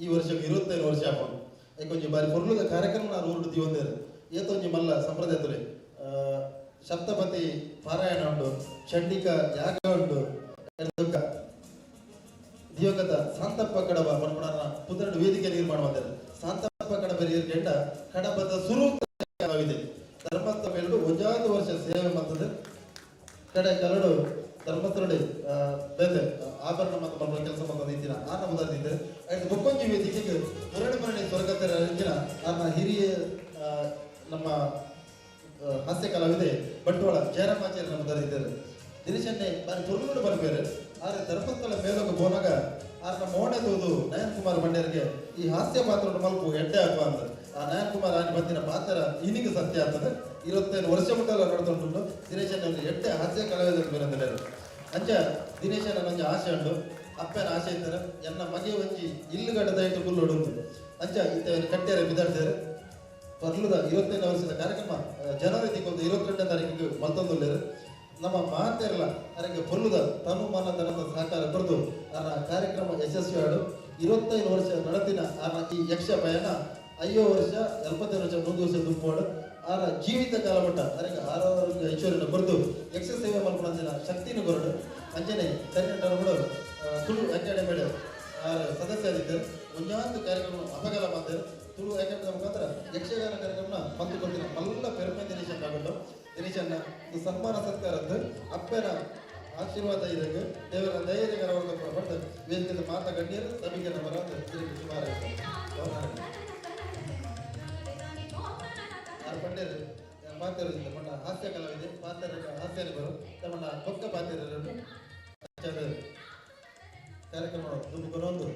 ಈ ವರ್ಷಕ್ಕೆ 25 ವರ್ಷ ಹಾಕೊಂಡು ಯಾಕೊಂಜಿ ಬಾರಿ ಪೊರ್ಲುದ ಕಾರ್ಯಕ್ರಮ ನಾನು ಊರುಡ್ದು ಒಂದೇರು ಏತೊಂಜಿ ಮಲ್ಲ ಸಂಪ್ರದಾಯದಲ್ಲಿ ಸಪ್ತಪತಿ ಪಾರಾಯಣ ಉಂಟು ಚಂಡಿಕ ಯಾಗ ಉಂಟು ದಿವಂಗತ ಶಾಂತಪ್ಪ ಕಡಬ ಮನ್ಪುಣನ ಪುತ್ರನ ವೇದಿಕೆ ನಿರ್ಮಾಣ ಮಾಡಿದ್ದಾರೆ. ಶಾಂತಪ್ಪ ಕಡಬ ಕೆಂಡ ಕಡಬದ ಸುರು ಇದೆ ಧರ್ಮಸ್ಥಳ ಮೇಲೂ 1 ವರ್ಷ ಸೇವೆ ಮಾಡ್ತದೆ ಕಡೆ ಕರಡು ಧರ್ಮಸ್ಥಳ ಬೇರೆ ಆಭರಣ ಮತ್ತು ಬರುವ ಕೆಲಸ ಮಾಡ್ತದೆ ಇದ್ದಿನ ಆನ ಮುದಾದಿದ್ದೆ ಆಯ್ತು ಬೊಕ್ಕೊಂಜಿ ವೇದಿಕೆಗೆ ಮುರಳಿ ಸ್ವರ್ಗತರ ಇದ್ದಿನ ಆನ ಹಿರಿಯ ನಮ್ಮ ಹಾಸ್ಯ ಕಲಾವಿದೆ ಬಂಟ್ವಾಳ ಜಯರಾಮಾಚಾರ್ಯ ನಮ್ಮ ದರಿದ್ದಾರೆ ದಿನೇಶನ್ನೇ ಬಾರಿ ತುರುಳು ಬರ್ಬೇರೆ ಆದರೆ ಧರ್ಮಸ್ಥಳ ಮೇಲೋಗ ಬೋನಾಗ ಆರ್ನ ಮೋಣೆ ತೋದು ನಯನ್ ಕುಮಾರ್ ಬಂಡ್ಯರಿಗೆ ಈ ಹಾಸ್ಯ ಪಾತ್ರ ಮಲ್ಪು ಎಡ್ಡೆ ಹಾಕುವ ಅಂತ ಆ ನಯನ್ ಕುಮಾರ್ ಆಗಿ ಬಂದಿನ ಪಾತ್ರ ಇನಿಗೆ ಸತ್ಯ ಆಗ್ತದೆ 25 ವರ್ಷ ಮುಟ್ಟಲ್ಲ ನೋಡ್ಕೊಂಡು ದಿನೇಶನ್ ಎಡ್ಡೆ ಹಾಸ್ಯ ಕಲಾವಿದರು ಬೇರೆ ಅಂಚ ದಿನೇಶನ ನಂಜ ಆಸೆ ಉಂಟು ಅಪ್ಪನ ಆಸೆ ಇದ್ದಾರೆ ಎನ್ನ ಮಗೆ ಒಂಜಿ ಇಲ್ಲುಗಡ್ಡದ ಇಟ್ಟು ಗುಲ್ಲೋಡು ಅಂಚ ಇತ್ತ ಕಟ್ಟೆರ ಬಿದ್ದಾಡ್ತಾರೆ ಬರ್ಲುದ 25 ವರ್ಷದ ಕಾರ್ಯಕ್ರಮ ಜನವರಿ 22ನೇ ತಾರೀಕಿಗೆ ಮತ್ತೊಂದು ನಮ್ಮ ಮಾತೆಲ್ಲ ಅದಕ್ಕೆ ಪೊಲ್ಲುದ ತನು ಮನದನದ ಸಹಕಾರ ಕೊಡ್ದು ಆನ ಕಾರ್ಯಕ್ರಮ ಯಶಸ್ವಿ ಆಡು 25 ವರ್ಷ ನಡೆದಿನ ಆನ ಈ ಯಕ್ಷ ಪಯಣ 5 ವರ್ಷ 40 ವರ್ಷ ಮುಂದುವರಿಸ ದುಂಬೋಡು ಆನ ಜೀವಿತ ಕಾಲ ಮಟ್ಟ ಅದಕ್ಕೆ ಆರೋಗ್ಯ ಐಶ್ವರ್ಯನ ಕೊಡ್ದು ಯಕ್ಷ ಸೇವೆ ಮಾಡ್ಕೊಂಡ ಶಕ್ತಿನ ಕೊರಡು ಅಂಜನೆ ಕನ್ನಡ ತುಳು ಅಕಾಡೆಮಿಡ್ ಸದಸ್ಯರಿದ್ದರು ಒಂಜಾಂದು ಕಾರ್ಯಕ್ರಮ ಅಪಗಲ ಮಾಡಿದರು ತುಳು ಅಕಾಡೆಮಿ ಮುಖಾಂತರ ಯಕ್ಷಗಾನ ಕಾರ್ಯಕ್ರಮ ಮಂದು ಕೊಡ್ತೀನಿ ಮಲ್ಲ ಪೆರ್ಮೆ ದಿನೇಶನ್ ತಗೊಂಡು ದಿನೇಶನ್ನ ಈ ಸನ್ಮಾನ ಸತ್ಕಾರದ್ದು ಅಪ್ಪನ ಆಶೀರ್ವಾದ ಇದಕ್ಕೆ ದೇವರ ಧೈರ್ಯಕರ ಪಟ್ಟು ವೇದಿಕೆ ಮಾತಾ ಗಣ್ಯರು ಸಭೆಗೆ ಬರ ಸುಮಾರು ಪಂಡೇರು ಪಾತ್ರರಿದ್ದ ಪಂಡ ಹಾಸ್ಯ ಕಲಾವಿದೆ ಪಾತ್ರ ಹಾಸ್ಯ ಬರು ತಮ್ಮ ಪಕ್ಕ ಪಾತ್ರರನ್ನು ಕಾರ್ಯಕ್ರಮ ತುಂಬಕೊಂಡೊಂದು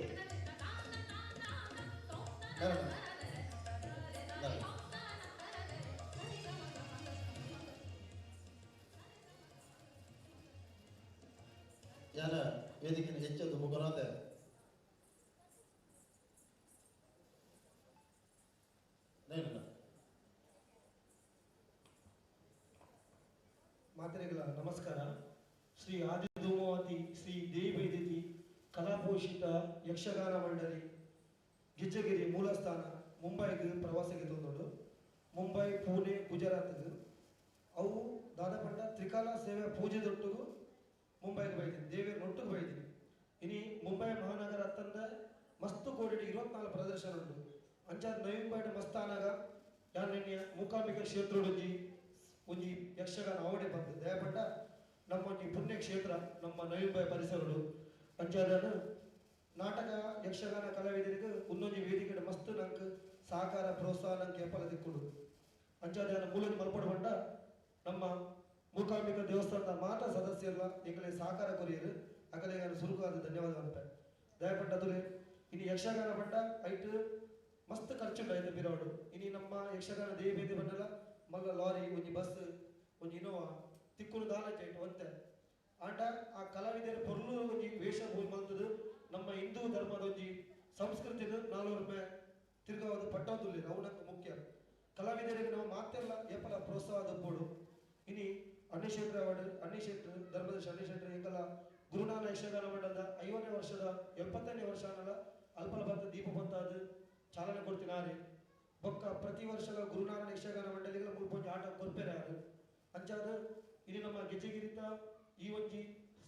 ಯಾನ ವೇದಿಕೆ ಹೆಚ್ಚು ಮುಖನಾದ ಮಾತೆರೆಗಳ ನಮಸ್ಕಾರ. ಶ್ರೀ ಆದಿಧೂಮವತಿ ಶ್ರೀ ದೇವಿ ಕಲಾಪೋಷಿತ ಯಕ್ಷಗಾನ ಮಂಡಳಿ ಗಿಜ್ಜಗಿರಿ ಮೂಲಸ್ಥಾನ ಮುಂಬೈಗೆ ಪ್ರವಾಸಕ್ಕೆ ತಂದೋಡು ಮುಂಬೈ ಪುಣೆ ಗುಜರಾತ್ಗೆ ಅವು ದಾದಾಪಂಡ ತ್ರಿಕಾಲ ಸೇವೆ ಪೂಜೆ ದೊಟ್ಟಿಗೂ ಮುಂಬೈಗೆ ಬೈದೀನಿ ದೇವಿಯ ನೊಟ್ಟಿಗೆ ಬೈದೀನಿ ಇನಿ ಮುಂಬೈ ಮಹಾನಗರ ಅತ್ತಂದ ಮಸ್ತ್ ಕೋಡಿ 24 ಪ್ರದರ್ಶನ ಉಂಟು ಅಂಚಾದ ನವಂಬರ್ ಮಸ್ತಾನಾಗ ಯಾನೆನ್ಯ ಮೂಕಾಂಬಿಕಾ ಕ್ಷೇತ್ರೊಂಜಿ ಒಂಜಿ ಯಕ್ಷಗಾನ ಅವಡೆ ಬಂದು ದಯಪಂಡ ನಮ್ಮ ಒಂಜಿ ಪುಣ್ಯ ಕ್ಷೇತ್ರ ನಮ್ಮ ನವಂಬೈ ಪರಿಸರಡು ಅಂಚಾದ ನಾಟಕ ಯಕ್ಷಗಾನ ಕಲಾವಿದರಿಗೆ ಒಂದೊಂದು ವೇದಿಕೆ ಮಸ್ತ್ ನಂಗೆ ಸಹಕಾರ ಪ್ರೋತ್ಸಾಹ ನಂಗೆ ಎಪ್ಪಲ ದಿಕ್ಕುಡು ಅಂಚಾದ ಮೂಲದ ಮಲ್ಪಡ ಬಂಡ ನಮ್ಮ ಮೂಕಾಂಬಿಕಾ ದೇವಸ್ಥಾನದ ಮಾತ ಸದಸ್ಯರ ಈಗಲೇ ಸಹಕಾರ ಕೊರಿಯರು ಅಗಲೇ ಸುರುಕಾದ ಧನ್ಯವಾದ ಅಂತ ದಯಪಟ್ಟ ಅದುಲೆ ಇನ್ನು ಯಕ್ಷಗಾನ ಬಂಡ ಐಟ್ ಮಸ್ತ್ ಖರ್ಚುಂಡ ಐತೆ ಬಿರೋಡು ಇನ್ನು ನಮ್ಮ ಯಕ್ಷಗಾನ ದೇವೇದಿ ಬಂಡಲ ಮಲ್ಲ ಲಾರಿ ಒಂಜಿ ಬಸ್ ಒಂಜಿ ಇನೋವಾ ತಿಕ್ಕುಲು ದಾನ ಚೈಟ್ ಒಂತೆ ಆಂಡ ಆ ಕಲಾವಿದರ ಪೊರ್ಲು ಒಂಜಿ ವೇಷ ಮಲ್ತದು ನಮ್ಮ ಹಿಂದೂ ಧರ್ಮದ ಒಂಜಿ ಸಂಸ್ಕೃತಿದ 4 ರೂಪಾಯಿ ತಿರ್ಗಾವದು ಪಟ್ಟೋದುಲ್ಲ ಅವನಕ್ಕೆ ಮುಖ್ಯ ಕಲಾವಿದರಿಗೆ ನಾವು ಮಾತೆಲ್ಲ ಏಪಲ ಪ್ರೋತ್ಸಾಹ ದಪ್ಪೋಡು ಇನಿ ಅನ್ನಿಶೇಟ್ರ ಅವಾರ್ಡ್ ಅನ್ನಿಶೇಟ್ರ ಧರ್ಮದರ್ಶಿ ಅನ್ನಿಶೇಟ್ರ ಎಂಕಲ ಗುರುನಾನ ಯಕ್ಷಗಾನ ಮಂಡಲದ 50ನೇ ವರ್ಷದ 70ನೇ ವರ್ಷ ಅನ್ನಲ ಅಲ್ಪಲ ಬಂತ ದೀಪ ಬಂತಾದ ಚಾಲನೆ ಕೊಡ್ತೀನಿ ಬೊಕ್ಕ ಪ್ರತಿ ವರ್ಷದ ಗುರುನಾನ ಯಕ್ಷಗಾನ ಮಂಡಳಿಗಳ ಮುಲ್ಪೊಂಜಿ ಆಟ ಕೊರ್ಪೆರೆ ಆರು ಅಂಚಾದ ಇನಿ ನಮ್ಮ ಗೆಜ್ಜೆಗಿರಿತ ಈ ಒಂಜಿ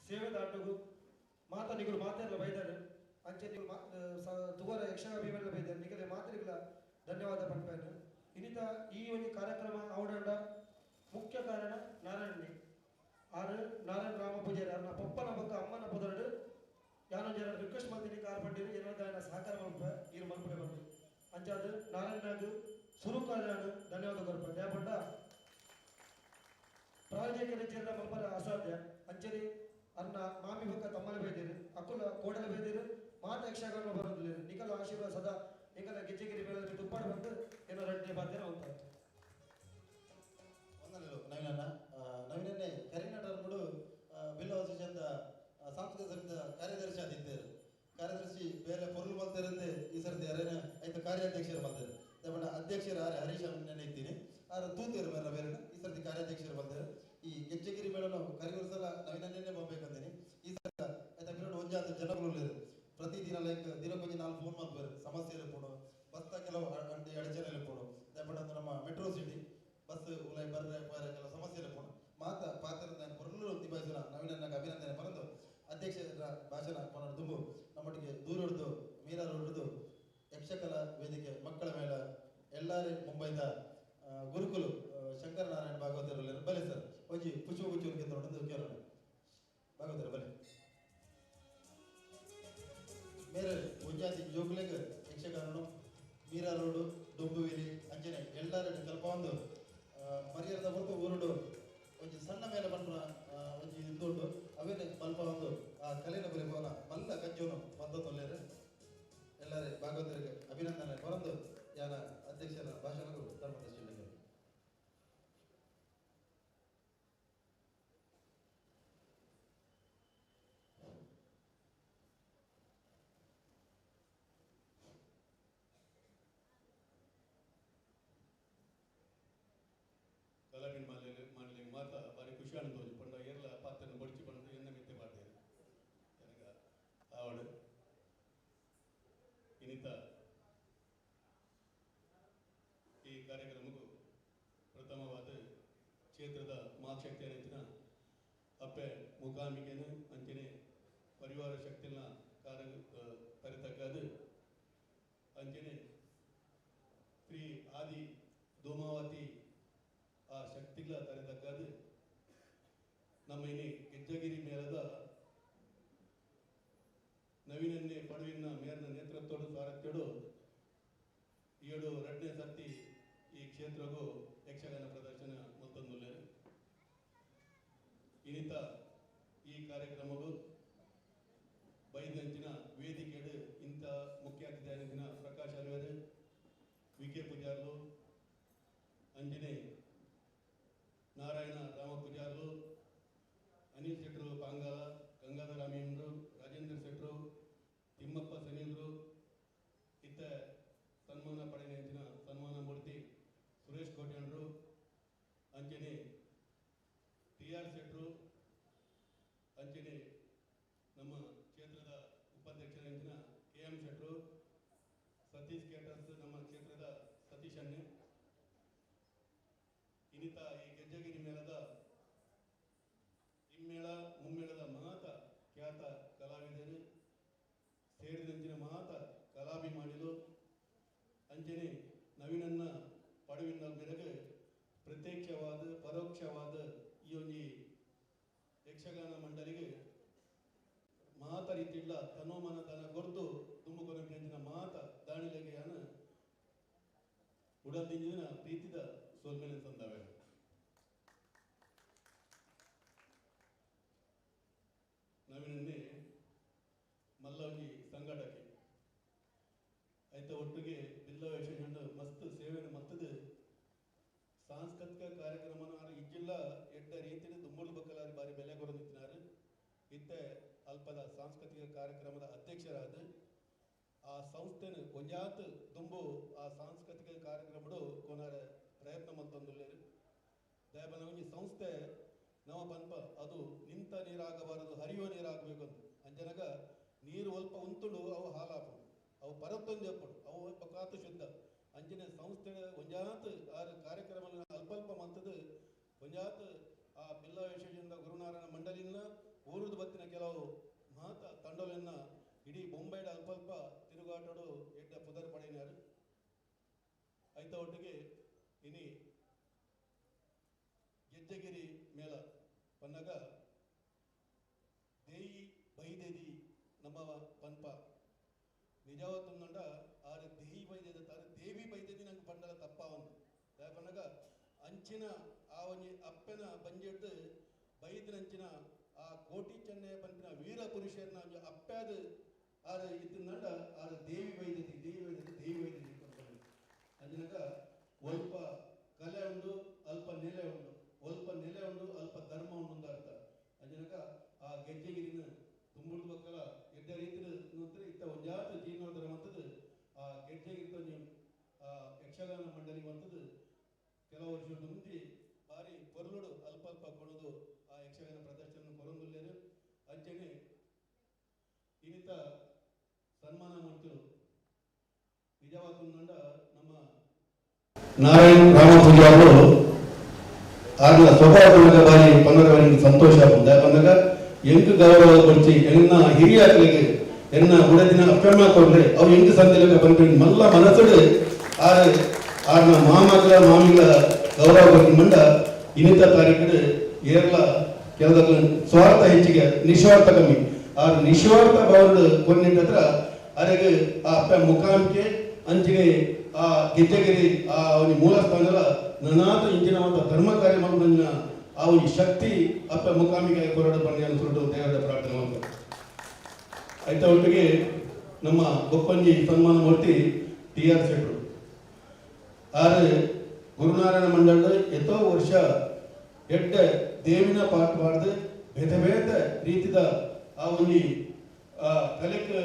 ಸೇವೆದ ಆಟಗೂ ಮಾತನಿಗಳು ಮಾತೆಲ್ಲ ಬೈದಾರೆ ಅಂಚೆ ನೀವು ತುವರ ಯಕ್ಷಗಾಭಿಮೆಲ್ಲ ಬೈದಾರೆ ನಿಗಲೆ ಮಾತರಿಗಳ ಧನ್ಯವಾದ ಪಂಪೇನು ಇನ್ನಿತ ಈ ಒಂದು ಕಾರ್ಯಕ್ರಮ ಅವಡಂಡ ಮುಖ್ಯ ಕಾರಣ ನಾರಾಯಣಿ ಆರು ನಾರಾಯಣ ರಾಮ ಪೂಜಾರಿ ಅವ್ರನ್ನ ಪಪ್ಪನ ಬೊಕ್ಕ ಅಮ್ಮನ ಪದರಡು ಯಾನೋ ಜನ ರಿಕ್ವೆಸ್ಟ್ ಮಾಡ್ತೀನಿ ಕಾರ್ ಪಂಡಿರು ಏನೋ ಸಹಕಾರ ಮಲ್ಪ ಇರು ಮಲ್ಪಡೆ ಬಂದು ಅಂಚಾದ ನಾರಾಯಣನಾಗ ಸುರುಕಾರಣ ಧನ್ಯವಾದ ಕೊರಪ ದಯಪಂಡ ಪ್ರಾಯೋಜಕರ ಚೇರ್ನ ಮಲ್ಪರ ಅಸಾಧ್ಯ ಅಂಚರಿ ಅನ್ನ ಮಾಮಿ ಬೊಕ್ಕ ತಮ್ಮಲೆ ಬೈದಿರು ಅಕ್ಕುಲ ಕೋಡಲ ಬೈದಿರು ಮಾತ ಯಕ್ಷಗಾನ ಬರೋದಿಲ್ಲ ನಿಕಲ ಆಶೀರ್ವಾದ ಸದಾ ಎಂಗಲ ಗೆಜ್ಜೆಗಿರಿ ಮೇಲೆ ತುಪ್ಪಾಡು ಬಂದು ಏನೋ ರಡ್ಡೆ ಬಾಧ್ಯನ ಹೋಗ್ತಾರೆ ನವೀನನ್ನೇ ಕರಿನಾಟರು ಬಿಲ್ ಅಸೋಸಿಯೇಷನ್ ಸಾಂಸ್ಕೃತಿಕ ಸಂಘದ ಕಾರ್ಯದರ್ಶಿ ಆದಿದ್ದರು ಕಾರ್ಯದರ್ಶಿ ಬೇರೆ ಪೊರ್ಲು ಬಂದಿರಂತೆ ಈ ಸರ್ತಿ ಯಾರೇನ ಆಯ್ತು ಕಾರ್ಯಾಧ್ಯಕ್ಷರು ಬಂದರು ದಯಮಾಡಿ ಅಧ್ಯಕ್ಷರು ಹರೀಶ್ ಅವನ್ನ ಇದ್ದೀನಿ ಆರು ತೂತೇರು ಮೇಲೆ ಬೇರೆ ಈ ಸರ್ತಿ ಕಾರ್ಯಾಧ್ಯಕ್ಷರು ಬಂದರು ಈ ಗೆಜ್ಜೆಗಿರಿ ಮೇಳ ನಾವು ಕರಿಗೊಳಿಸಲ ನವೀನನ್ನೇ ಬಂಬೇಕಂತೀನಿ ಈ ಸಲ ಆಯ್ತಾ ಬಿರೋಡು ಒಂಜಾತ ಜನಗಳು ಪ್ರತಿದಿನ ಲೈಕ್ ದಿನಕ್ಕೊಂದು 4 ಫೋನ್ ಮಾಡ್ತಾರೆ ಸಮಸ್ಯೆ ಇರ್ಬೋದು ಬಸ್ತ ಕೆಲವು ಅಡಚಣೆ ಇರ್ಬೋದು ದಯಮಾಡಿ ನಮ್ಮ ಮೆಟ್ರೋ ಸಿಟಿ ಬಸ್ ಉಲೈ ಬರ್ರೆ ಕೆಲವು ಸಮಸ್ಯೆ ಇರ್ಬೋದು ಮಾತ ಪಾತ್ರದ ಪೊರ್ಲು ನಿಭಾಯಿಸೋಣ ನವೀನನ್ನಾಗ ಅಭಿನಂದನೆ ಬರೆದು ಅಧ್ಯಕ್ಷರ ಭಾಷಣ ಮಾಡೋದು ತುಂಬು ನಮ್ಮೊಟ್ಟಿಗೆ ದೂರ ಹಿಡಿದು ಮೀರಾರು ಹಿಡಿದು ಯಕ್ಷಕಲಾ ವೇದಿಕೆ ಮಕ್ಕಳ ಮೇಳ ಎಲ್ಲಾರೇ ಮುಂಬೈದ ಗುರುಕುಲು ಶಂಕರನಾರಾಯಣ ಭಾಗವತರು ಬಲೆ ಸರ್ ಹೋಗಿ ಪುಷ್ಪ ಗುಚ್ಚೂರಿಗೆ ನೋಡೋದು ಕೇಳೋಣ ಭಾಗವತರು ಬಲೆ ಬೇರೆ ಒಂಜಾತಿ ಜೋಗುಲೆಗ್ ಯಕ್ಷಗಾನ ಮೀರಾ ರೋಡು ಡೊಂಬುವಿಲಿ ಅಂಜನೆ ಎಲ್ಲರೂ ಸ್ವಲ್ಪ ಒಂದು ಮರ್ಯಾದ ಹೊರತು ಊರುಡು ಒಂದು ಸಣ್ಣ ಮೇಲೆ ಬಂದ ಒಂದು ಇಂದುಂಡು ಅವೇನೆ ಸ್ವಲ್ಪ ಒಂದು ಆ ಕಲೆನ ಬರೀ ಹೋನ ಮಲ್ಲ ಕಜ್ಜೋನು ಬಂದೊಲ್ಲೇರು ಎಲ್ಲರೇ ಭಾಗವತರಿಗೆ ಅಭಿನಂದನೆ ಬರಂದು ಯಾನ ಅಧ್ಯಕ್ಷರ ಭಾಷಣಗಳು ಧರ್ಮದರ್ಶಿ ಕಲಾವಿನ ಮಾಡಲಿಕ್ಕೆ ಮಾತ್ರ ಭಾರಿ ಖುಷಿ ಅನ್ಬೋದು ಪಂಡ ಎಲ್ಲ ಪಾತ್ರನ ಬಡಿಸಿ ಬಂದು ಎನ್ನ ಮಿತ್ತೆ ಮಾಡ್ತೇನೆ ನನಗೆ ಆವಡು ಇನ್ನಿತ ಈ ಕಾರ್ಯಕ್ರಮಕ್ಕೂ ಪ್ರಥಮವಾದ ಕ್ಷೇತ್ರದ ಮಹಾಶಕ್ತಿ ನೆಚ್ಚಿನ ಅಪ್ಪೆ ಮುಖಾಮಿಕೆನು ಅಂಚನೆ ಪರಿವಾರ ಶಕ್ತಿನ ಕಾರ್ಯ ತರತಕ್ಕದು ಅಂಚನೆ ಶ್ರೀ ಆದಿ ಧೂಮಾವತಿ ಆ ಶಕ್ತಿಗಳ ತರತಕ್ಕದು ನಮ್ಮ ಇನಿ ಗೆಜ್ಜಗಿರಿ ಮೇಳದ ನವೀನನ್ನೇ ಪಡುವಿನ ಮೇಲಿನ ನೇತೃತ್ವದ ಸಾರಥ್ಯಡು 2ನೇ ಸರ್ತಿ ಈ ಕ್ಷೇತ್ರಗೂ ಯಕ್ಷಗಾನ ಪ್ರದರ್ಶನ ಮತ್ತೊಂದು ಇನ್ನಿತ ಈ ಕಾರ್ಯಕ್ರಮವು ಬೈದಂಚಿನ ವೇದಿಕೆಡು ಇಂಥ ಮುಖ್ಯ ಅತಿಥಿಯಾಗಿನ ಪ್ರಕಾಶ್ ಅಲ್ವೇರು ವಿಕೆ ಪೂಜಾರ್ಲು ಅಂಜನೆ ನಾರಾಯಣ ರಾಮ ಪೂಜಾರ್ಲು ಅನಿಲ್ ಶೆಟ್ರು ಪಾಂಗಾಲ ಗಂಗಾಧರ ರಾಮೇಂದ್ರ ರಾಜೇಂದ್ರ ಶೆಟ್ರು ತಿಮ್ಮಪ್ಪ ಸನೀಲ್ರು ಇತ್ತ ಸನ್ಮಾನ ಪಡೆಯಂಚಿನ ಸನ್ಮಾನ ಮೂರ್ತಿ ಸುರೇಶ್ ಕೋಟ್ಯಾಣ್ರು ಅಂಚನೆ TR ಶೆಟ್ರು ಅಂಚನೆ ನಮ್ಮ ಕ್ಷೇತ್ರದ ಉಪಾಧ್ಯಕ್ಷರಾಗಿನ KM ಶೆಟ್ರು ಸತೀಶ್ ಕೇಟರ್ಸ್ ನಮ್ಮ ಕ್ಷೇತ್ರದ ಸತೀಶ್ ಅಣ್ಣೆ ಇನ್ನಿತ ಈ ಗೆಜ್ಜಗಿರಿ ಮೇಳದ ಇಮ್ಮೇಳ ಮುಮ್ಮೇಳದ ಮಾತ ಖ್ಯಾತ ಕಲಾವಿದರು ಸೇರಿದಂಚಿನ ಮಾತ ಕಲಾಭಿಮಾನಿಗಳು ಅಂಚನೆ ನವೀನನ್ನ ಪಡುವಿನ ಮೇರೆಗೆ ಪ್ರತ್ಯಕ್ಷವಾದ ಪರೋಕ್ಷವಾದ ಈ ಒಂದು ಯಕ್ಷಗಾನ ಮಂಡಳಿಗೆ ಮಾತ ರೀತಿಯಿಲ್ಲ ತನೋಮನ ತನ ಕೊರತು ತುಂಬುಕೊನ ಮಾತ ದಾಣಿಲೆಗೆಯನ್ನ ಉಡದಿಂಜಿನ ಪ್ರೀತಿದ ಸೋಲ್ಮೇಲೆ ತಂದವೆ ನವೀನನ್ನೇ ಮಲ್ಲವಗಿ ಸಂಘಟಕ್ಕೆ ಆಯ್ತ ಒಟ್ಟಿಗೆ ಬಿಲ್ಲವೇಷ ಮಸ್ತ್ ಸೇವೆಯನ್ನು ಮತ್ತದು ಸಾಂಸ್ಕೃತಿಕ ಕಾರ್ಯಕ್ರಮನ ಇಜ್ಜಿಲ್ಲ ಎಡ್ಡ ರೀತಿಯ ದುಮ್ಮುಳು ಬಕ್ಕಲಾರಿ ಬಾರಿ ಬೆಲೆ ಕೊರದಿತ್ತಿನಾರು ಇತ್ತೆ ಅಲ್ಪದ ಸಾಂಸ್ಕೃತಿಕ ಕಾರ್ಯಕ್ರಮದ ಅಧ್ಯಕ್ಷರಾದ ಆ ಸಂಸ್ಥೆನ ಒಂಜಾತ್ ದುಂಬು ಆ ಸಾಂಸ್ಕೃತಿಕ ಕಾರ್ಯಕ್ರಮಡು ಕೊನಾರ ಪ್ರಯತ್ನ ಮತ್ತೊಂದುಲ್ಲೇರು ದಯಬನ ಒಂಜಿ ಸಂಸ್ಥೆ ನಮ್ಮ ಪನ್ಪ ಅದು ನಿಂತ ನೀರಾಗಬಾರದು ಹರಿಯುವ ನೀರಾಗಬೇಕು ಅಂತ ಅಂಜನಗ ನೀರು ಅಲ್ಪ ಉಂತುಡು ಅವು ಹಾಲಾಪು ಅವು ಪರತ್ತೊಂದು ಎಪ್ಪಡು ಅವು ಅಲ್ಪ ಕಾತು ಶುದ್ಧ ಅಂಜನೆ ಸಂಸ್ಥೆ ಒಂಜಾತ್ ಆ ಕಾರ್ಯಕ್ರಮ ಅಲ್ಪಲ್ಪ ಮತ್ತದು ಒಂಜಾತ್ ಆ ಬಿಲ್ಲ ವಿಶೇಷದಿಂದ ಗುರುನಾರಾಯಣ ಮಂಡಲಿನ ಊರುದು ಬತ್ತಿನ ಕೆಲವು ಮಾತ ತಂಡೋಲನ್ನ ಇಡೀ ಬೊಂಬೈಡ ಅಲ್ಪಲ್ಪ ತಿರುಗಾಟೋಡು ಎಡ್ಡ ಪುದರ್ ಪಡೆಯಿನಾರು ಆಯ್ತ ಒಟ್ಟಿಗೆ ಇನಿ ಗೆಜ್ಜಗಿರಿ ಮೇಳ ಪನ್ನಗ ದೇಯಿ ಬೈದೇದಿ ನಮ್ಮ ಪನ್ಪ ನಿಜವತ್ತೊಂದಂಡ ಆರು ದೇಯಿ ಬೈದೇದ ತಾರೆ ದೇವಿ ಬೈದೇದಿ ನಂಗೆ ಪಂಡಲ ತಪ್ಪಾವಂದು ಯಾಕಂದಾಗ ಅಂಚಿನ ಆ ಒಂಜಿ ಅಪ್ಪನ ಬಂಜೆಟ್ಟು ಬೈದಿನಂಚಿನ ಆ ಕೋಟಿ ಚೆನ್ನಯ ಪಂಪಿನ ವೀರ ಪುರುಷರನ್ನ ಒಂಜಿ ಅಪ್ಪ್ಯಾದ ಆರು ಇತ್ತಿನಂಡ ಆರು ದೇವಿ ಬೈದೇದಿ ಅಂಜಿನಾಗ ಅಲ್ಪ ಕಲೆ ಉಂಡು ಅಲ್ಪ ನೆಲೆ ಉಂಡು ಅಲ್ಪ ಧರ್ಮ ಉಂಡು ಅರ್ಥ ಅಂಜಿನಾಗ ಆ ಗೆಜ್ಜೆಗಿರಿನ ತುಂಬುಡು ಮಕ್ಕಳ ಎಡ್ಡ ರೀತಿ ನೋಡ್ತಾರೆ ಇತ್ತ ಒಂಜಾತ ಜೀರ್ಣೋದ್ಧರ ಮತ್ತದು ಆ ಗೆಜ್ಜೆಗಿರಿ ಆ ಯಕ್ಷಗಾನ ಮಂಡಳಿ ಮತ್ತದು ಕೆಲವು ವರ್ಷದ ಮುಂಚೆ ಬಾರಿ ಕೊರಳುಡು ಅಲ್ಪ ಕೊಡೋದು ಆ ಯಕ್ಷಗಾನ ಪ್ರದರ್ಶನ ಕೊರೊಂದುಲ್ಲೇರು ಅಂಚನೆ ಇನ್ನಿತ ಸನ್ಮಾನ ಮಾಡ್ತಿರು ನಿಜವಾದ ನಮ್ಮ ನಾರಾಯಣ ರಾಮ ಪೂಜಾರು ಆಗ ಸ್ವಭಾವದ ಬಾರಿ ಪಂಗಡವರಿಗೆ ಸಂತೋಷ ಬಂದ ಬಂದಾಗ ಎಂಟು ಗೌರವ ಕೊಡ್ಸಿ ಎನ್ನ ಹಿರಿಯರಿಗೆ ಎನ್ನ ಉಡದಿನ ಅಪ್ಪಮ್ಮ ಕೊಂಡ್ರೆ ಅವು ಎಂಟು ಸಂತೆಲೆಗ ಬಂದ್ರೆ ಮಲ್ಲ ಮನಸ್ಸುಡು ಆರ್ನ ಮಾಮಗಳ ಮಾಮಿಗಳ ಗೌರವ ಕೊಟ್ಟು ಮಂಡ ಇನ್ನಿತ ತಾರೀಕು ಏರ್ಲ ಕೆಲದ ಸ್ವಾರ್ಥ ಹೆಚ್ಚಿಗೆ ನಿಸ್ವಾರ್ಥ ಕಮ್ಮಿ ಆರು ನಿಸ್ವಾರ್ಥ ಭಾವದ ಕೊನ್ನಿಟ್ಟ ಅರೆಗೆ ಆ ಅಪ್ಪ ಮುಖಾಂಬಿಕೆ ಅಂಚಿಗೆ ಆ ಗೆಜ್ಜಗಿರಿ ಆ ಅವನಿ ಮೂಲ ಸ್ಥಾನದ ನನಾತ ಇಂಚಿನ ಒಂದು ಧರ್ಮ ಕಾರ್ಯ ಮಾಡೋದನ್ನ ಆ ಒಂದು ಶಕ್ತಿ ಅಪ್ಪ ಮುಖಾಂಬಿಕೆ ಕೊರಡು ಬನ್ನಿ ಅನ್ಸ್ಬಿಟ್ಟು ದೇವರ ಪ್ರಾರ್ಥನೆ ಮಾಡ್ತಾರೆ ಆಯ್ತ ಒಟ್ಟಿಗೆ ನಮ್ಮ ಗೊಪ್ಪಂಜಿ ಸನ್ಮಾನ ಮೂರ್ತಿ TR ಶೆಟ್ರು ಆರು ಗುರುನಾರಾಯಣ ಮಂಡಳ ಎಷ್ಟೋ ವರ್ಷ ಎಡ್ಡ ದೇವಿನ ಪಾಠ ಮಾಡಿದ ಬೇದ ರೀತಿದ ಆ ಒಂದು ಕಲೆಕ್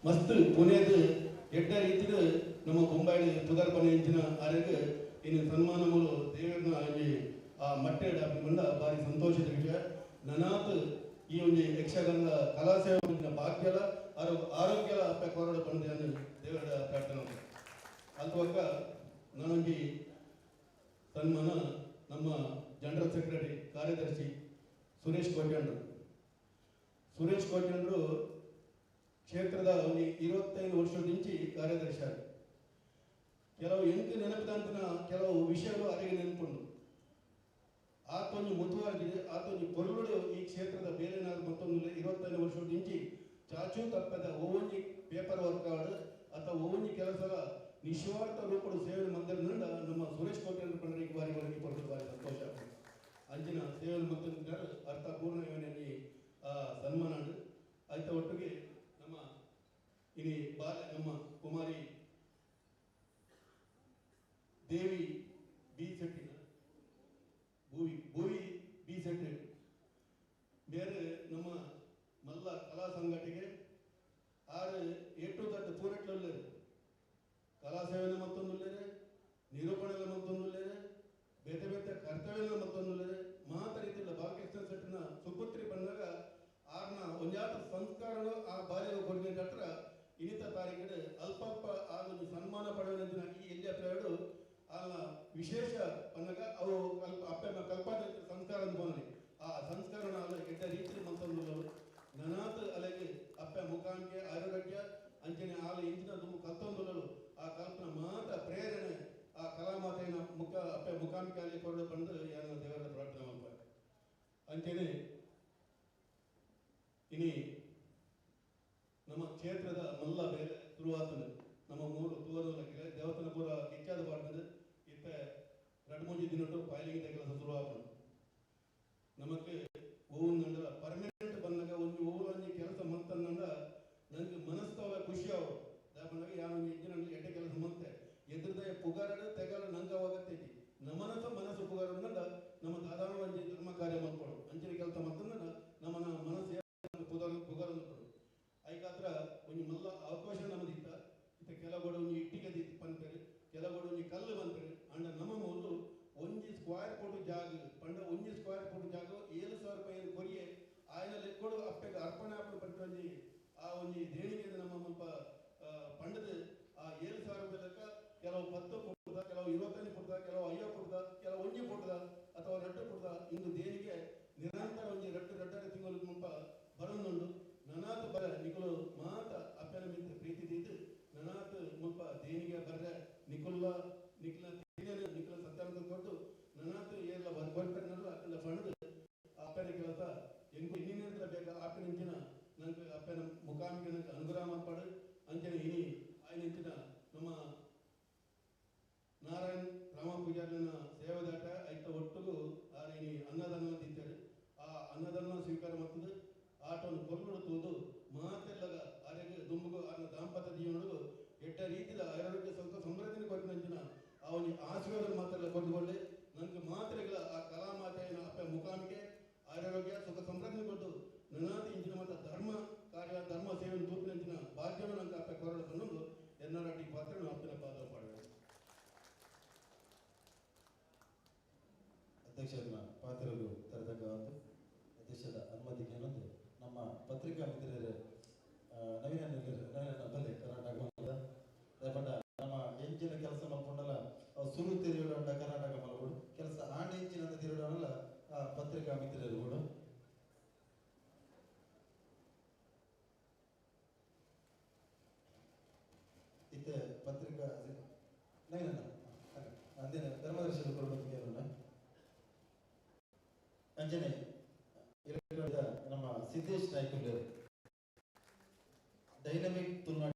ಮಸ್ತ್ ಪುಣೆದ ಎಡ್ಡ ರೀತಿದ ನಮ್ಮ ಬೊಂಬಾಯಿ ಪುದರ್ಪನೆ ಇಂಚಿನ ಆರೆಗೆ ಇನ್ನು ಸನ್ಮಾನ ಮೂಲ ದೇವರನ್ನ ಅಲ್ಲಿ ಆ ಮಟ್ಟೆ ಬಂದ ಭಾರಿ ಸಂತೋಷದ ವಿಷಯ ನನಾತ್ ಈ ಒಂದು ಯಕ್ಷಗಾನದ ಕಲಾ ಸೇವೆ ಭಾಗ್ಯಲ ಆರೋಗ್ಯಲ ಅಪ್ಪ ಕೊರಡು ಬಂದೆ ಅನ್ನೋ ದೇವರ ಪ್ರಾರ್ಥನೆ ಅಲ್ಪಕ್ಕ ನಾನೊಂದು ಸನ್ಮಾನ ನಮ್ಮ ಜನರಲ್ ಸೆಕ್ರೆಟರಿ ಕಾರ್ಯದರ್ಶಿ ಸುರೇಶ್ ಕೋಟ್ಯಂಡ್ರು ಕ್ಷೇತ್ರದ 25 ವರ್ಷದಿಂಚಿ ಕಾರ್ಯದರ್ಶಿ ಆಗಿ ಕೆಲವು ನೆನಪಿದಂತನ ಕೆಲವು ವಿಷಯಗಳು ಅರಿಗೆ ನೆನಪುಂಡು ಆತೊಂದು ಮುತುವಾಗಿದೆ ಆತೊಂದು ಕೊಲ್ಲುಡು ಈ ಕ್ಷೇತ್ರದ ಬೇರೆನಾದ್ರು ಮತ್ತೊಂದು 25 ವರ್ಷದಿಂಚಿ ಚಾಚೂ ತಪ್ಪದ ಓವೊಂಜಿ ಪೇಪರ್ ವರ್ಕ್ ಆಡು ಅಥವಾ ಓವೊಂಜಿ ಕೆಲಸದ ನಿಸ್ವಾರ್ಥ ರೂಪಡು ಸೇವೆ ಮಂದಿರದಿಂದ ನಮ್ಮ ಸುರೇಶ್ ಕೋಟ್ಯಂಡ್ರು ಪಂಡ್ರಿಗೆ ಬಾರಿ ಪಡೆದು ಬಾರಿ ಸಂತೋಷ ಅಂಚಿನ ಸೇವೆ ಮಂದಿರ ಅರ್ಥಪೂರ್ಣ ಯೋಜನೆ ಸನ್ಮಾನ ಆಯ್ತ ಒಟ್ಟಿಗೆ ನಮ್ಮ ಇನಿ ನಮ್ಮ ಕುಮಾರಿ ದೇವಿ ಬಿ ಶೆಟ್ಟಿನ ಭೂವಿ ಬಿ ಶೆಟ್ಟಿ ಬೇರೆ ನಮ್ಮ ಮಲ್ಲ ಕಲಾ ಸಂಘಟನೆಗೆ 6 8 ದೊಡ್ಡ ಪೂರಟ್ಲಲ್ಲೇ ಕಲಾ ಸೇವೆನ ಮತ್ತೊಂದು ನಿರೂಪಣೆಲ ಮತ್ತೊಂದು ಬೇತೆ ಬೇತೆ ಕರ್ತವ್ಯನ ಮತ್ತೊಂದು ಮಾತಾಡಿದ್ದಿಲ್ಲ ಬಾಲಕೃಷ್ಣ ಶೆಟ್ಟಿನ ಸುಪುತ್ರಿ ಬಂದಾಗ ಆರ್ನ ಒಂಜಾತ ಸಂಸ್ಕಾರಗಳು ಆ ಬಾಲ್ಯ ಕೊಡುಗೆ ಹತ್ರ ಇನ್ನಿತ ತಾರೀಕಿಗೆ ಅಲ್ಪ ಆಗೊಂದು ಸನ್ಮಾನ ಪಡೆಯುವಂತ ಈ ಎಲ್ಲಿ ಹತ್ರ ಅಲ್ಲ ವಿಶೇಷ ಪನ್ನಗ ಅವು ಅಪ್ಪ ಕಲ್ಪಾದ ಸಂಸ್ಕಾರ ಅಂತ ಬಂದ್ರಿ ಆ ಸಂಸ್ಕರಣ ಅಲ್ಲ ಕೆಟ್ಟ ರೀತಿ ಮತ್ತೊಂದು ನನಾತ್ ಅಲೆಗೆ ಅಪ್ಪ ಮುಖಾಂಕೆ ಆರೋಗ್ಯ ಅಂಚನೆ ಆಲ ಇಂಚಿನ ತುಂಬ ಕಲ್ತೊಂದು ಆ ಕಲ್ಪನ ಮಾತ ಪ್ರೇರಣೆ ಆ ಕಲಾಮಾತೆಯ ಅಪ್ಪ ಮುಖಾಂಕೆ ಅಲ್ಲಿ ಕೊಂಡು ಬಂದು ಯಾರ ದೇವರ ಪ್ರಾರ್ಥನೆ ಮಾಡ್ತಾರೆ ಅಂಚನೆ ಇನಿ ನಮ್ಮ ಕ್ಷೇತ್ರದ ಮಲ್ಲ ಬೇರೆ ಶುರುವಾತನು ನಮ್ಮ ಮೂರು ತೂವದಲ್ಲ ದೇವಸ್ಥಾನ ಪೂರ ಕಿಚ್ಚಾದ ಪಾಡ್ತದೆ ಇತ್ತ 2-3 ದಿನ ಪಾಯಲಿಂಗಿದ ಕೆಲಸ ಶುರುವಾಪನು ನಮಗೆ ಹೂವಿನ ಪರ್ಮನೆಂಟ್ ಬಂದಾಗ ಒಂದು ಹೂವಂಜಿ ಕೆಲಸ ಮಂತಂದ ನನಗೆ ಮನಸ್ತವ ಖುಷಿ ಅವರು ಬಂದಾಗ ಯಾವ ಇಂಜಿನಲ್ಲಿ ಎಡ್ಡೆ ಕೆಲಸ ಮಂತೆ ಎದುರ್ದ ಪುಗಾರಡು ತೆಗಲ ನಂಗೆ ಹೋಗತ್ತೈತಿ ಮನಸ್ಸು ಪುಗಾರಡ ನಮ್ಮ ದಾದಾನ ಒಂಜಿ ಧರ್ಮ ಕಾರ್ಯ ಮಾಡ್ಕೊಡು ಅಂಚಿನ ಕೆಲಸ ಮಂತಂದ ನಮ್ಮನ ಮನಸ್ಸು ಪುಗಾರ ಐಕಾತ್ರ ಒಂದು ಮಲ್ಲ ಅವಕಾಶ ನಮ್ಮದಿತ್ತ ಇತ್ತ ಕೆಲಗೋಡು ಒಂದು ಇಟ್ಟಿಗೆ ಪಂತರು ಕೆಲಗೋಡು ಒಂದು ಕಲ್ಲು ಬಂತರು ಅಂಡ ನಮ್ಮ ಮೊದಲು 1 ಸ್ಕ್ವೇರ್ ಫುಟ್ ಜಾಗ ಪಂಡ 1 ಸ್ಕ್ವೇರ್ ಫುಟ್ ಜಾಗ 7,000 ರೂಪಾಯಿ ಕೊರಿಯೆ ಆಯ್ನ ಲೆಕ್ಕೊಡು ಅಪ್ಪಗೆ ಅರ್ಪಣೆ ಹಾಕೊಂಡು ಪಂಚಿ ಆ ಒಂದು ದೇಣಿಗೆ ನಮ್ಮ ಪಂಡದ ಆ 7,000 ರೂಪಾಯಿ ಲೆಕ್ಕ ಕೆಲವು 10 ಕೊಡ್ತದ ಕೆಲವು 25 ಕೊಡ್ತದ ಕೆಲವು 5 ಕೊಡ್ತದ ಕೆಲವು 1 ಕೊಡ್ತದ ಅಥವಾ 2 ಕೊಡ್ತದ ಇಂದು ದೇಣಿಗೆ ನಿರಂತರ ಒಂದು 2 ತಿಂಗಳು ಮುಪ್ಪ ಬರೋದುಂಡು ನನಾತ್ ಬರ ನಿಕಲು ಮಾತ ಅಪ್ಪನ ಮಿತ್ರ ಪ್ರೀತಿ ಇದ್ದು ನನಾತ್ ಮುಪ್ಪ ದೇನಿಗೆ ಬರ್ರೆ ನಿಕಲ ಸತ್ಯಾಂಶ ಕೊಟ್ಟು ನನಾತ್ ಎಲ್ಲ ಬರ್ತಾರಲ್ಲ ಅಕ್ಕಂದ ಫಂಡ್ ಅಪ್ಪನ ಕೆಲಸ ಹೆಂಗು ಇನ್ನಿನ ಬೇಗ ಅಪ್ಪನ ಇಂಚಿನ ನಂಗೆ ಅಪ್ಪನ ಮುಖಾಂಬಿಕೆ ನಂಗೆ ಅನುಗ್ರಹ ಮಾಡ್ಪಾಡು ಅಂಚನೆ ಇನಿ ಆಯ್ನಿಂಚಿನ ನಮ್ಮ ನಾರಾಯಣ್ ರಾಮ ಪೂಜಾರಿನ ಸೇವೆದಾಟ ಐತ ಒಟ್ಟಿಗೂ ಇನಿ ಅನ್ನದಾನ ತಿಂತಾರೆ ಆ ಅನ್ನದಾನ ಸ್ವೀಕಾರ ಮಾಡ್ತದೆ ಆಟವನ್ನು ಕೊಲ್ಲುಡುವುದು ಮಾತೆಲ್ಲಗ ಆರೋಗ್ಯ ದುಂಬುಗು ಅನ್ನ ದಾಂಪತ್ಯ ಜೀವನಗಳು ಕೆಟ್ಟ ರೀತಿಯ ಆರೋಗ್ಯ ಸ್ವಲ್ಪ ಸಮೃದ್ಧಿನ ಕೊಟ್ಟಿನ ಆ ಒಂದು ಆಶೀರ್ವಾದ ಮಾತೆಲ್ಲ ಕೊಂಡುಕೊಳ್ಳಿ ನನಗೆ ಮಾತ್ರೆಗಳ ಆ ಕಲಾ ಮಾತೆಯ ಅಪ್ಪ ಮುಖಾಂಬಿಕೆ ಆರೋಗ್ಯ ಸುಖ ಸಮೃದ್ಧಿ ಕೊಟ್ಟು ನನಾದಿ ಇಂಚಿನ ಮತ್ತು ಧರ್ಮ ಕಾರ್ಯ ಧರ್ಮ ಸೇವೆ ತೂಪಿನಂಚಿನ ಭಾಗ್ಯವನ್ನು ನಂಗೆ ಅಪ್ಪ ಕೊರಡು ಬಂದು ಎನ್ನರಾಟಿ ಪಾತ್ರ ಅಪ್ಪನ ಪಾದ ಪಾಡಬೇಕು ಅಧ್ಯಕ್ಷರನ್ನ ಪಾತ್ರರು ತರತಕ್ಕಂಥ ಅಧ್ಯಕ್ಷದ ಅನುಮತಿಗೆ ಏನಂದು ನಮ್ಮ ಪತ್ರಿಕಾ ಮಿತ್ರರು ನವೀನ ಬಲ್ಲೆ ಕರ್ನಾಟಕ ಪಂಡ ನಮ್ಮ ಎಂಚಿನ ಕೆಲಸ ಮಾಡ್ಕೊಂಡಲ್ಲ ಸುರು ತಿರುಗಿಡ ಕರ್ನಾಟಕ ಮಲಗೋಡು ಕೆಲಸ ಆಂಡ ಎಂಚಿನ ತಿರುಗಿಡಲ್ಲ ಪತ್ರಿಕಾ ಮಿತ್ರರು ಕೂಡ ಇತ್ತೆ ಪತ್ರಿಕಾ ನವೀನ ಅಂದಿನ ಧರ್ಮದರ್ಶನ ಕೊಡಬೇಕು ಅಂಜನೆ ನಮ್ಮ ಸಿದ್ದೇಶ್ ನಾಯ್ಕರು ಡೈನಮಿಕ್ ತುಳುನಾಡು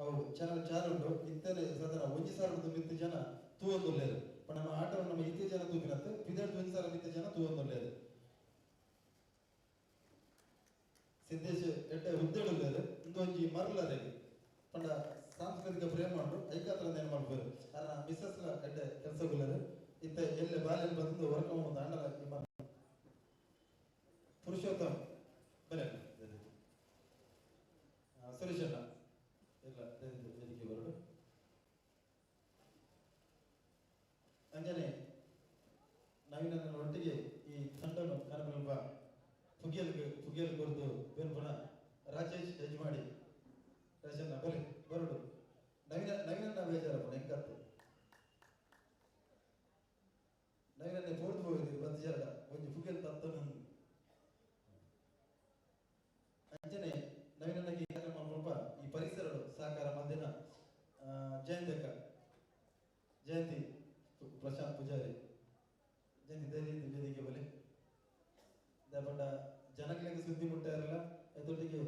ಅವು ಚಾನಲ್ ಉಂಟು ಇತ್ತಲೆ ಸದನ 1,000 ಜನ ತೂವೊಂದುಲ್ಲೇರು ನಮ್ಮ ಆಟವನ್ನು ನಮ್ಮ 2 ಜನ ತೂಪಿನತ್ತು ಪಿದಡ್ 1,000 ಜನ ತೂವೊಂದುಲ್ಲೇರು ಸಿದ್ದೇಶ್ ಎಡ್ಡೆ ಹುದ್ದೆಡುಲ್ಲೇರು ಇಂದೊಂಜಿ ಮರಲರೇಗಿ ಪಂಡ ಸಾಂಸ್ಕೃತಿಕ ಪ್ರೇಮ ಮಾಡು ಐಕಾತ್ರ ಏನು ಮಾಡ್ಬೋದು ಕಾರಣ ಮಿಸ್ಸಸ್ ಎಡ್ಡೆ ಕೆಲಸಗುಲ್ಲೇರು ಇತ್ತ ಎಲ್ಲೆ ಬಾಲ್ಯ ಬಂದು ವರ್ಕ್ ಒಂದು ಆಂಡಲ ಪುರುಷೋತ್ತಮ್ ಬನ್ನಿ ಸುರೇಶಣ್ಣ ಎಲ್ಲ ವೇದಿಕೆ ಬರೋದು ಅಂಜನೆ ನವೀನ ಒಟ್ಟಿಗೆ ಈ ತಂಡನು ಕನಬಲ್ಪ ಪುಗಿಯಲ್ ಕೊರದು ಬೆನ್ಪುಣ ರಾಜೇಶ್ ಯಜಮಾಡಿ ರಾಜಣ್ಣ ಬಲಿ ಬರೋಡು ನವೀನ ಬೇಜಾರಪ್ಪ ಹೆಂಗತ್ತು ನವೀನ ಪೂರ್ತಿ ಹೋಗಿದ್ದೀವಿ 10 ಜನ ಅಂಚನೆ ನವೀನನ್ನಾಗಿ ಕಾರ್ಯಕ್ರಮ ಸ್ವಲ್ಪ ಈ ಪರಿಸರಗಳು ಸಹಕಾರ ಮಧ್ಯಾಹ್ನ ಜಯಂತಕ್ಕ ಜಯಂತಿ ಪ್ರಶಾಂತ್ ಪೂಜಾರಿ ಜಯಂತಿ ಧೈರ್ಯ ವೇದಿಕೆ ಬಲೆ ದಪಂಡ ಜನಗಳಿಗೆ ಸುದ್ದಿ ಮುಟ್ಟಾರಲ್ಲ ಅದೊಟ್ಟಿಗೆ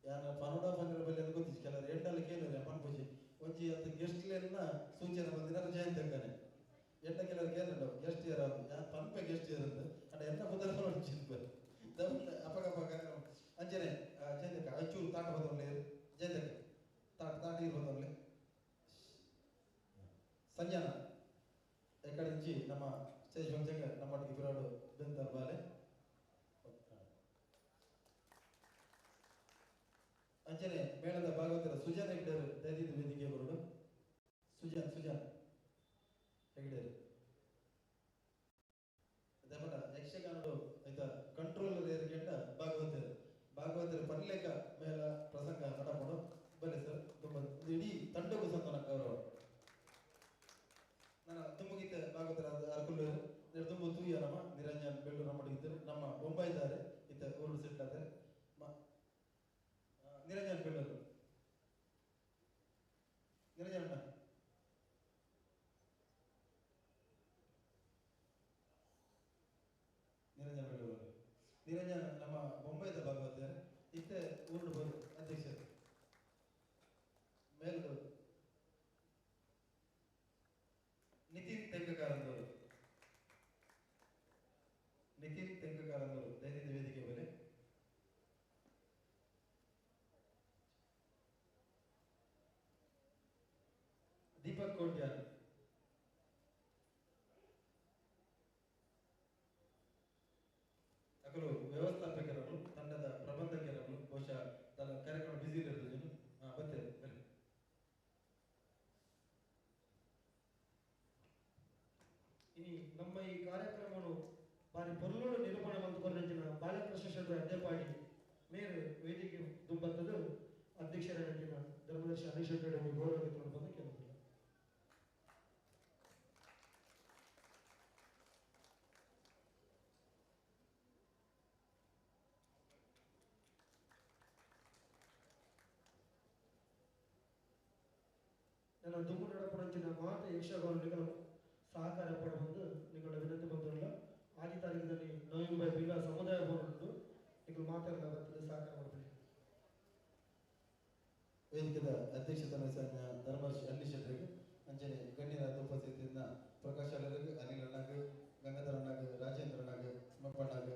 ಯಾರ ಪನೋಡ ಪನ್ನೀರ ಬಲ್ಲಿ ಅಂತ ಗೊತ್ತಿತ್ತು ಕೆಲವರು ಎಂಟಲ್ಲ ಕೇಳಿದ್ರೆ ಪನ್ ಪೂಜೆ ಒಂಜಿ ಅದು ಗೆಸ್ಟ್ಲೆನ್ನ ಸೂಚನೆ ಬಂದಿದ್ದಾರೆ ಜಯಂತಕ್ಕನೆ ಎಂಟ ಕೆಲವರು ಕೇಳಿದ್ರು ಗೆಸ್ಟ್ ಇಯರ್ ಯಾರು ಪನ್ಪೆ ಗೆಸ್ಟ್ ಇಯರ್ ಅಂತ ಅಣ್ಣ ಎಂತ ಮುದ್ದ ಚಿಂತ ಅಪಗಪಗ ಅಂಚನೆ ಜಯಂತಕ್ಕ ಐಚೂರು ತಾಟ ಬಂದವಳೆ ಜಯಂತಕ್ಕ ತಾಟ ಇರ್ ಬಂದವಳೆ ಸಂಜಾನ ಎಕಡೆ నుంచి ನಮ್ಮ ಸ್ಟೇಜ್ ಹೊಂಚಂಗ ನಮ್ಮೊಟ್ಟಿಗೆ ಬಿರೋಡು ಬೆಂದರ್ ಬಾಲೆ ಅಂಚನೆ ಮೇಳದ ಭಾಗವತರ ಸುಜಾನ್ ಹೆಗ್ಡೇರ್ ದೈದಿದ ವೇದಿಕೆ ಬರೋಡು ಸುಜಾನ್ ಹೆಗ್ಡೇರ್ ಅದೆಲ್ಲ ಯಕ್ಷಗಾನಡು ಆಯ್ತಾ ಕಂಟ್ರೋಲರ್ ಏರ್ಗೆಂಡ ಭಾಗವತರ ಪರ್ಲೇಕ ಮೇಲ ಪ್ರಸಂಗ ನಡಪಡು ಬನ್ನಿ ಸರ್ ತುಂಬ ಇಡೀ ತಂಡಕ್ಕೂ ಸಂತಾನ ಗೌರವ ನಾನು ತುಂಬಗಿದ್ದ ಭಾಗವತರ ಅರ್ಕುಲ್ಲೂರು ತುಂಬ ತೂಯ ನಮ್ಮ ನಿರಂಜನ್ ಬೆಳ್ಳೂರು ನಮ್ಮೊಟ್ಟಿಗಿದ್ದರು ನಮ್ಮ ಬೊಂಬೈ ಇದ್ದಾರೆ ಇತ್ತ ಊರು ಸೆಟ್ ಆದರೆ ನಿರಂಜನ್ ಬೆಳ್ಳೂರು ನಿರಂಜನ್ ನಿರಂಜನ್ ಬೆಳ್ಳೂರು ನಿರಂಜನ್ ನಮ್ಮ ಬೊಂಬೈದ ಭಾಗವತಾರೆ ಇತ್ತೆ ಊರು ಬಂದು ಅಧ್ಯಕ್ಷರು ಮೇಲ್ದು ನಿತಿನ್ ತೆಂಕಕಾರಂದವರು ದೈನಿಕ ವೇದಿಕೆ ಮೇಲೆ ದೀಪಕ್ ಕೋಟ್ಯಾನ್ ಅಕಲು ವ್ಯವಸ್ಥಾಪಕರನ್ನು ತಂಡದ ಪ್ರಬಂಧಕರನ್ನು ಬಹುಶಃ ತನ್ನ ಕಾರ್ಯಕ್ರಮ ಬಿಸಿ ಇರೋದು ಬರ್ತೇವೆ ಬನ್ನಿ ಇನಿ ನಮ್ಮ ಈ ಕಾರ್ಯಕ್ರಮವನ್ನು ಬಾರಿ ಪೊರ್ಲೋಡು ನಿರೂಪಣೆ ಮಂತ್ಕೊಂಡಂಚಿನ ಬಾಲಕೃಷ್ಣ ಶೆಟ್ಟಿ ಅಡ್ಡೆಪಾಡಿ ಮೇರೆ ವೇದಿಕೆ ದುಂಬತ್ತದು ಅಧ್ಯಕ್ಷರಾಗಿನ ಧರ್ಮದರ್ಶಿ ಅನೀಶ್ ಶೆಟ್ಟಿ ಅವರು ಗೌರವ ಬಂದು ಕೇಳುತ್ತಿಲ್ಲ. ನನ್ನ ದುಮ್ಮು ನಡಪಡಂಚಿನ ಮಾತ ಯಕ್ಷಗಾನ ನಿಗಮ ಸಹಕಾರ ಪಡಬಹುದು ನಿಗಳ ವಿನಂತಿ ಬಂದಿರಲ್ಲ 6 ತಾರೀಕಿನಲ್ಲಿ ನವೆಂಬರ್ ಬಿಲ್ಲ ಸಮುದಾಯ ಭವನದ್ದು ನೀವು ಮಾತಾಡಲಾಗುತ್ತದೆ ಸಹಕಾರ ಮಾಡಬೇಕು. ವೇದಿಕೆದ ಅಧ್ಯಕ್ಷತೆ ವಹಿಸಿದ ಧರ್ಮರ್ಷಿ ಅನೀಶ್ ಶೆಟ್ಟರಿಗೆ ಅಂಚನೆ ಗಣ್ಯರಾದ ಉಪಸ್ಥಿತಿಯಿಂದ ಪ್ರಕಾಶ್ ಅಲ್ಲರಿಗೆ ಅನಿಲ್ ಅಣ್ಣಾಗ ಗಂಗಾಧರ ಅಣ್ಣಾಗ ರಾಜೇಂದ್ರ ಅಣ್ಣಾಗ ಮಪ್ಪಣ್ಣಾಗ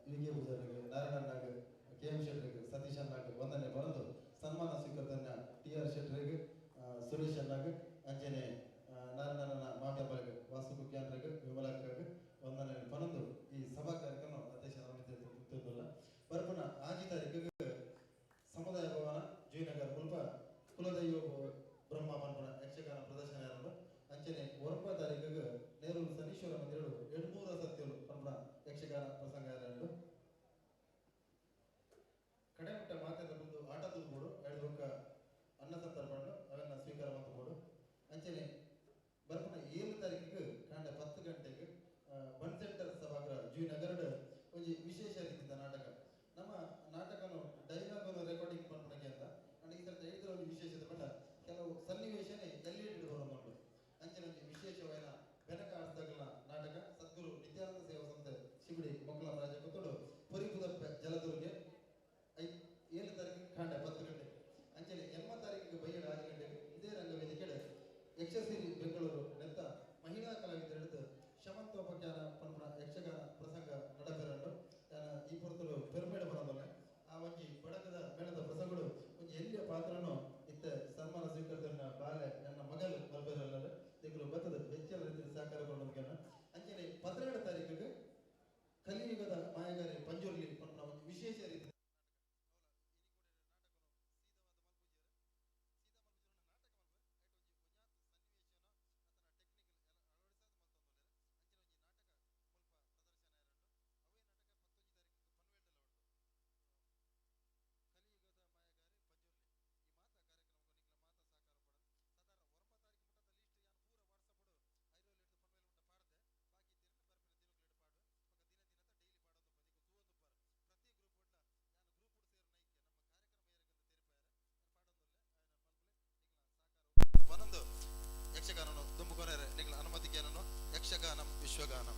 ವಿಗೆ ಪೂಜಾರಿಗೆ ನಾರಾಯಣ ಅಣ್ಣಾಗ KM ಶೆಟ್ಟರಿಗೆ ಸತೀಶ್ ಅಣ್ಣಾಗ ವಂದನೆ ಬರೆದು ಸನ್ಮಾನ ಸ್ವೀಕೃತನ TR ಶೆಟ್ಟರಿಗೆ ಸುರೇಶ್ ಅಣ್ಣಾಗ ಅಂಚನೆ ನಾರಾಯಣನ ಮಾಟಬಾಗ ವಾಸು ಮುಖ್ಯಾಂದ್ರಗೆ ವಿಮಲಾಕ್ಕಾಗ ವಂದನೆ ಪನಂದು ಈ ಸಭಾ ಕಾರ್ಯಕ್ರಮ ಅಧ್ಯಕ್ಷ ಗೊತ್ತಿಲ್ಲ ಬರ್ಪುನ 5 ತಾರೀಕಿಗೆ ಸಮುದಾಯ ಭವನ ಜಯನಗರ ಮುಲ್ಪ ಕುಲದೈವ ಬ್ರಹ್ಮ ಪನ್ಪುನ ಯಕ್ಷಗಾನ ಪ್ರದರ್ಶನ ಇರೋದು ಅಂಚನೆ 9 ತಾರೀಕಿಗೆ ನೇರೂರು ಶನೀಶ್ವರ ಮಂದಿರ 2-3 ಸತ್ಯಗಳು ಪನ್ಪುನ ಯಕ್ಷಗಾನ ಪ್ರಸಂಗ ಇರೋದು ಕಡೆಮಟ್ಟ ಮಾತಾಡ ಬಂದು ಆಟ ತುಂಬಿಡು 2 ಅನ್ನ ಸಂತರ್ಪಣೆ ಅವನ್ನ ಸ್ವೀಕಾರ ಮಾಡ್ಬೋದು ಅಂಚನೆ ಬರ್ಪುನ 7 ತಾರೀಕಿಗೆ ಕಾಂಡ 10 ಗಂಟೆಗೆ ಬನ್ ಸೆಂಟರ್ ಸಭಾಗೃಹ ಜಯನಗರ ಒಂದು ವಿಶೇಷ ರೀತಿಯ ನಾಟಕ ನಮ್ಮ ನಾಟಕನು ಡೈಲಾಗನ್ನು ರೆಕಾರ್ಡಿಂಗ್ ಮಾಡ್ಕೊಳಕ್ಕೆ ಅಂತ ನಾನು ಈ ಥರ ಹೇಳಿದ್ರೆ ಒಂದು ವಿಶೇಷತೆ ಬಂದ ಕೆಲವು ಸನ್ನಿವೇಶನೇ ಎಲ್ಲಿಟ್ಟು ಬರೋದು ಅಂಚನೆ ಒಂದು ವಿಶೇಷವಾದ ಬೆನಕ ಆಡಿಸಿದಾಗಲ ನಾಟಕ ಸದ್ಗುರು ನಿತ್ಯಾನಂದ ಸೇವಾ ಸಂಸ್ಥೆ ಶಿಬಿಡಿ ಮಕ್ಕಳ ರಾಜ ಕೂತ್ಕೊಂಡು ಪುರಿಪುದಪ್ಪ ಜಲದುರ್ಗೆ 7 ತಾರೀಕಿಗೆ ಕಾಂಡ 10 ಗಂಟೆ ಅಂಚನೆ 8 ತಾರೀಕಿಗೆ ಬೈಯಡ 6 ಗಂಟೆಗೆ ಇದೇ ರಂಗವೇದಿಕೆ ಯಕ್ಷಸಿರಿ ಯಕ್ಷಗಾನಂ ವಿಶ್ವಗಾನಂ.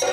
ಆ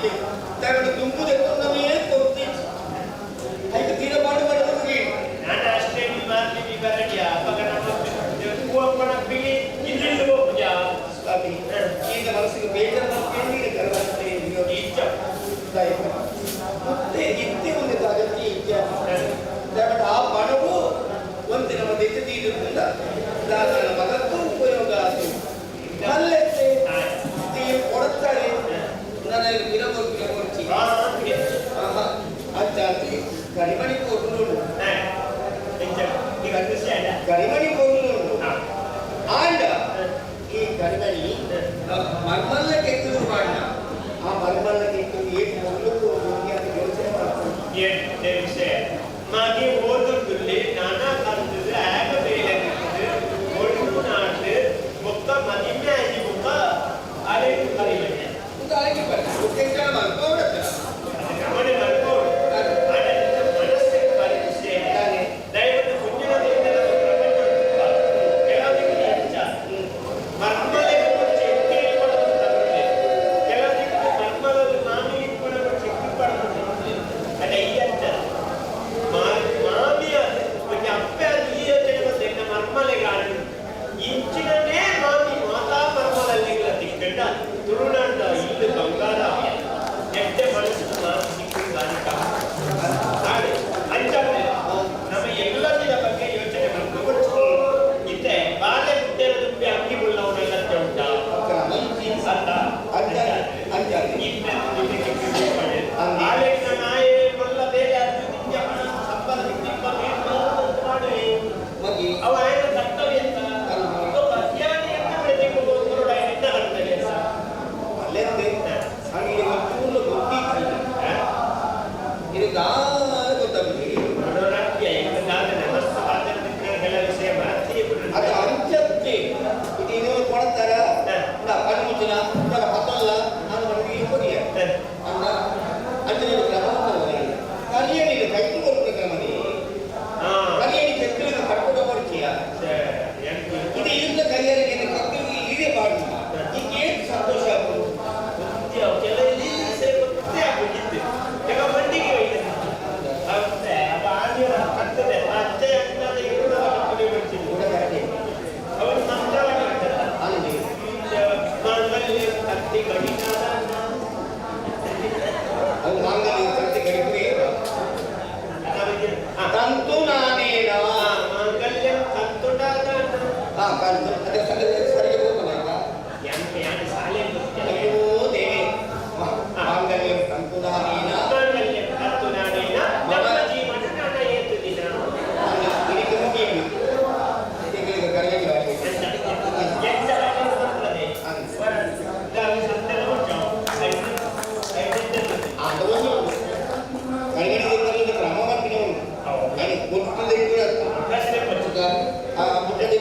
ಇಡ್ಲಿ ತಗೊಂಡು ತುಂಬುದೆಲ್ಲವೇ ಕೊಡ್ತಿ ಐದು ತೀರ ಪಾಡು ಮಾಡೋದು ನಾನು ಅಷ್ಟೇ ಮಾರ್ತೀನಿ ಬರಡಿಯ ಪಕ್ಕನ ಕೂಪಣ ಬಿಳಿ ಇಲ್ಲಿ ಹೋಗ್ಜ ಸ್ವಾಮಿ ಈಗ ಮನಸ್ಸಿಗೆ ಬೇಜಾರು ಕೇಳಿ ಕರವಂತೆ ಇಚ್ಛ ಮತ್ತೆ ಇತ್ತೆ ಒಂದು ಅಗತ್ಯ ಇಚ್ಛೆ ದಯವಿಟ್ಟು ಆ ಪಣವು ಒಂದು ನಮ್ಮ ದೇಶ ತೀರುವುದಿಲ್ಲ ನನ್ನ ಮಗಕ್ಕೂ ಉಪಯೋಗ ಆಯ್ತು ಮಲ್ಲೆತ್ತೆ ಕೊಡುತ್ತಾರೆ ನನಗೆ ಗಿರಗೊರ್ಚಿ ಅಜ್ಜಾತಿ ಕರಿಮಣಿ ಕೊಟ್ಟು ಈಗ ಅಂಡರ್ಸ್ಟ್ಯಾಂಡ್ ಕರಿಮಣಿ ಕೊಟ್ಟು ಆಂಡ ಈ ಕರಿಮಣಿ ಮರ್ಮಲ್ಲ ಕೆತ್ತಲು ಮಾಡ ಆ ಮರ್ಮಲ್ಲ ಕೆತ್ತಲು ಏಟ್ ಮೊದಲು ಹೋಗಿ ಅದು ಯೋಚನೆ ಮಾಡ್ತಾರೆ ಮಾಗೆ ಓದುತ್ತಲ್ಲಿ ನಾನಾ ಕಾಲದಲ್ಲಿ ಆಗ ಬೇರೆ ಒಳ್ಳು ನಾಡು ಮೊತ್ತ ಮದಿಮೆ ಆಗಿ ಮೊತ್ತ ಅಲೆ ಕರಿಮಣಿ ಉದಾಹರಣೆ ಬರ್ತಾರೆ ಜನ ಮಾಡ್ಕೊಡತ್ತ ಗಮನ ಮಾಡ್ಕೊಂಡು ಮನಸ್ಸೇ ಪರಿಚಯ ದಯವಿಟ್ಟು ಮುಂದಿನ ದಿನದ ಕೆಲವರಿಗೆ ಹೆಚ್ಚ ಮರ್ಮಲೆ ಚೆಕ್ ಪಡೆದುಕೊಳ್ಳುತ್ತದೆ ಕೆಲವರಿಗೆ ಮರ್ಮಲಲ್ಲಿ ಮಾಮಿ ಪಡೆದು ಚೆಕ್ ಪಡೆದುಕೊಳ್ಳುತ್ತದೆ ಅಲ್ಲ ಈ ಅಂತ ಮಾಮಿಯ ಒಂದು ಅಪ್ಪೆ ಈ ಯೋಚನೆ ಬಂದ ಮರ್ಮಲೆಗಾರರು ಇಂಚಿನೇ ಮಾಮಿ ಮಾತಾ ಮರ್ಮಲಲ್ಲಿ ತಿಕ್ಕಂಡ ತುರುನಾಡ ಇಲ್ಲಿ ಬಂಗಾರ ಎಷ್ಟೇ ಮನಸ್ಸು ಮಾನಸಿಕ ಹಾಗೆ ಅಂಚಾದ್ರೆ ನಮ್ಮ ಎಲ್ಲದರ ಬಗ್ಗೆ ಯೋಚನೆ ಮಾಡ್ಕೊಂಡು ಇತ್ತೆ ಬಾಳೆ ಮುಟ್ಟೆರ ದುಪ್ಪಿ ಅಂಗಿಗುಳ್ಳವನೆಲ್ಲ ಉಂಟಾ ಆಲೆಕ್ನ ನಾಯಿ ಮಲ್ಲ ಬೇರೆ ಅದು ನಿತ್ಯ ಸಂಬಂಧ ಮಾಡಿ ಅವ ಆಯ್ತು ಕರ್ತವ್ಯ ಅಂತ ಅಜ್ಞಾನಿ ಅಂತ ಬೆಳೆದಿಕೊಂಡು ಹೊರಡಾಯ್ತು ಕರ್ತವ್ಯ ಅಲ್ಲೆಂದೆ ಹಾಗೆ ಪೂರ್ಣ ಗೊತ್ತಿಲ್ಲ ಇದು ಗೊತ್ತಾಗುತ್ತೆ ಅದು ಅಂತ್ಯಕ್ಕೆ ಇದು ಇನ್ನೊಂದು ಕೊಡ್ತಾರ ಕಣ್ಣು ಮುಚ್ಚಿನ ಮತ್ತಲ್ಲ ನಾನು ಮನೆಗೆ ಹೋಗಿಯ ಅನ್ನ ಅಂಜನ ಕ್ರಮ ಕರಿಯಣಿ ಕಟ್ಟು ಕೊಡ್ಬೇಕು ಕ್ರಮನಿ ಕರಿಯಣಿ ಕೆತ್ತಲಿಗೆ ಕಟ್ಟುವ ಪರಿಚಯ ಇದು ಇಲ್ಲಿಂದ ಕರಿಯರಿಗೆ ಕತ್ತಲಿಗೆ ಇದೇ ಮಾಡುವ ಈಗ ಏನು ಸಂತೋಷ ಆಗ್ಬೋದು ಅದು ಮಾಂಗಲ್ಯ ಕತ್ತಿ ಗಡಿಪುರಿ ತಂತು ನಾನೇನ ಮಾಂಗಲ್ಯ ತಂತುಡಾದ ಕಂತು ಅದೇ ಸರಿಗೆ ಹೋಗ್ಬೋದಲ್ಲ ಶಾಲೆ ಅಯ್ಯೋ ದೇವಿ ಮಾಂಗಲ್ಯ ತಂತು ನಾನೇನ ಮಾಂಗಲ್ಯ ತಂತುಡಾನೇನ ನಮ್ಮ ಜೀವನ ನಾನ ಏತುದಿನ ಇದಕ್ಕೆ ಮುಗಿಯಲಿ ಇದಕ್ಕೆ ಕರೆಯಲಿ ಕರಿಗಣಿಗೆ ಕ್ರಮ ಮಾಡ್ತೀನಿ ನಾನು ಕೊಟ್ಟದೆ ಆ ಮುಟ್ಟದೆ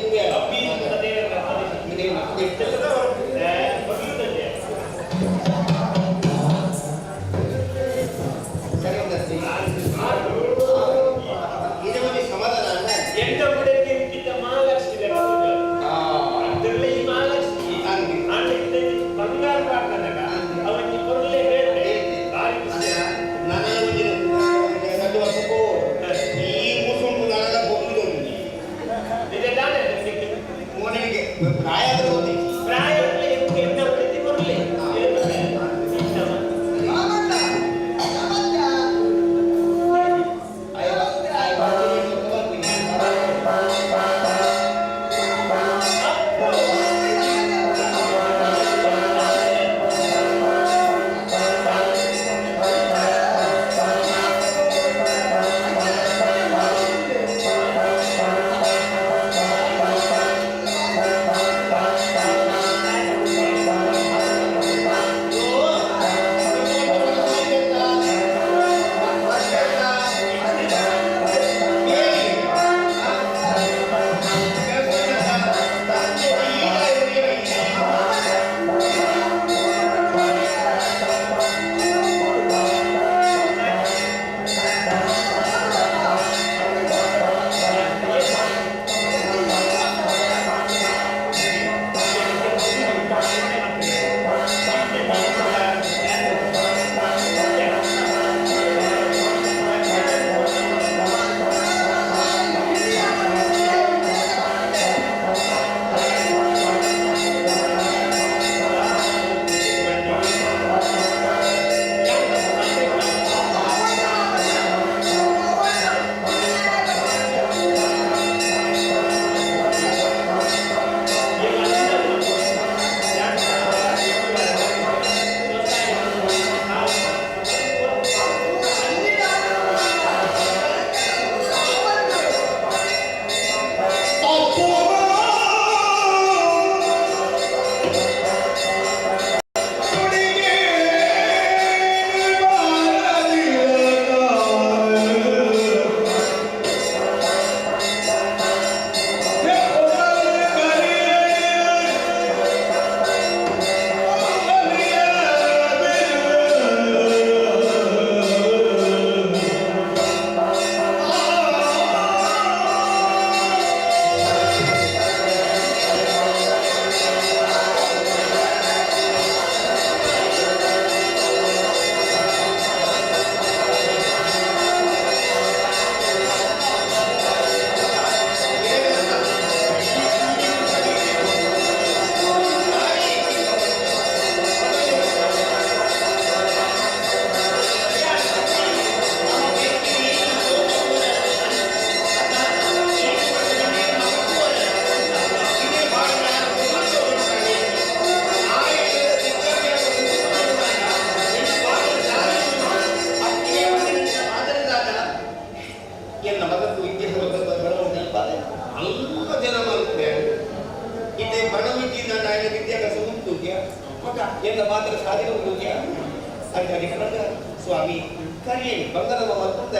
ಅದಕ್ಕೆ ಸ್ವಾಮಿ ಕರಿಯೇನು ಬಂಗಾರವ ಮತ್ತೊಂದು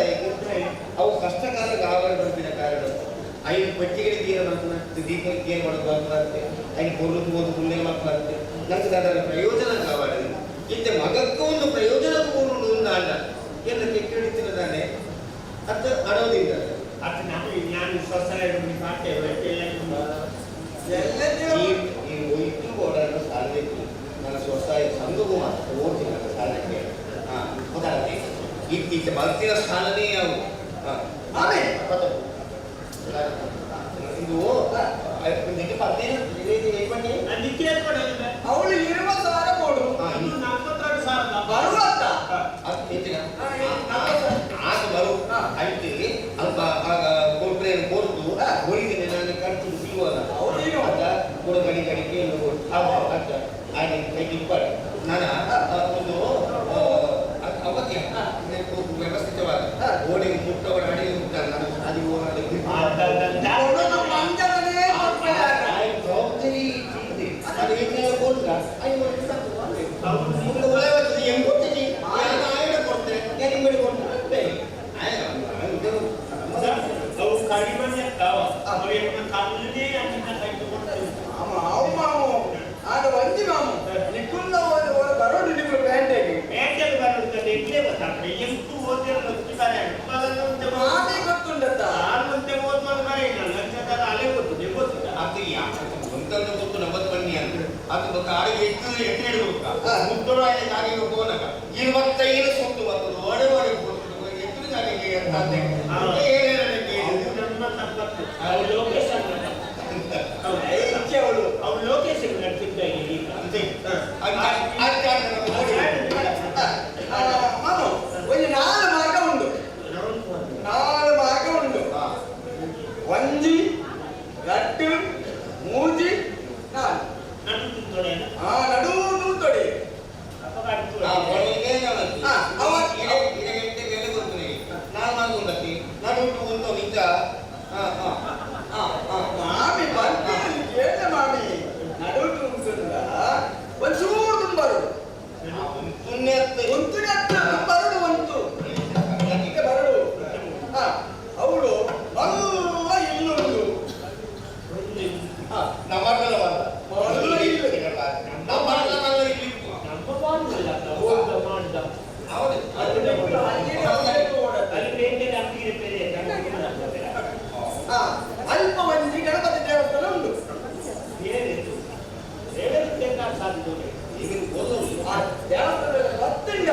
ಅವು ಕಷ್ಟಕಾಲ ಆವರಣ ಬಂದಿನ ಕಾರಣ ಐದು ಪಟ್ಟಿಗೆ ತೀರ ದೀಪಕ್ಕೆ ಏನು ಮಾಡೋದು ಆಗ್ತದೆ ಐದು ಕೊರ್ಲು ಓದು ಮುಂದೆ ಮಾಡ್ತದೆ ನನಗೆ ಅದರ ಪ್ರಯೋಜನ ಕಾವಾಡದು ಇಂಥ ಮಗಕ್ಕೂ ಒಂದು ಪ್ರಯೋಜನಕ್ಕೂ ಒಂದು ಅಲ್ಲ ಎಲ್ಲ ಕೆಟ್ಟ ಹಿಡಿತಿದ್ದಾನೆ ಅಂತ ಅಡೋದಿಲ್ಲ ಅದು ನಾನು ಸ್ವಸ್ಥರ ಮಾಡ್ತೇವೆ ಇಟ್ಟು ಓಡಾಡೋ ಸಾಲಬೇಕು ನನ್ನ ಸ್ವಸ್ಥಾಯ ಸಂಘವು ಮಾತ್ರ ಓಡ್ತೀನಿ ನನ್ನ ಸಾಲಕ್ಕೆ ಉದಾಹರಣೆ ಇತ್ತೀಚ ಬರ್ತಿರೋ ಸ್ಥಾನನೇ ಯಾವುದು ಆಮೇಲೆ ಇದು ಅವಳು ಇರುವ ಸಾಲ ಕೊಡು ಬರುವಂತ ಆಗ ಬರು ಅಳ್ತೀವಿ ಅಲ್ಪ ಆಗ ಕೊಟ್ರೆ ಕೊಟ್ಟು ಹೊಳಿದ್ದೀನಿ ನಾನು ಖರ್ಚು ಸಿಗುವಲ್ಲ ಅದ ಕೂಡ ಗಡಿ ಗಡಿಗೆ ಹಾಗೆ ಕೈಗಿಪ್ಪಾಡ ನಾನು ಒಂದು ಅವಕ್ಕೆ ವ್ಯವಸ್ಥಿತವಾದ ಗೋಡೆಗೆ ಮುಟ್ಟವರ ಅಡಿಗೆ ಮುಟ್ಟಾಗ ನಾನು ಅದು ಜವಾಬ್ದಾರಿ ಅದು ಹೆಂಗೆ ಕೊಟ್ಟ ಹೆಂಗ್ ಕೊಡ್ತೀನಿ ಆಯ್ಡ ಕೊಡ್ತೆ ಹೆಂಗ್ ಬಿಡಿ ಕೊಡ್ತಾರೆ ಅವು ಕಡಿಮೆ ಆಗ ಒಂದಿ ಮಾಮು ನಿಕ್ಕುಲ್ಲ ಬರೋದು ನಿಮ್ಮ ಬ್ಯಾಂಡೆಗೆ ಬ್ಯಾಂಡೆಗೆ ಬರೋದು ಇಲ್ಲೇ ಗೊತ್ತಾಗ್ತದೆ ಎಂಟು ಓದಿರೋ ಮಾಮಿ ಗೊತ್ತುಂಡತ್ತ ಆರುವಂತೆ ಓದ್ ಮಾಡಿ ಲಂಚದ ಅಲೆ ಗೊತ್ತು ಗೊತ್ತಿಲ್ಲ ಅದು ಒಂದೊಂದು ಗೊತ್ತು ನಮ್ಮದು ಬನ್ನಿ ಅಂತ ಅದು ಕಾಡಿಗೆ ಎಟ್ಟು ಮುದ್ದೊಳ ಜಾಗೆ ಹೋದಾಗ 25 ಸುತ್ತು ಬರ್ತದೆ ಒಡೆ ಒಡೆ ಎತ್ತು ಜಾಗೆಗೆ ಅವಳು ಲೋಕೇಶ್ ನಡ್ತಿದ್ದ ಮಾಮು ಒಂದು 4 ಮಾರ್ಗ ಉಂಟು 4 ಮಾರ್ಗ ಉಂಟು ಒಂಜಿ ರಟ್ಟು ಮೂಜಿ ನಡು ತೊಡೆ ಮಾಮಿ ಬರ್ತೀನಿ ಕೇಳ ಮಾಮಿ ನಡು ತುಂಬಿದ ಒಂಚೂರು ತುಂಬರು ಬರಡು ಒಂತು ಈಗ ಬರಡು ಅವಳು ಅಲ್ಲ ಇನ್ನೊಂದು ಅಲ್ಪ ಒಂಜಿ ಗಣಪತಿ ದೇವಸ್ಥಾನ ಉಂಟು ದೇವಸ್ಥಾನದಲ್ಲಿ 10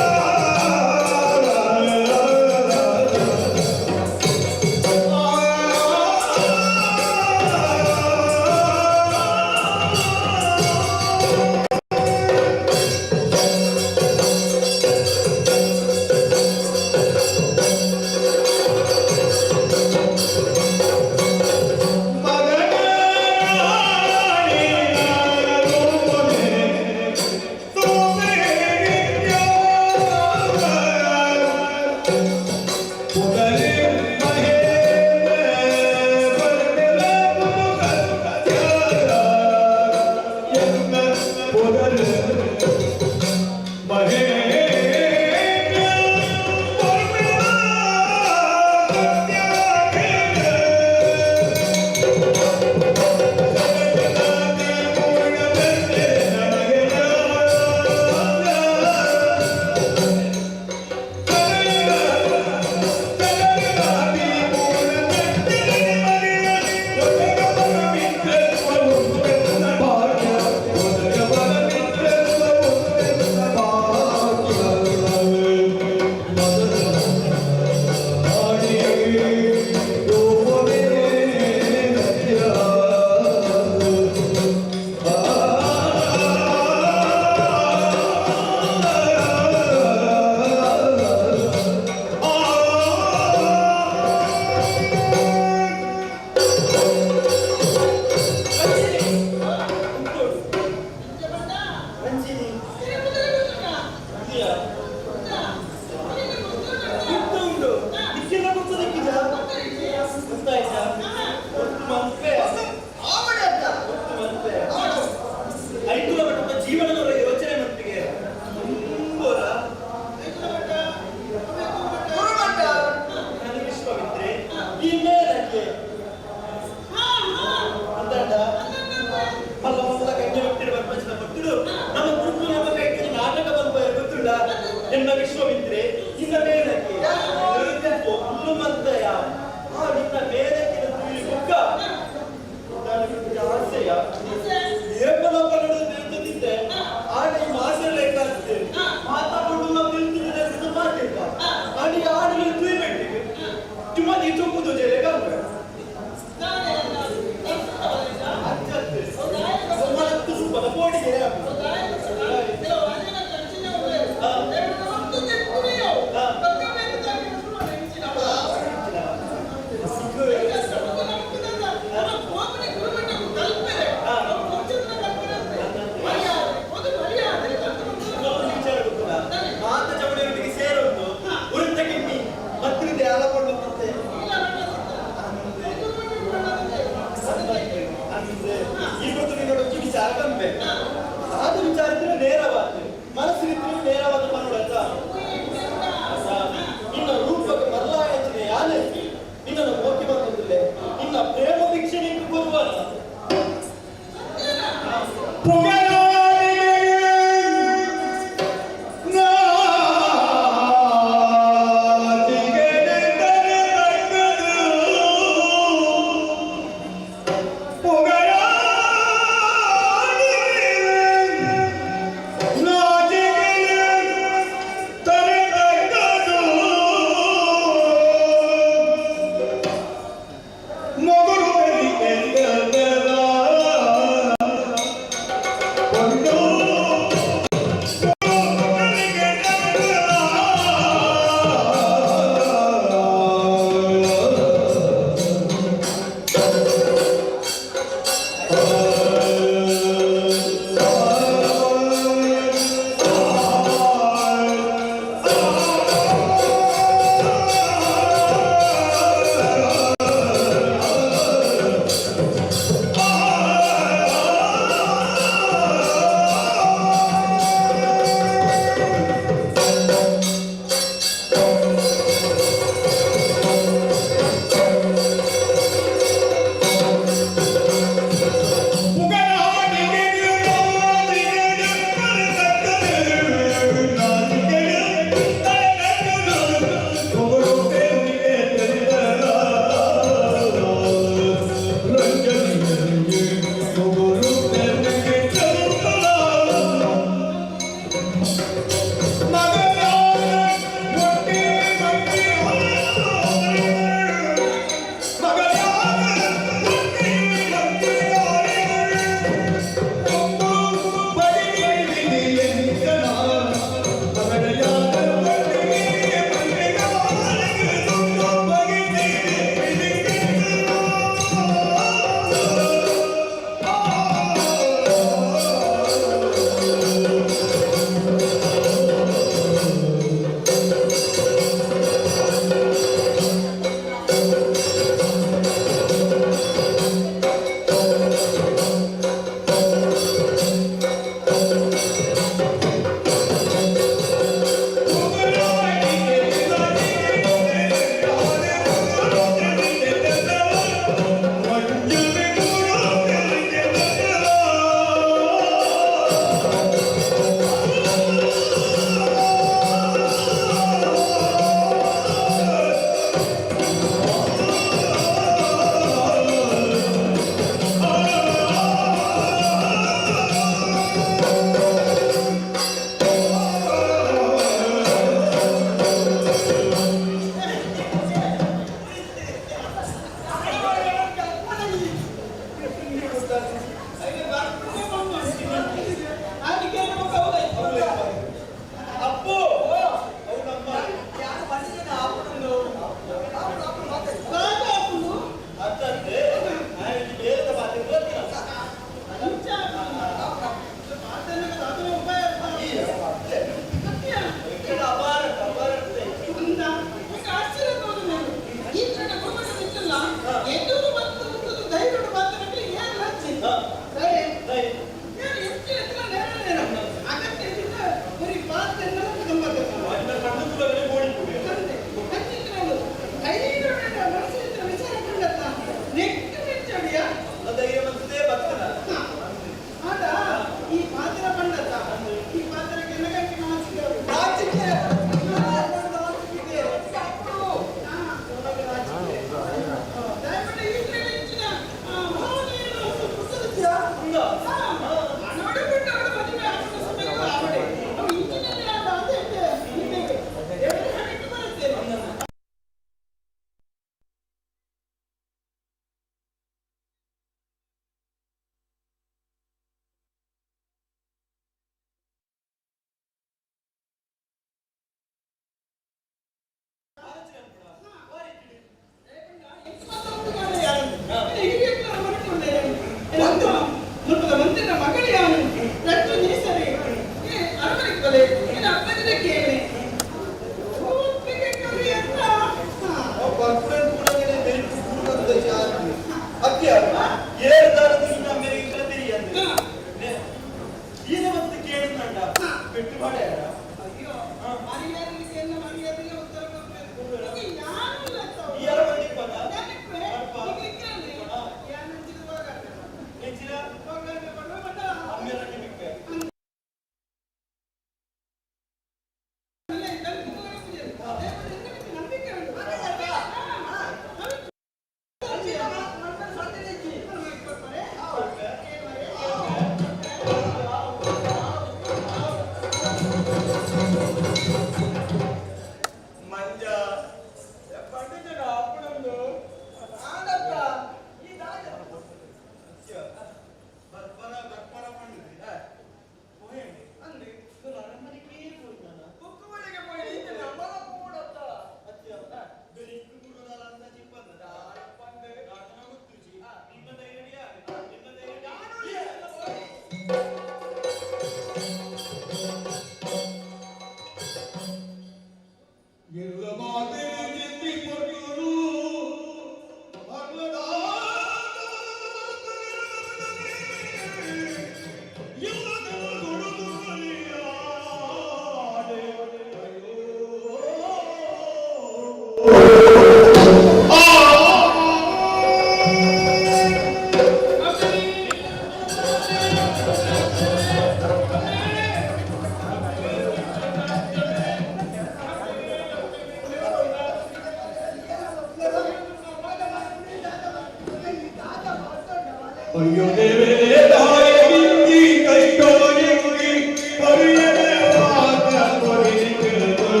ಅಯ್ಯೋ ದೇವರೇ ತಾಯಿ ನಿಂಗಿ ಕೈತೋರಿ ಮುಗಿ ಪರಿಯದೆ ಮಾತ ಕೊರಿನಿಕರು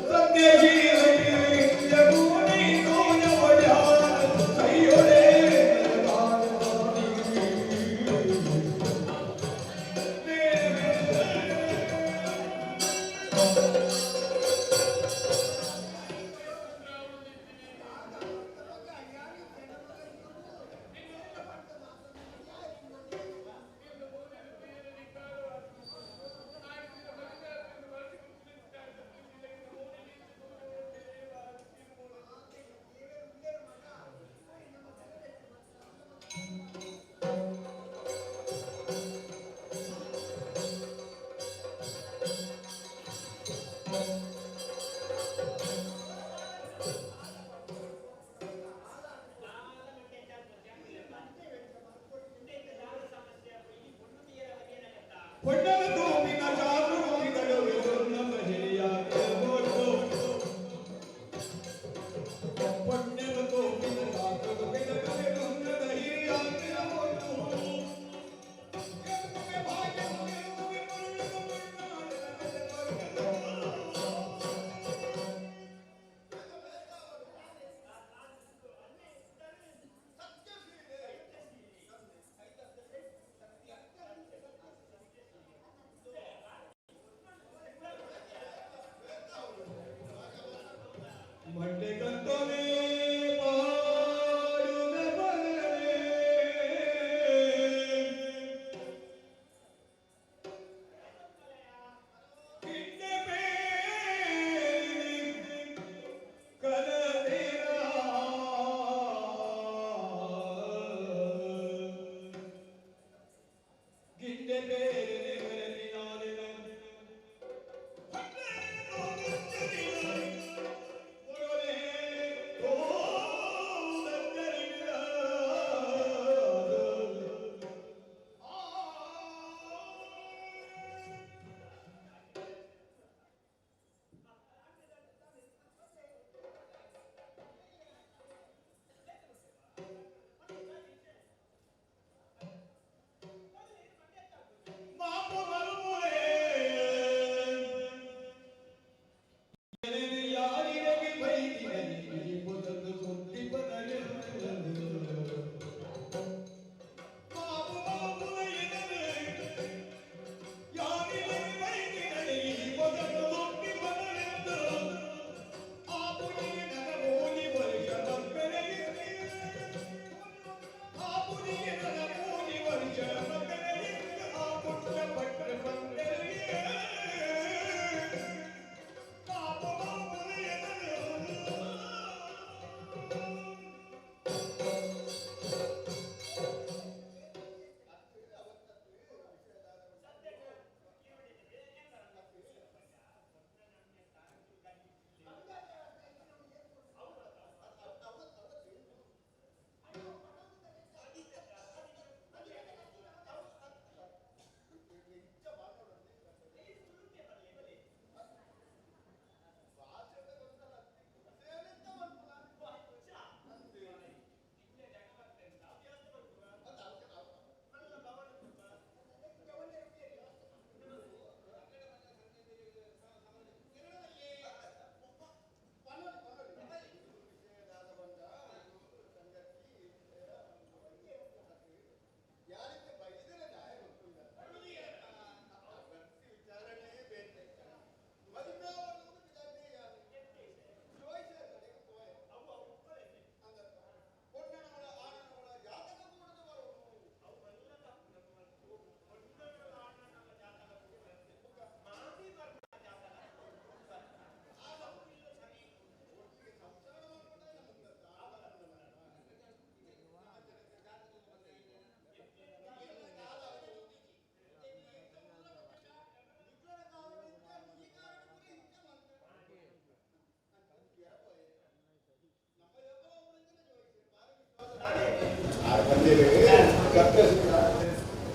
ಸಂದೇಶಿ ಯಗುನಿ ಕೋನ ವಜಾ ಕೈಯೋಡೆ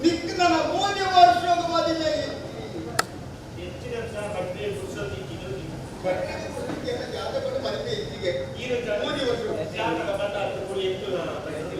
ನಿಕ್ಕನ ಮೂಜ ವರ್ಷದ ಮದುವೆ ಹೆಚ್ಚಿನ ಬಟ್ಟೆ ಪುಸ್ತಕ ಬಟ್ಟೆ ಪುಸ್ತಕ ಜಾತಕಗಳು ಮದುವೆ ಹೆಚ್ಚಿಗೆ ಮೂಜ ವರ್ಷ ಜಾತಕ ಬಂದ 8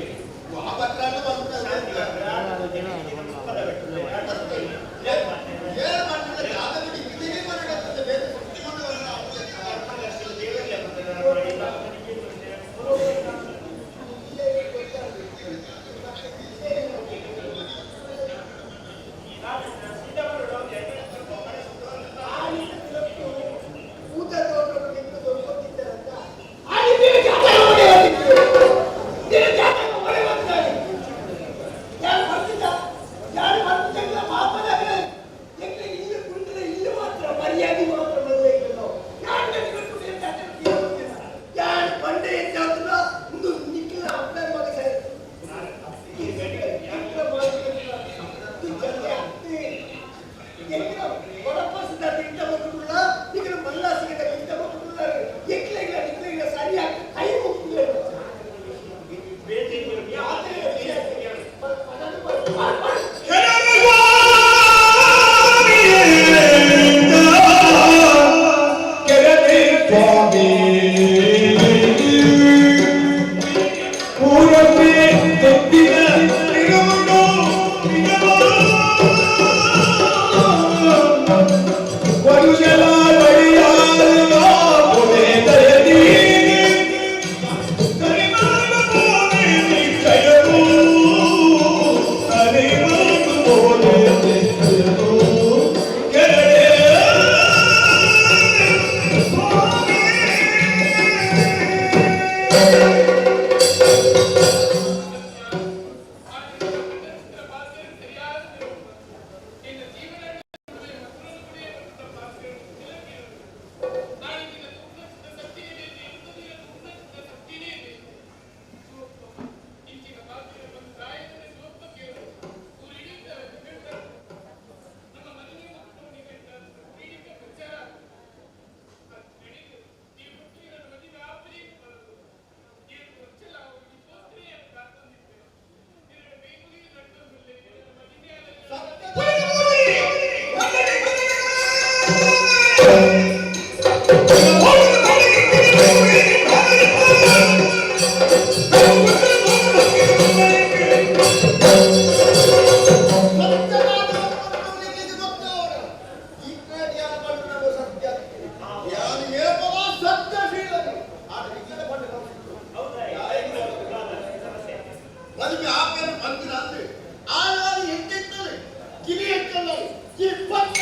ಮದುವೆ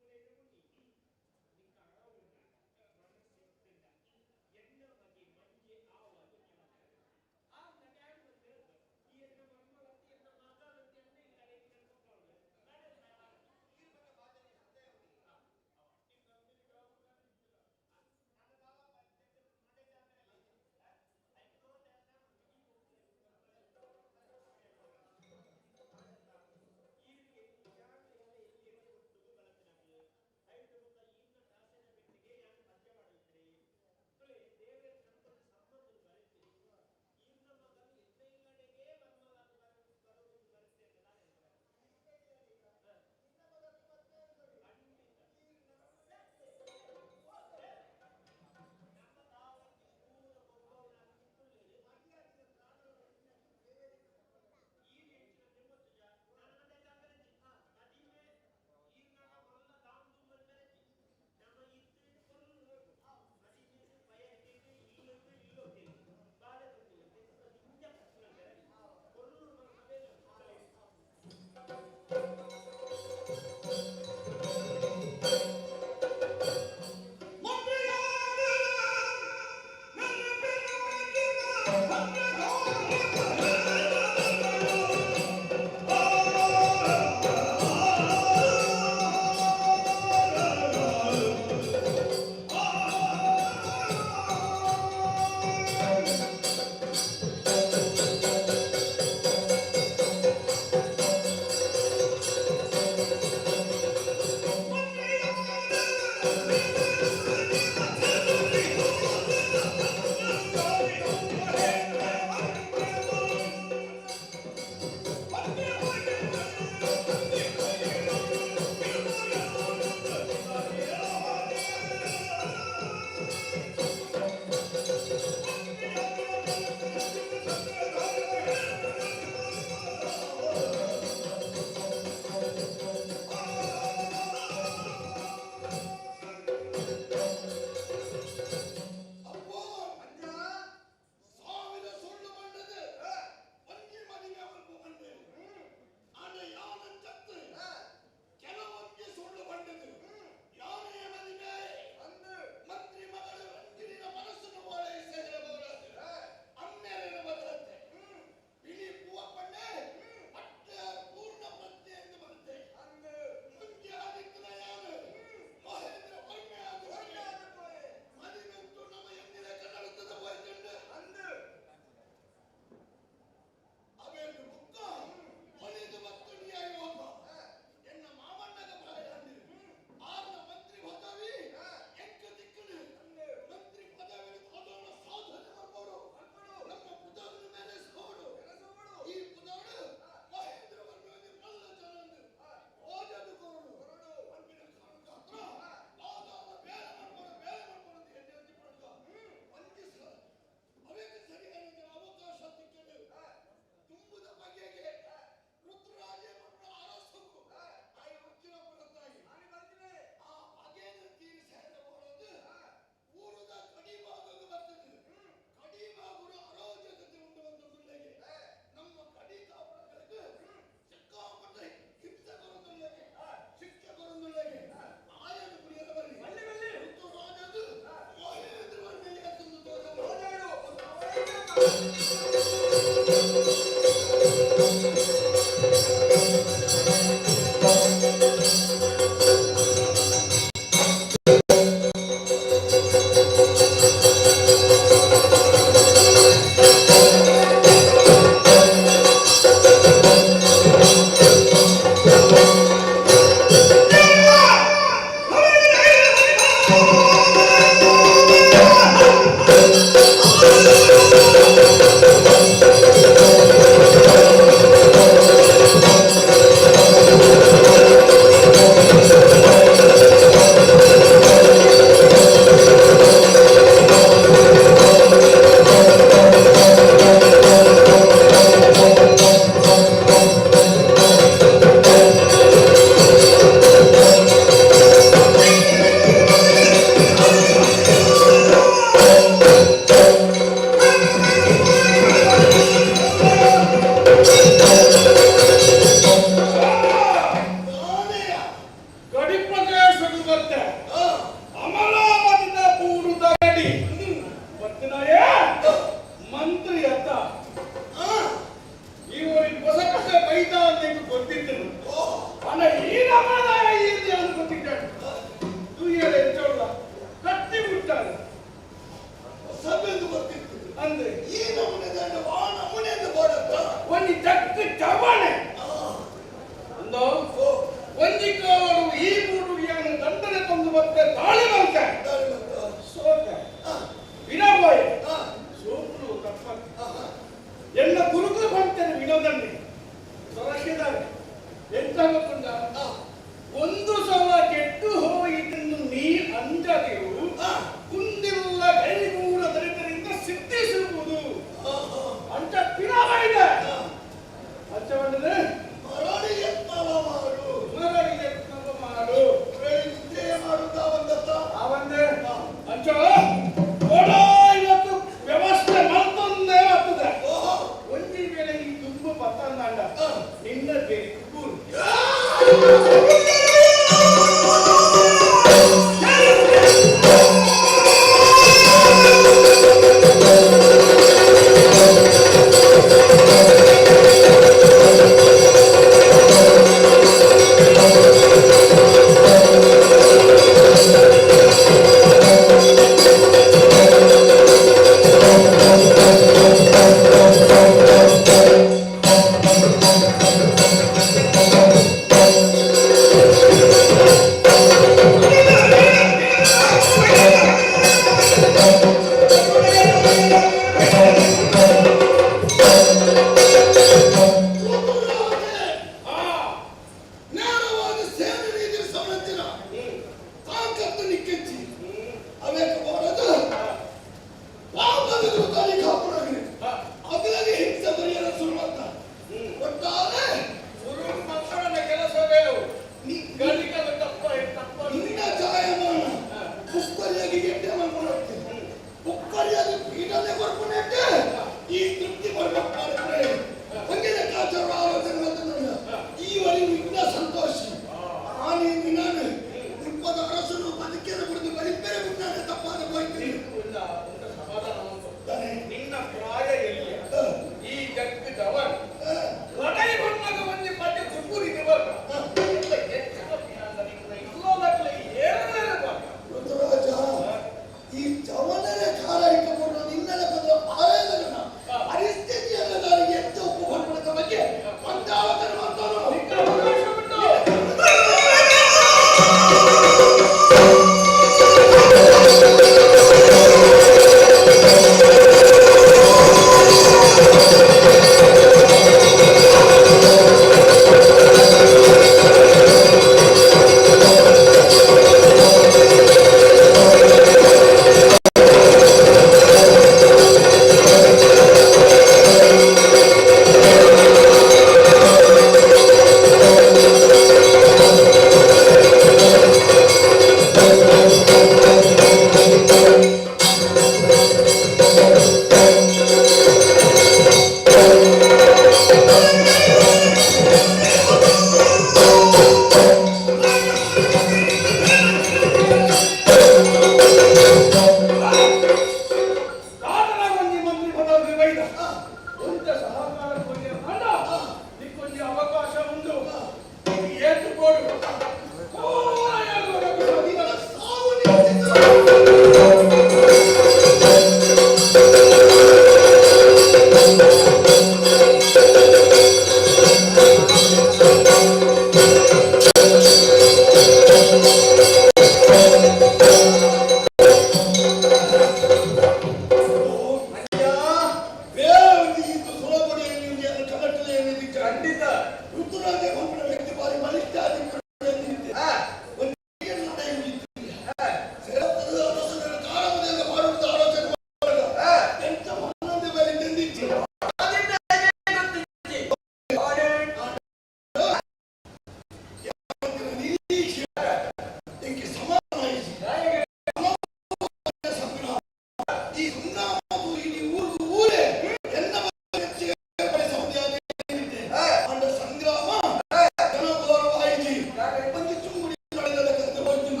ಒಂದು ಚುಂಗುಡಿ ನಡೆದ ಕತೆ ಹೋಗ್ತೀನಿ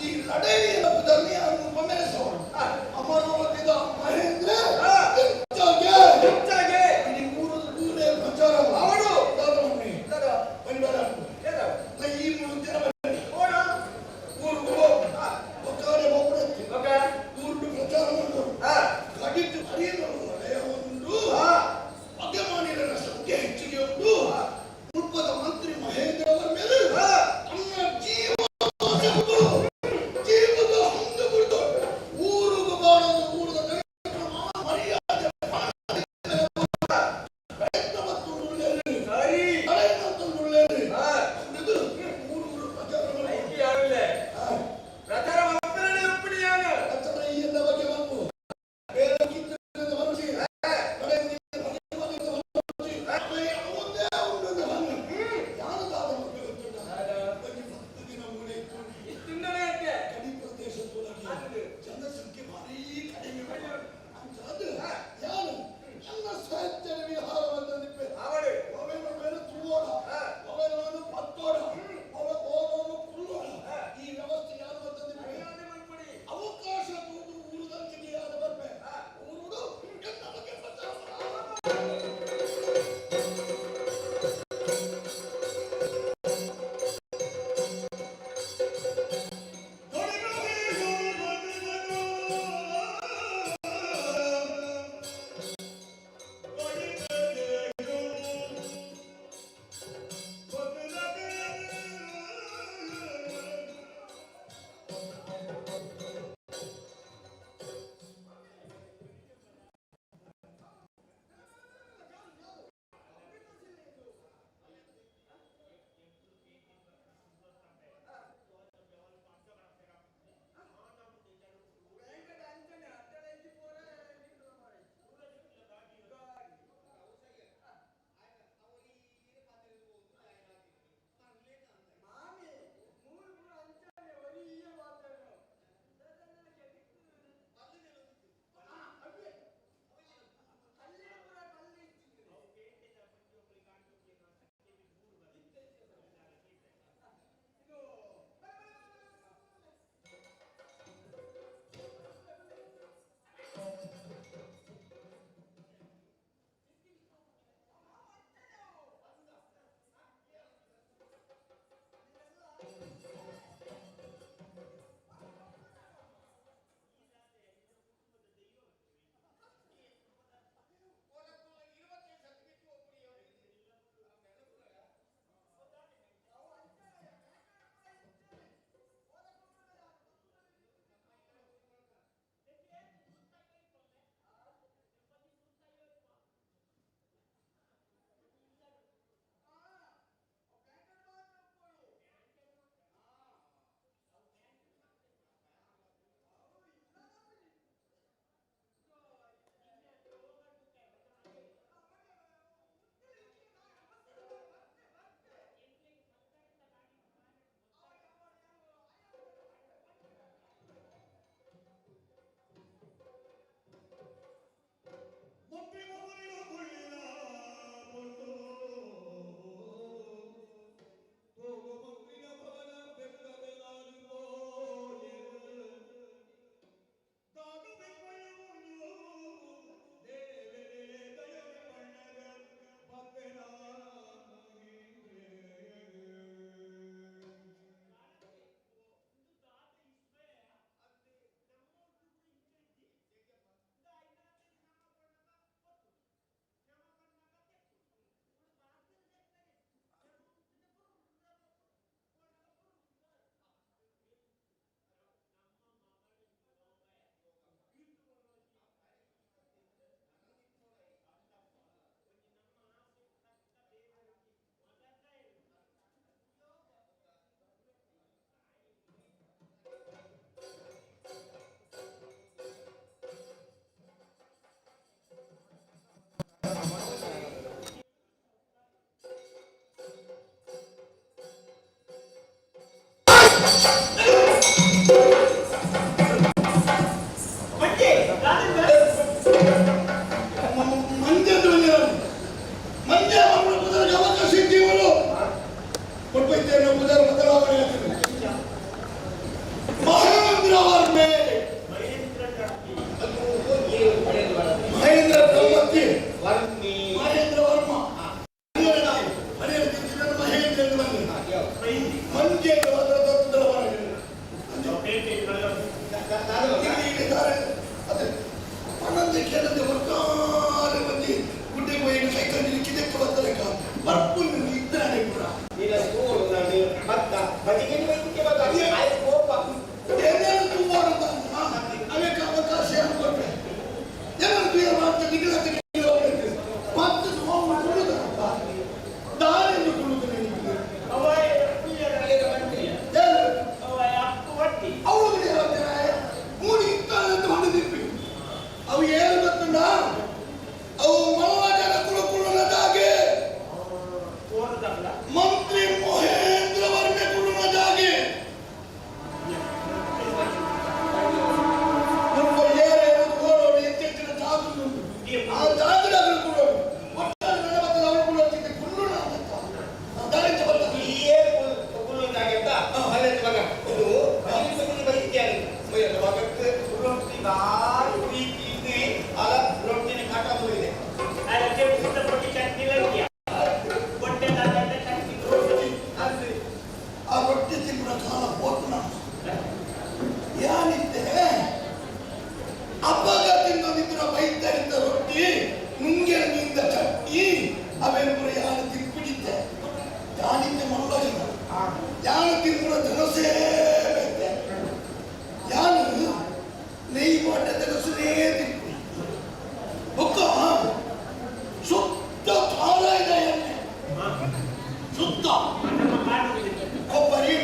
ಈ ಲಡೇರಿ ಧರ್ಮಿ ಒಮ್ಮೆ ಅಮರೋಗದ ಮಹೇಂದ್ರ ಹೆಚ್ಚಾಗೆ ಇಡೀ ಊರೇ ಪ್ರಚಾರ ಅವಳು ಈ ಮೂರು ಜನ ಊರು ಒಕ್ಕಾರೆ ಹೋಗ್ಬಿಡುತ್ತೆ ಊರು ಪ್ರಚಾರ ಮಾಡೋದು ಕಡಿತು ಹರಿಯಲು ಹಳೆಯವರು ಅಭಿಮಾನಿಗಳ ಸಂಖ್ಯೆ ಹೆಚ್ಚಿಗೆ ಉಂಟು ಕುಟುಂಬದ ಮಂತ್ರಿ ಮಹೇಂದ್ರ ಅವರ ಮೇಲೆ ತನ್ನ ಜೀವದ ಹೊಂದು ಬಿಟ್ಟು ಊರುಗೂ ಬಾಳಲು ಊರದ ಮರ್ಯಾದೆ ಪ್ರಯತ್ನ ಮತ್ತು ಜನಸಂಖ್ಯೆ ಭಾರಿ ಕಡಿಮೆ ಯಾರು ಎಲ್ಲ ಸ್ವೇಚ್ಛೆ ವಿಹಾರವನ್ನು ನಿಪ್ಪೆ ಅವೇನು ಮೇಲೆ ತುಳ್ಳೋಣ ಅವೇನು ಪತ್ತೋಣ ಅವ ಓದೋನು ಕುಳ್ಳೋಣ ಈ ವ್ಯವಸ್ಥೆ ಯಾರು ಅಂತ ನಿಪ್ಪೆ ಅವಕಾಶ ಊರುದಂಚಿಗೆ ಯಾರು ಬರ್ಬೇ ಊರುಡು ಎಂತ ಬಗ್ಗೆ ಪ್ರಚಾರ ಮಂಜೆ ಪನ್ನೊಂದು ಕೇಳದೆ ಹೊರಗಾಲೆ ಬಂದು ಗುಡ್ಡೆ ಹೋಗಿ ಸೈಕಲ್ ಕಿದಕ್ಕೆ ಬರ್ತಾರೆ ಬರ್ಪು ಇದ್ದಾನೆ ಕೂಡ ಏನೇನು ತುಂಬ ಅವಕ್ಕೆ ಅವಕಾಶ ಕೊಟ್ಟೆ ಏನಾದ್ರು ಕ್ಲಿಯರ್ ಮಾಡ್ತಾರೆ ನಿಗ್ರಹ ಮತ್ತೆ ದಾರಿಯನ್ನು ಕೊಡುತ್ತೇನೆ ಅವಳು ಹೇಳ್ತೇನೆ ಮೂಡಿ ಇರ್ತಾನೆ ಅಂತ ಹೊಡೆದಿರ್ಬೇಕು ಅವು ಏನು ಗೊತ್ತುಂಡ ಅವು ಮಹಾಜನ ಕುಲಕುಲನದಾಗೆ ಮಂತ್ರಿ ಮಹೇಂದ್ರ ವರ್ಮೆ ಕುಲನದಾಗೆ ಹೆಚ್ಚೆಚ್ಚಿನ ಜಾಗಗಳು ಆ ಜಾಗದಾಗ ಕೂಡ ಒಟ್ಟಾರೆ ನನ್ನ ಮತ್ತೆ ಅವಳು ಕೂಡ ಕುಲ್ಲುಣ ಅಂತ ದಾರಿಂದ ಬರ್ತಾರೆ ಆ ರೊಟ್ಟಿ ತಿನ್ನುವ ಕಾಲ ಹೋಗ್ನ ಏನಿದ್ದೆ ಅಪಘಾತದಿಂದ ನಿಂತಿರೋ ಬೈತರಿಂದ ರೊಟ್ಟಿ ನುಂಗೆನಿಂದ ಚಟ್ನಿ ಅವೇನು ಕೂಡ ಯಾರು ತಿನ್ಬಿಟ್ಟಿದ್ದೆ ಯಾನಿದ್ದೆ ಮನೋಜನ ಯಾರು ತಿನ್ನುವ ಜನಸೇ ಬೈತೆ ಯಾನು ನೆಯ್ ಬಾಟ ಜನಸನೇ ತಿನ್ಬಿಡಿ ಬೊಕ್ಕ ಶುದ್ಧ ಕಾಲಾಯ್ದ ಎಣ್ಣೆ ಶುದ್ಧ ಕೊಬ್ಬರಿ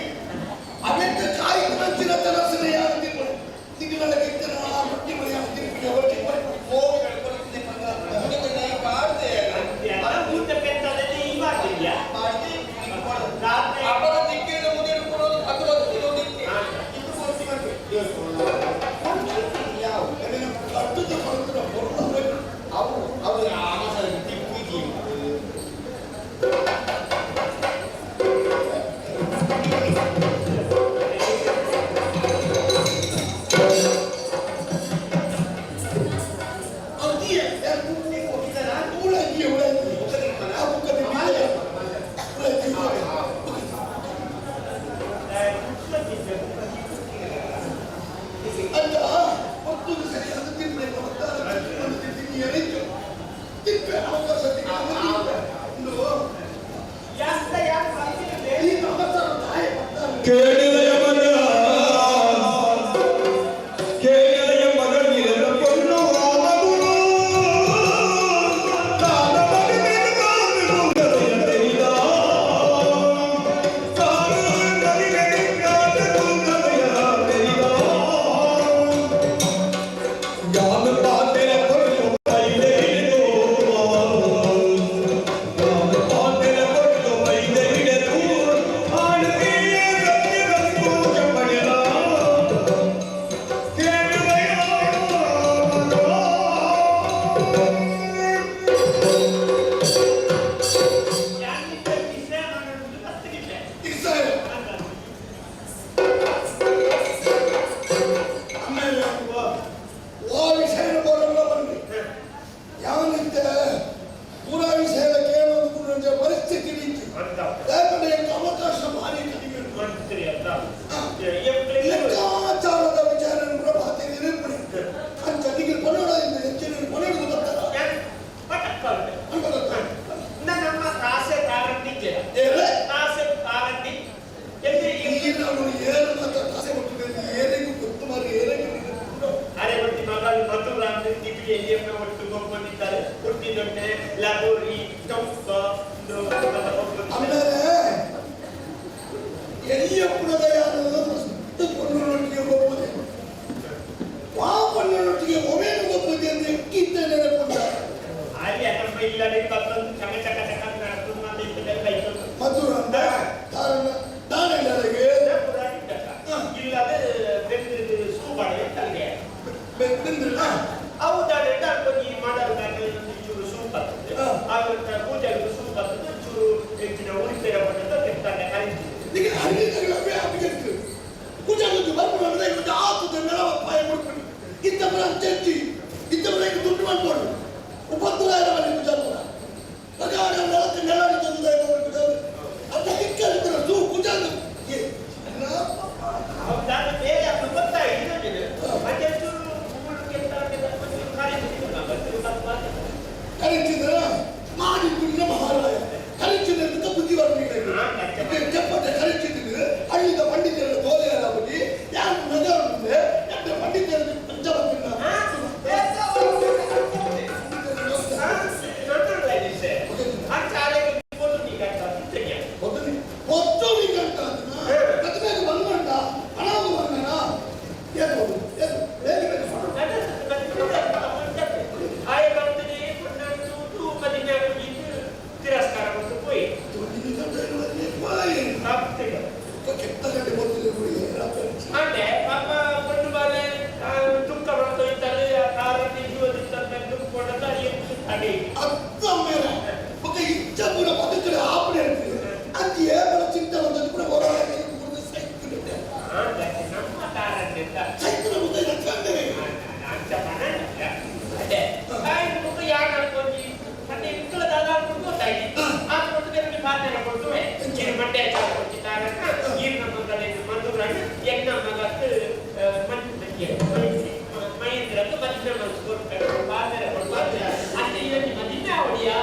ಅವೆಂತ ಕಾಯಿ ಮಂಚಿನ ತರಸನೆ ಯಾರು ತಿನ್ಬಿಡಿ ತಿಂಗಳ ಗೆದ್ದನ ರೊಟ್ಟಿ ಮಳೆ ಯಾರು ತಿನ್ಬಿಡಿ ಹೊರಟಿ ಲೆಕ್ಕಾಚಾರದ ವಿಚಾರ ಪ್ರಭಾತಿ ನಿರೂಪಣೆ ಅಂಚನಿಗೆ ಪನ್ನಡದಿಂದ ಹೆಚ್ಚಿನ ಪನ್ನಡದು ಬರ್ತಾರ ನಮ್ಮ ತಾಸೆ ಕಾರಂಡಿಗೆ ತಾಸೆ ಕಾರಂಡಿ ಏನು ಮಾತ್ರ ತಾಸೆ ಕೊಟ್ಟಿದ್ದೆ ಏನಿಗೂ ಗೊತ್ತು ಮಾರಿ ಏನಿಗೂ ಅರೆ ಒಟ್ಟಿ ಮಗಳು ಮಧುರಾಂತ ಟಿವಿ ಎಲ್ಲಿಯನ್ನ ಒಟ್ಟು ಬಂದಿದ್ದಾರೆ ಒಟ್ಟಿನೊಟ್ಟೆ ಲಗೋರಿ ಟೊಪ್ಪ ಆಮೇಲೆ ಎಲ್ಲಿಯಪ್ಪನದ ಯಾರು ಪನ್ನೊಟ್ಟಿಗೆ ಹೋಗ್ಬೋದೆ ಆ ಪನ್ನೊಟ್ಟಿಗೆ ಒಮೇನು ಹೋಗ್ಬೋದೆ ಅಂದ್ರೆ ಎಕ್ಕಿದ್ದ ನೆನಪುಂಟ ಅಲ್ಲಿ ನಮ್ಮ ಇಲ್ಲದೆ ಕತ್ತೊಂದು ಚಕ ಚಕ ಚಕ ನಡ್ಕೊಂಡು ಮಧುರ ಅಂತ ಕಾರಣ ನಾನೆಲ್ಲರಿಗೆ ಇಲ್ಲದೆ ಬೆಂದಿದ್ದು ಸೂಬಾಡಿ ಅಂತಂದೆ ಬೆಂದಿಲ್ಲ ಅವು ದಾಡೆ ಈ ಮಾಡೋದಾಗಲಿ ಚೂರು ಸೂಪ್ ಆಗ್ತದೆ ಆಗ ಪೂಜೆ ಸೂಪ್ ಆಗ್ತದೆ ಚೂರು ಹೆಚ್ಚಿನ ಉಳಿಪೇರ ಪಟ್ಟದ ಕೆತ್ತಾನೆ ಕರೀತೀವಿ ಈಗ ಹರಿತಗಳವೇ ಅಭಿಗತ್ತು ಪೂಜಾಗದ್ದು ಬರ್ಕೊಂಡು ಇವತ್ತು ಆತದ ನೆಲವಪ್ಪಾಯ ಮಾಡ್ಕೊಂಡು ಇದ್ದವರ ಚರ್ಚಿ ಇದ್ದವರ ದುಡ್ಡು ಮಾಡ್ಕೊಂಡು ಉಪದ್ರಾಯರವಲ್ಲಿ ಪೂಜಾ అంటే పాప పొట్టు బాలే దుఃఖ పడుతుంటారు కారణి జీవితంలో దుఃఖ పడతారు అది అర్థం మేర ఒక ఇచ్చపుర పద్ధతిలో ఆపలేదు అది ఏమో చింత వందలు కూడా పోరాడే ముందు సైకిల్ ನಮ್ಮ ಕಾರಣ సైకిల్ ముందు నచ్చండి అంత పనండి అంటే ఆయన ముందు యాడ్ అనుకోండి అంటే ఇంట్లో దాదాపు ఉంటాయి ఆ కొట్టుకెళ్ళి పాత్ర కొట్టువే మంటే చాకొచ్చి కారణ ఈ నమ్మకలే మందులను ఎన్న మగత్తు మంచి మహేంద్రకు మధ్య మనసు కొట్టాడు పాత్ర కొట్టాడు అంటే ఇవన్నీ మధ్య ఆవిడియా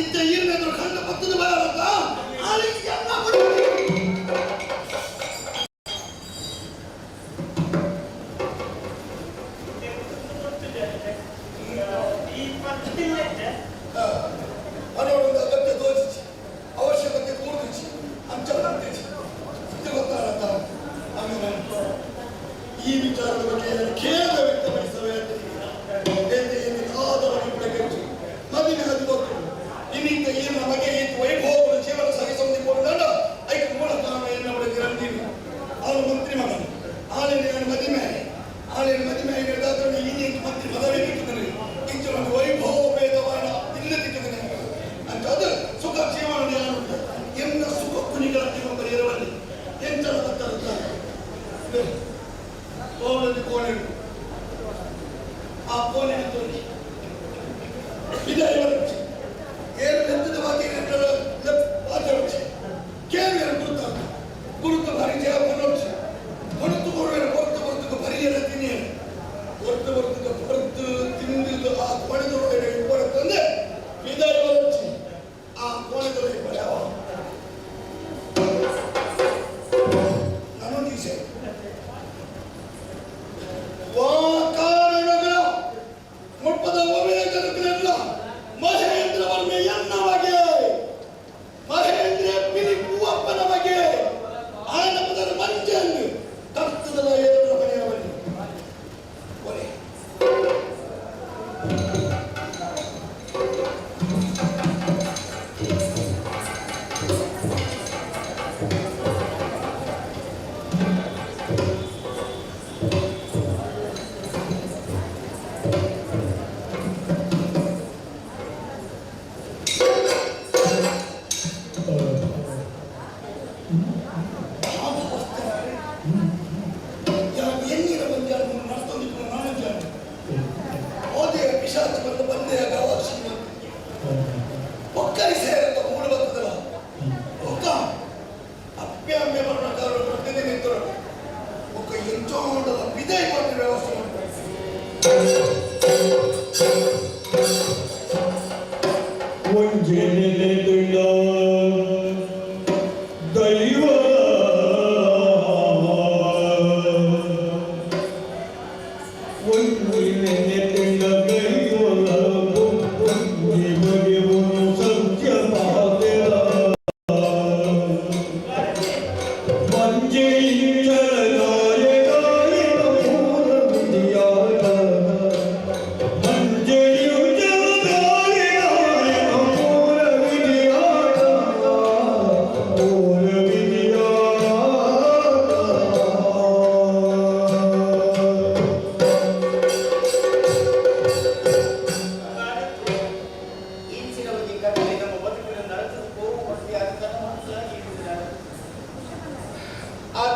ಇತ್ತ ಈರ್ನೆದ್ರು ಕಂಡು ಬತ್ತದ ಬಾರತ್ತ ಆಲಿಗೆ ಎಲ್ಲ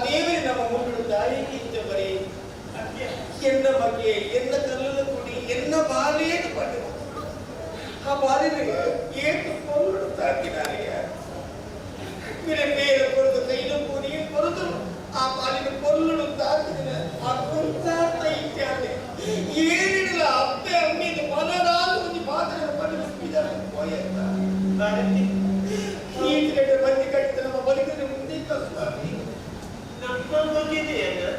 ದೇವರೇ ನಮ್ಮ ಮುಂದೆ ದಾರಿಗೆ ಇದ್ದವರೇ ಎನ್ನ ಬಗ್ಗೆ ಎನ್ನ ಕಲ್ಲದ ಕುಡಿ ಎನ್ನ ಬಾಲೇನು ಪಡೆದು ಆ ಬಾಲಿನ ಏತು ಕೊಂಡು ತಾಕಿದ್ದಾರೆ मेरे पैर पर तो कहीं लोग कोनी पर तो आप आने में कोल्लू ताकि ना आप कोल्लू नहीं चाहते ये नहीं ला आपने अम्मी तो माना डाल मुझे बात है पर स्पीकर कोई है ताकि ये तेरे बंदी का इतना बड़ी करने मुझे तो स्वामी नंबर मगे नहीं है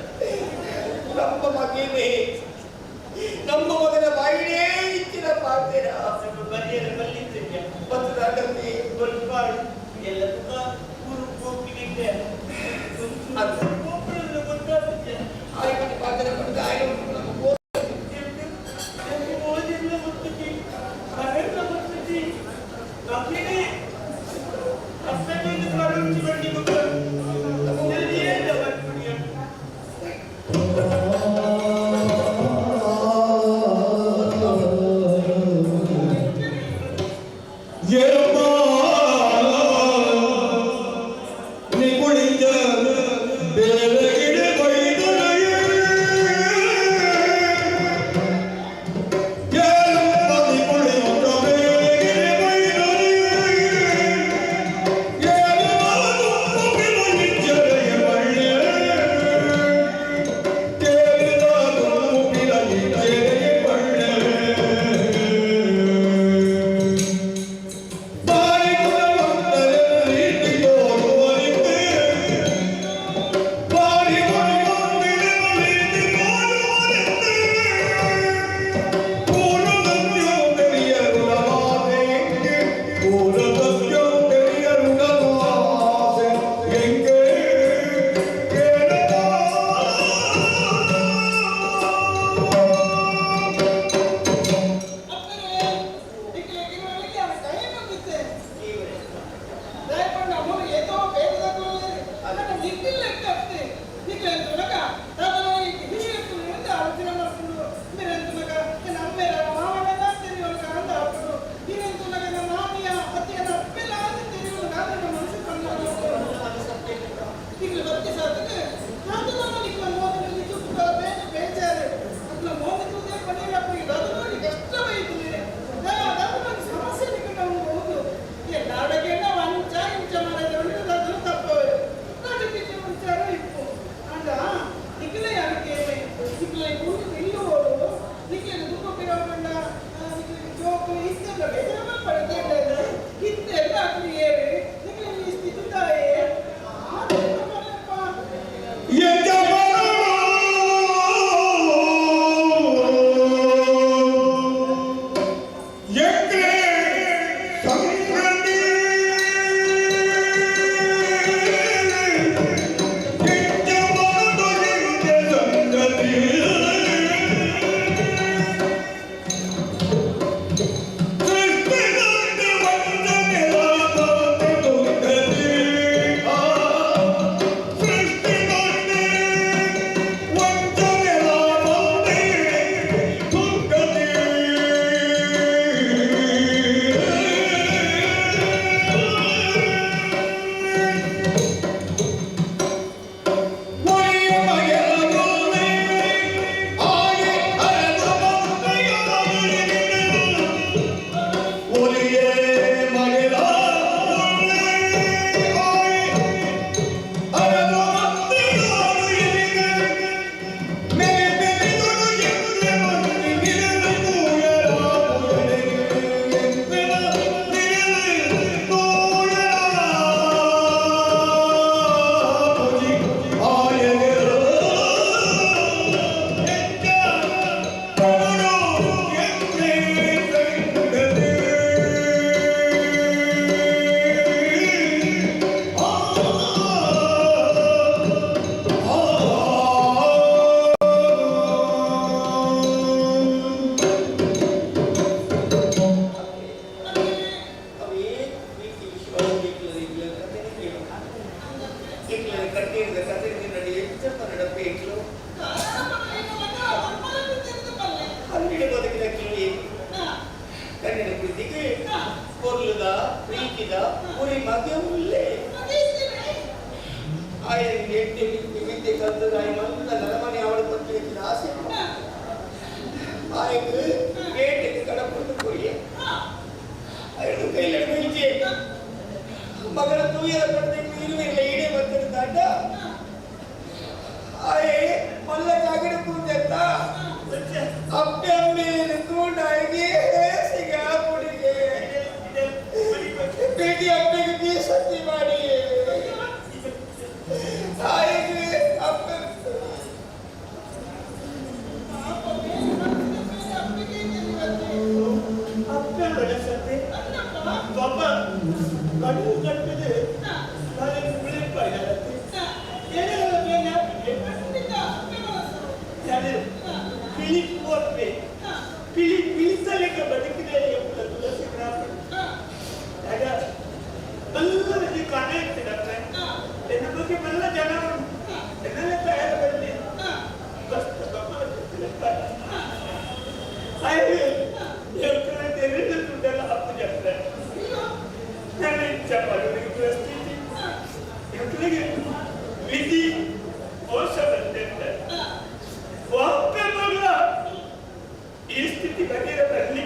नंबर मगे बाइने इतना पाते ना आपने बंदी बल्ली से क्या पता करते बोलबार ये लगता अच्छा कोपरे बोलता है आए की बात है पर आए वो दिन में मुझे की अरे ना मुझे काफी ने अपने को निकालो जीवन की बुक जल्दी है जवान दुनिया ये ಪ್ರೀತಿದ ಉರಿ ಮಧ್ಯ ಉಲ್ಲೇ ಆಯ சந்ததாய் மந்த நலமணி அவளுக்கு பற்றி ஆசை ஆய்க்கு கேட்டுக்கு கடப்பட்டு போய் அவளுக்கு கையில வீழ்ச்சி மகளை தூயப்படுத்தி இருவரில் ஈடே வந்திருந்தாண்டா ஆயே மல்ல காகிட பூஞ்சத்தா அப்படி அப்படி இருக்கும் நாயகி சிகா புடிಗೆ बेटी अपने की सती मारी आएगी अपने अपने बड़े सते पापा कड़ू कटते थे सारे बुलेट पर जाते ये लगे ना यानी फिलिप पोर्ट पे फिलिप से लेकर बड़े ये पूरा से graph ada Allah di kanan tidak kan dan bagi mana jangan dan lepas ada berarti bas apa tidak saya yang kena dari itu sudah apa jadi jangan cepat dari presiden yang lagi vidi osa bertenda apa malah istri bagi berli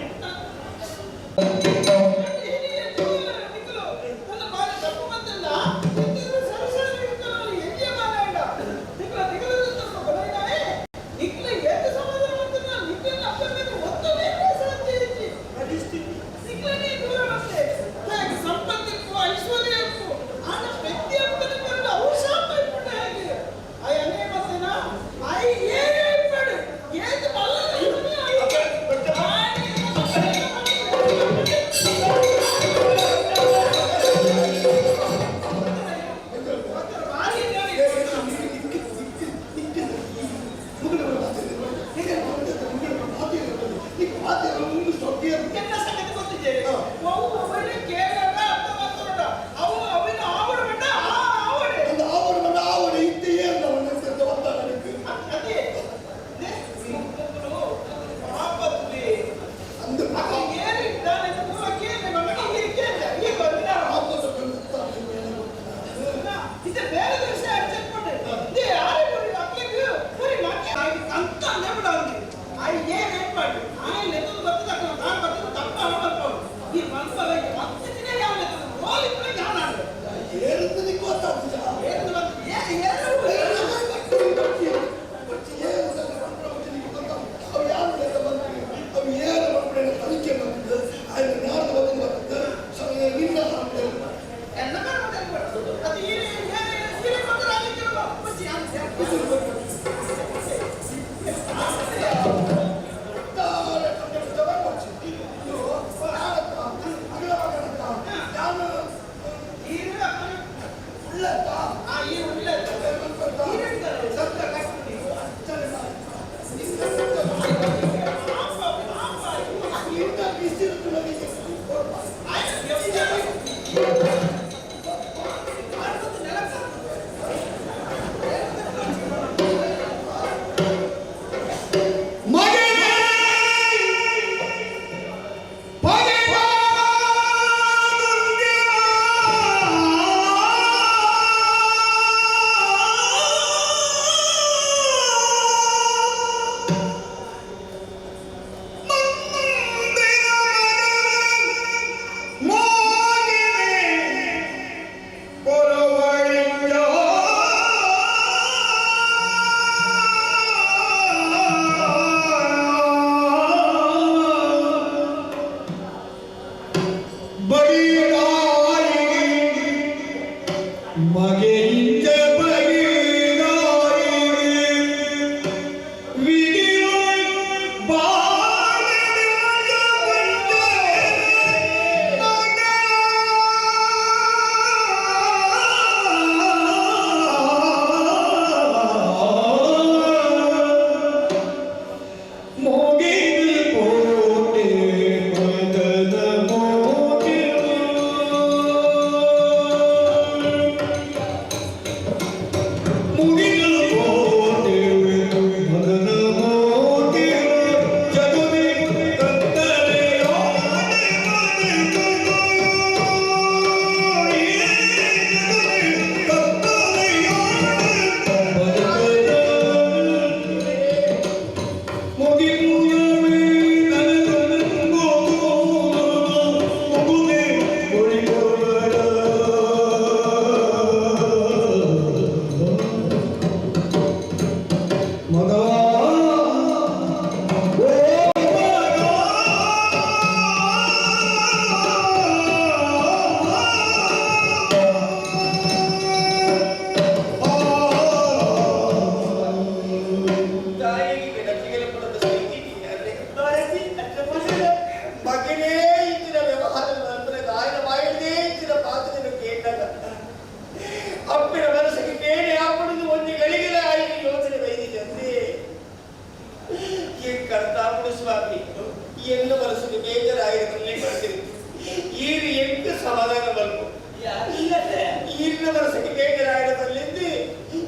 ವರ್ಷಕ್ಕೆ ಬೇಜಾರಾಗಿರಬಲ್ಲಿದ್ದು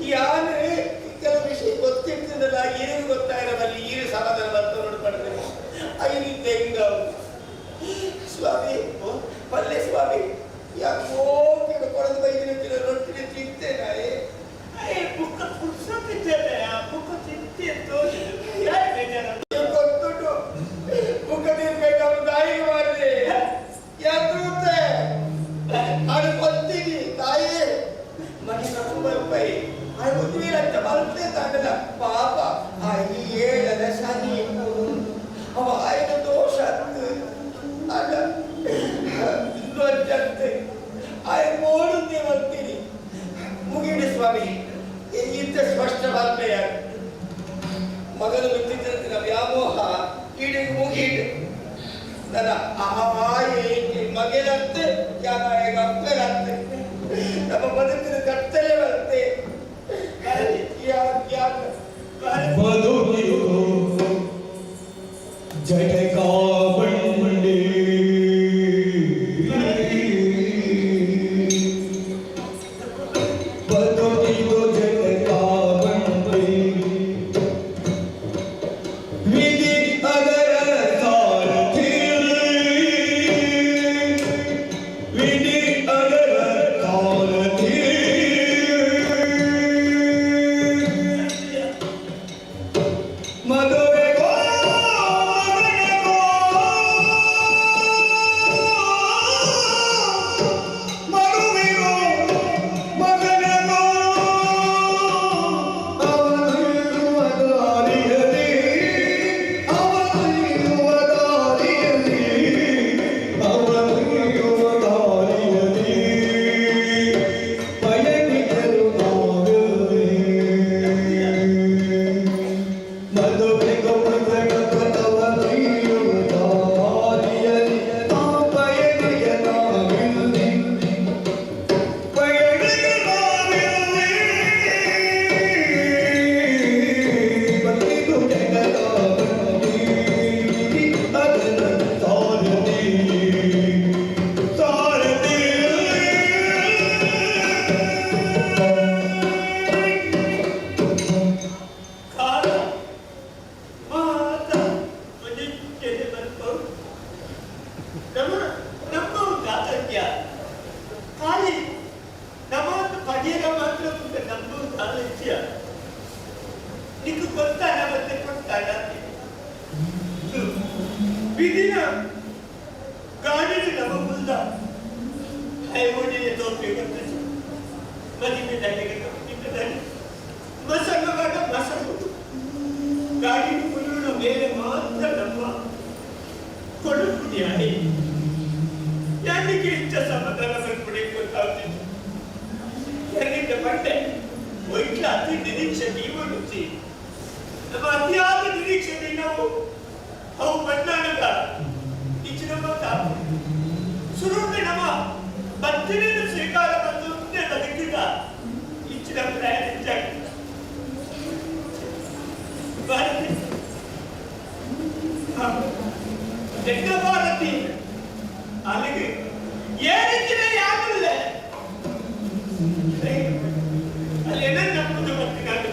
ಯಾರು ಕೆಲವು ವಿಷಯ ಗೊತ್ತಿರ್ತದಲ್ಲ ಏನು ಗೊತ್ತಾಗಿರಬಲ್ಲಿ ಈರು ಸಮಾಧಾನ ಬರ್ತಾ ನೋಡ್ಬಾರ್ದು ಐನಿದ್ದೆ ಹಿಂಗ ಸ್ವಾಮಿ ಪಲ್ಲೆ ಸ್ವಾಮಿ ಯಾಕೋ ಕೊಡದು ಬೈದಿನ ರೊಟ್ಟಿ ತಿಂತೇನೆ ಬುಕ್ಕ ಪುಡ್ಸೋತಿದ್ದೇನೆ ಬುಕ್ಕ ತಿಂತಿ ಗೊತ್ತುಂಟು ಬುಕ್ಕ ತಿನ್ಬೇಕು ತಾಯಿಗೆ ಮಾಡಿದೆ ಯಾಕೆ ಅದು ಗೊತ್ತೀನಿ ತಾಯಿ ಮನೆ ರೂಪಾಯಿ ಅದು ಗೊತ್ತಿಲ್ಲ ಅಂತ ಬರ್ತೇ ತಾಂಡದ ಪಾಪ ಆ ಈ ಏಳದ ಶನಿ ಅವ ಆಯ್ದ ದೋಷ ಅಲ್ಲ ಇನ್ನೊಂದಂತೆ ಆಯ್ ಮೋಡುತ್ತೆ ಬರ್ತೀನಿ ಮುಗಿಡಿ ಸ್ವಾಮಿ ಇಂಥ ಸ್ಪಷ್ಟ ಬಾಲ್ಮೆಯ ಮಗನು ಬಿಟ್ಟಿದ್ದ ವ್ಯಾಮೋಹ ಈಡಿಗೆ ಮುಗಿಡು ನನ್ನ ಮಗನಂತೆ ಅಪ್ಪನಂತೆ ನಮ್ಮ ಬದುಕಿನ ಕತ್ತಲೆ ಬರುತ್ತೆ ಜಟಕಾಬಂಡೆ ಬದುಕಿದು ಜಟಕಾಬಂಡೆ ವಿಧಿ ಅದರ ಸಾರಥಿ ವಿಧಿ ಅದರ ಸಾರಥಿ ಮಧುರೆಗೋ ಮಧುರೆಗೋ ಮಗನಗೋ ಅವನಿರುವ ದಾರಿಯಲ್ಲಿ ಅವನಿರುವ ದಾರಿಯಲ್ಲಿ ಅವನಿರುವ ದಾರಿಯಲ್ಲಿ ಪಯಣಿಸಲು ನಾವೇ ಮಧುರೆಗೋ ಮಗನಗೋ ಅವನಿರುವ ದಾರಿಯಲ್ಲಿ ಆ ಪಯಣಿಯ ನಾವಿಲ್ಲಿ ಕಾಲ ಮಾತ ಮನುಷ್ಯನ ಬರ್ಬೋದು ನಮ್ಮ ಗಾತಜ್ಞ ಖಾಲಿ ನಮ್ಮನ್ನು ಪಡೆಯಲು ಮಾತ್ರ ನಮ್ಮ ಸಾಲಜ್ಯ ನಿಂಗೆ ಗೊತ್ತಾಗ ಮತ್ತೆ ಕೊಟ್ಟಾಗ ವಿಧಿನ ಗಾಡಿಗೆ ನಮ್ಮ ಮುಂದ ಹೈವೋಡಿಯ ತೋಪಿ ಬರ್ತದೆ ಮದಿಗೆ ದಂಡೆಗೆ ತಪ್ಪಿದ್ದಾರೆ ಮಸಂಗವಾದ ಮಸಂಗ ಗಾಡಿ ಮುಳ್ಳುಳ ಮೇಲೆ ಮಾತ್ರ ನಮ್ಮ ಕೊಡುಗುಡಿಯಾಡಿ ಯಾರಿಗೆ ಇಷ್ಟ ಸಮಾಧಾನ ಬರ್ಬಿಡಿ ಗೊತ್ತಾಗ್ತಿತ್ತು ಯಾರಿಗೆ ಬಂಡೆ ಒಯ್ಟ್ಲ ಅತಿ ನಿರೀಕ್ಷೆ ನೀವು ರುಚಿ ನಮ್ಮ ಅತಿಯಾದ ನಿರೀಕ್ಷೆ ನಾವು ಅವು ಬಂದಾಡದ ಇಚ್ಚಿನ ಮಾತಾಡು ಸುರುಂಬೆ ನಮ್ಮ ಬತ್ತಿನ ಸ್ವೀಕಾರ ಬಂದು ಮುಂದೆ ಬದುಕಿದ ಇಚ್ಚಿನ ಪ್ರಯಾಣ ಭಾರತಿ ಜಗ ಭಾರತಿ ಅಲ್ಲಿಗೆ ಏನಿದ್ರೆ ಯಾರಿಲ್ಲ ಅಲ್ಲಿ ಏನ ನಮ್ಮದು ಬರ್ತಿಗಾಗ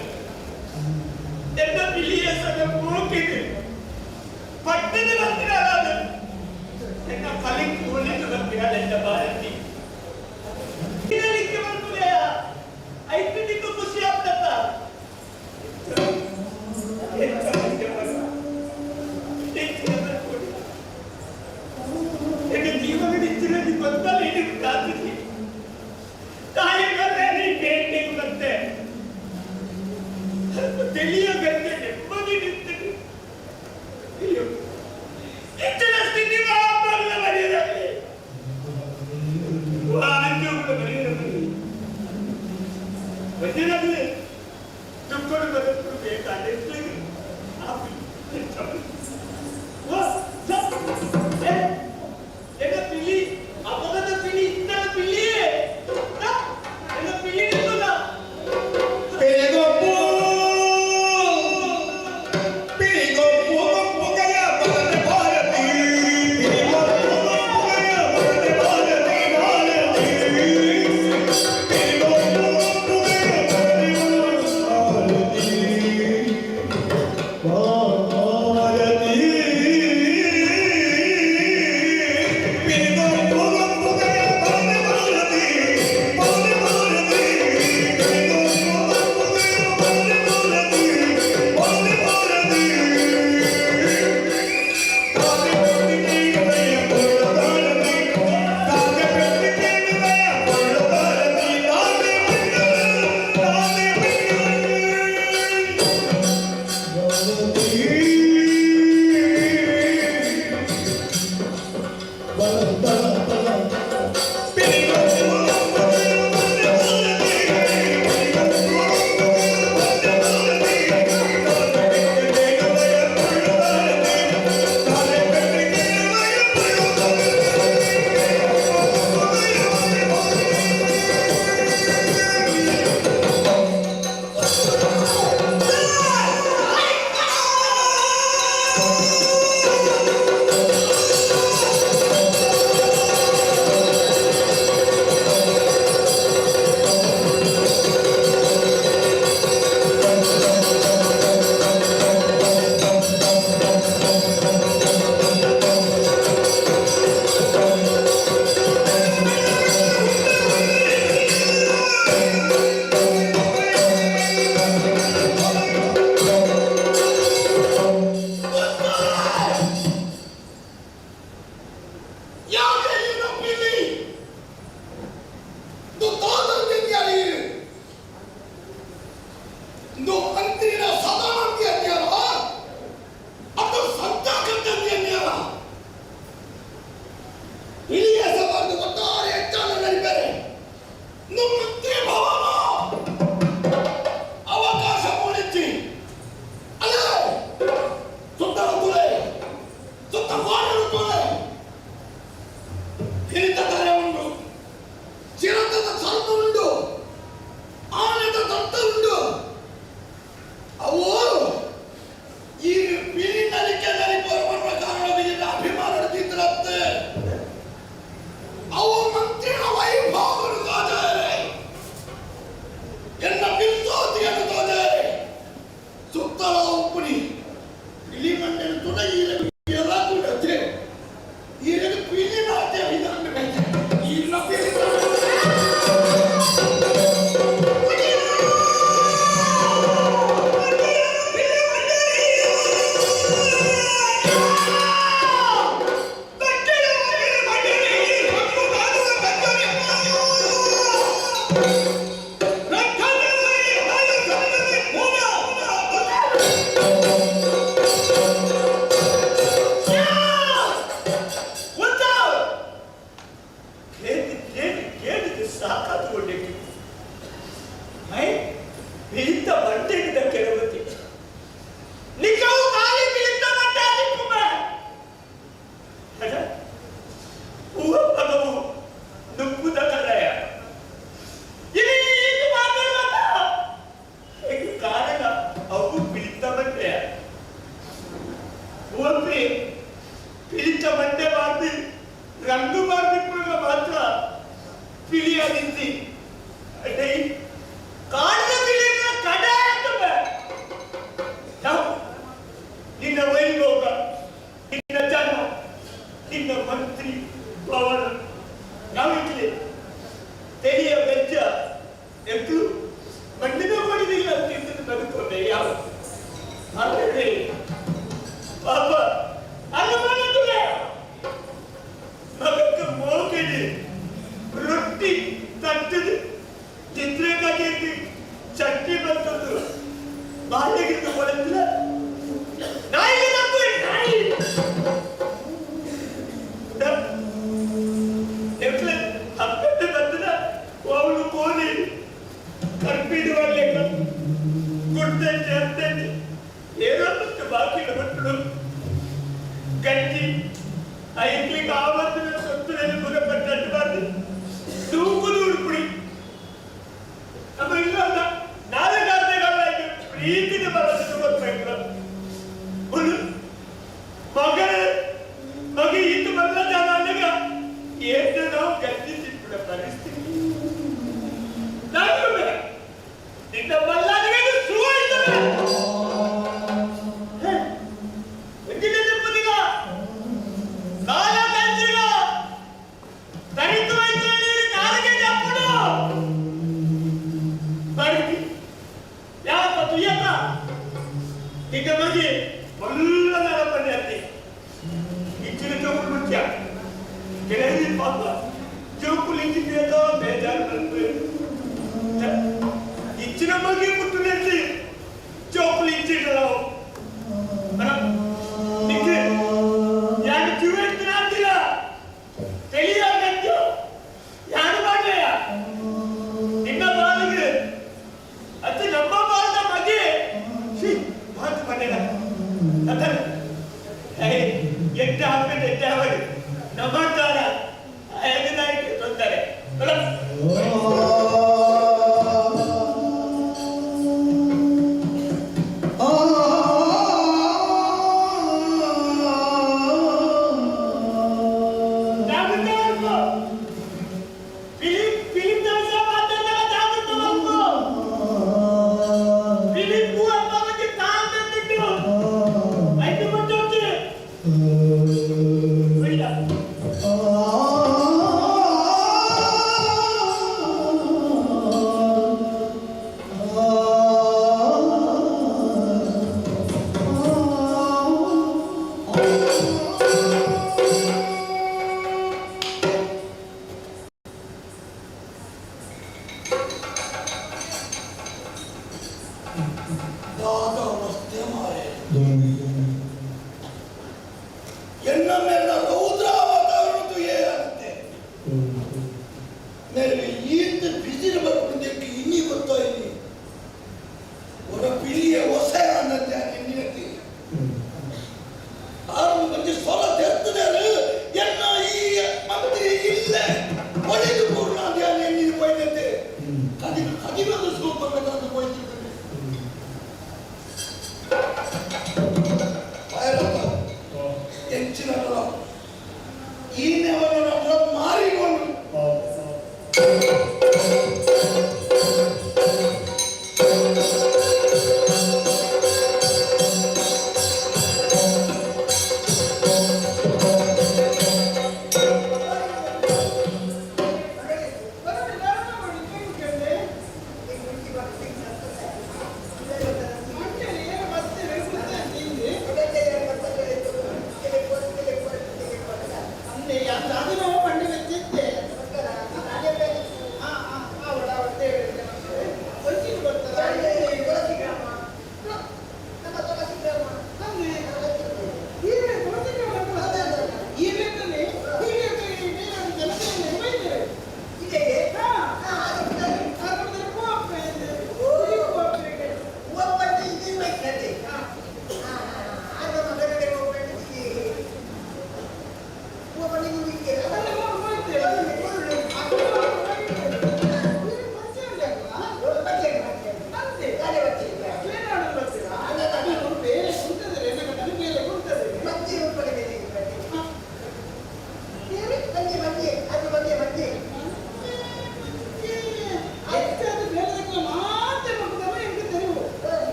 ಎಲ್ಲ ಬಿಲಿಯ ಸದ ಹೋಗಿದೆ ಪಟ್ಟದ ಬರ್ತಿರಾದ ಎನ್ನ ಫಲಿ ಕೂಲಿಗೆ ಬರ್ತಿರಾದ ಎಲ್ಲ ಭಾರತಿ ಇದಕ್ಕೆ ಬರ್ತದೆ ಐದು ಖುಷಿ ಆಗ್ತದ ಜೀವನ ನಿಶ್ಚಿತ ಗೊತ್ತಲ್ಲ ಇದಕ್ಕೆ ಕಾತಿದ್ವಿ ತಾಯಿ ಬೇಟೆ ಮತ್ತೆ ತಿಳಿಯ ಗಂಟೆ ನೆಮ್ಮದಿ ನಿಂತಿದೆ ಹೆಚ್ಚಿನ ಸ್ಥಿತಿ ಬರೆಯದಲ್ಲಿ ಬರೆಯದಲ್ಲಿ ದುಡ್ಡು ಬದುಕು ಬೇಕಾದ್ರೆ ಪಿಲಿ ಅಪಗದ ಪಿಲಿ ಇತ್ತ ಪಿಲಿ ಪಿಲಿ ಪಿಲಿಗೊಪ್ಪು ಹಾಗೆ ಚಟ್ನಿ ಬಂತದ್ದು ಬಾಳೆಗಿಂತ ಕೊಡುತ್ತಿಲ್ಲ ನಾಯಿಗೆ ನಮ್ಮು ನಾಯಿ ಹಬ್ಬದ ಬಂದದ ಅವಳು ಕೋಲಿ ಕರ್ಪಿದು ಒಳ್ಳೆ ಗುಡ್ಡಂತೆ ಅರ್ಥಂತೆ ಏನೋ ಮತ್ತು ಬಾಕಿನ ಮಕ್ಕಳು ಗಟ್ಟಿ ಐಕ್ಲಿಗೆ ಆವತ್ತಿನ ಸೊತ್ತುನಲ್ಲಿ ಮುಖಪಟ್ಟಟ್ಟು ಬಾರ್ದು ತೂಕುದು ಉಡುಪುಡಿ ನಮ್ಮ ಇಲ್ಲ ನಾಳೆ ಪ್ರೀತಿನ ಬರೋದು ಗೊತ್ತಾಯ್ತು ಮಗ ಇದ್ದು ಬಂದ ಜನಾಗ ಏನು ನಾವು ಗರ್ಜಿಸಿಬಿಡ ಪರಿಸ್ಥಿತಿ ನಿನ್ನ ಬಲ್ಲಾದಿಗೆ ಈಗ ಬಗ್ಗೆ ಒಳ್ಳ ನರಪಣೆ ಅಂತೆ ಇಚ್ಚಿನ ಚೌಕುಲು ಮುಖ್ಯ ಕೆಲವು ಪಾಪ ಚೌಕುಲು ಇಚ್ಚಿನ ಬೇಜಾರು ಬರ್ತದೆ ಇಚ್ಚಿನ ಬಗ್ಗೆ ಮುಟ್ಟು ನೆಚ್ಚಿ ಚೌಕುಲು ಇಚ್ಚಿಡಲ್ಲ ನಿಕ್ಕೆ ಯಾರು ಕಿವಿನ ಅಂತಿಲ್ಲ ತಿಳಿಯಾಗಂತು ಯಾರು ಮಾಡ್ಲಯ್ಯ ನಿನ್ನ ಬಾಲಿಗೆ ಅದು ನಮ್ಮ ಬಾಲದ ಬಗ್ಗೆ ಮಾತು ಬಂದಿಲ್ಲ ಎಡ್ಡ ಹಾಕ್ಬಿಟ್ಟು ಎಡ್ಡ ಹಾಕಿ ನಮ್ಮಂತಾರ ಹೆಗದಾಗಿ ತೊಂದರೆ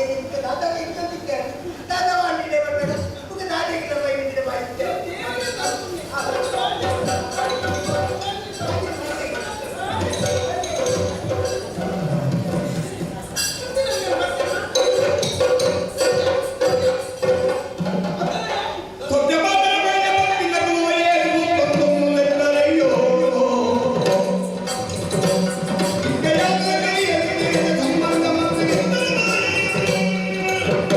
എനിക്ക് ദാദാ ഇരിക്കാൻ ദാദാ വാണ്ടിയുടെ പറഞ്ഞ നമുക്ക് ദാദയ്ക്ക് വൈകിട്ട് വായിക്കാം Thank you.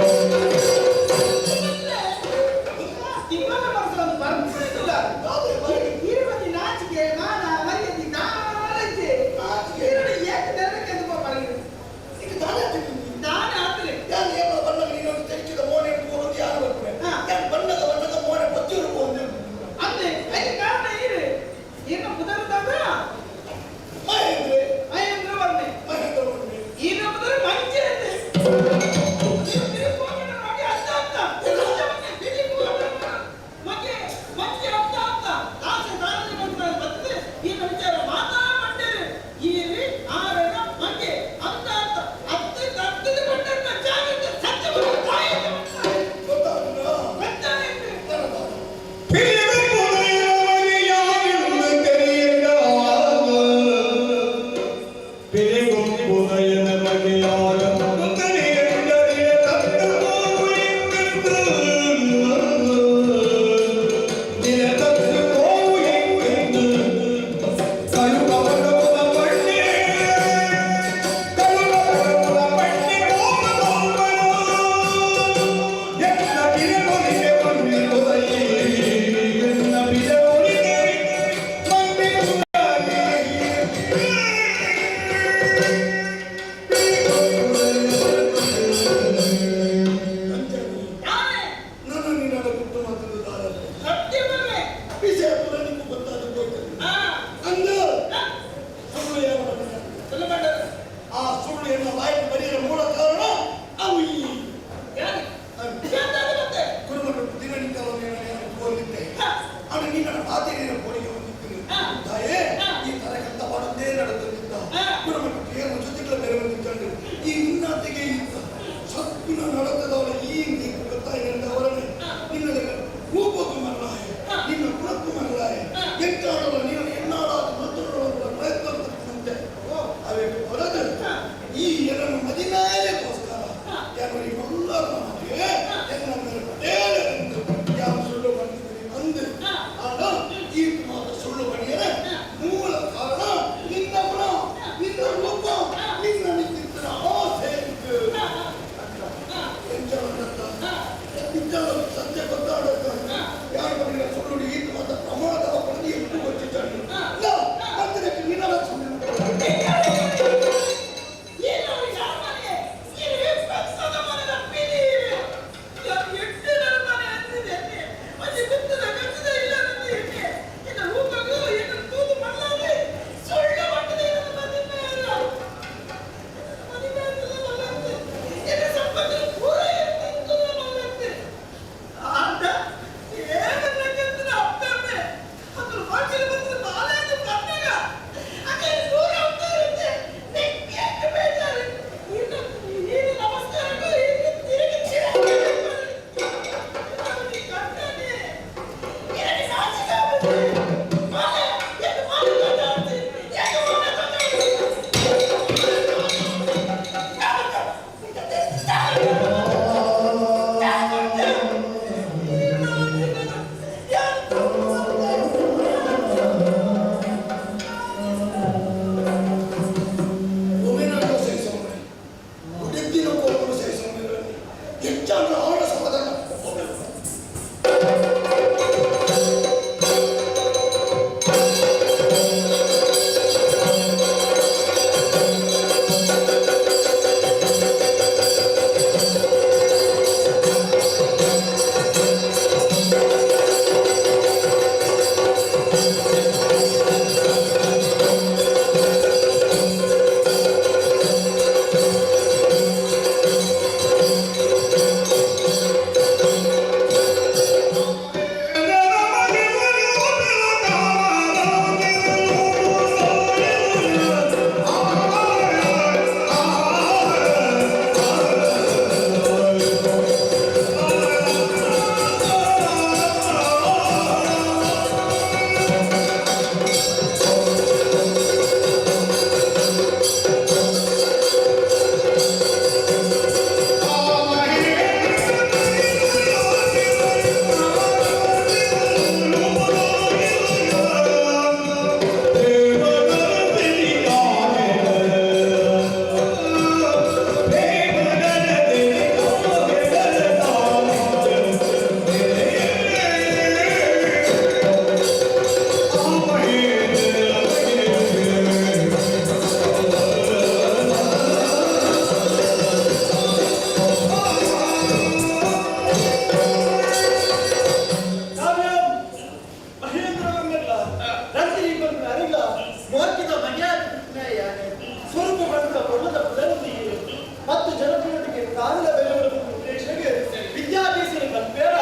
ಮತ್ತು ಜನಪ್ರಿಯತೆಗೆ ಕಾಲ ಬೆಲೆಗಳನ್ನು ಉದ್ದೇಶಕ್ಕೆ ವಿದ್ಯಾಭ್ಯಾಸ ಬೇಡ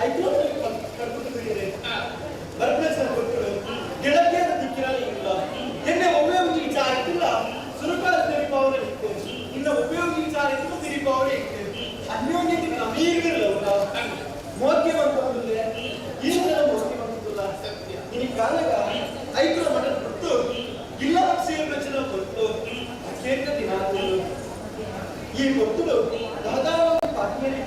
ಐದು ಕಲ್ಪಿಸುತ್ತಿದೆ ಬರ್ಪ್ಲೇಸ್ ಕೊಟ್ಟರು ಗೆಳತಿಯರ ದಿಕ್ಕಿನಲ್ಲಿ ಇಲ್ಲ ಎನ್ನೆ ಉಪಯೋಗಿ ವಿಚಾರ ಇತ್ತಿಲ್ಲ ಸುರುಕಾಲ ತಿರುಪಾವನೆ ಇತ್ತು ಇನ್ನು ಉಪಯೋಗಿ ವಿಚಾರ ಇತ್ತು ತಿರುಪಾವನೆ ಇತ್ತು ಅನ್ಯೋನ್ಯತೆ ನಮೀಗಿರಲ್ಲ ಮೋದ್ಯವಂತಲ್ಲ ಇಲ್ಲ ಮೋದ್ಯವಂತಲ್ಲ ಇನ್ನು ಕಾಲಗ ಐದು ಮಠ ಕೊಟ್ಟು ಇಲ್ಲ ಸೇರ್ ರಚನೆ ಕೊಟ್ಟು ಕೇಂದ್ರ ದಿನ ಈ ಗೊತ್ತುಗಳು ದಾದಾವಾಗಿ ಪಾಟ್ಮೇಲೆ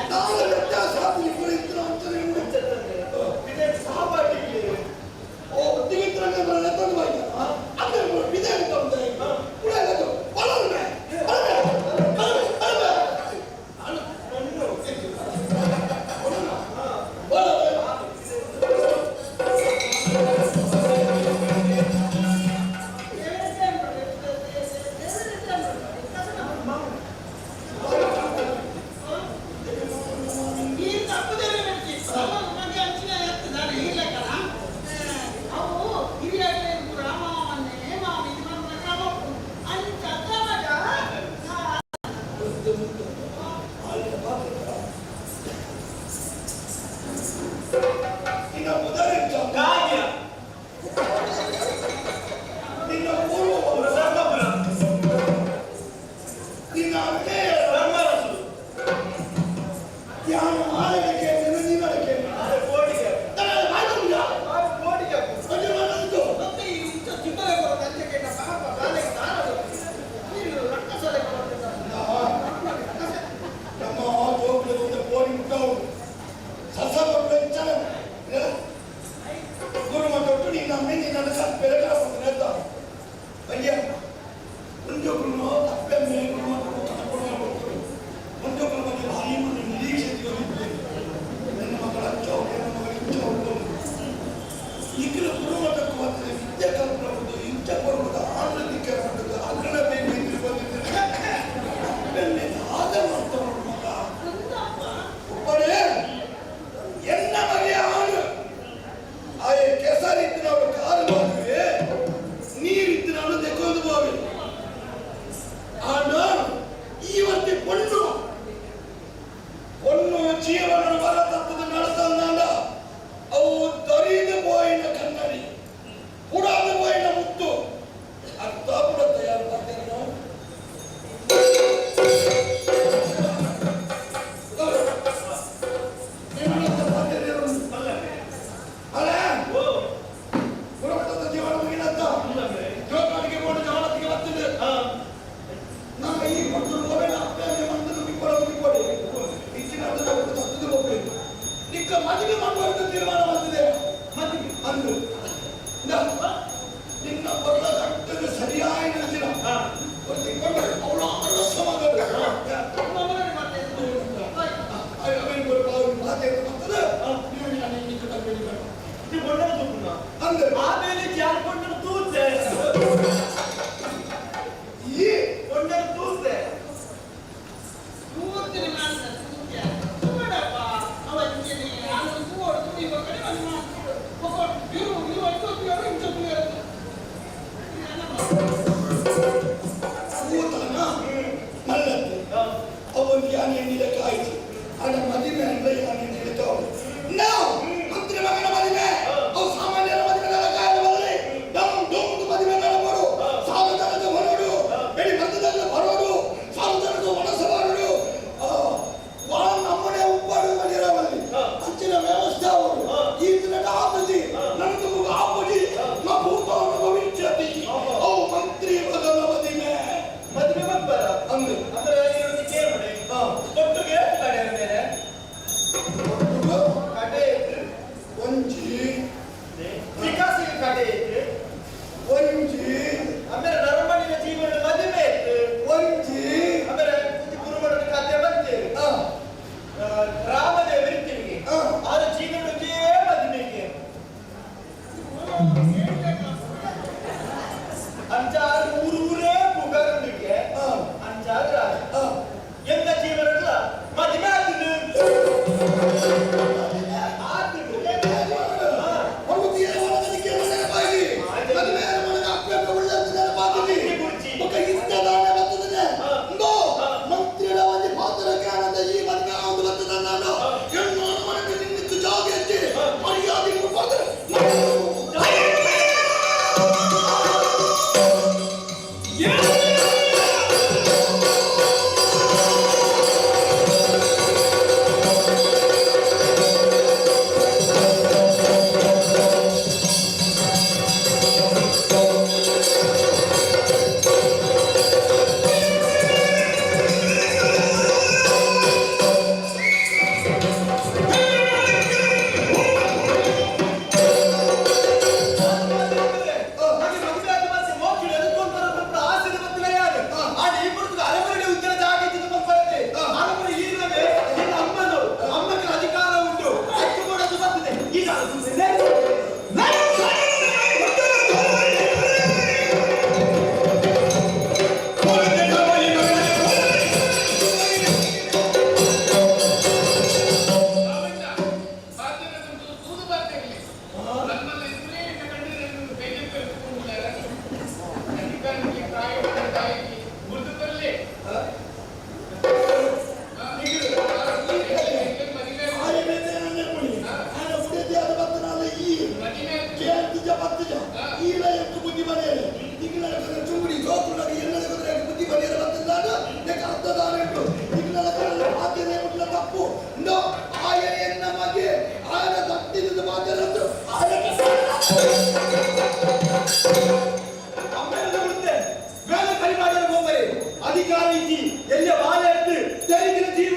ನಾನು ವ್ಯತ್ಯಾಸ ಆಗಿ ಕುಳಿತು ಅಂತಾನೆ ಇದೇ ಸಾಬಾಟಿಗೆ ಓ ದಿಗಿತ್ರಂಗ ಬರಲ್ಲ ತಂದು ಬಾಯ್ತ ಅಂದ್ರೆ ಬಿದೆ ಅಂತ ಉಂಟೆ ಕುಡಿಯಲ್ಲ ಬಲವೇ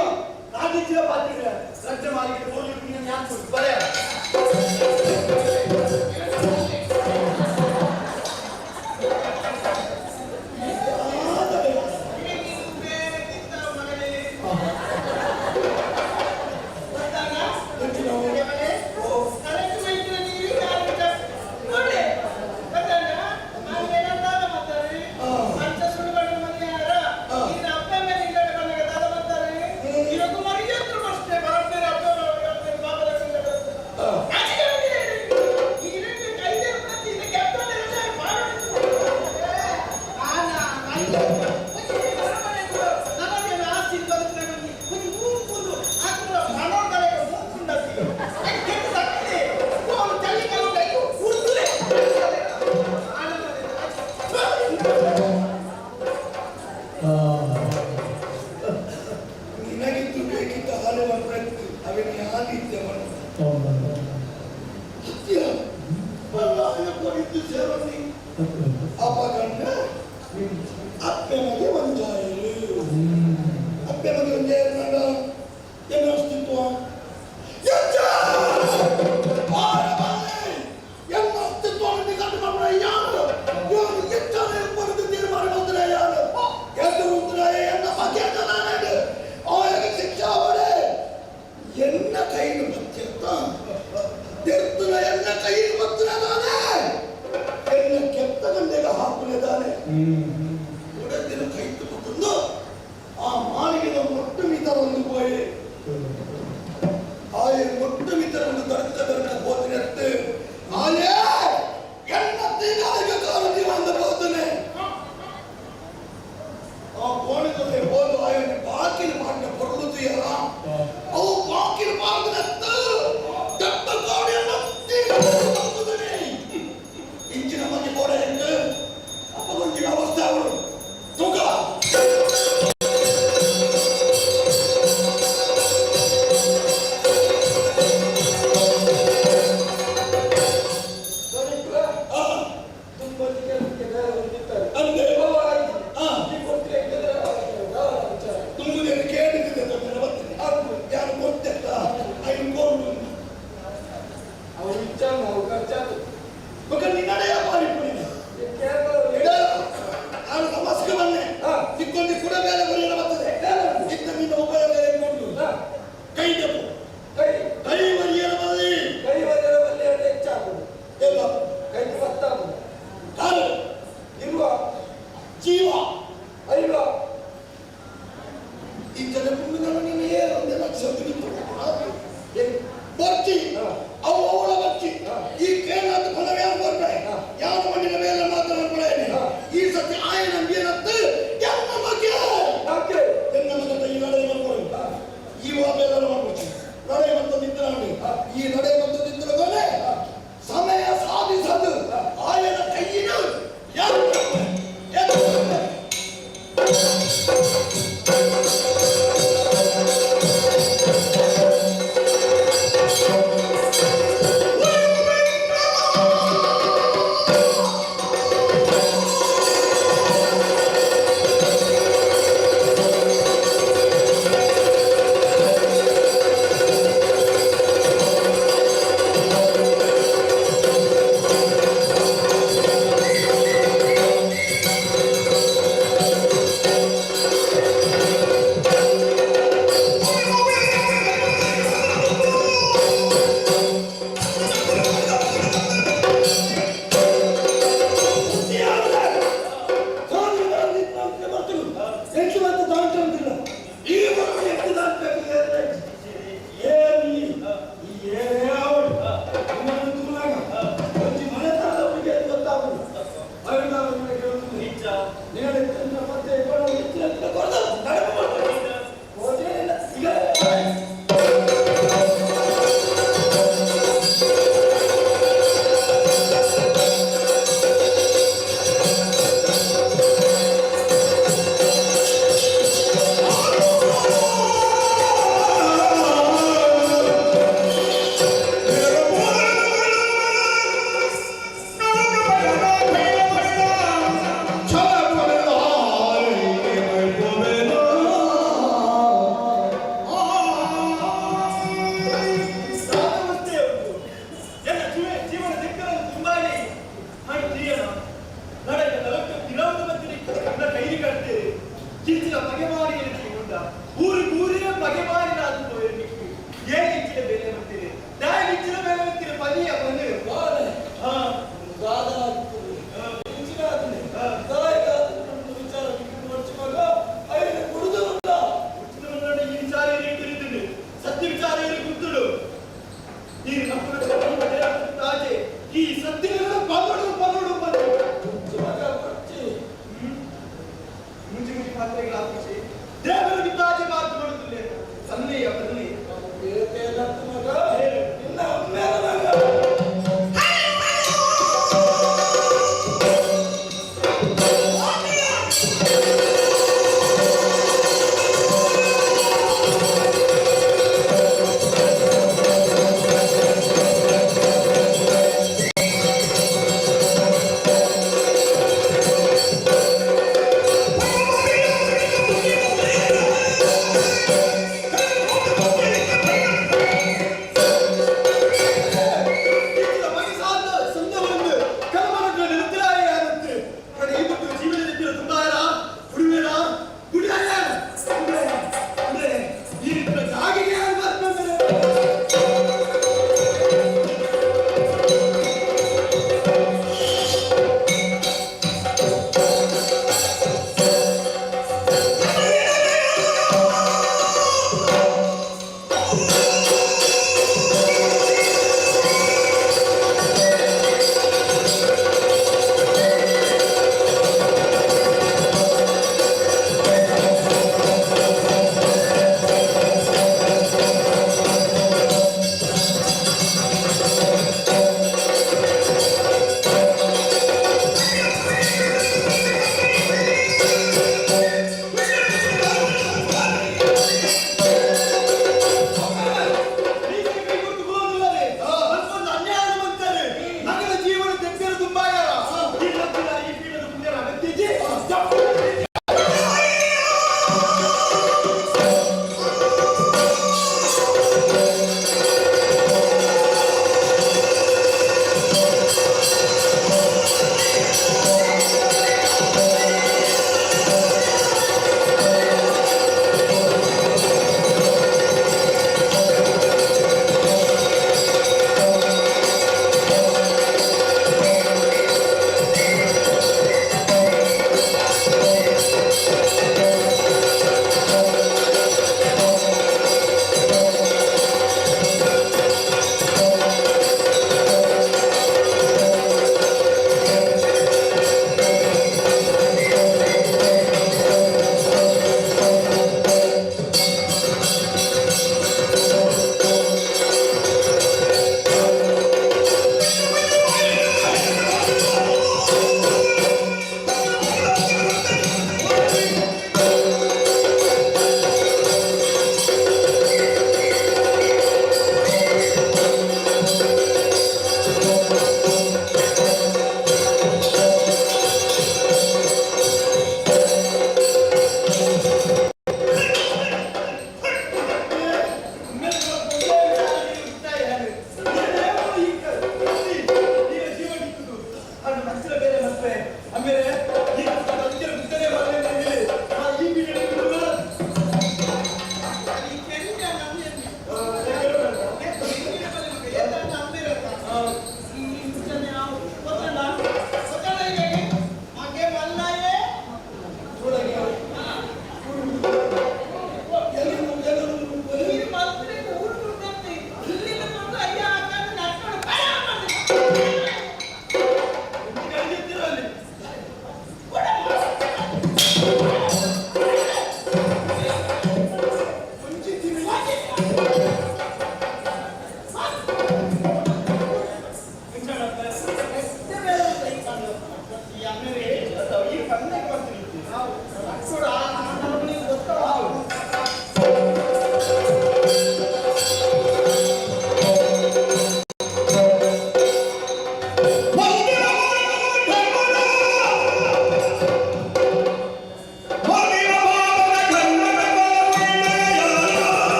ನೀನು ನಾಟಿಸಿದ ಪಾತ್ರೆ ರಚನೆ ಮಾಡಿ ಹೋಗಿ ಯಾಕೆ ಬರೆಯ ನಿನಗಿದ್ದು ಬೇಕಿದ್ದ ಹಾಲುವ ಪ್ರಯತ್ನ ಅವನಿಗೆ ಹಾಲಿದ್ದವನು ಹತ್ತಿರ ಸೇರೋನಿ ಅಪಗಂಡ ಅಪ್ಪೆಮಗೆ ಒಂದಾಯರು ಅಪ್ಪೆಮಗೆ ಒಂದಾಯರು ಏನು ಅಸ್ತಿತ್ವ என்ன அஸ்தித்வம் கண்டுபிடிக்கிற யாரு இவன் எத்தனை பொழுது தீர்மானம் வந்துற யாரு எந்த உந்துறாய என்ன பத்தியத்தானே அவருக்கு சிக்ஷாவடே என்ன கையில் பத்தியத்தான் திருத்துற என்ன கையில் பத்திரதானே என்ன ಕೆತ್ತ ಗಂಡೆಗ ಹಾಕುನೇದಾನೆ ಉಡದಿನ ಕೈತು ಕೊಟ್ಟು ಆ ಮಾಲಿಗೆನ ಮೊಟ್ಟು ಮಿತರ ಒಂದು போய் ஆய மொட்டு மித்தரந்து தடுக்க போத்தினத்து ஆயே எண்ணத்தின் அதிக காலத்தில் வந்த போத்தனே ಆ ಕೋಣದಲ್ಲಿ ಹೋದ ಆಯನ ಬಾಕಿಲು ಮಾಡಿದ ಪೊರುಳುದು ಯಾರ ಅವು ಬಾಕಿಲು ಮಾಡಿದತ್ತು ದಪ್ಪ ಕೋಡಿಯನ್ನು ತಿರುಗುತ್ತದೆ ಇಂಚಿನ ಮನೆ ಕೋಡೆ ಎಂದು ಅಪ್ಪ ಕೊಂಚಿನ ಅವಸ್ಥೆ ಅವಳು ತೂಕ Oh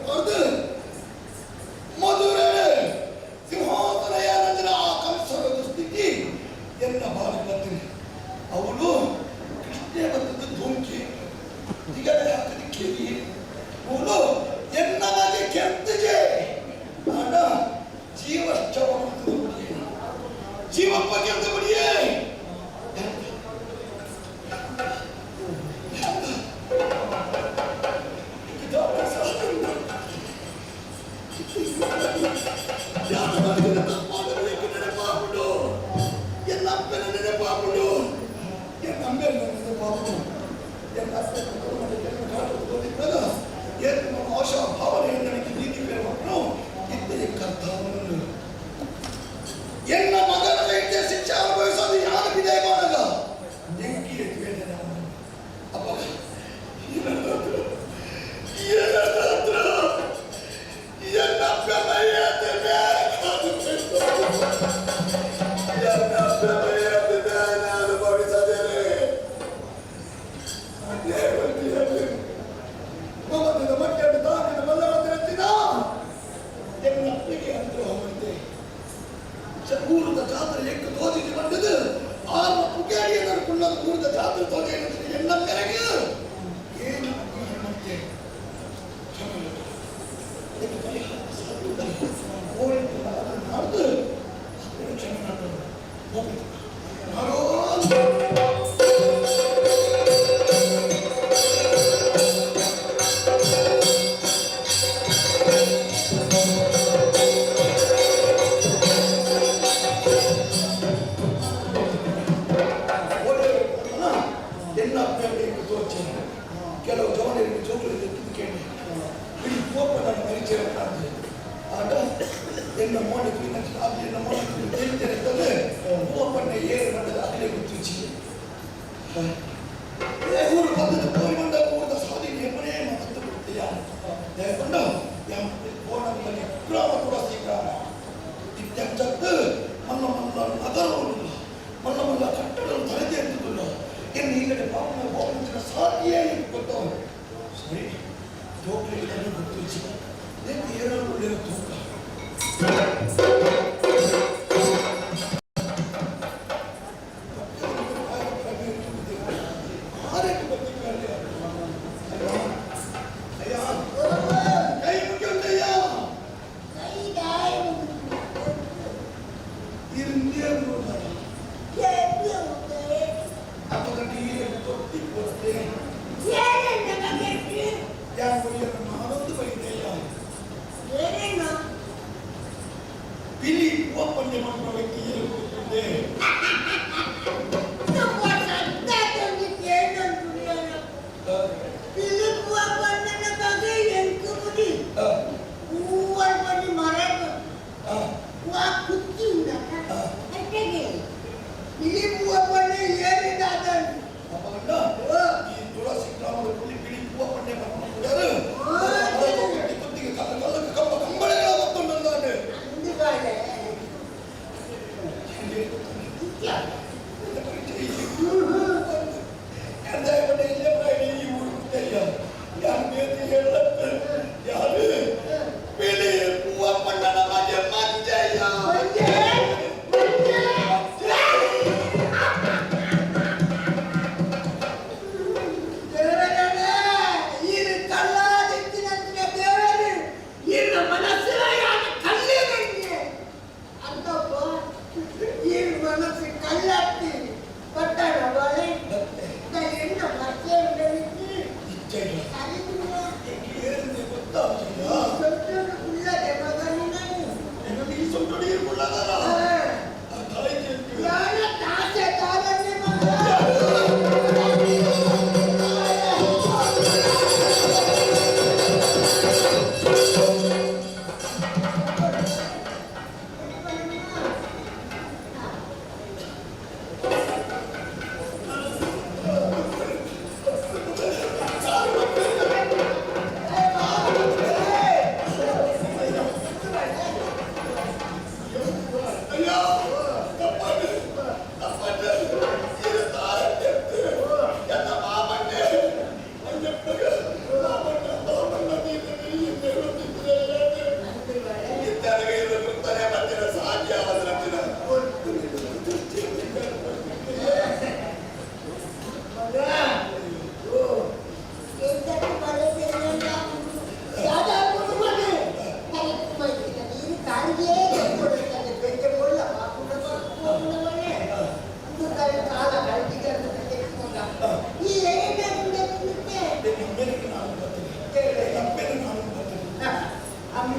ಹೊರದು ಮಧುರೆ ಸಿಂಹಾಸನ ಏನಂದ್ರೆ ಆ ಕಂಸದ ಸ್ಥಿತಿ ಎನ್ನ ಬಾರಿ ಬರ್ತೀನಿ. ಅವಳು ಕೃಷ್ಣೆ ಬಂದದ್ದು ಧೂಮ್ಕಿ ತಿಗಡೆ ಹಾಕಿ ಕೇಳಿ ಅವಳು ಎನ್ನ ಮಗೆ ಕೆತ್ತಿಗೆ ಆಡ ಜೀವಶ್ಚವ ಜೀವಪ್ಪ ಕೆತ್ತ ಬಿಡಿಯೇ ಎನ್ನ ಮಗನ ಕೈಗೆ ಶಿಕ್ಷೆ ಅನುಭವಿಸೋದು ಯಾರು ವಿದಾಯ ಮಾಡಲ್ಲ ಎಂಕಿ ವೇದನೆ ಅಪ್ಪ ಅನುಭವಿಸದೇನೆ ಮಮತದ ಮಕ್ಕಳು ತಾನಿನ ಬಲ್ಲವಂತಿನ ಎನ್ನಪ್ಪಿಗೆ ಅಂತ ಹೋಗುತ್ತೆ ಊರದ ಜಾತ್ರೆ ಎಕ್ಕು ತೋದಿಗೆ ಬಂದದು ಆರು ಪುಗಾಡಿಯ ನಡ್ಕೊಂಡ ಊರದ ಜಾತ್ರೆ ತೋದೆ ಎನ್ನ ಮೇರೆಗೆ ಏನು ಮತ್ತೆ ನಡೆದು ಕೆಲವು ಗಮನರಿಗೆ ಜೋಕುಳಿಗೆ ತಿದ್ದುಕೊಂಡು ಇಡೀ ಕೋಪವನ್ನು ಪರಿಚಯ ಮಾಡ್ತಾರೆ ಆಗ ಎನ್ನ ಮೋಡಕ್ಕೆ ಎನ್ನ ಮೋಡಕ್ಕೆ ಹೇಳ್ತಿರುತ್ತದೆ ಕೋಪನ್ನ ಏರು ನಡೆದ ಅಗಲೇ ಗುರುತಿಸಿ ಊರು ಬಂದದ್ದು ಕೋರಿ ಬಂದಾಗ ಊರದ ಸಾಧನೆ ಎಮ್ಮನೇ ಮಾತದ್ದು ಬಿಡ್ತೀಯ ಹೇಳ್ಕೊಂಡು ಕೋಣದಲ್ಲಿ ಗ್ರಾಮ ಕೂಡ ಸಿಗ್ರಾಮ ಇತ್ಯಂಚದ್ದು ಮಲ್ಲ ಮಲ್ಲ ನಗರವಲ್ಲ ಮಲ್ಲ ಮಲ್ಲ ಕಟ್ಟಡಗಳು ತಲೆದೇ ಇರ್ತದಲ್ಲ ಎನ್ನು ಈಗಡೆ ಪಾಪನ ಹೋಗುತ್ತಿನ ಸಾಧ್ಯ ಗೊತ್ತವನು ಸರಿ ಜೋಕ್ಲಿಗೆ ಗುರುತಿಸಿ ಏನೋ ಒಳ್ಳೆಯ ತೂಕ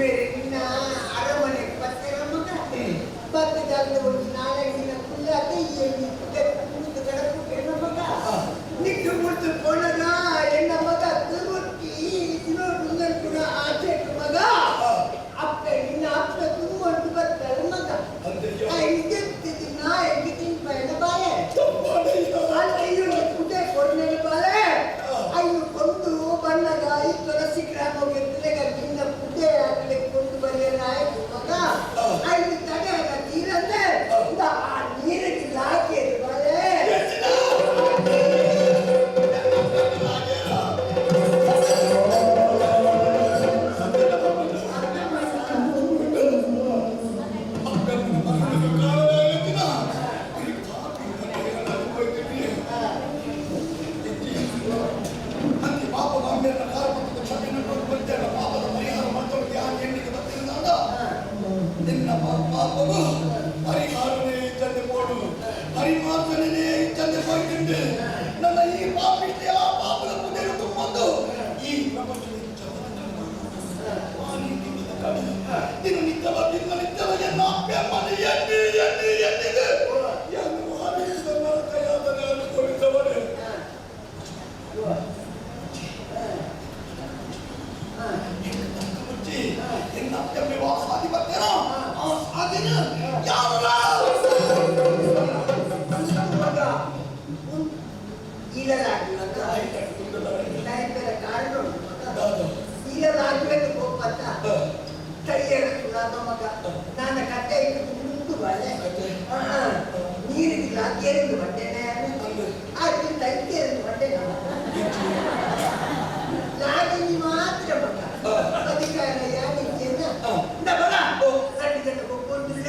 ಒಮ್ಮೆ ನಿನ್ನ ಅರಮನೆ ಪತ್ತೆ ಮಗ ಪತ್ತೆ ಜಾಗದ ಒಂದು ನಾಳೆ ದಿನ ಕುಲ್ಲ ಕುಳಿತು ಕಡಕು ಹೆಣ್ಣು ಮಗ ನಿಟ್ಟು ಮುಟ್ಟು ಕೊಂಡಗ ಹೆಣ್ಣ ಮಗ ತುರುಕಿ ತಿನ್ನೋದು ಕೂಡ ಆಚೆ ಮಗ ಅಪ್ಪ ನಿನ್ನ ಅಪ್ಪ ತುಂಬ ಬರ್ತಾರೆ ಮಗ ದಿನ ಎಗ್ಗಿನ ಪೈನ ಬಾಳೆ ಅಲ್ಲಿ ಕುಟೆ ಕೊಡ್ನೆ ಬಾಳೆ ಐದು ಕೊಂದು ಬಣ್ಣಗ ಈ ತುಳಸಿ ಗ್ರಾಮಕ್ಕೆ ತಿರುಗಿನ ಕುಟೆ ಆಗಲಿ ಕೊಂಡು ಬರೆಯಲ್ಲ ಆಯ್ತು ಮಗ ಐದು ತಡೆ ನೀರಂದ್ರೆ ಆ ನೀರಿಗೆ ಲಾಕಿ ಬಾಳೆ ಪರಿಹಾರನೇ ಇದ್ದಂತೆ ಕೊಡು ಪರಿಮಾರ್ಜನೆ ಇದ್ದಂತೆ ಹೋಯ್ತಂತೆ ನನ್ನ ಈ ಪಾಪಿಷ್ಟೇ ಆ ಪಾಪದ ಕುದಿರು ತುಂಬಂದು ಈ ಪ್ರಪಂಚದ ದಿನನಿತ್ಯವ ಎನ್ನ ಬೆಮ್ಮನೆ ಎಣ್ಣಿದೆ ಎಂದು ಹರಿದ ನರಕಯಾತನೆ ಅನುಭವಿಸವನೇ ಎನ್ನ ಬೆಮ್ಮೆವಾ ಸಾಧಿ ಬರ್ತೀರ ಆ ಸಾಧಿನ ಯಾವ ಈಗಲಾಗಬೇಕು ಹೋಗ್ಬತ್ತ ಕೈಯರ ಸುಳಾದ ಮಗ ನನ್ನ ಕಟ್ಟೆ ಮುಂದು ಬಳೆ ನೀರಿಗಿಲ್ಲ ಕೇರಿದು ಬಟ್ಟೆನೆ ಆದ್ರೆ ತೈಕೇರಿದು ಬಟ್ಟೆ ಲಾಗಿನಿ ಮಾತ್ರ ಮಗ ಅಧಿಕಾರ ಯಾರಿಗೇನ ಮಗ ಖಂಡಿತ ಹೋಗ್ಕೊಂಡಿಲ್ಲ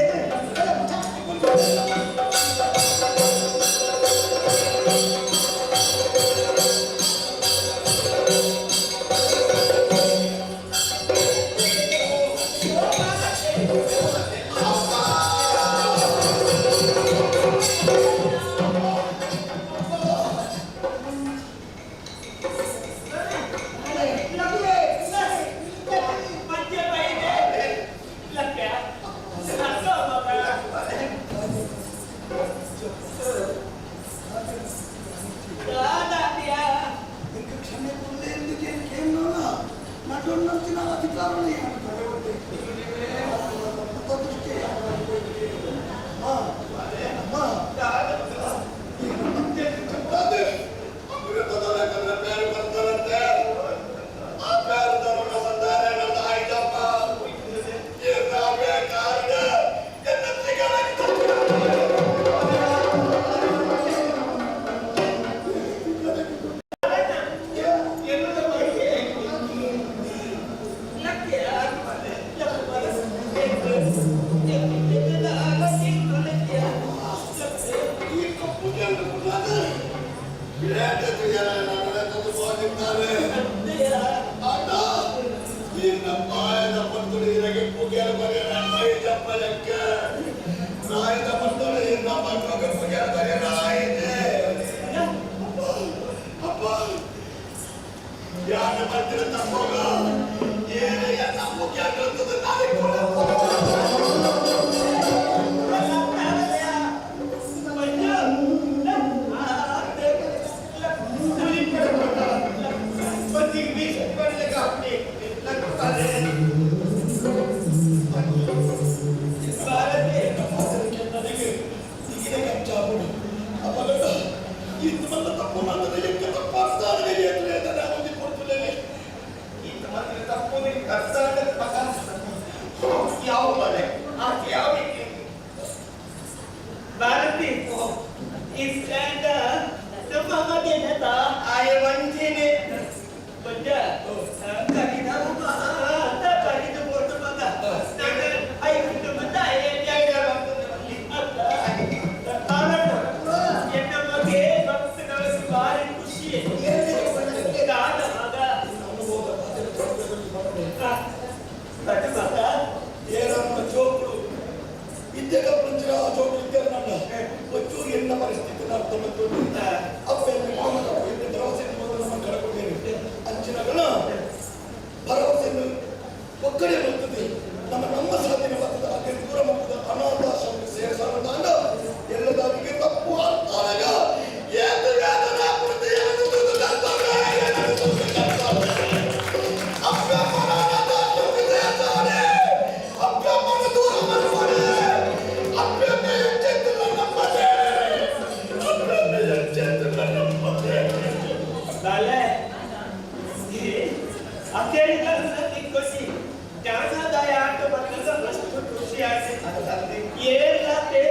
ಭರವಸೆಯನ್ನು ಒಕ್ಕಡೆ ಬರ್ತದೆ ಅಕ್ಕೇಳಿ ಖುಷಿ ಜ್ಞಾನದಾಯ ಆಟ ಬಂದ ಖುಷಿ ಆಸೆ ಏನಾತೆ